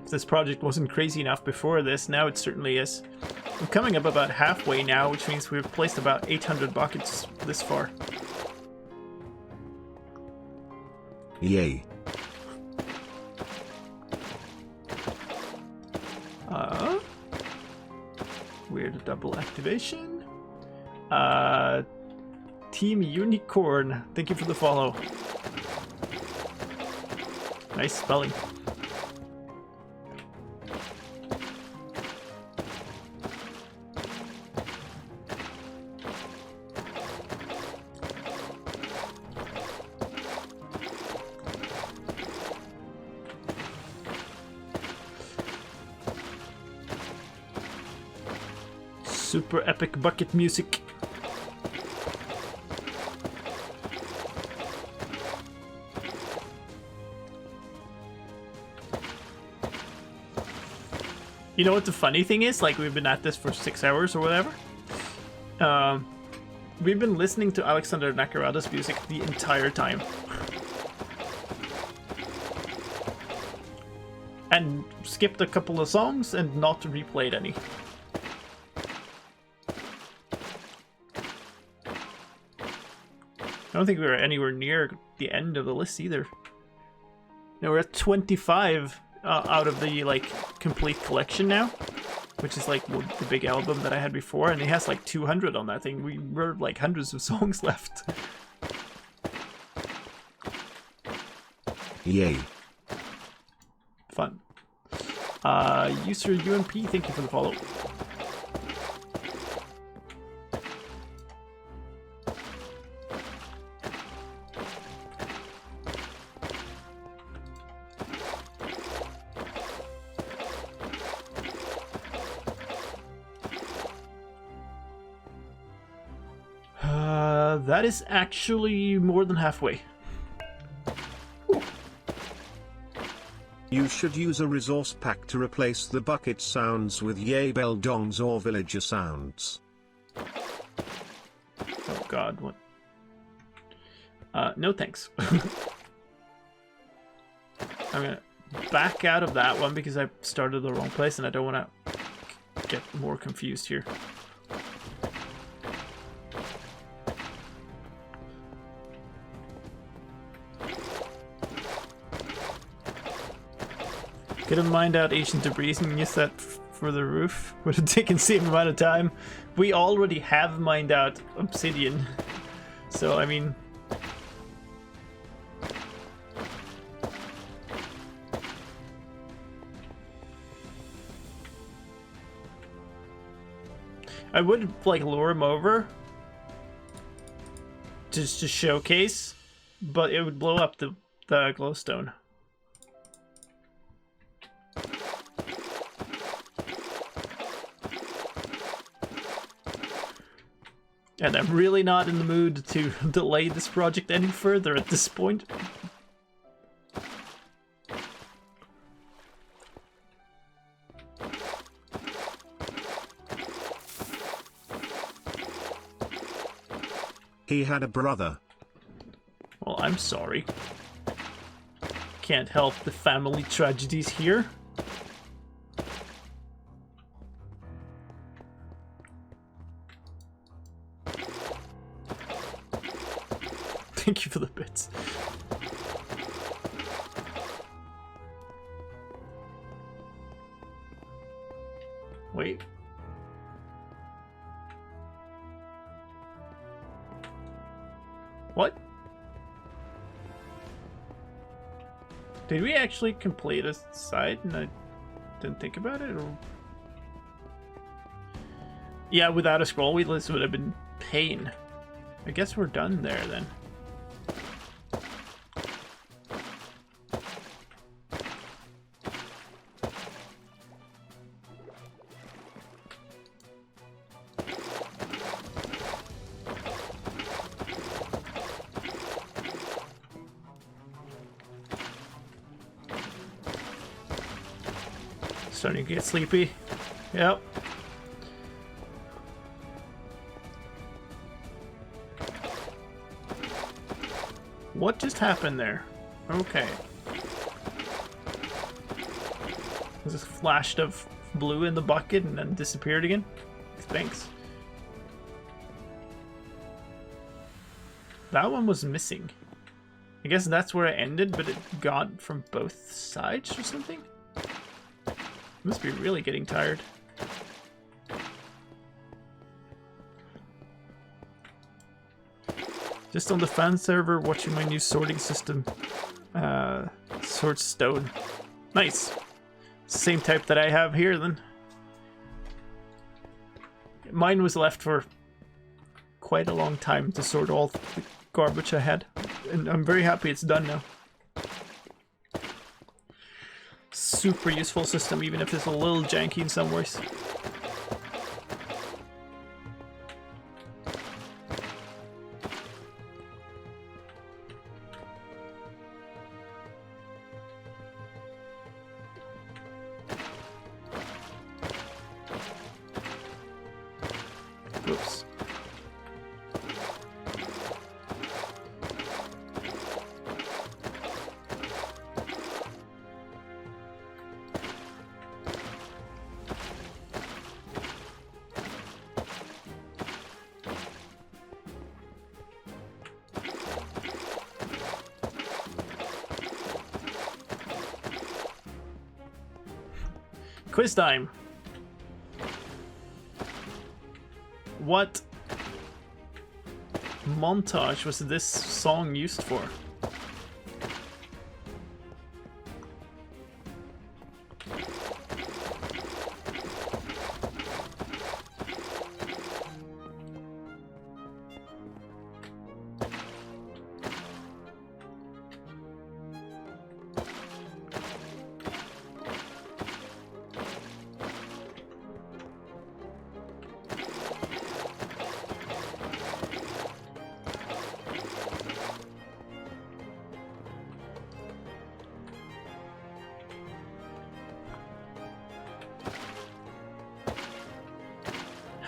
If this project wasn't crazy enough before this, now it certainly is. I'm coming up about halfway now, which means we've placed about 800 buckets this far. Yay. Weird double activation. Team Unicorn, thank you for the follow. Nice spelling. Super epic bucket music. You know what the funny thing is? Like, we've been at this for 6 hours or whatever. We've been listening to Alexander Nakarada's music the entire time. And skipped a couple of songs and not replayed any. I don't think we were anywhere near the end of the list either. No, we're at 25 out of the, like, complete collection now. Which is, like, the big album that I had before. And it has, like, 200 on that thing. We were, like, hundreds of songs left. Yay. Fun. User UMP, thank you for the follow. That is actually more than halfway. Ooh. You should use a resource pack to replace the bucket sounds with yay bell dongs or villager sounds. Oh god, what? No thanks. I'm gonna back out of that one because I started the wrong place and I don't want to get more confused here. Could have mined out ancient debris and used that for the roof. Would have taken the same amount of time. We already have mined out obsidian. So, I mean... I would, like, lure him over. Just to showcase. But it would blow up the glowstone. And I'm really not in the mood to delay this project any further at this point. He had a brother. Well, I'm sorry. Can't help the family tragedies here. Thank you for the bits. Wait. What? Did we actually complete a side and I didn't think about it? Or... Yeah, without a scroll wheel, this would have been pain. I guess we're done there then. Starting to get sleepy. Yep. What just happened there? Okay. There's a flash of blue in the bucket and then disappeared again. Thanks. That one was missing. I guess that's where it ended, but it got from both sides or something? Must be really getting tired. Just on the fan server, watching my new sorting system. Sort stone. Nice. Same type that I have here then. Mine was left for quite a long time to sort all the garbage I had. And I'm very happy it's done now. Super useful system, even if it's a little janky in some ways. Oops. Quiz time. What montage was this song used for?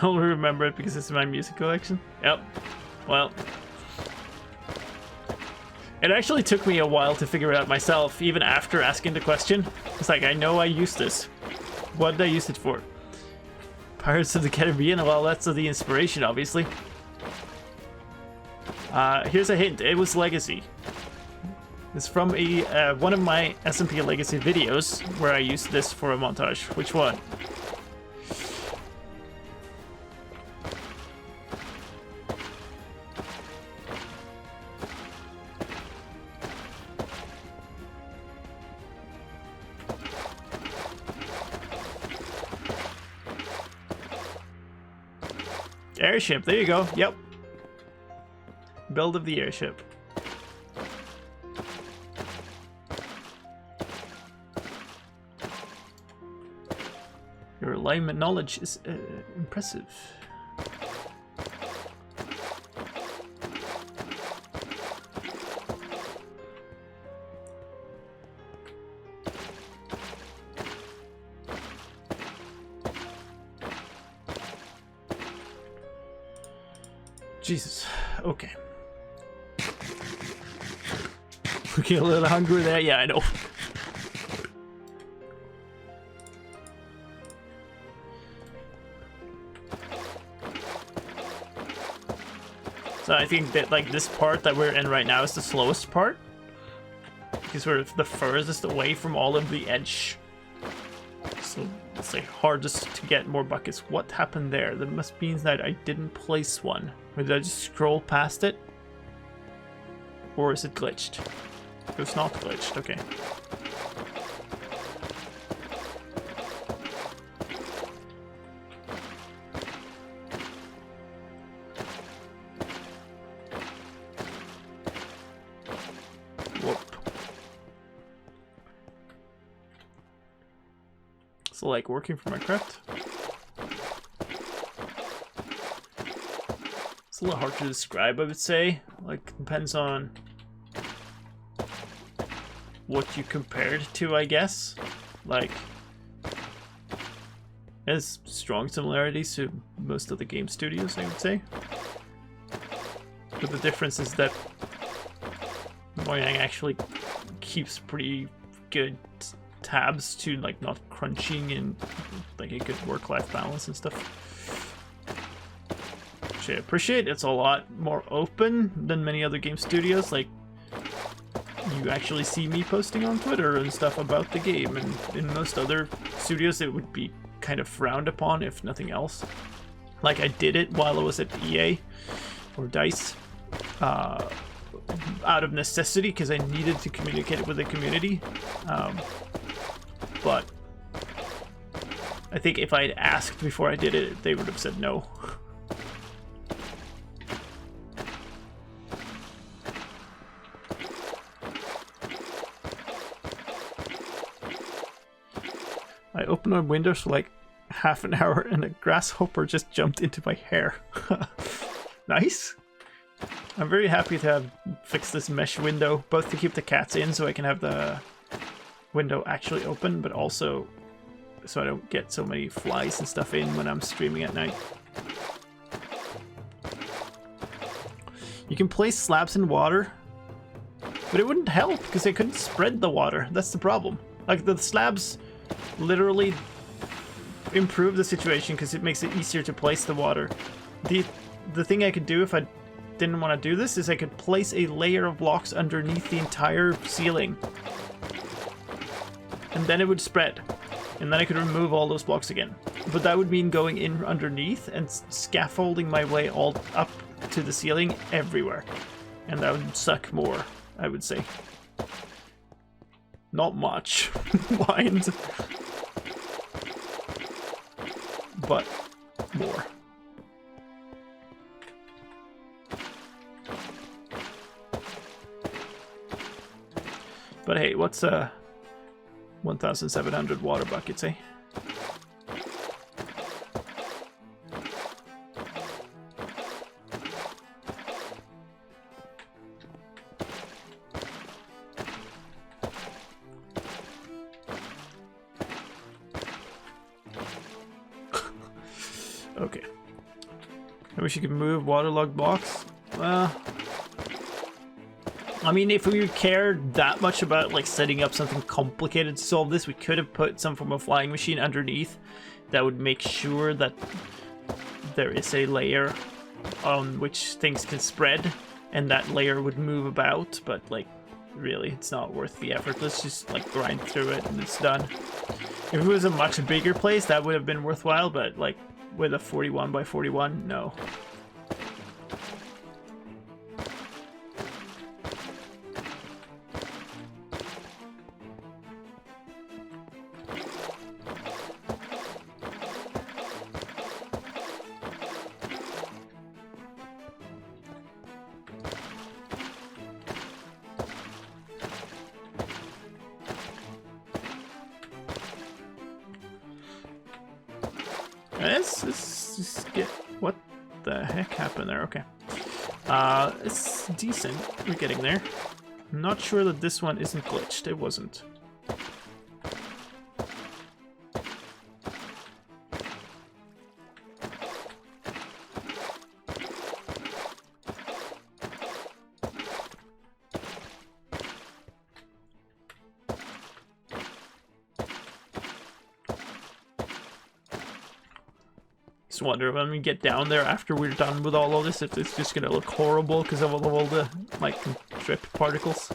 I'll remember it because it's my music collection. Yep. Well. It actually took me a while to figure it out myself, even after asking the question. It's like, I know I used this. What did I use it for? Pirates of the Caribbean? Well, that's the inspiration, obviously. Here's a hint. It was Legacy. It's from a one of my SMP Legacy videos where I used this for a montage. Which one? Airship, there you go. Yep. Build of the airship. Your alignment knowledge is impressive. Jesus. Okay. Looking a little hungry there. Yeah, I know. So I think that like this part that we're in right now is the slowest part. Because we're the furthest away from all of the edge. So it's like hardest to get more buckets. What happened there? That must mean that I didn't place one. Or did I just scroll past it? Or is it glitched? It's not glitched, okay. Whoop. So like working for Minecraft? It's a little hard to describe, I would say. Like, depends on what you compare it to, I guess. Like, it has strong similarities to most of the game studios, I would say. But the difference is that Mojang actually keeps pretty good tabs to like not crunching and like a good work-life balance and stuff. Which I appreciate. It's a lot more open than many other game studios. Like, you actually see me posting on Twitter and stuff about the game, and in most other studios it would be kind of frowned upon, if nothing else. Like, I did it while I was at EA or DICE out of necessity because I needed to communicate it with the community. But I think if I had asked before I did it, they would have said no. I opened my windows for like half an hour and a grasshopper just jumped into my hair. Nice. I'm very happy to have fixed this mesh window, both to keep the cats in so I can have the window actually open, but also so I don't get so many flies and stuff in when I'm streaming at night. You can place slabs in water, but it wouldn't help because I couldn't spread the water. That's the problem. Like, the slabs literally improve the situation because it makes it easier to place the water. The thing I could do if I didn't want to do this is I could place a layer of blocks underneath the entire ceiling, and then it would spread, and then I could remove all those blocks again. But that would mean going in underneath and scaffolding my way all up to the ceiling everywhere, and that would suck more, I would say. Not much, mind, but more. But hey, what's 1,700 water buckets, eh? Okay. I wish you could move waterlogged blocks. I mean, if we cared that much about like setting up something complicated to solve this, we could have put some form of flying machine underneath that would make sure that there is a layer on which things can spread, and that layer would move about. But like, really, it's not worth the effort. Let's just like grind through it and it's done. If it was a much bigger place, that would have been worthwhile, but like with a 41 by 41, no. Let's just get... What the heck happened there? Okay. It's decent. We're getting there. I'm not sure that this one isn't glitched. It wasn't. Just wonder when we get down there after we're done with all of this, if it's just gonna look horrible because of all the like drip particles.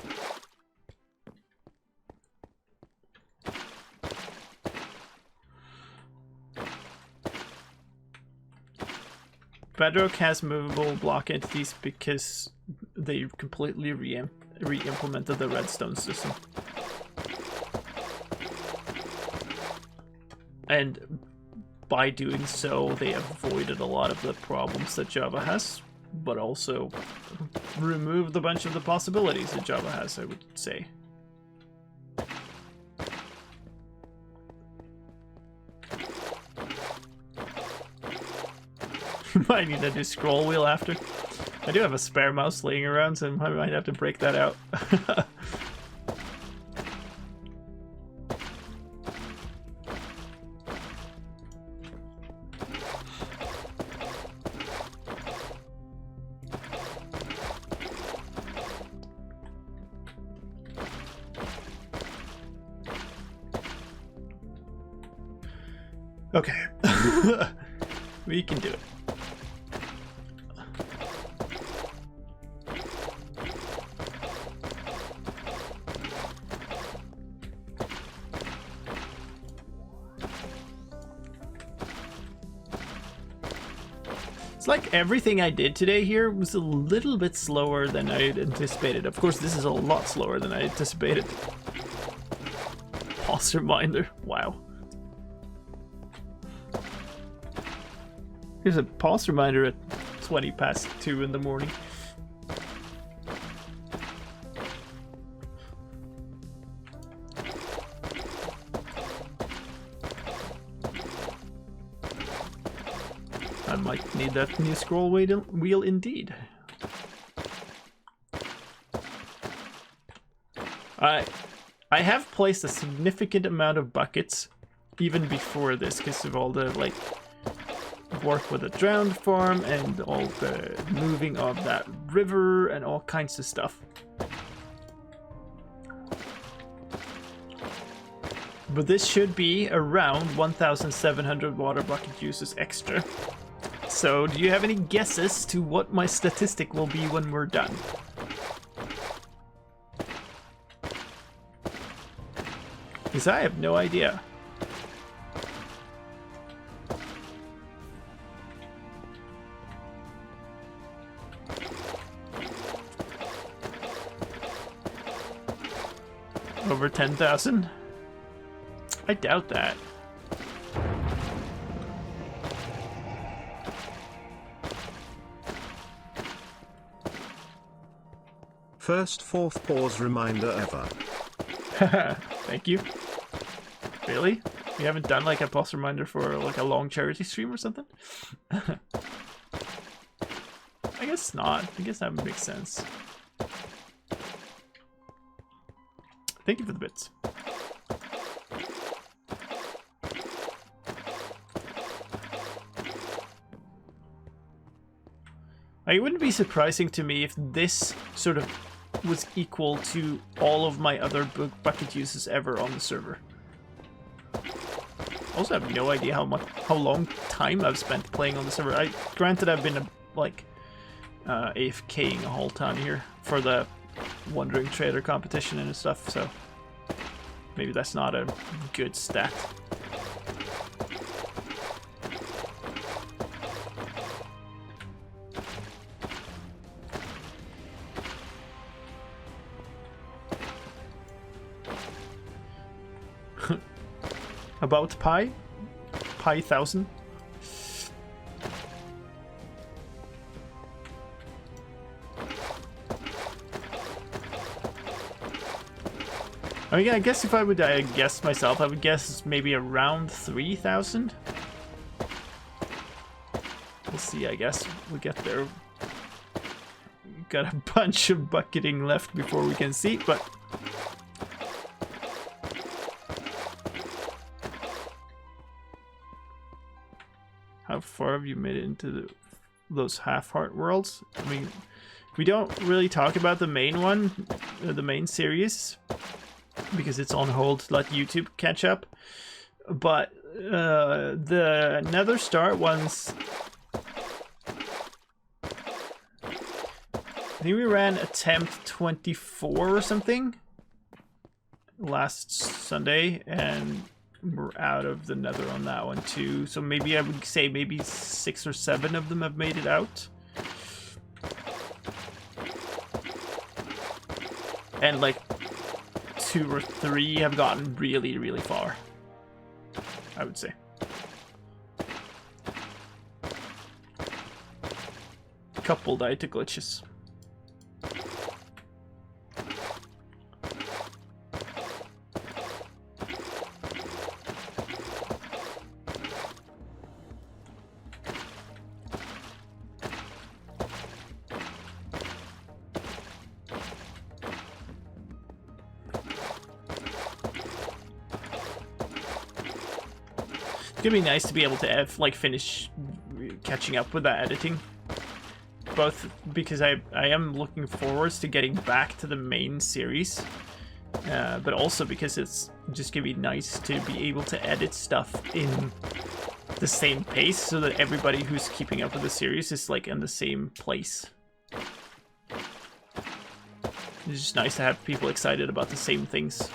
Bedrock has movable block entities because they completely re-implemented the redstone system. And by doing so, they avoided a lot of the problems that Java has, but also removed a bunch of the possibilities that Java has, I would say. Might need a new scroll wheel after. I do have a spare mouse laying around, so I might have to break that out. Okay. We can do it. It's like everything I did today here was a little bit slower than I had anticipated. Of course, this is a lot slower than I anticipated. Pulse reminder. Wow. Here's a pulse reminder at 20 past 2 in the morning. I might need that new scroll wheel indeed. I have placed a significant amount of buckets even before this because of all the like work with the drowned farm and all the moving of that river and all kinds of stuff. But this should be around 1,700 water bucket uses extra. So do you have any guesses to what my statistic will be when we're done? Because I have no idea. Over 10,000? I doubt that. First fourth pause reminder ever. Thank you. Really? You haven't done like a pause reminder for like a long charity stream or something? I guess not. I guess that would make sense. Thank you for the bits. It wouldn't be surprising to me if this sort of was equal to all of my other bucket uses ever on the server. Also, I have no idea how long time I've spent playing on the server. Granted, I've been like AFKing a whole ton here for the Wandering Trader competition and stuff, so maybe that's not a good stat. About pi 1,000. I mean, I guess if I would guess myself, I would guess maybe around 3,000. We'll see, I guess. We'll get there. We've got a bunch of bucketing left before we can see, but... How far have you made it into those half-heart worlds? I mean, we don't really talk about the main one, the main series, because it's on hold to let YouTube catch up. But the Nether Star ones, I think we ran attempt 24 or something last Sunday, and we're out of the Nether on that one too. So maybe I would say maybe 6 or 7 of them have made it out. And like 2 or 3 have gotten really, really far, I would say. A couple died to glitches. It's gonna be nice to be able to finish catching up with that editing, both because I am looking forward to getting back to the main series, but also because it's just gonna be nice to be able to edit stuff in the same pace so that everybody who's keeping up with the series is like in the same place. It's just nice to have people excited about the same things.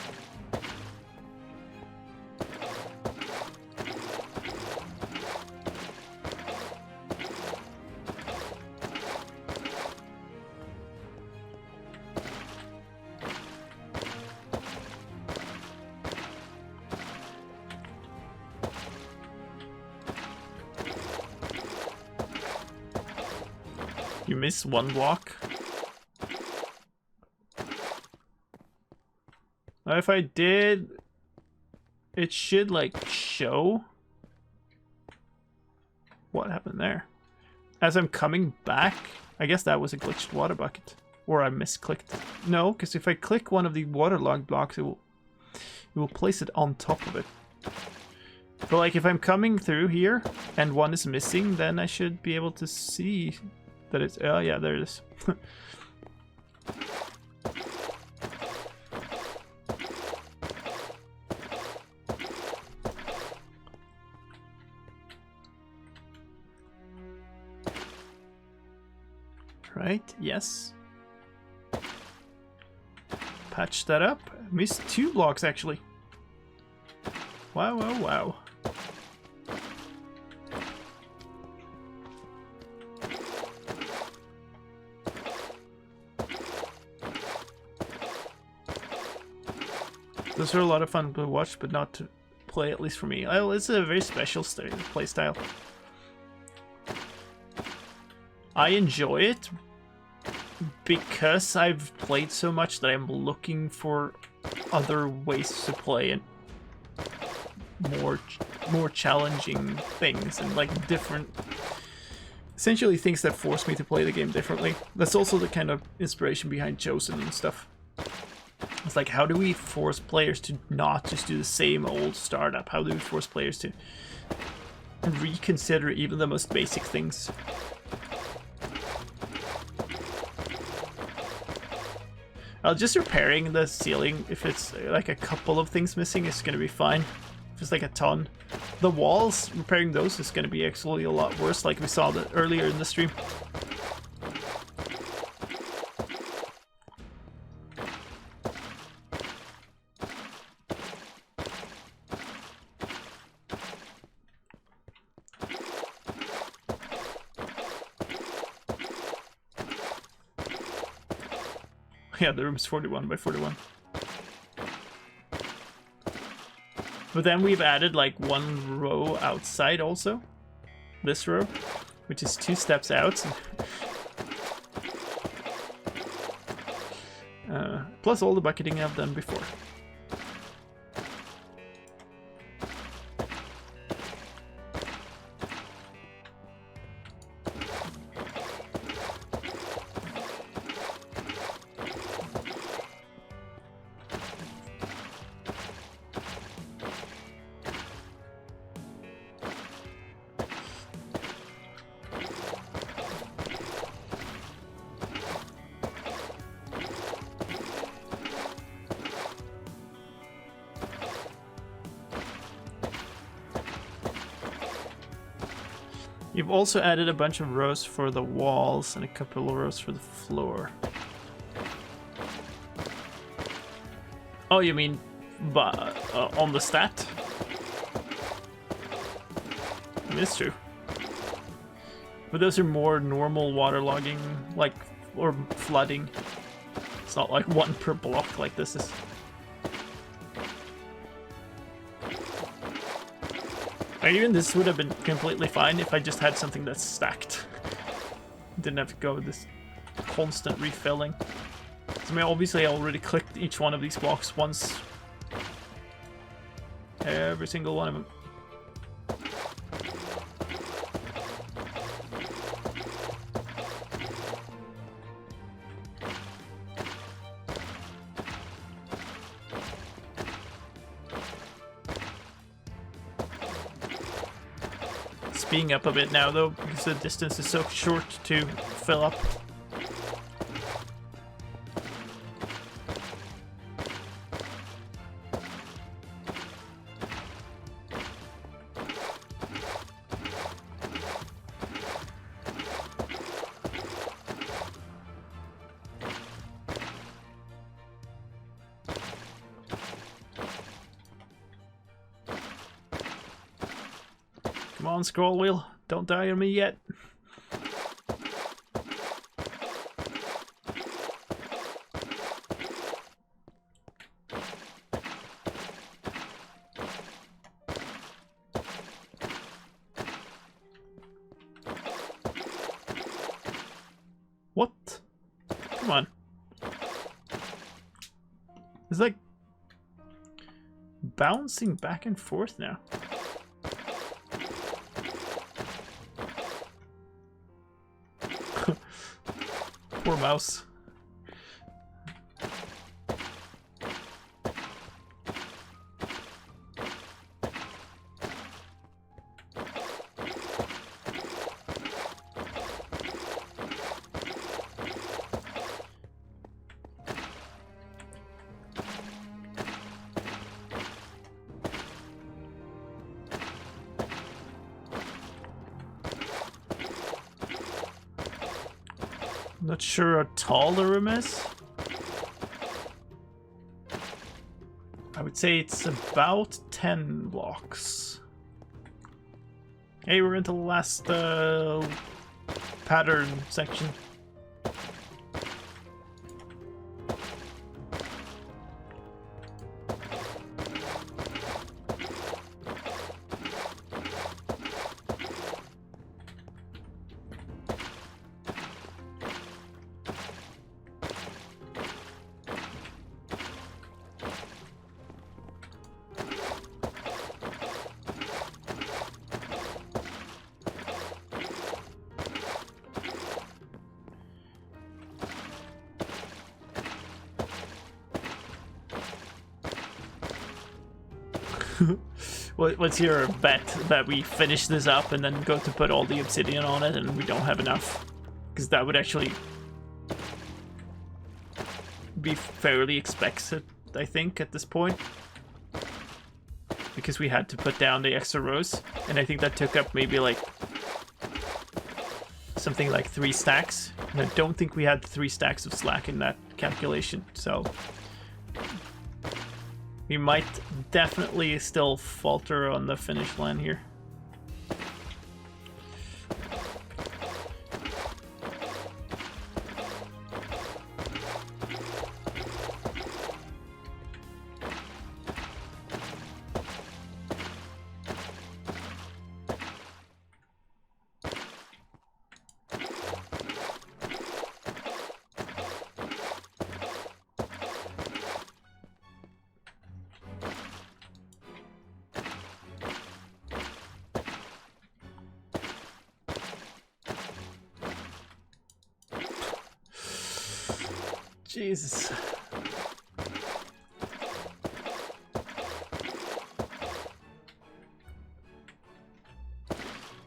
You miss one block. If I did, it should like show. What happened there? As I'm coming back, I guess that was a glitched water bucket. Or I misclicked. No, because if I click one of the waterlogged blocks, it will place it on top of it. But like if I'm coming through here and one is missing, then I should be able to see that it's, oh yeah, there it is. Right, yes. Patch that up. Missed 2 blocks actually. Wow, wow, wow. Those are a lot of fun to watch, but not to play, at least for me. Oh, it's a very special play style. I enjoy it because I've played so much that I'm looking for other ways to play and more challenging things and like different, essentially things that force me to play the game differently. That's also the kind of inspiration behind Chosen and stuff. It's like, how do we force players to not just do the same old startup? How do we force players to reconsider even the most basic things? Just repairing the ceiling, if it's like a couple of things missing, is going to be fine. If it's like a ton. The walls, repairing those is going to be actually a lot worse, like we saw that earlier in the stream. Yeah, the room's 41 by 41. But then we've added like 1 row outside also. This row, which is 2 steps out. Plus all the bucketing I've done before. You've also added a bunch of rows for the walls and a couple of rows for the floor. Oh, you mean on the stat? I mean, it's true. But those are more normal waterlogging, like, or flooding. It's not like 1 per block like this is. Even this would have been completely fine if I just had something that's stacked. Didn't have to go with this constant refilling. So, I mean, obviously I already clicked each one of these blocks once. Every single one of them. Speeding up a bit now though, because the distance is so short to fill up. Come on, scroll wheel. Don't die on me yet. What? Come on. It's like bouncing back and forth now. Poor mouse. Not sure how tall the room is. I would say it's about 10 blocks. Hey, we're into the last pattern section. What's your bet that we finish this up and then go to put all the obsidian on it and we don't have enough? Because that would actually be fairly expected, I think, at this point. Because we had to put down the extra rows, and I think that took up maybe like something like 3 stacks. And I don't think we had 3 stacks of slack in that calculation, so we might definitely still falter on the finish line here. Jesus.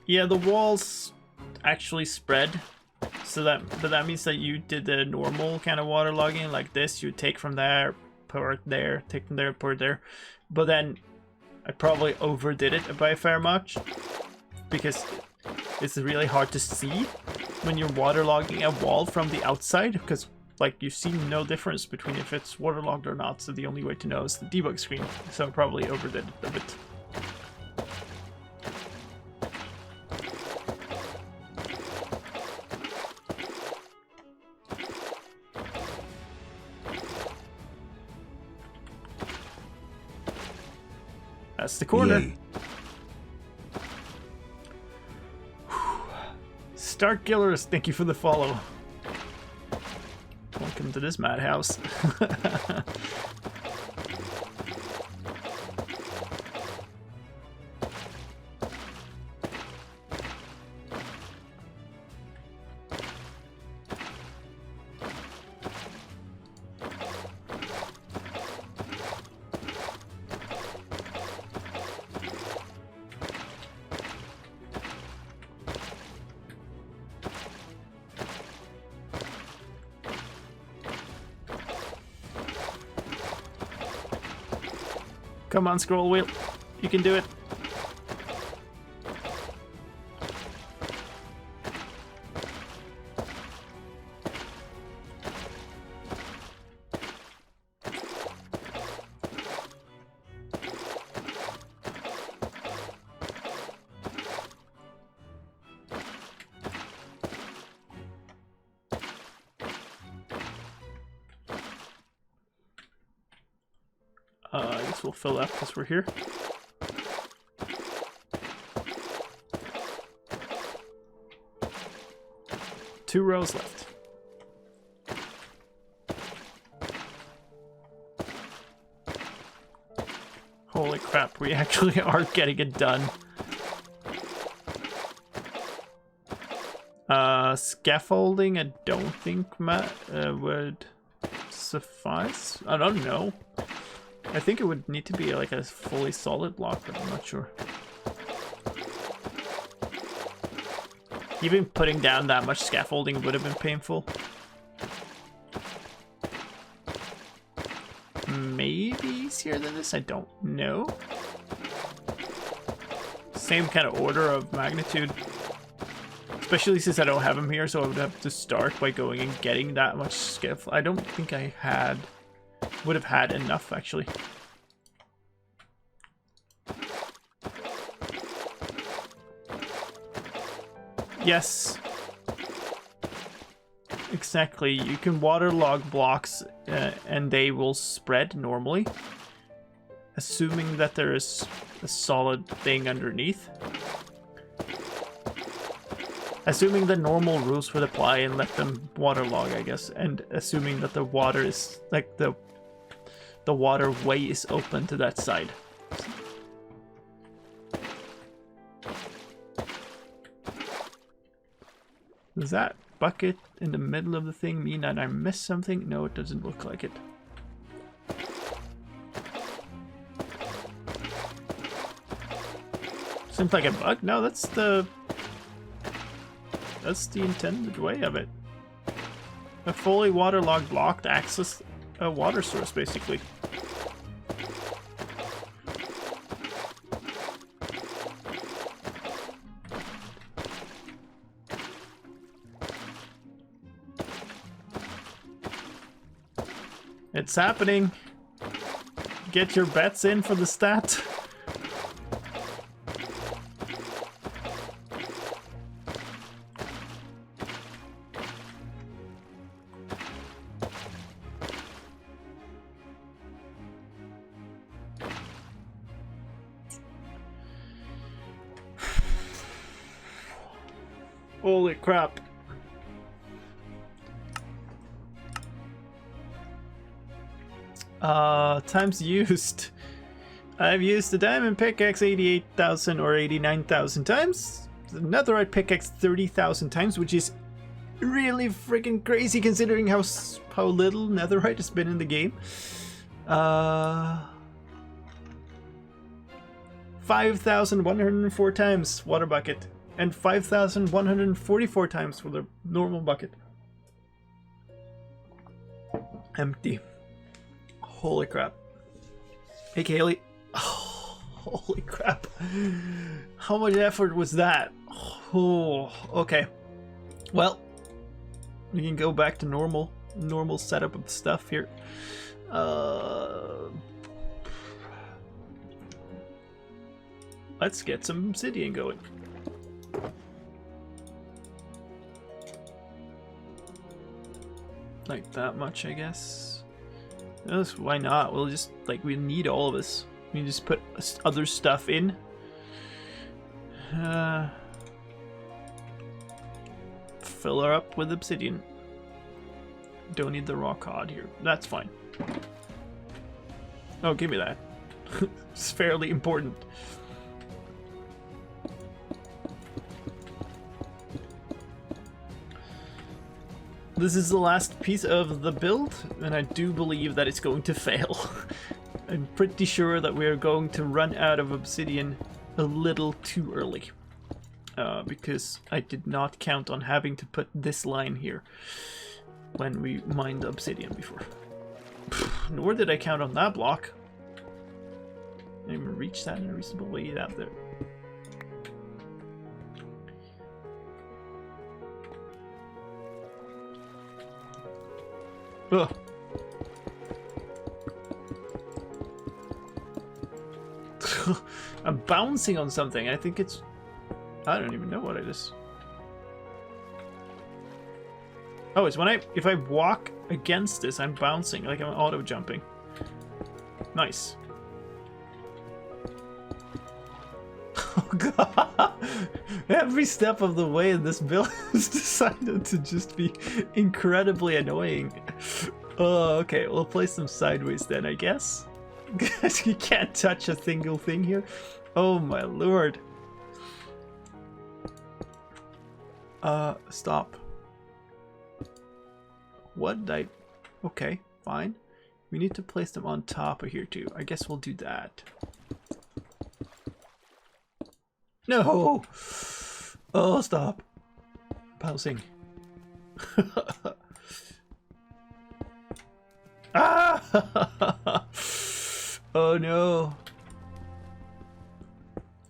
Yeah, the walls actually spread. So that means that you did the normal kind of waterlogging like this. You take from there, pour it there, take from there, pour it there. But then I probably overdid it by a fair much because it's really hard to see when you're waterlogging a wall from the outside, because like you see no difference between if it's waterlogged or not, so the only way to know is the debug screen. So I probably overdid it a bit. That's the corner. Yay. Stark Gillers, thank you for the follow. Welcome to this madhouse. Come on, scroll wheel. You can do it. I guess we'll fill up because we're here. Two rows left. Holy crap, we actually are getting it done. Scaffolding, I don't think would suffice. I don't know. I think it would need to be like a fully solid block, but I'm not sure. Even putting down that much scaffolding would have been painful. Maybe easier than this, I don't know. Same kind of order of magnitude. Especially since I don't have him here, so I would have to start by going and getting that much skiff. I don't think I would have had enough, actually. Yes. Exactly. You can waterlog blocks and they will spread normally. Assuming that there is a solid thing underneath. Assuming the normal rules would apply and let them waterlog, I guess, and assuming that the water is like the waterway is open to that side. Does that bucket in the middle of the thing mean that I missed something? No, it doesn't look like it. Seems like a bug? No, that's the intended way of it. A fully waterlogged block to access a water source, basically. It's happening. Get your bets in for the stat. Holy crap. Times used. I've used the diamond pickaxe 88,000 or 89,000 times. The netherite pickaxe 30,000 times, which is really freaking crazy considering how little netherite has been in the game. 5,104 times water bucket. And 5,144 times for the normal bucket. Empty. Holy crap. Hey Kaylee. Oh, holy crap. How much effort was that? Oh, okay. Well, we can go back to normal setup of stuff here. Let's get some obsidian going. Like that much, I guess. Yes, why not? We'll just, like, we need all of this. We can just put other stuff in. Fill her up with obsidian. Don't need the raw cod here. That's fine. Oh, give me that. It's fairly important. This is the last piece of the build, and I do believe that it's going to fail. I'm pretty sure that we're going to run out of obsidian a little too early. Because I did not count on having to put this line here when we mined obsidian before. Nor did I count on that block. I didn't even reach that in a reasonable way out there. Ugh. I'm bouncing on something. I think it's... I don't even know what it is. Oh, it's when if I walk against this, I'm bouncing, like I'm auto-jumping. Nice. Every step of the way in this build has decided to just be incredibly annoying. Oh, okay, we'll place them sideways then, I guess. You can't touch a single thing here. Oh my lord. Stop. What did I... Okay, fine. We need to place them on top of here too. I guess we'll do that. No! Oh, stop. Pausing. Ah! Oh no.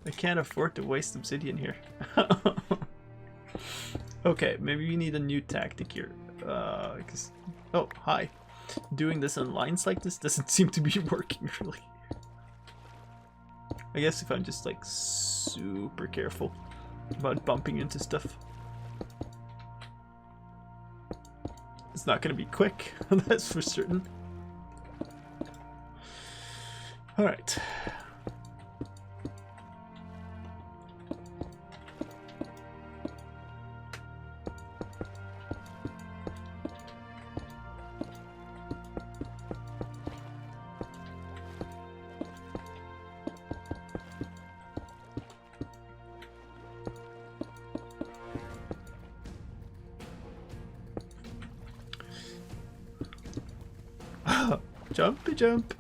I can't afford to waste obsidian here. Okay, maybe we need a new tactic here. Because... Oh, hi. Doing this on lines like this doesn't seem to be working really. I guess if I'm just like super careful about bumping into stuff. It's not gonna be quick, that's for certain. Alright. Jumpy jump.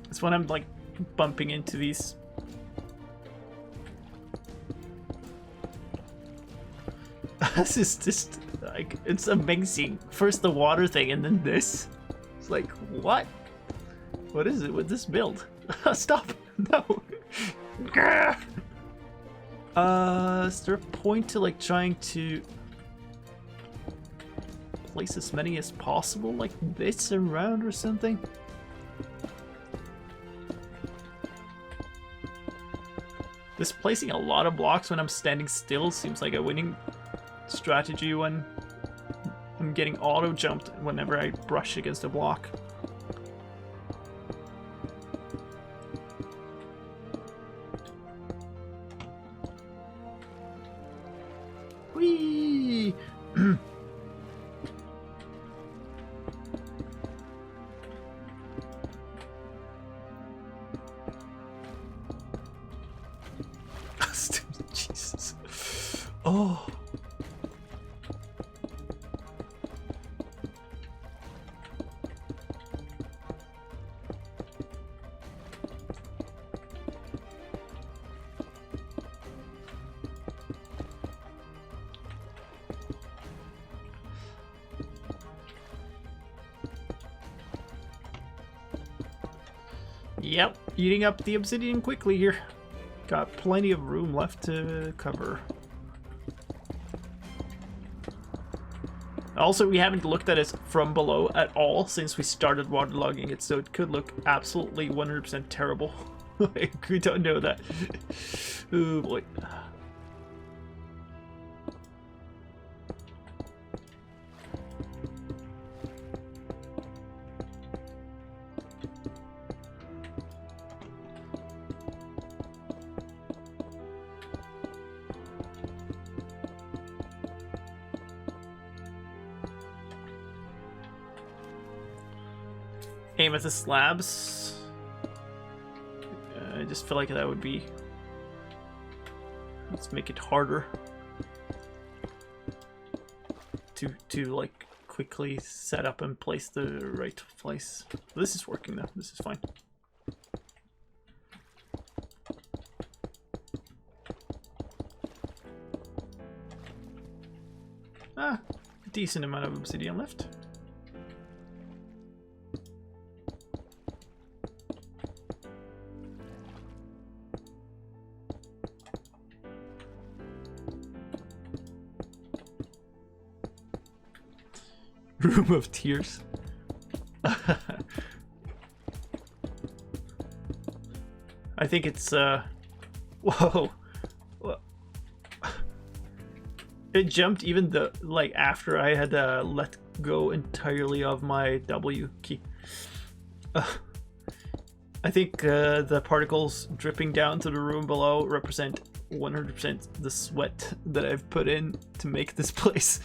It's when I'm like bumping into these. This is just like, it's amazing. First the water thing and then this. It's like, what? What is it with this build? Stop. No. Is there a point to like trying to place as many as possible like this around or something? This placing a lot of blocks when I'm standing still seems like a winning strategy when I'm getting auto jumped whenever I brush against a block. Whee! Jesus. Oh. Yep, eating up the obsidian quickly here. Got plenty of room left to cover. Also, we haven't looked at it from below at all since we started waterlogging it, so it could look absolutely 100% terrible. We don't know that. Oh boy. Aim at the slabs. I just feel like that would be... Let's make it harder to like quickly set up and place the right place. This is working though. This is fine. Ah, decent amount of obsidian left. Room of tears. I think it's whoa. It jumped even the like after I had let go entirely of my W key. I think the particles dripping down to the room below represent 100% the sweat that I've put in to make this place.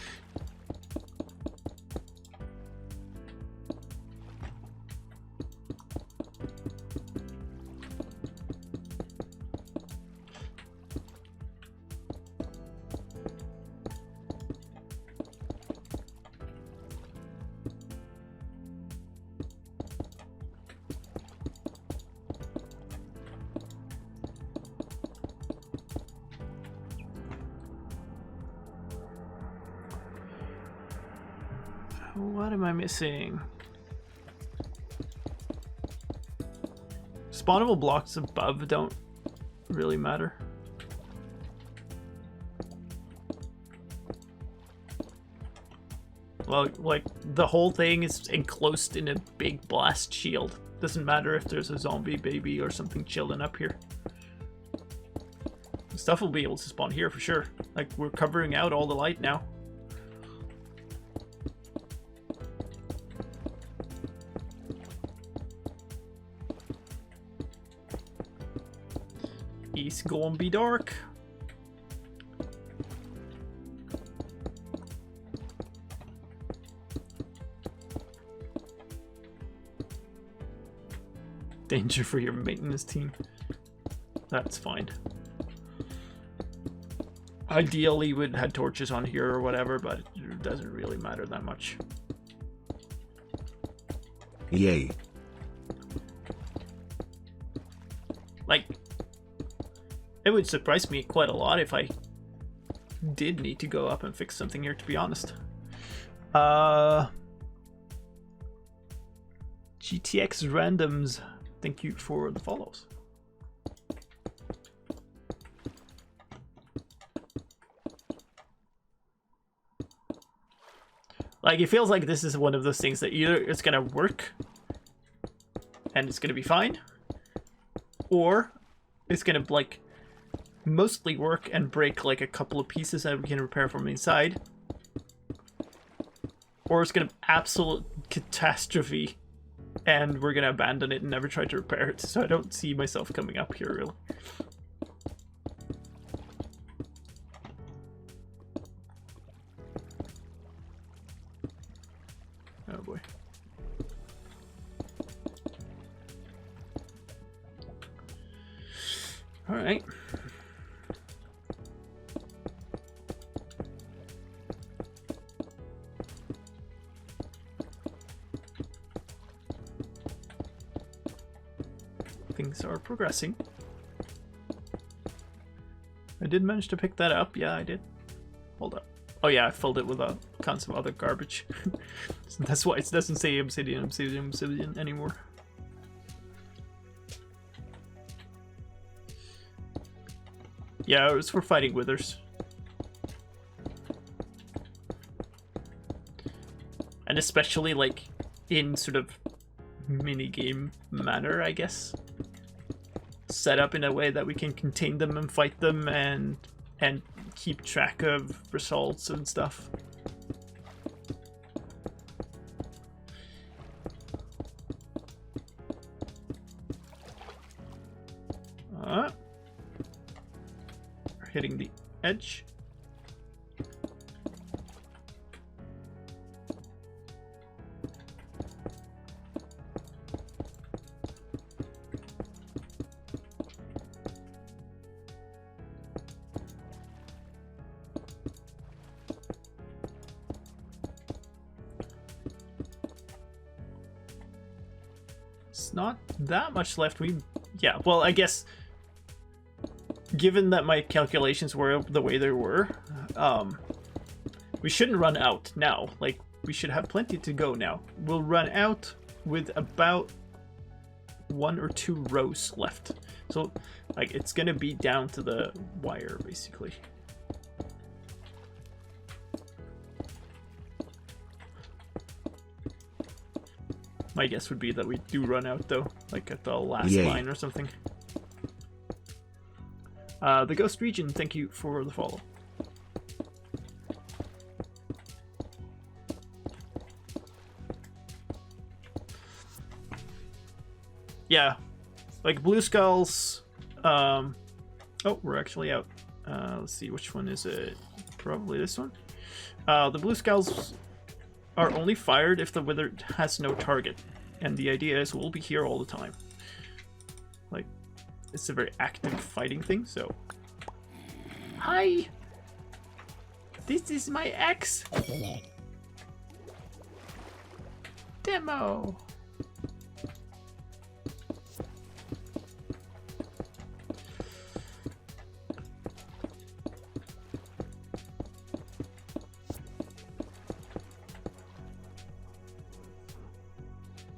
What am I missing? Spawnable blocks above don't really matter. Well, like, the whole thing is enclosed in a big blast shield. Doesn't matter if there's a zombie baby or something chilling up here. Stuff will be able to spawn here for sure. Like, we're covering out all the light now. It's gonna be dark. Danger for your maintenance team. That's fine. Ideally, we'd had torches on here or whatever, but it doesn't really matter that much. Yay. Like, it would surprise me quite a lot if I did need to go up and fix something here, to be honest. GTX Randoms, thank you for the follows. Like, it feels like this is one of those things that either it's gonna work and it's gonna be fine, or it's gonna, like, mostly work and break like a couple of pieces that we can repair from inside, or it's gonna absolute catastrophe and we're gonna abandon it and never try to repair it. So I don't see myself coming up here really. Oh boy. All right. Things are progressing. I did manage to pick that up. Yeah, I did. Hold up. Oh yeah, I filled it with tons of other garbage. That's why it doesn't say obsidian anymore. Yeah, it's for fighting withers. And especially like in sort of mini-game manner, I guess. Set up in a way that we can contain them and fight them and keep track of results and stuff. We're hitting the edge. Not that much left. Yeah, well, I guess given that my calculations were the way they were, we shouldn't run out now. Like, we should have plenty to go now. We'll run out with about 1 or 2 rows left. So, like, it's gonna be down to the wire, basically. My guess would be that we do run out, though, like at the last line or something. The Ghost Region, thank you for the follow. Yeah, like Blue Skulls. Oh, we're actually out. Let's see, which one is it? Probably this one. The blue skulls are only fired if the wither has no target. And the idea is we'll be here all the time. Like, it's a very active fighting thing, so... Hi! This is my ex! Demo!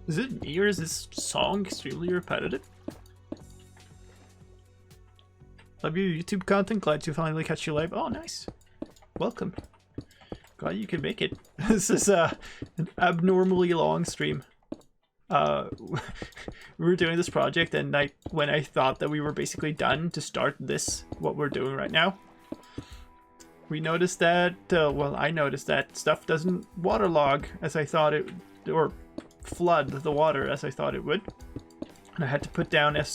Is it me or is this song extremely repetitive? Love your YouTube content. Glad to finally catch you live. Oh, nice. Welcome. Glad you can make it. This is an abnormally long stream. We were doing this project, and when I thought that we were basically done to start this, what we're doing right now, we noticed that, well, I noticed that stuff doesn't waterlog as I thought it, or flood the water as I thought it would. And I had to put down a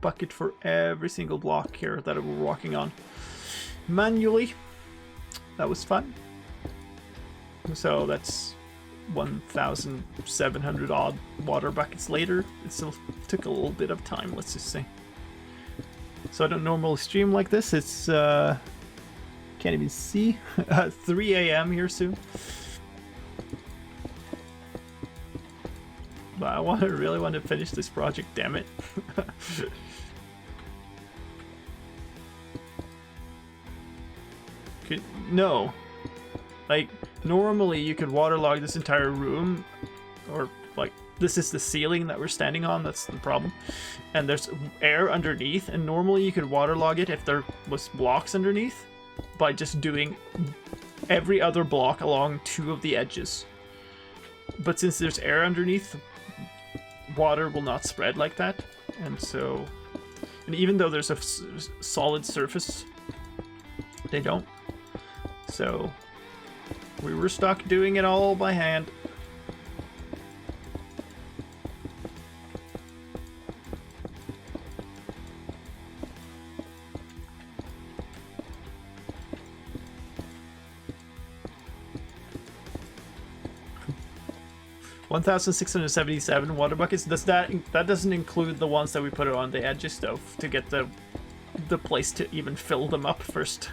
bucket for every single block here that we're walking on manually. That was fun. So that's 1,700 odd water buckets later. It still took a little bit of time, let's just say. So I don't normally stream like this. It's can't even see. 3 a.m. here soon. But I really want to finish this project, damn it. No. Like, normally you could waterlog this entire room, or like, this is the ceiling that we're standing on, that's the problem. And there's air underneath, and normally you could waterlog it if there was blocks underneath by just doing every other block along 2 of the edges. But since there's air underneath, water will not spread like that, and so, and even though there's a solid surface, they don't. So we were stuck doing it all by hand. $1,677 water buckets. Does that doesn't include the ones that we put on the edges though, to get the place to even fill them up first.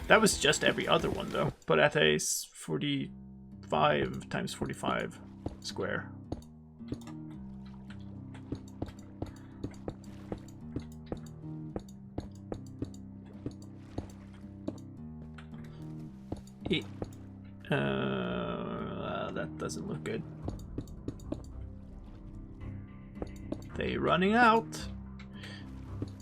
That was just every other one though, but at a 45 times 45 square. That doesn't look good. They running out.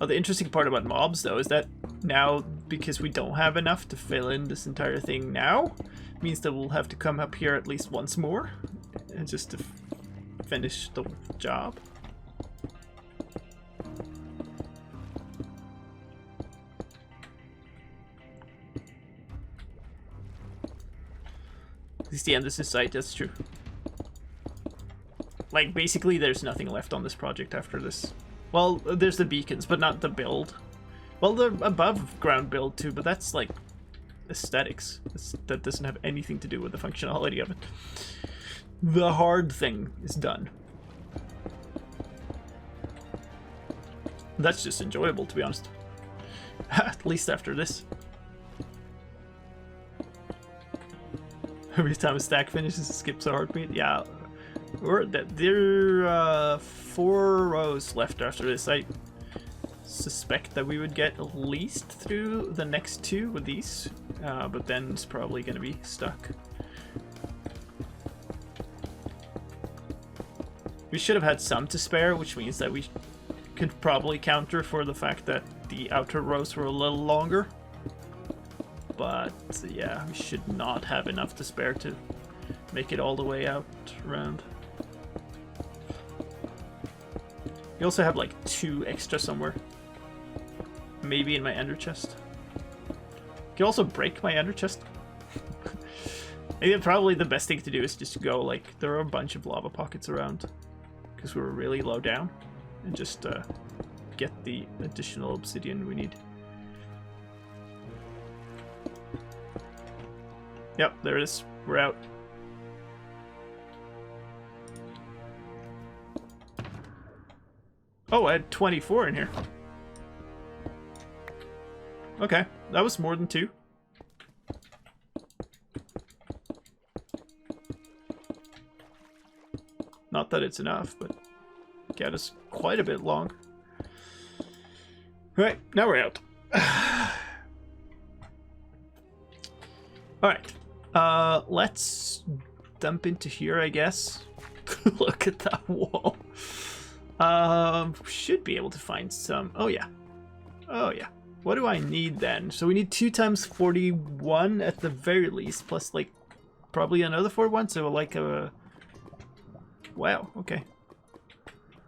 Oh, the interesting part about mobs though is that now, because we don't have enough to fill in this entire thing now, means that we'll have to come up here at least once more and just to finish the job. At least the end of this site, that's true. Like, basically there's nothing left on this project after this. Well, there's the beacons, but not the build. Well, the above ground build too, but that's like aesthetics. That doesn't have anything to do with the functionality of it. The hard thing is done. That's just enjoyable, to be honest. At least after this. Every time a stack finishes, it skips a heartbeat. Yeah, there are 4 rows left after this. I suspect that we would get at least through the next 2 with these, but then it's probably going to be stuck. We should have had some to spare, which means that we could probably counter for the fact that the outer rows were a little longer. But yeah, we should not have enough to spare to make it all the way out around. We also have like 2 extra somewhere. Maybe in my ender chest. You can also break my ender chest. I think probably the best thing to do is just go, like, there are a bunch of lava pockets around because we were really low down, and just get the additional obsidian we need. Yep, there it is. We're out. Oh, I had 24 in here. Okay, that was more than 2. Not that it's enough, but got us quite a bit long. Alright, now we're out. Alright, let's dump into here, I guess. Look at that wall. Should be able to find some. Oh, yeah. Oh, yeah. What do I need then? So we need 2 times 41 at the very least, plus, like, probably another 41, so like a... Wow, okay.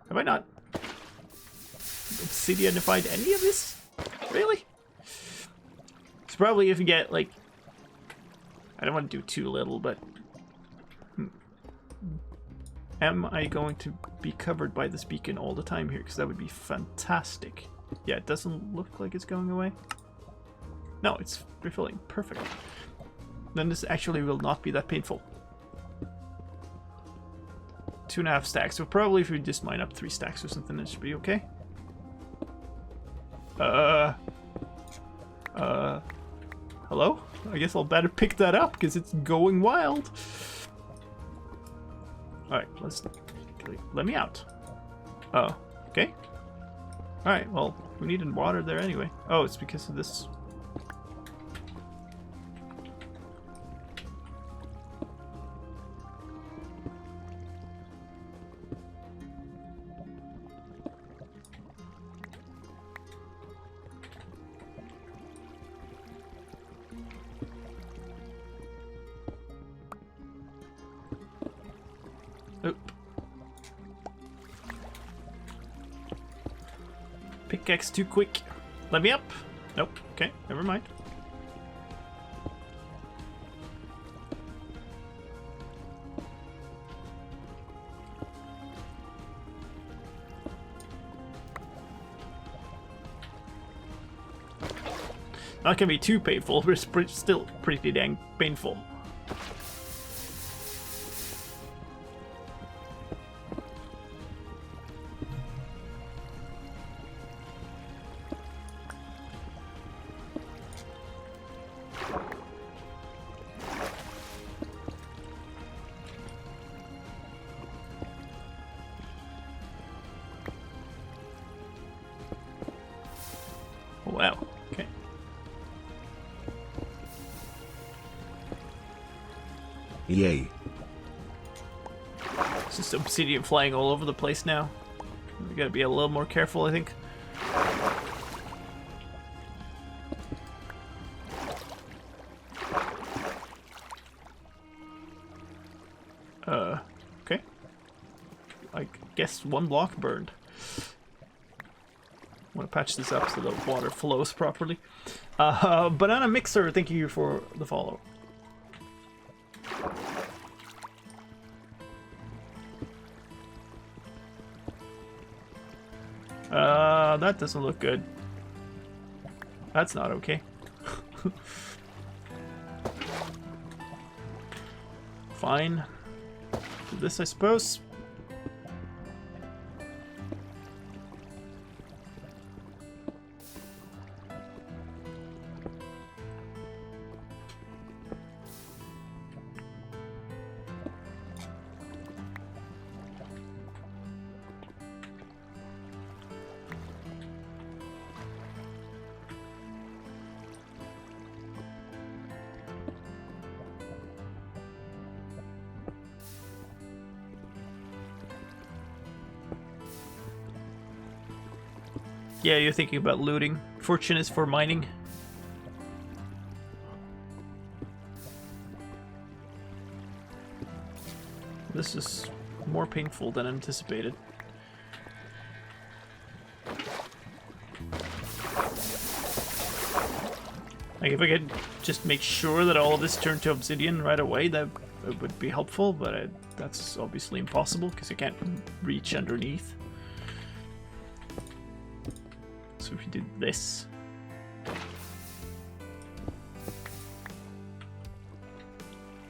Have I not obsidianified any of this? Really? It's probably if you get, like... I don't want to do too little, but... Am I going to be covered by this beacon all the time here? Because that would be fantastic. Yeah, it doesn't look like it's going away. No, it's refilling. Perfect. Then this actually will not be that painful. 2.5 stacks. So probably if we just mine up 3 stacks or something, it should be okay. Hello? I guess I'll better pick that up because it's going wild. Alright, let me out. Oh, okay. Alright, well, we needed water there anyway. Oh, it's because of this. Pickaxe too quick. Let me up. Nope. Okay, never mind. Not gonna be too painful, but it's still pretty dang painful. Wow, okay. Yay. It's just obsidian flying all over the place now. We gotta be a little more careful, I think. Okay. I guess 1 block burned. I want to patch this up so the water flows properly. Banana Mixer, thank you for the follow. That doesn't look good. That's not okay. Fine. Do this, I suppose. Yeah, you're thinking about looting. Fortune is for mining. This is more painful than anticipated. Like, if I could just make sure that all of this turned to obsidian right away, that would be helpful, but that's obviously impossible because I can't reach underneath. So if we did this.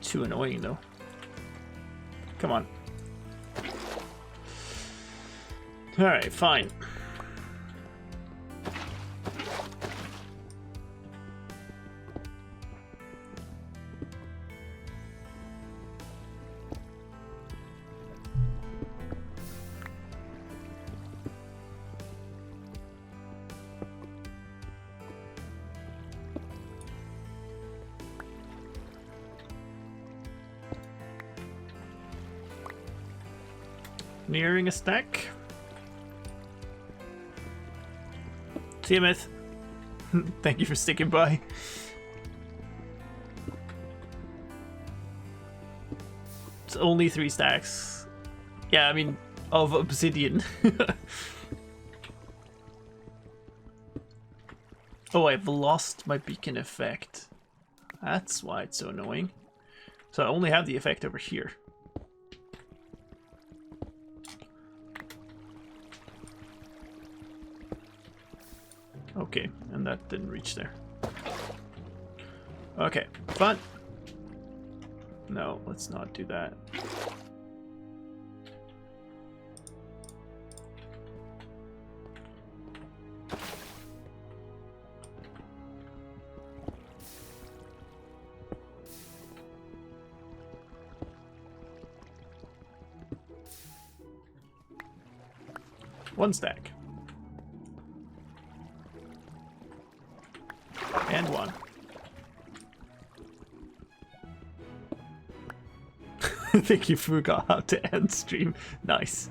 Too annoying though. Come on. Alright, fine. Nearing a stack. See you, Myth. Thank you for sticking by. It's only 3 stacks. Yeah, I mean, of obsidian. Oh, I've lost my beacon effect. That's why it's so annoying. So I only have the effect over here. Okay, and that didn't reach there. Okay, fun. No, let's not do that. One stack. And 1. I think you forgot how to end stream. Nice.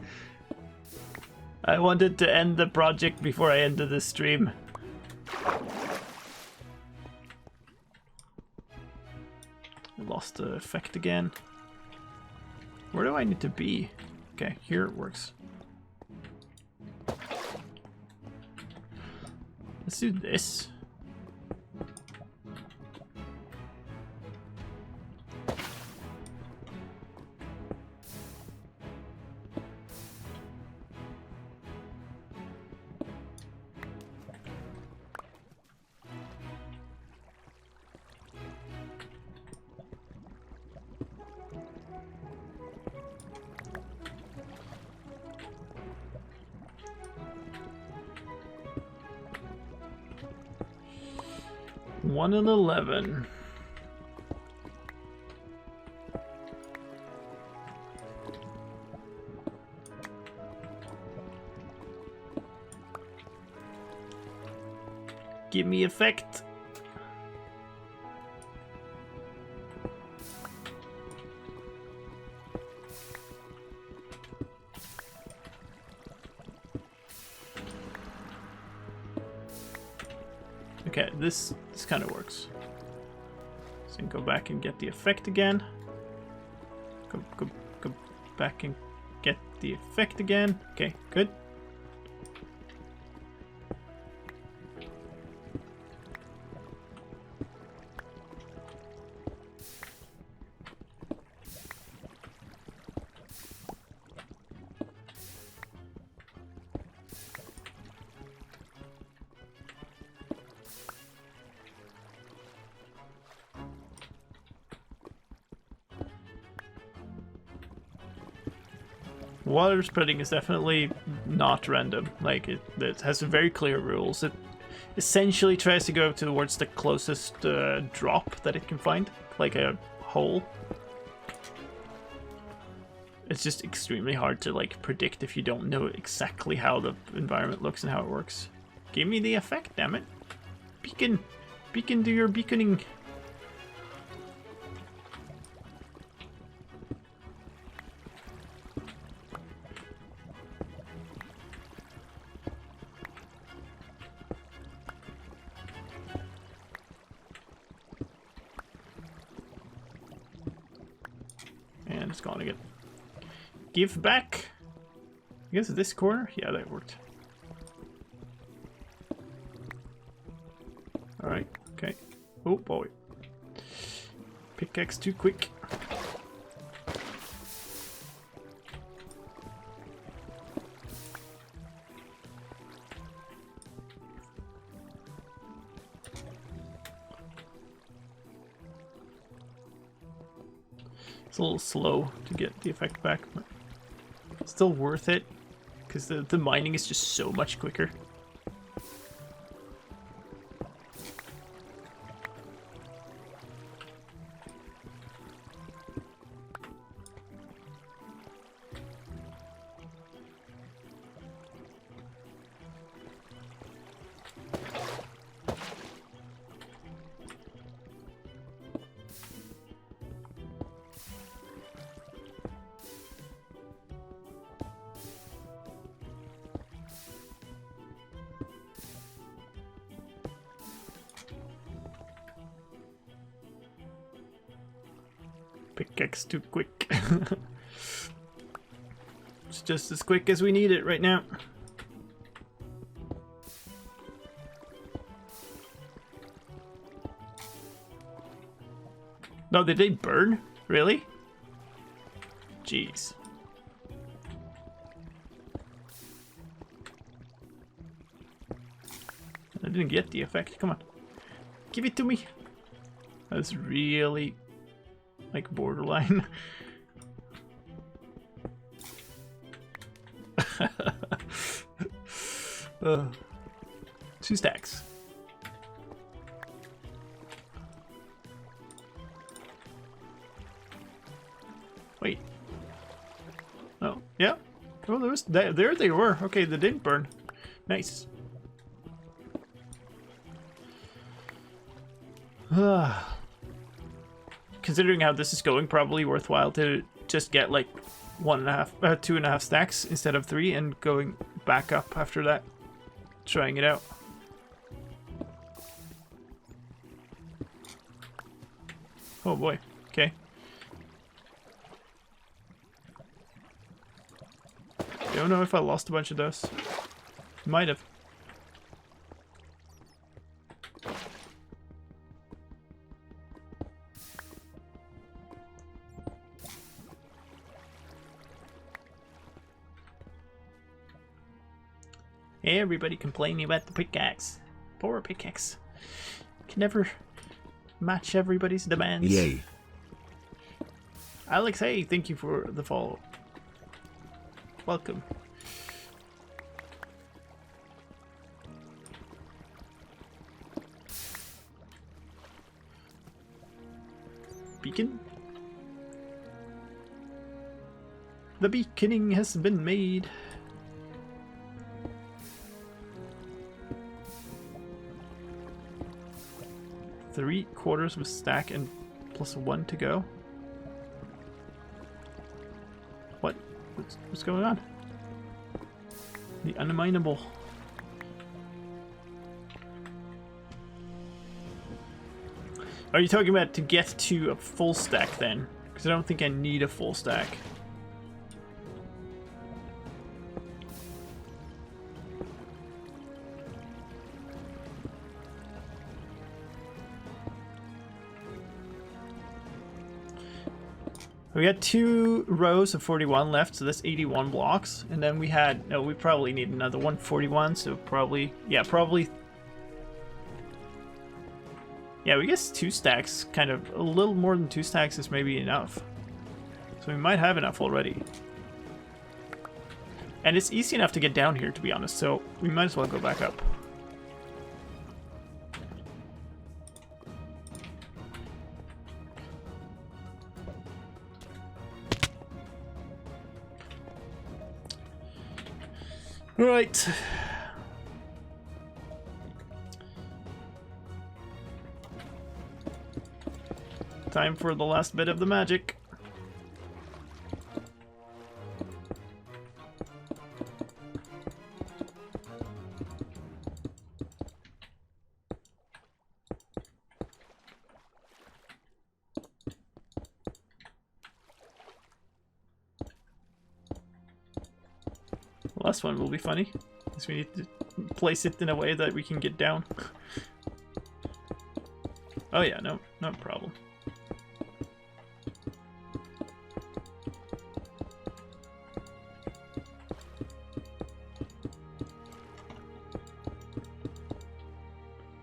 I wanted to end the project before I ended the stream. I lost the effect again. Where do I need to be? Okay, here it works. Let's do this. One and 11. Give me effect. Okay, this kind of works. So go back and get the effect again. Go back and get the effect again. Okay, good. Water spreading is definitely not random. Like it has very clear rules. It essentially tries to go towards the closest drop that it can find, like a hole. It's just extremely hard to like predict if you don't know exactly how the environment looks and how it works. Give me the effect, damn it! Beacon, do your beaconing. And it's gone again. Give back. I guess this corner? Yeah, that worked. Alright, okay. Oh boy. Pickaxe too quick. It's a little slow to get the effect back, but still worth it because the mining is just so much quicker. Pickaxe too quick. It's just as quick as we need it right now. No, did they burn? Really? Jeez. I didn't get the effect. Come on. Give it to me. That's really like borderline. uh, 2 stacks. Wait. Oh, yeah. Oh, there they were. Okay, they didn't burn. Nice. Considering how this is going, probably worthwhile to just get like 2.5 stacks instead of 3 and going back up after that, trying it out. Oh boy. Okay. Don't know if I lost a bunch of those. Might have. Everybody complaining about the pickaxe. Poor pickaxe. Can never match everybody's demands. Yay. Alex, hey, thank you for the follow. Welcome. Beacon? The beaconing has been made. Three-quarters of a stack and plus 1 to go. What's going on? The unminable. Are you talking about to get to a full stack then? Because I don't think I need a full stack. We got 2 rows of 41 left, so that's 81 blocks. And then we had, no, we probably need another 141, so probably, yeah, we guess 2 stacks, kind of, a little more than 2 stacks is maybe enough. So we might have enough already. And it's easy enough to get down here, to be honest, so we might as well go back up. Right. Time for the last bit of the magic. Last one will be funny, because we need to place it in a way that we can get down. Oh yeah, no problem.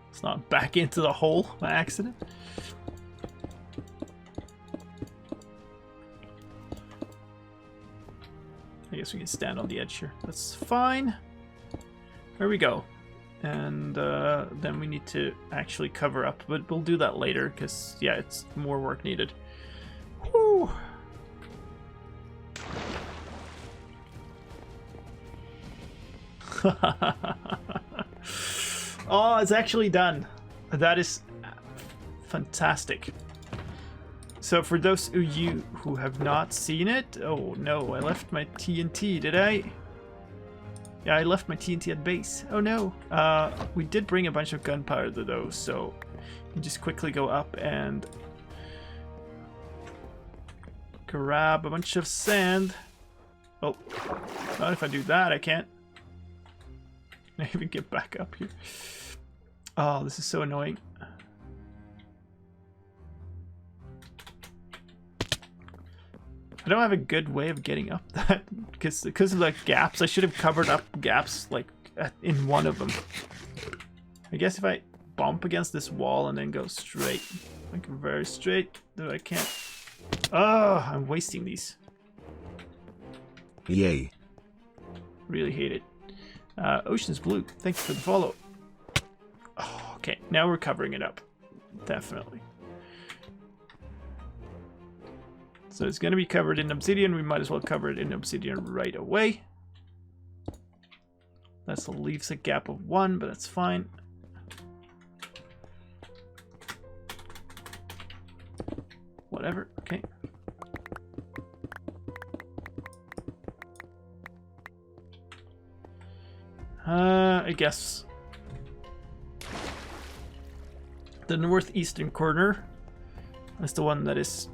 It's not back into the hole by accident. I guess we can stand on the edge here. That's fine. There we go. And then we need to actually cover up, but we'll do that later because, yeah, it's more work needed. Whew. Oh, it's actually done. That is fantastic. So for those of you who have not seen it, oh no, I left my TNT, did I? Yeah, I left my TNT at base. Oh no. We did bring a bunch of gunpowder though, so you just quickly go up and grab a bunch of sand. Oh, not if I do that, I can't. Can I even get back up here? Oh, this is so annoying. I don't have a good way of getting up that because of the gaps. I should have covered up gaps like in one of them. I guess if I bump against this wall and then go straight, like very straight, though I can't. Oh, I'm wasting these. Yay. Really hate it. Ocean's Blue, thanks for the follow. Oh, okay, now we're covering it up. Definitely. So it's going to be covered in obsidian. We might as well cover it in obsidian right away. That leaves a gap of 1, but that's fine. Whatever, okay. I guess the northeastern corner is the one that is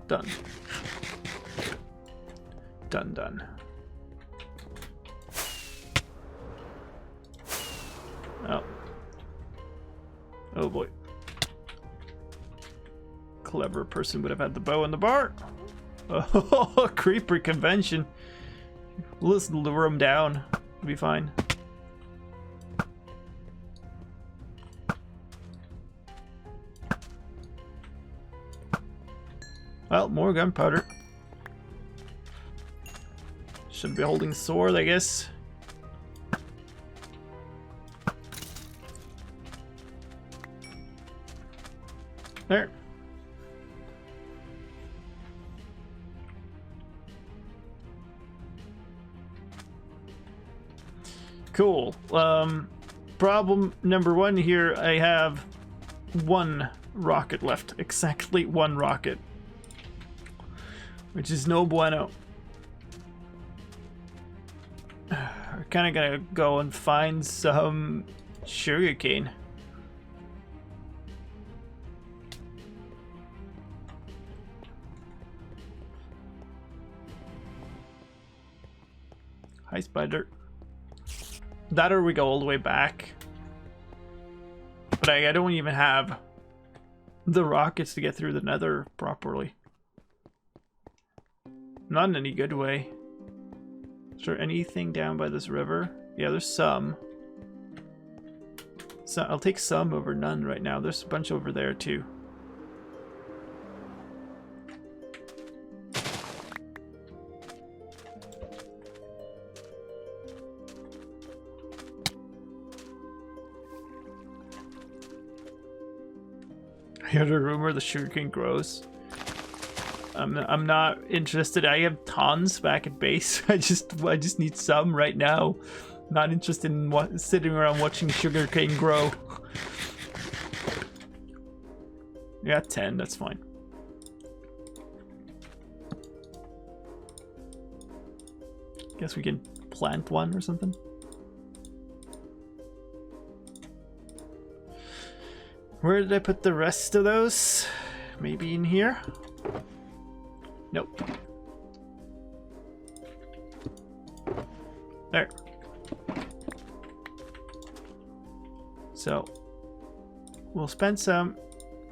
done. Done. Oh. Oh boy. Clever person would have had the bow and the bar. Oh, creeper convention. Let's lure him down. It'll be fine. Well, more gunpowder. Should be holding sword, I guess. There. Cool. Problem number 1 here, I have 1 rocket left. Exactly 1 rocket. Which is no bueno. We're kind of gonna go and find some sugarcane. Hi, spider. That or we go all the way back. But I don't even have the rockets to get through the nether properly. Not in any good way. Is there anything down by this river? Yeah, there's some. So I'll take some over none right now. There's a bunch over there too. I heard a rumor the sugarcane grows. I'm not interested. I have tons back at base. I just need some right now. Not interested in sitting around watching sugarcane grow. Yeah, 10. That's fine. Guess we can plant one or something. Where did I put the rest of those? Maybe in here? Nope. There. So, we'll spend some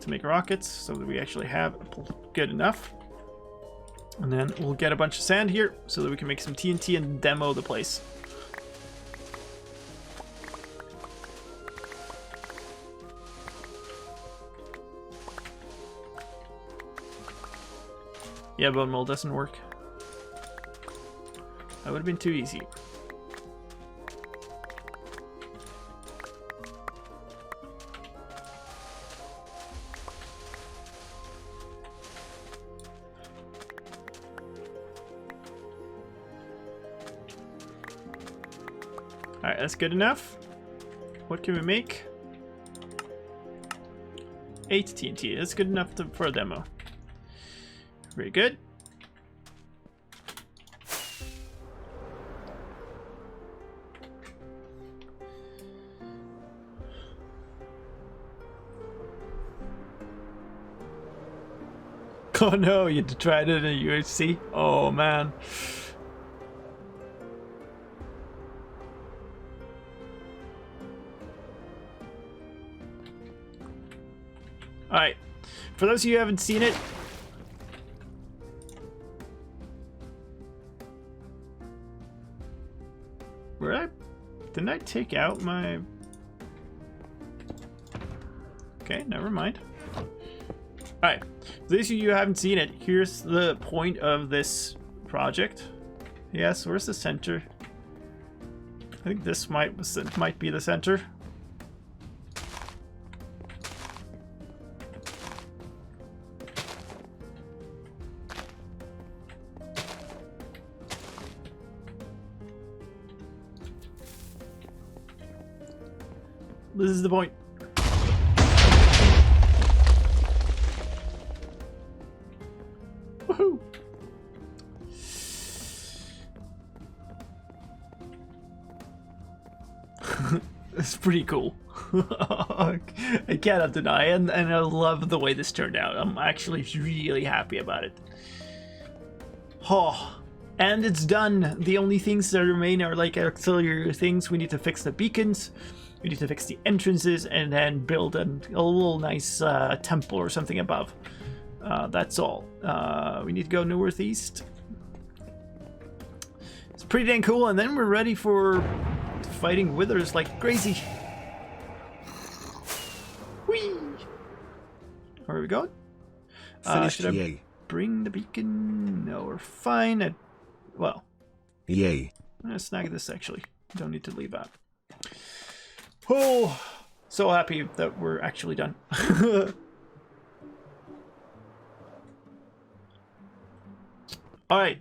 to make rockets so that we actually have good enough. And then we'll get a bunch of sand here so that we can make some TNT and demo the place. Yeah, bone meal doesn't work. That would have been too easy. Alright, that's good enough. What can we make? 8 TNT. That's good enough for a demo. Very good. Oh no, you tried it in a UHC? Oh man. Alright, for those of you who haven't seen it, didn't I take out my... Okay, never mind. Alright, for those of you who haven't seen it, here's the point of this project. Yes, where's the center? I think this might be the center. This is the point. Woohoo! It's pretty cool. I cannot deny it, and I love the way this turned out. I'm actually really happy about it. Oh, and it's done. The only things that remain are like auxiliary things. We need to fix the beacons. We need to fix the entrances and then build a little nice temple or something above. That's all. We need to go northeast. It's pretty dang cool, and then we're ready for fighting withers like crazy. Whee! Where are we going? Should I bring the beacon? No, we're fine. Well, yay. I'm gonna snag this actually. Don't need to leave that. Oh, so happy that we're actually done. All right.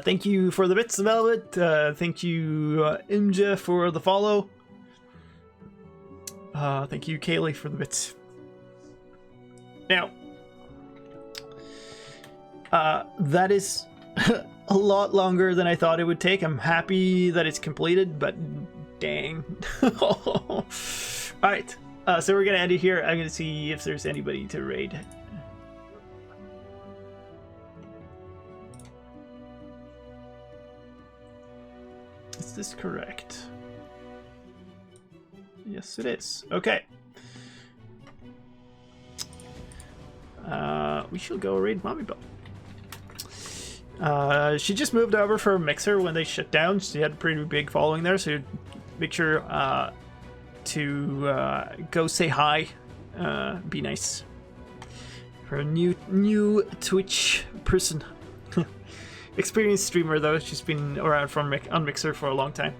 Thank you for the bits, Velvet. Thank you, Imja, for the follow. Thank you, Kaylee, for the bits. Now, that is a lot longer than I thought it would take. I'm happy that it's completed, but dang. All right, so we're gonna end it here. I'm gonna see if there's anybody to raid. Is this correct? Yes, it is. Okay. We shall go raid Mommy Bell. She just moved over for Mixer when they shut down. She had a pretty big following there, so make sure to go say hi. Be nice. For a new Twitch person. Experienced streamer though. She's been around on Mixer for a long time.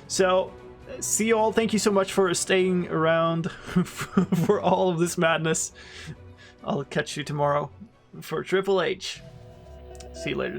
So, see you all. Thank you so much for staying around for all of this madness. I'll catch you tomorrow for Triple H. See you later.